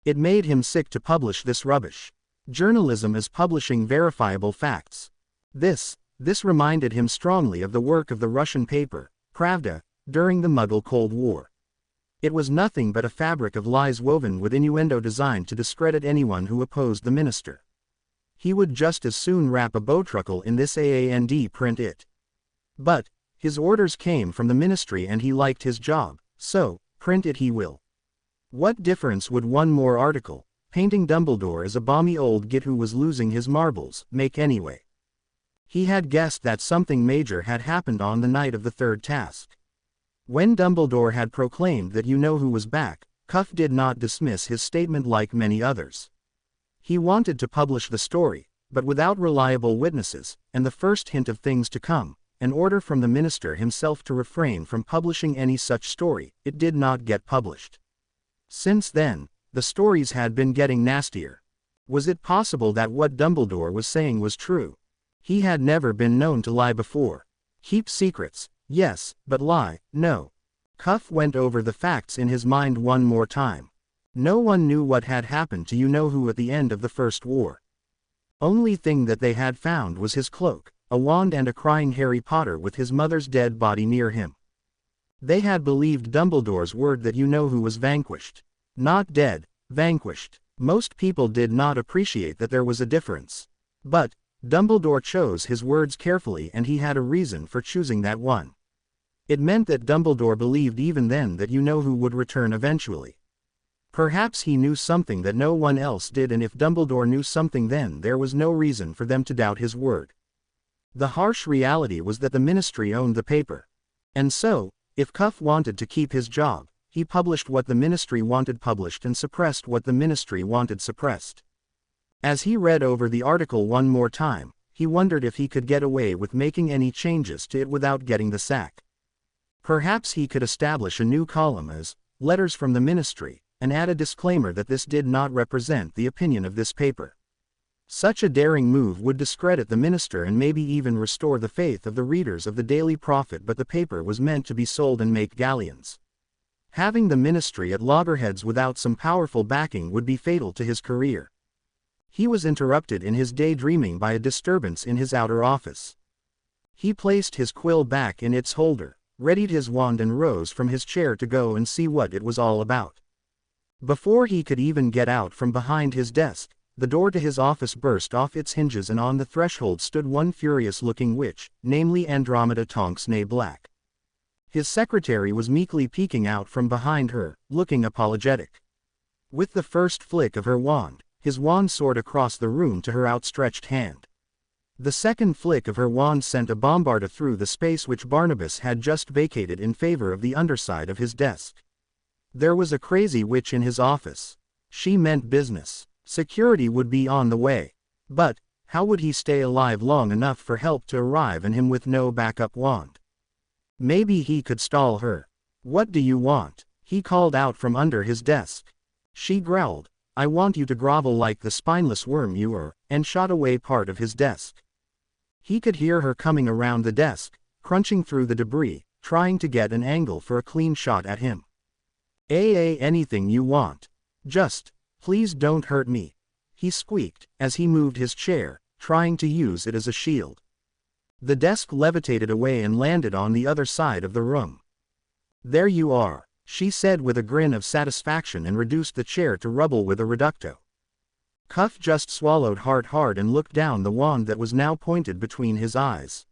It made him sick to publish this rubbish. Journalism is publishing verifiable facts. This reminded him strongly of the work of the Russian paper, Pravda, during the Mughal Cold War. It was nothing but a fabric of lies woven with innuendo designed to discredit anyone who opposed the minister. He would just as soon wrap a bowtruckle in this and print it. But his orders came from the ministry and he liked his job, so print it he will. What difference would one more article, painting Dumbledore as a balmy old git who was losing his marbles, make anyway? He had guessed that something major had happened on the night of the third task. When Dumbledore had proclaimed that you-know-who was back, Cuff did not dismiss his statement like many others. He wanted to publish the story, but without reliable witnesses, and the first hint of things to come, an order from the minister himself to refrain from publishing any such story, it did not get published. Since then, the stories had been getting nastier. Was it possible that what Dumbledore was saying was true? He had never been known to lie before. Keep secrets, yes, but lie, no. Cuff went over the facts in his mind one more time. No one knew what had happened to you-know-who at the end of the First War. Only thing that they had found was his cloak, a wand and a crying Harry Potter with his mother's dead body near him. They had believed Dumbledore's word that you-know-who was vanquished. Not dead, vanquished. Most people did not appreciate that there was a difference. But Dumbledore chose his words carefully and he had a reason for choosing that one. It meant that Dumbledore believed even then that you-know-who would return eventually. Perhaps he knew something that no one else did, and if Dumbledore knew something then there was no reason for them to doubt his word. The harsh reality was that the ministry owned the paper. And so, if Cuff wanted to keep his job, he published what the ministry wanted published and suppressed what the ministry wanted suppressed. As he read over the article one more time, he wondered if he could get away with making any changes to it without getting the sack. Perhaps he could establish a new column as Letters from the Ministry, and add a disclaimer that this did not represent the opinion of this paper. Such a daring move would discredit the minister and maybe even restore the faith of the readers of the Daily Prophet, but the paper was meant to be sold and make galleons. Having the ministry at loggerheads without some powerful backing would be fatal to his career. He was interrupted in his daydreaming by a disturbance in his outer office. He placed his quill back in its holder, readied his wand and rose from his chair to go and see what it was all about. Before he could even get out from behind his desk, the door to his office burst off its hinges and on the threshold stood one furious-looking witch, namely Andromeda Tonks-née Black. His secretary was meekly peeking out from behind her, looking apologetic. With the first flick of her wand, his wand soared across the room to her outstretched hand. The second flick of her wand sent a bombarda through the space which Barnabas had just vacated in favor of the underside of his desk. There was a crazy witch in his office. She meant business. Security would be on the way. But, how would he stay alive long enough for help to arrive and him with no backup wand? Maybe he could stall her. "What do you want?" he called out from under his desk. She growled, "I want you to grovel like the spineless worm you are," and shot away part of his desk. He could hear her coming around the desk, crunching through the debris, trying to get an angle for a clean shot at him. Anything you want. Just, please don't hurt me," he squeaked, as he moved his chair, trying to use it as a shield. The desk levitated away and landed on the other side of the room. "There you are," she said with a grin of satisfaction and reduced the chair to rubble with a reducto. Cuff just swallowed hard and looked down the wand that was now pointed between his eyes.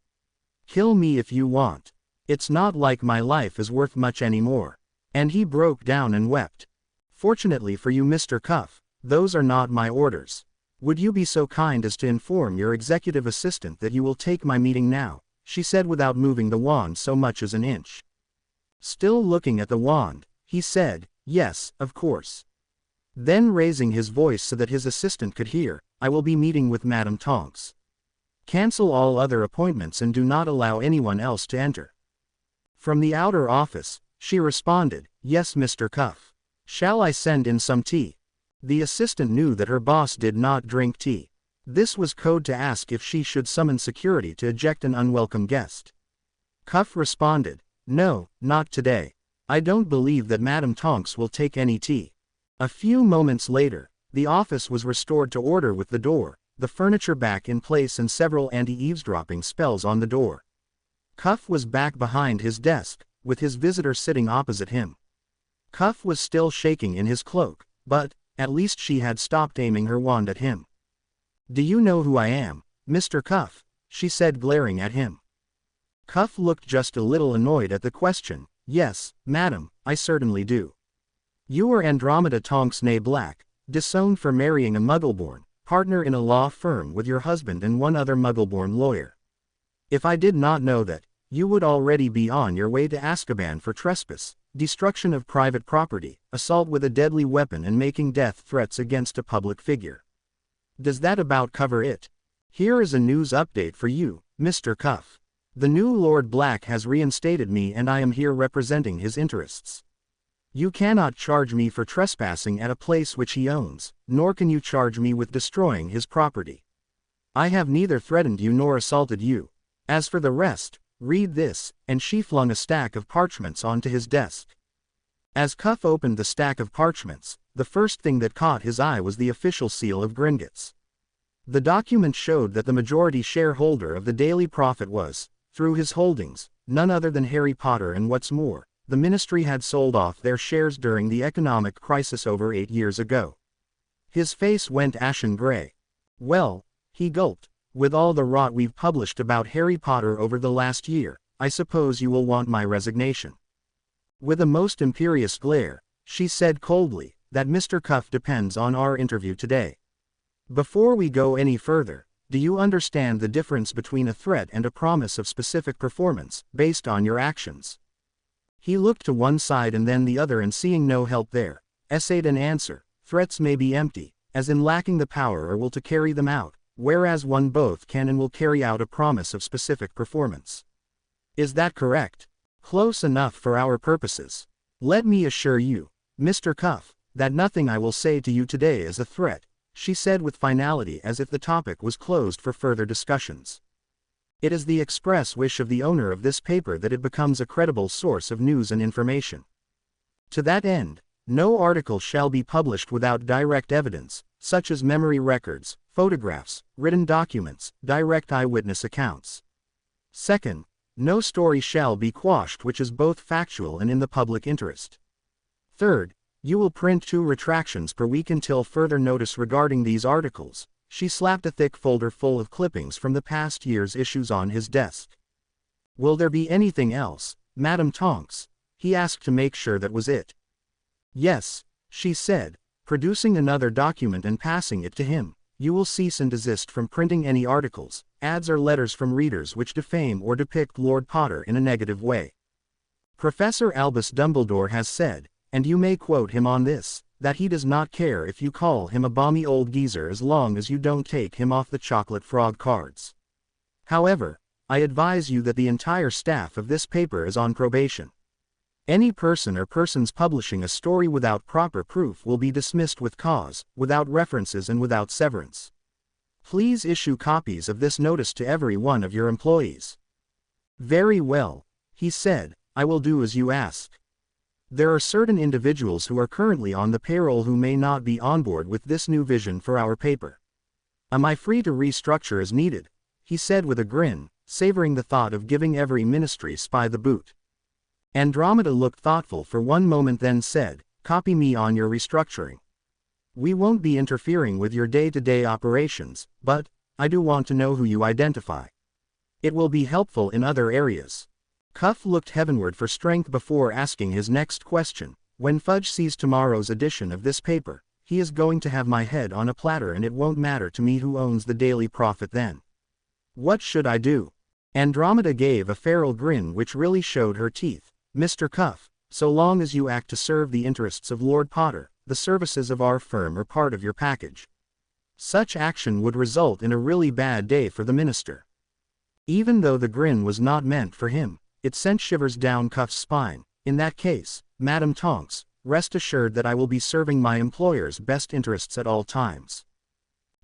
"Kill me if you want. It's not like my life is worth much anymore." And he broke down and wept. "Fortunately for you, Mr. Cuff, those are not my orders. Would you be so kind as to inform your executive assistant that you will take my meeting now?" she said without moving the wand so much as an inch. Still looking at the wand, he said, "Yes, of course." Then raising his voice so that his assistant could hear, "I will be meeting with Madame Tonks. Cancel all other appointments and do not allow anyone else to enter." From the outer office, she responded, "Yes, Mr. Cuff. Shall I send in some tea?" The assistant knew that her boss did not drink tea. This was code to ask if she should summon security to eject an unwelcome guest. Cuff responded, "No, not today. I don't believe that Madame Tonks will take any tea." A few moments later, the office was restored to order with the door, the furniture back in place and several anti-eavesdropping spells on the door. Cuff was back behind his desk, with his visitor sitting opposite him. Cuff was still shaking in his cloak, but, at least she had stopped aiming her wand at him. "Do you know who I am, Mr. Cuff?" she said, glaring at him. Cuff looked just a little annoyed at the question. "Yes, madam, I certainly do. You are Andromeda Tonks née Black, disowned for marrying a Muggleborn, partner in a law firm with your husband and one other Muggleborn lawyer. If I did not know that, you would already be on your way to Azkaban for trespass, destruction of private property, assault with a deadly weapon and making death threats against a public figure. Does that about cover it? Here is a news update for you, Mr. Cuff. The new Lord Black has reinstated me and I am here representing his interests. You cannot charge me for trespassing at a place which he owns, nor can you charge me with destroying his property. I have neither threatened you nor assaulted you. As for the rest, read this," and she flung a stack of parchments onto his desk. As Cuff opened the stack of parchments, the first thing that caught his eye was the official seal of Gringotts. The document showed that the majority shareholder of the Daily Prophet was, through his holdings, none other than Harry Potter, and what's more, the ministry had sold off their shares during the economic crisis over 8 years ago. His face went ashen gray. "Well," he gulped, "with all the rot we've published about Harry Potter over the last year, I suppose you will want my resignation." With a most imperious glare, she said coldly, "That Mr. Cuff depends on our interview today. Before we go any further, do you understand the difference between a threat and a promise of specific performance, based on your actions?" He looked to one side and then the other and seeing no help there, essayed an answer. "Threats may be empty, as in lacking the power or will to carry them out, whereas one both can and will carry out a promise of specific performance. Is that correct?" "Close enough for our purposes. Let me assure you, Mr. Cuff, that nothing I will say to you today is a threat," she said with finality as if the topic was closed for further discussions. "It is the express wish of the owner of this paper that it becomes a credible source of news and information. To that end, no article shall be published without direct evidence, such as memory records, photographs, written documents, direct eyewitness accounts. Second, no story shall be quashed which is both factual and in the public interest. Third, you will print 2 retractions per week until further notice regarding these articles." She slapped a thick folder full of clippings from the past year's issues on his desk. "Will there be anything else, Madame Tonks?" he asked to make sure that was it. "Yes," she said, producing another document and passing it to him. You will cease and desist from printing any articles, ads or letters from readers which defame or depict Lord Potter in a negative way. Professor Albus Dumbledore has said, and you may quote him on this, that he does not care if you call him a balmy old geezer as long as you don't take him off the chocolate frog cards. However, I advise you that the entire staff of this paper is on probation. Any person or persons publishing a story without proper proof will be dismissed with cause, without references and without severance. Please issue copies of this notice to every one of your employees. Very well, he said, I will do as you ask. There are certain individuals who are currently on the payroll who may not be on board with this new vision for our paper. Am I free to restructure as needed? He said with a grin, savoring the thought of giving every ministry spy the boot. Andromeda looked thoughtful for one moment then said, copy me on your restructuring. We won't be interfering with your day-to-day operations, but I do want to know who you identify. It will be helpful in other areas. Cuff looked heavenward for strength before asking his next question. When Fudge sees tomorrow's edition of this paper, he is going to have my head on a platter and it won't matter to me who owns the Daily Prophet then. What should I do? Andromeda gave a feral grin which really showed her teeth. Mr. Cuff, so long as you act to serve the interests of Lord Potter, the services of our firm are part of your package. Such action would result in a really bad day for the minister. Even though the grin was not meant for him, it sent shivers down Cuff's spine. In that case, Madame Tonks, rest assured that I will be serving my employer's best interests at all times.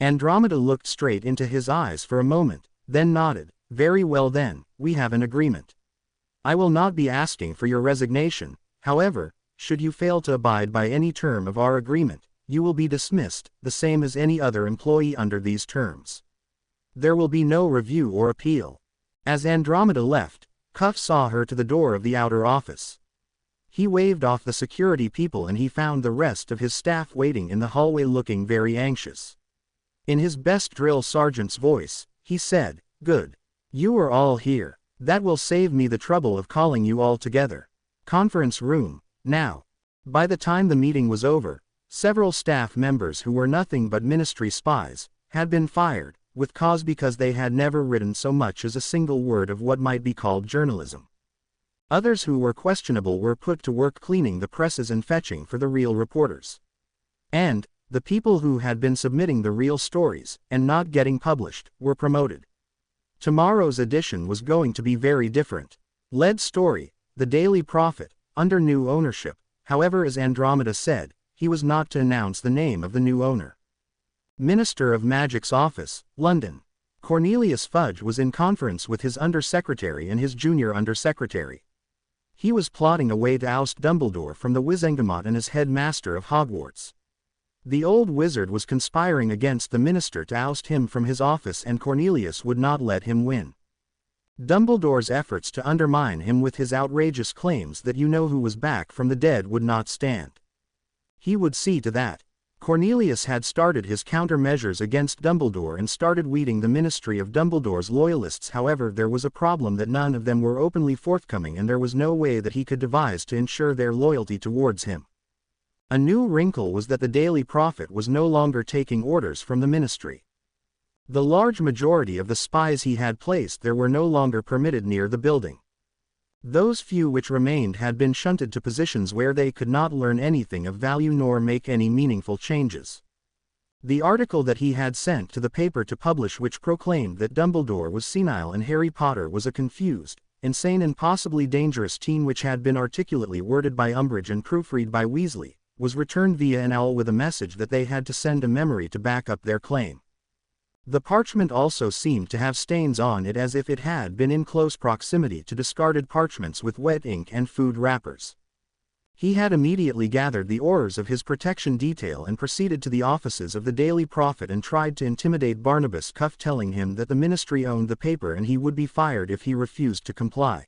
Andromeda looked straight into his eyes for a moment, then nodded. Very well then, we have an agreement. I will not be asking for your resignation, however, should you fail to abide by any term of our agreement, you will be dismissed, the same as any other employee under these terms. There will be no review or appeal. As Andromeda left, Cuff saw her to the door of the outer office. He waved off the security people and he found the rest of his staff waiting in the hallway looking very anxious. In his best drill sergeant's voice, he said, "Good. You are all here. That will save me the trouble of calling you all together. Conference room, now." By the time the meeting was over, several staff members who were nothing but ministry spies had been fired, with cause because they had never written so much as a single word of what might be called journalism. Others who were questionable were put to work cleaning the presses and fetching for the real reporters. And the people who had been submitting the real stories, and not getting published, were promoted. Tomorrow's edition was going to be very different. Lead story, The Daily Prophet, under new ownership. However, as Andromeda said, he was not to announce the name of the new owner. Minister of Magic's office, London. Cornelius Fudge was in conference with his undersecretary and his junior undersecretary. He was plotting a way to oust Dumbledore from the Wizengamot and as headmaster of Hogwarts. The old wizard was conspiring against the minister to oust him from his office and Cornelius would not let him win. Dumbledore's efforts to undermine him with his outrageous claims that you know who was back from the dead would not stand. He would see to that. Cornelius had started his countermeasures against Dumbledore and started weeding the ministry of Dumbledore's loyalists. However, there was a problem that none of them were openly forthcoming and there was no way that he could devise to ensure their loyalty towards him. A new wrinkle was that the Daily Prophet was no longer taking orders from the ministry. The large majority of the spies he had placed there were no longer permitted near the building. Those few which remained had been shunted to positions where they could not learn anything of value nor make any meaningful changes. The article that he had sent to the paper to publish which proclaimed that Dumbledore was senile and Harry Potter was a confused, insane and possibly dangerous teen which had been articulately worded by Umbridge and proofread by Weasley, was returned via an owl with a message that they had to send a memory to back up their claim. The parchment also seemed to have stains on it as if it had been in close proximity to discarded parchments with wet ink and food wrappers. He had immediately gathered the orders of his protection detail and proceeded to the offices of the Daily Prophet and tried to intimidate Barnabas Cuff, telling him that the ministry owned the paper and he would be fired if he refused to comply.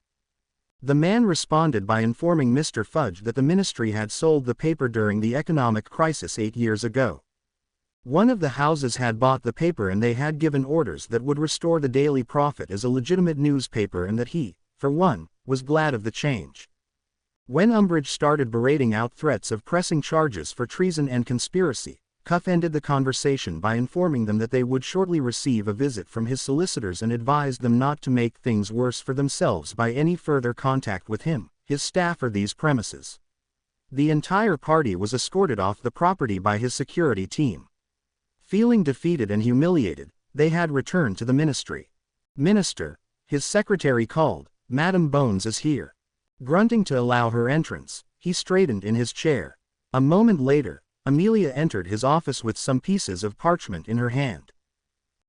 The man responded by informing Mr. Fudge that the ministry had sold the paper during the economic crisis 8 years ago. One of the houses had bought the paper and they had given orders that would restore the Daily Prophet as a legitimate newspaper and that he, for one, was glad of the change. When Umbridge started berating out threats of pressing charges for treason and conspiracy, Cuff ended the conversation by informing them that they would shortly receive a visit from his solicitors and advised them not to make things worse for themselves by any further contact with him, his staff or these premises. The entire party was escorted off the property by his security team. Feeling defeated and humiliated, they had returned to the ministry. "Minister," his secretary called, "Madam Bones is here." Grunting to allow her entrance, he straightened in his chair. A moment later, Amelia entered his office with some pieces of parchment in her hand.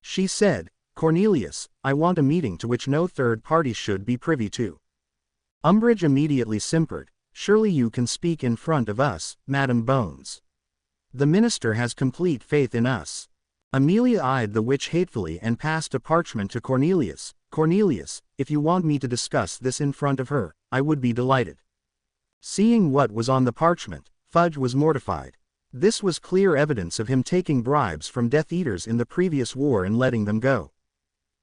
She said, "Cornelius, I want a meeting to which no third party should be privy to." Umbridge immediately simpered, "Surely you can speak in front of us, Madam Bones. The minister has complete faith in us." Amelia eyed the witch hatefully and passed a parchment to Cornelius. "Cornelius, if you want me to discuss this in front of her, I would be delighted." Seeing what was on the parchment, Fudge was mortified. This was clear evidence of him taking bribes from Death Eaters in the previous war and letting them go.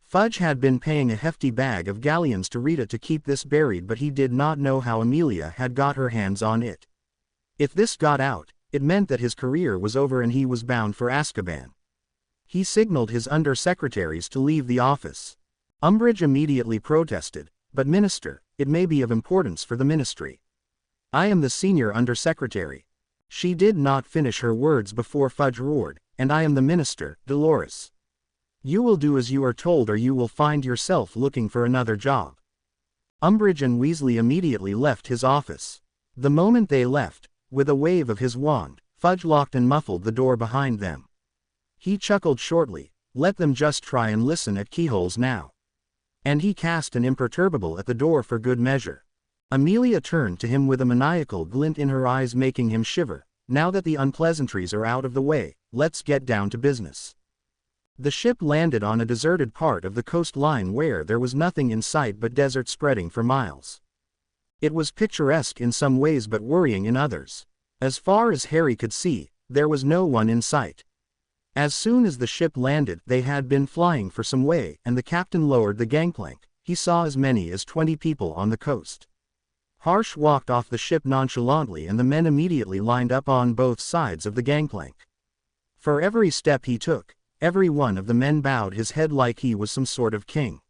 Fudge had been paying a hefty bag of galleons to Rita to keep this buried, but he did not know how Amelia had got her hands on it. If this got out, it meant that his career was over and he was bound for Azkaban. He signaled his under-secretaries to leave the office. Umbridge immediately protested, "But minister, it may be of importance for the ministry. I am the senior under-secretary." She did not finish her words before Fudge roared, "And I am the minister, Dolores. You will do as you are told or you will find yourself looking for another job." Umbridge and Weasley immediately left his office. The moment they left, with a wave of his wand, Fudge locked and muffled the door behind them. He chuckled shortly, "Let them just try and listen at keyholes now." And he cast an imperturbable at the door for good measure. Amelia turned to him with a maniacal glint in her eyes, making him shiver. "Now that the unpleasantries are out of the way, let's get down to business." The ship landed on a deserted part of the coastline where there was nothing in sight but desert spreading for miles. It was picturesque in some ways but worrying in others. As far as Harry could see, there was no one in sight. As soon as the ship landed, they had been flying for some way, and the captain lowered the gangplank. He saw as many as 20 people on the coast. Harsh walked off the ship nonchalantly and the men immediately lined up on both sides of the gangplank. For every step he took, every one of the men bowed his head like he was some sort of king.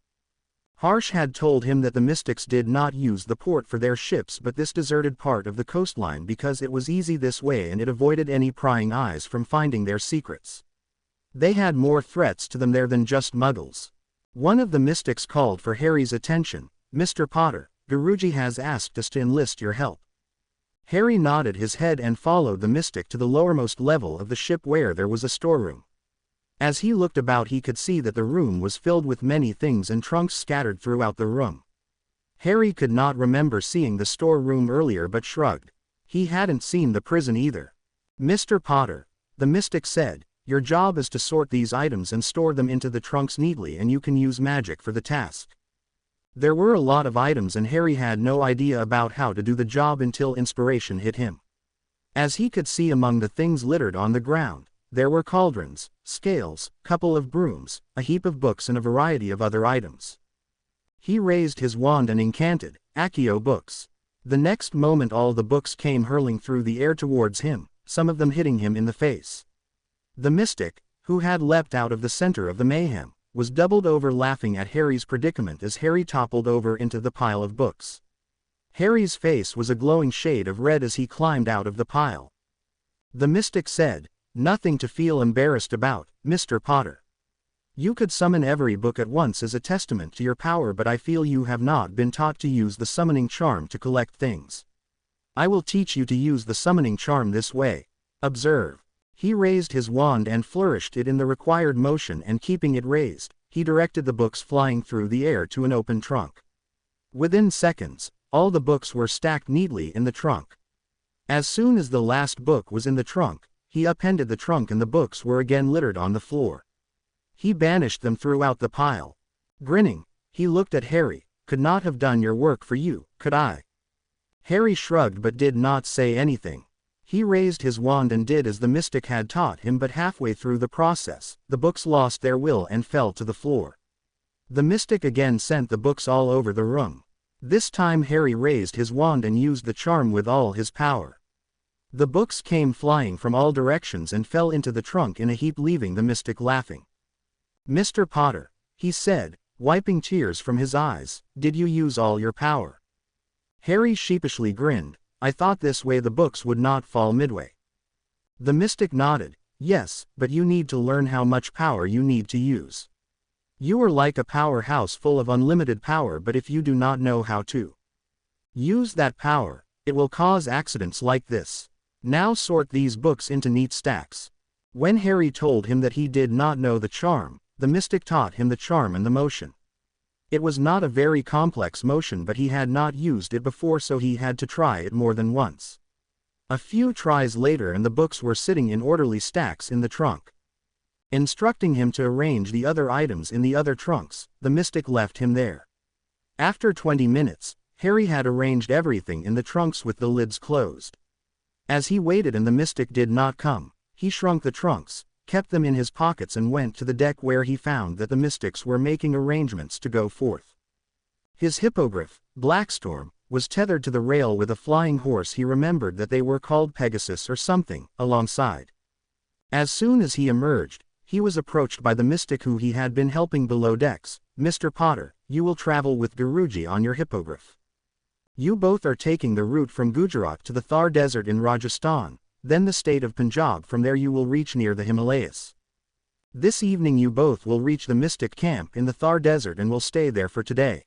Harsh had told him that the Mystics did not use the port for their ships but this deserted part of the coastline because it was easy this way and it avoided any prying eyes from finding their secrets. They had more threats to them there than just muggles. One of the Mystics called for Harry's attention. "Mr. Potter, Guruji has asked us to enlist your help." Harry nodded his head and followed the Mystic to the lowermost level of the ship where there was a storeroom. As he looked about he could see that the room was filled with many things and trunks scattered throughout the room. Harry could not remember seeing the storeroom earlier but shrugged. He hadn't seen the prison either. "Mr. Potter," the Mystic said, "your job is to sort these items and store them into the trunks neatly, and you can use magic for the task." There were a lot of items and Harry had no idea about how to do the job until inspiration hit him. As he could see among the things littered on the ground, there were cauldrons, scales, couple of brooms, a heap of books and a variety of other items. He raised his wand and incanted, "Accio books." The next moment all the books came hurling through the air towards him, some of them hitting him in the face. The Mystic, who had leapt out of the center of the mayhem, was doubled over laughing at Harry's predicament as Harry toppled over into the pile of books. Harry's face was a glowing shade of red as he climbed out of the pile. The Mystic said, "Nothing to feel embarrassed about, Mr. Potter. You could summon every book at once as a testament to your power, but I feel you have not been taught to use the summoning charm to collect things. I will teach you to use the summoning charm this way. Observe." He raised his wand and flourished it in the required motion, and keeping it raised, he directed the books flying through the air to an open trunk. Within seconds, all the books were stacked neatly in the trunk. As soon as the last book was in the trunk, he upended the trunk and the books were again littered on the floor. He banished them throughout the pile. Grinning, he looked at Harry. "Could not have done your work for you, could I?" Harry shrugged but did not say anything. He raised his wand and did as the Mystic had taught him, but halfway through the process, the books lost their will and fell to the floor. The Mystic again sent the books all over the room. This time Harry raised his wand and used the charm with all his power. The books came flying from all directions and fell into the trunk in a heap, leaving the mystic laughing. "Mr. Potter," he said, wiping tears from his eyes, "did you use all your power?" Harry sheepishly grinned. "I thought this way the books would not fall midway." The mystic nodded. "Yes, but you need to learn how much power you need to use. You are like a powerhouse full of unlimited power, but if you do not know how to use that power, it will cause accidents like this. Now sort these books into neat stacks." When Harry told him that he did not know the charm, the mystic taught him the charm and the motion. It was not a very complex motion, but he had not used it before, so he had to try it more than once. A few tries later and the books were sitting in orderly stacks in the trunk. Instructing him to arrange the other items in the other trunks, the mystic left him there. After 20 minutes, Harry had arranged everything in the trunks with the lids closed. As he waited and the mystic did not come, he shrunk the trunks, kept them in his pockets and went to the deck, where he found that the mystics were making arrangements to go forth. His hippogriff, Blackstorm, was tethered to the rail with a flying horse. He remembered that they were called Pegasus or something, alongside. As soon as he emerged, he was approached by the mystic who he had been helping below decks. "Mr. Potter, you will travel with Guruji on your hippogriff. You both are taking the route from Gujarat to the Thar Desert in Rajasthan, then the state of Punjab. From there you will reach near the Himalayas. This evening you both will reach the mystic camp in the Thar Desert and will stay there for today.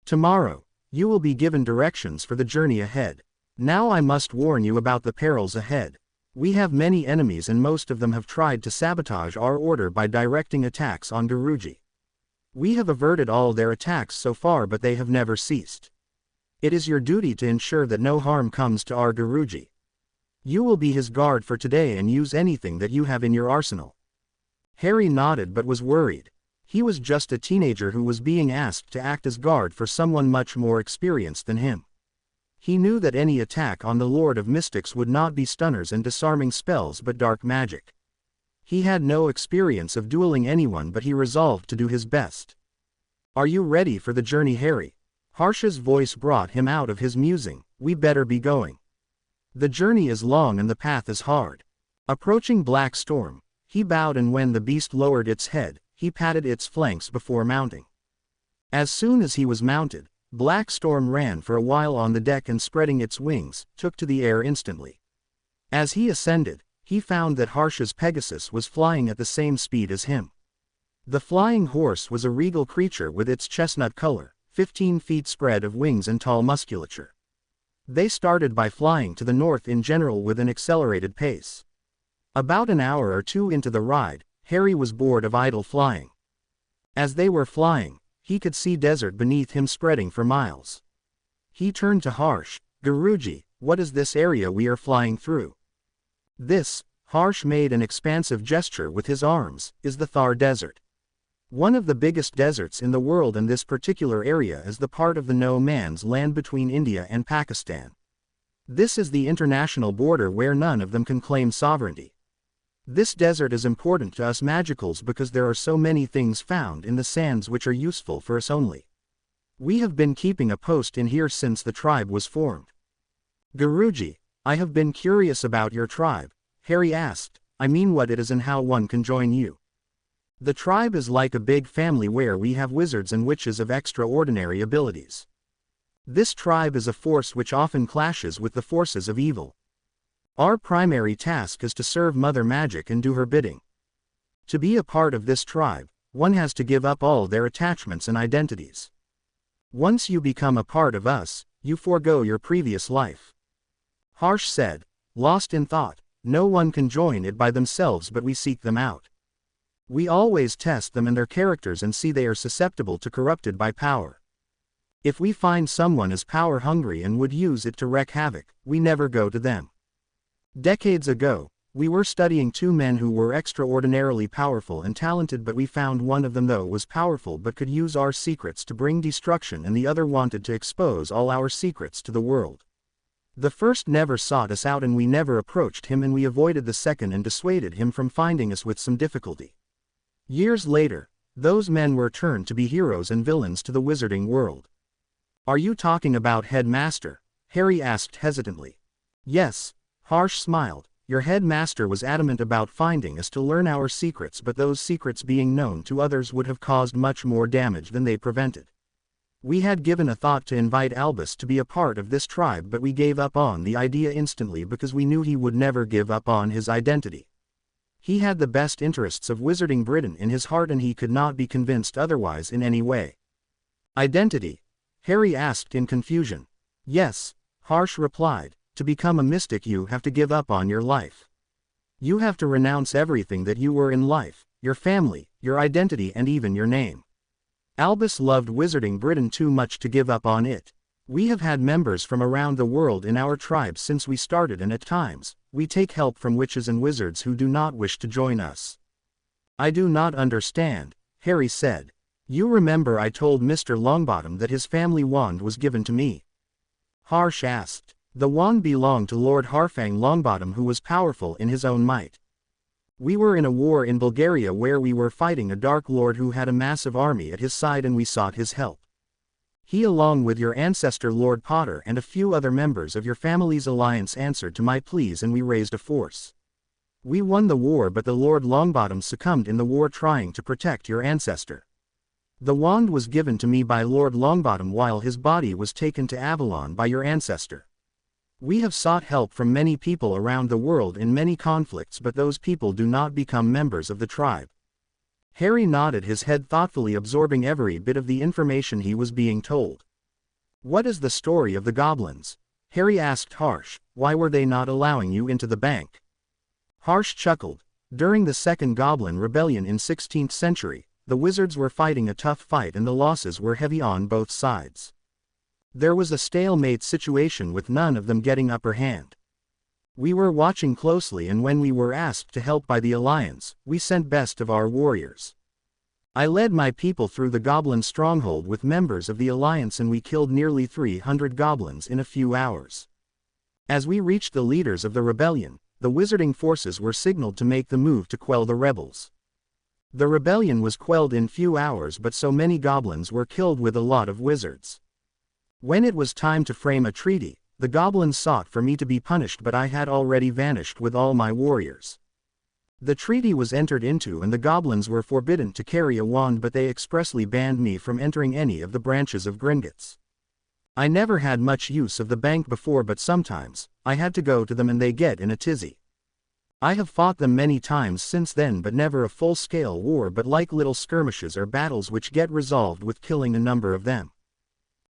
Tomorrow, you will be given directions for the journey ahead. Now I must warn you about the perils ahead. We have many enemies and most of them have tried to sabotage our order by directing attacks on Guruji. We have averted all their attacks so far, but they have never ceased. It is your duty to ensure that no harm comes to our Guruji. You will be his guard for today and use anything that you have in your arsenal." Harry nodded but was worried. He was just a teenager who was being asked to act as guard for someone much more experienced than him. He knew that any attack on the Lord of Mystics would not be stunners and disarming spells but dark magic. He had no experience of dueling anyone, but he resolved to do his best. "Are you ready for the journey, Harry?" Harsha's voice brought him out of his musing. "We better be going. The journey is long and the path is hard." Approaching Black Storm, he bowed, and when the beast lowered its head, he patted its flanks before mounting. As soon as he was mounted, Black Storm ran for a while on the deck and, spreading its wings, took to the air instantly. As he ascended, he found that Harsha's Pegasus was flying at the same speed as him. The flying horse was a regal creature with its chestnut color, 15 feet spread of wings and tall musculature. They started by flying to the north in general with an accelerated pace. About an hour or two into the ride, Harry was bored of idle flying. As they were flying, he could see desert beneath him spreading for miles. He turned to Harsh. "Guruji, what is this area we are flying through?" "This," Harsh made an expansive gesture with his arms, "is the Thar Desert. One of the biggest deserts in the world, and this particular area is the part of the no man's land between India and Pakistan. This is the international border where none of them can claim sovereignty. This desert is important to us magicals because there are so many things found in the sands which are useful for us only. We have been keeping a post in here since the tribe was formed." "Guruji, I have been curious about your tribe," Harry asked. "I mean what it is and how one can join you." "The tribe is like a big family where we have wizards and witches of extraordinary abilities. This tribe is a force which often clashes with the forces of evil. Our primary task is to serve Mother Magic and do her bidding. To be a part of this tribe, one has to give up all their attachments and identities. Once you become a part of us, you forego your previous life." Harsh said, lost in thought. "No one can join it by themselves, but we seek them out. We always test them and their characters and see they are susceptible to corrupted by power. If we find someone is power hungry and would use it to wreak havoc, we never go to them. Decades ago, we were studying two men who were extraordinarily powerful and talented, but we found one of them though was powerful but could use our secrets to bring destruction, and the other wanted to expose all our secrets to the world. The first never sought us out and we never approached him, and we avoided the second and dissuaded him from finding us with some difficulty. Years later, those men were turned to be heroes and villains to the wizarding world. Are you talking about headmaster? Harry asked hesitantly. Yes, Harsh smiled. Your headmaster was adamant about finding us to learn our secrets, but those secrets being known to others would have caused much more damage than they prevented. We had given a thought to invite Albus to be a part of this tribe, but we gave up on the idea instantly because we knew he would never give up on his identity. He had the best interests of Wizarding Britain in his heart and he could not be convinced otherwise in any way. Identity? Harry asked in confusion. Yes, Harsh replied. To become a mystic you have to give up on your life. You have to renounce everything that you were in life, your family, your identity and even your name. Albus loved Wizarding Britain too much to give up on it. We have had members from around the world in our tribe since we started, and at times, we take help from witches and wizards who do not wish to join us. I do not understand, Harry said. You remember I told Mr. Longbottom that his family wand was given to me? Harsh asked. The wand belonged to Lord Harfang Longbottom, who was powerful in his own might. We were in a war in Bulgaria where we were fighting a Dark Lord who had a massive army at his side and we sought his help. He, along with your ancestor Lord Potter and a few other members of your family's alliance, answered to my pleas and we raised a force. We won the war, but the Lord Longbottom succumbed in the war trying to protect your ancestor. The wand was given to me by Lord Longbottom while his body was taken to Avalon by your ancestor. We have sought help from many people around the world in many conflicts, but those people do not become members of the tribe. Harry nodded his head thoughtfully, absorbing every bit of the information he was being told. What is the story of the goblins? Harry asked Harsh. Why were they not allowing you into the bank? Harsh chuckled. During the Second Goblin Rebellion in 16th century, the wizards were fighting a tough fight and the losses were heavy on both sides. There was a stalemate situation with none of them getting upper hand. We were watching closely, and when we were asked to help by the Alliance, we sent best of our warriors. I led my people through the goblin stronghold with members of the Alliance and we killed nearly 300 goblins in a few hours. As we reached the leaders of the rebellion, the wizarding forces were signaled to make the move to quell the rebels. The rebellion was quelled in few hours, but so many goblins were killed with a lot of wizards. When it was time to frame a treaty, the goblins sought for me to be punished, but I had already vanished with all my warriors. The treaty was entered into and the goblins were forbidden to carry a wand, but they expressly banned me from entering any of the branches of Gringotts. I never had much use of the bank before, but sometimes, I had to go to them and they get in a tizzy. I have fought them many times since then, but never a full-scale war, but like little skirmishes or battles which get resolved with killing a number of them.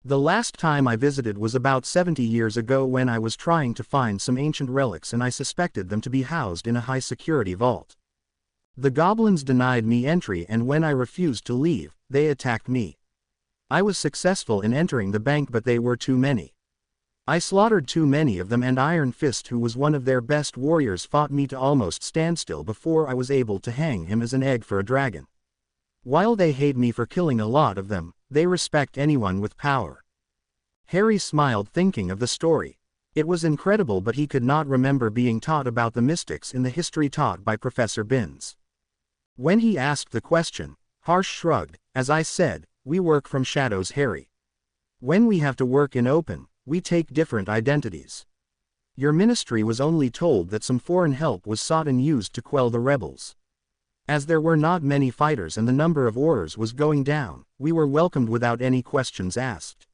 The last time I visited was about 70 years ago when I was trying to find some ancient relics and I suspected them to be housed in a high-security vault. The goblins denied me entry, and when I refused to leave, they attacked me. I was successful in entering the bank, but they were too many. I slaughtered too many of them, and Iron Fist, who was one of their best warriors, fought me to almost standstill before I was able to hang him as an egg for a dragon. While they hate me for killing a lot of them, they respect anyone with power. Harry smiled, thinking of the story. It was incredible, but he could not remember being taught about the mystics in the history taught by Professor Binns. When he asked the question, Harsh shrugged. As I said, we work from shadows, Harry. When we have to work in open, we take different identities. Your ministry was only told that some foreign help was sought and used to quell the rebels. As there were not many fighters and the number of orders was going down, we were welcomed without any questions asked.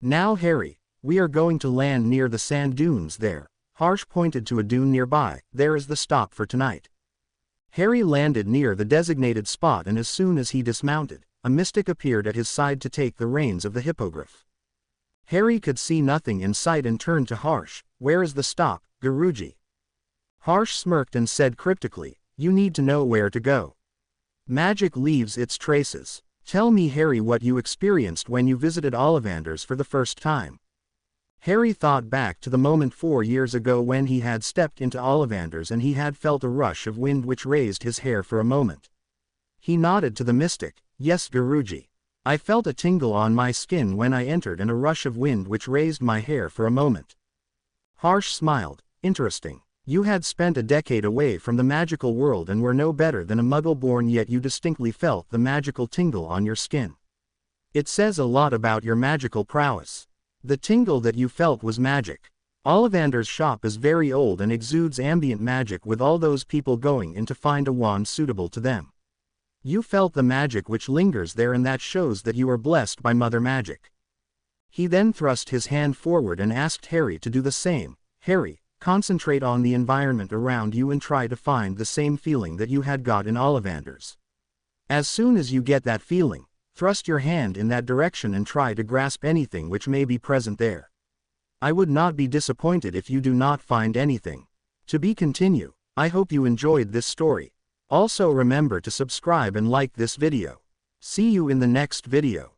Now, Harry, we are going to land near the sand dunes there. Harsh pointed to a dune nearby. There is the stop for tonight. Harry landed near the designated spot, and as soon as he dismounted, a mystic appeared at his side to take the reins of the hippogriff. Harry could see nothing in sight and turned to Harsh. Where is the stop, Guruji? Harsh smirked and said cryptically, you need to know where to go. Magic leaves its traces. Tell me, Harry, what you experienced when you visited Ollivanders for the first time. Harry thought back to the moment 4 years ago when he had stepped into Ollivanders and he had felt a rush of wind which raised his hair for a moment. He nodded to the mystic. Yes, Guruji. I felt a tingle on my skin when I entered and a rush of wind which raised my hair for a moment. Harsh smiled. Interesting. You had spent a decade away from the magical world and were no better than a muggle born, yet you distinctly felt the magical tingle on your skin. It says a lot about your magical prowess. The tingle that you felt was magic. Ollivander's shop is very old and exudes ambient magic, with all those people going in to find a wand suitable to them. You felt the magic which lingers there, and that shows that you are blessed by Mother Magic. He then thrust his hand forward and asked Harry to do the same. Harry, concentrate on the environment around you and try to find the same feeling that you had got in Ollivander's. As soon as you get that feeling, thrust your hand in that direction and try to grasp anything which may be present there. I would not be disappointed if you do not find anything. To be continued. I hope you enjoyed this story. Also remember to subscribe and like this video. See you in the next video.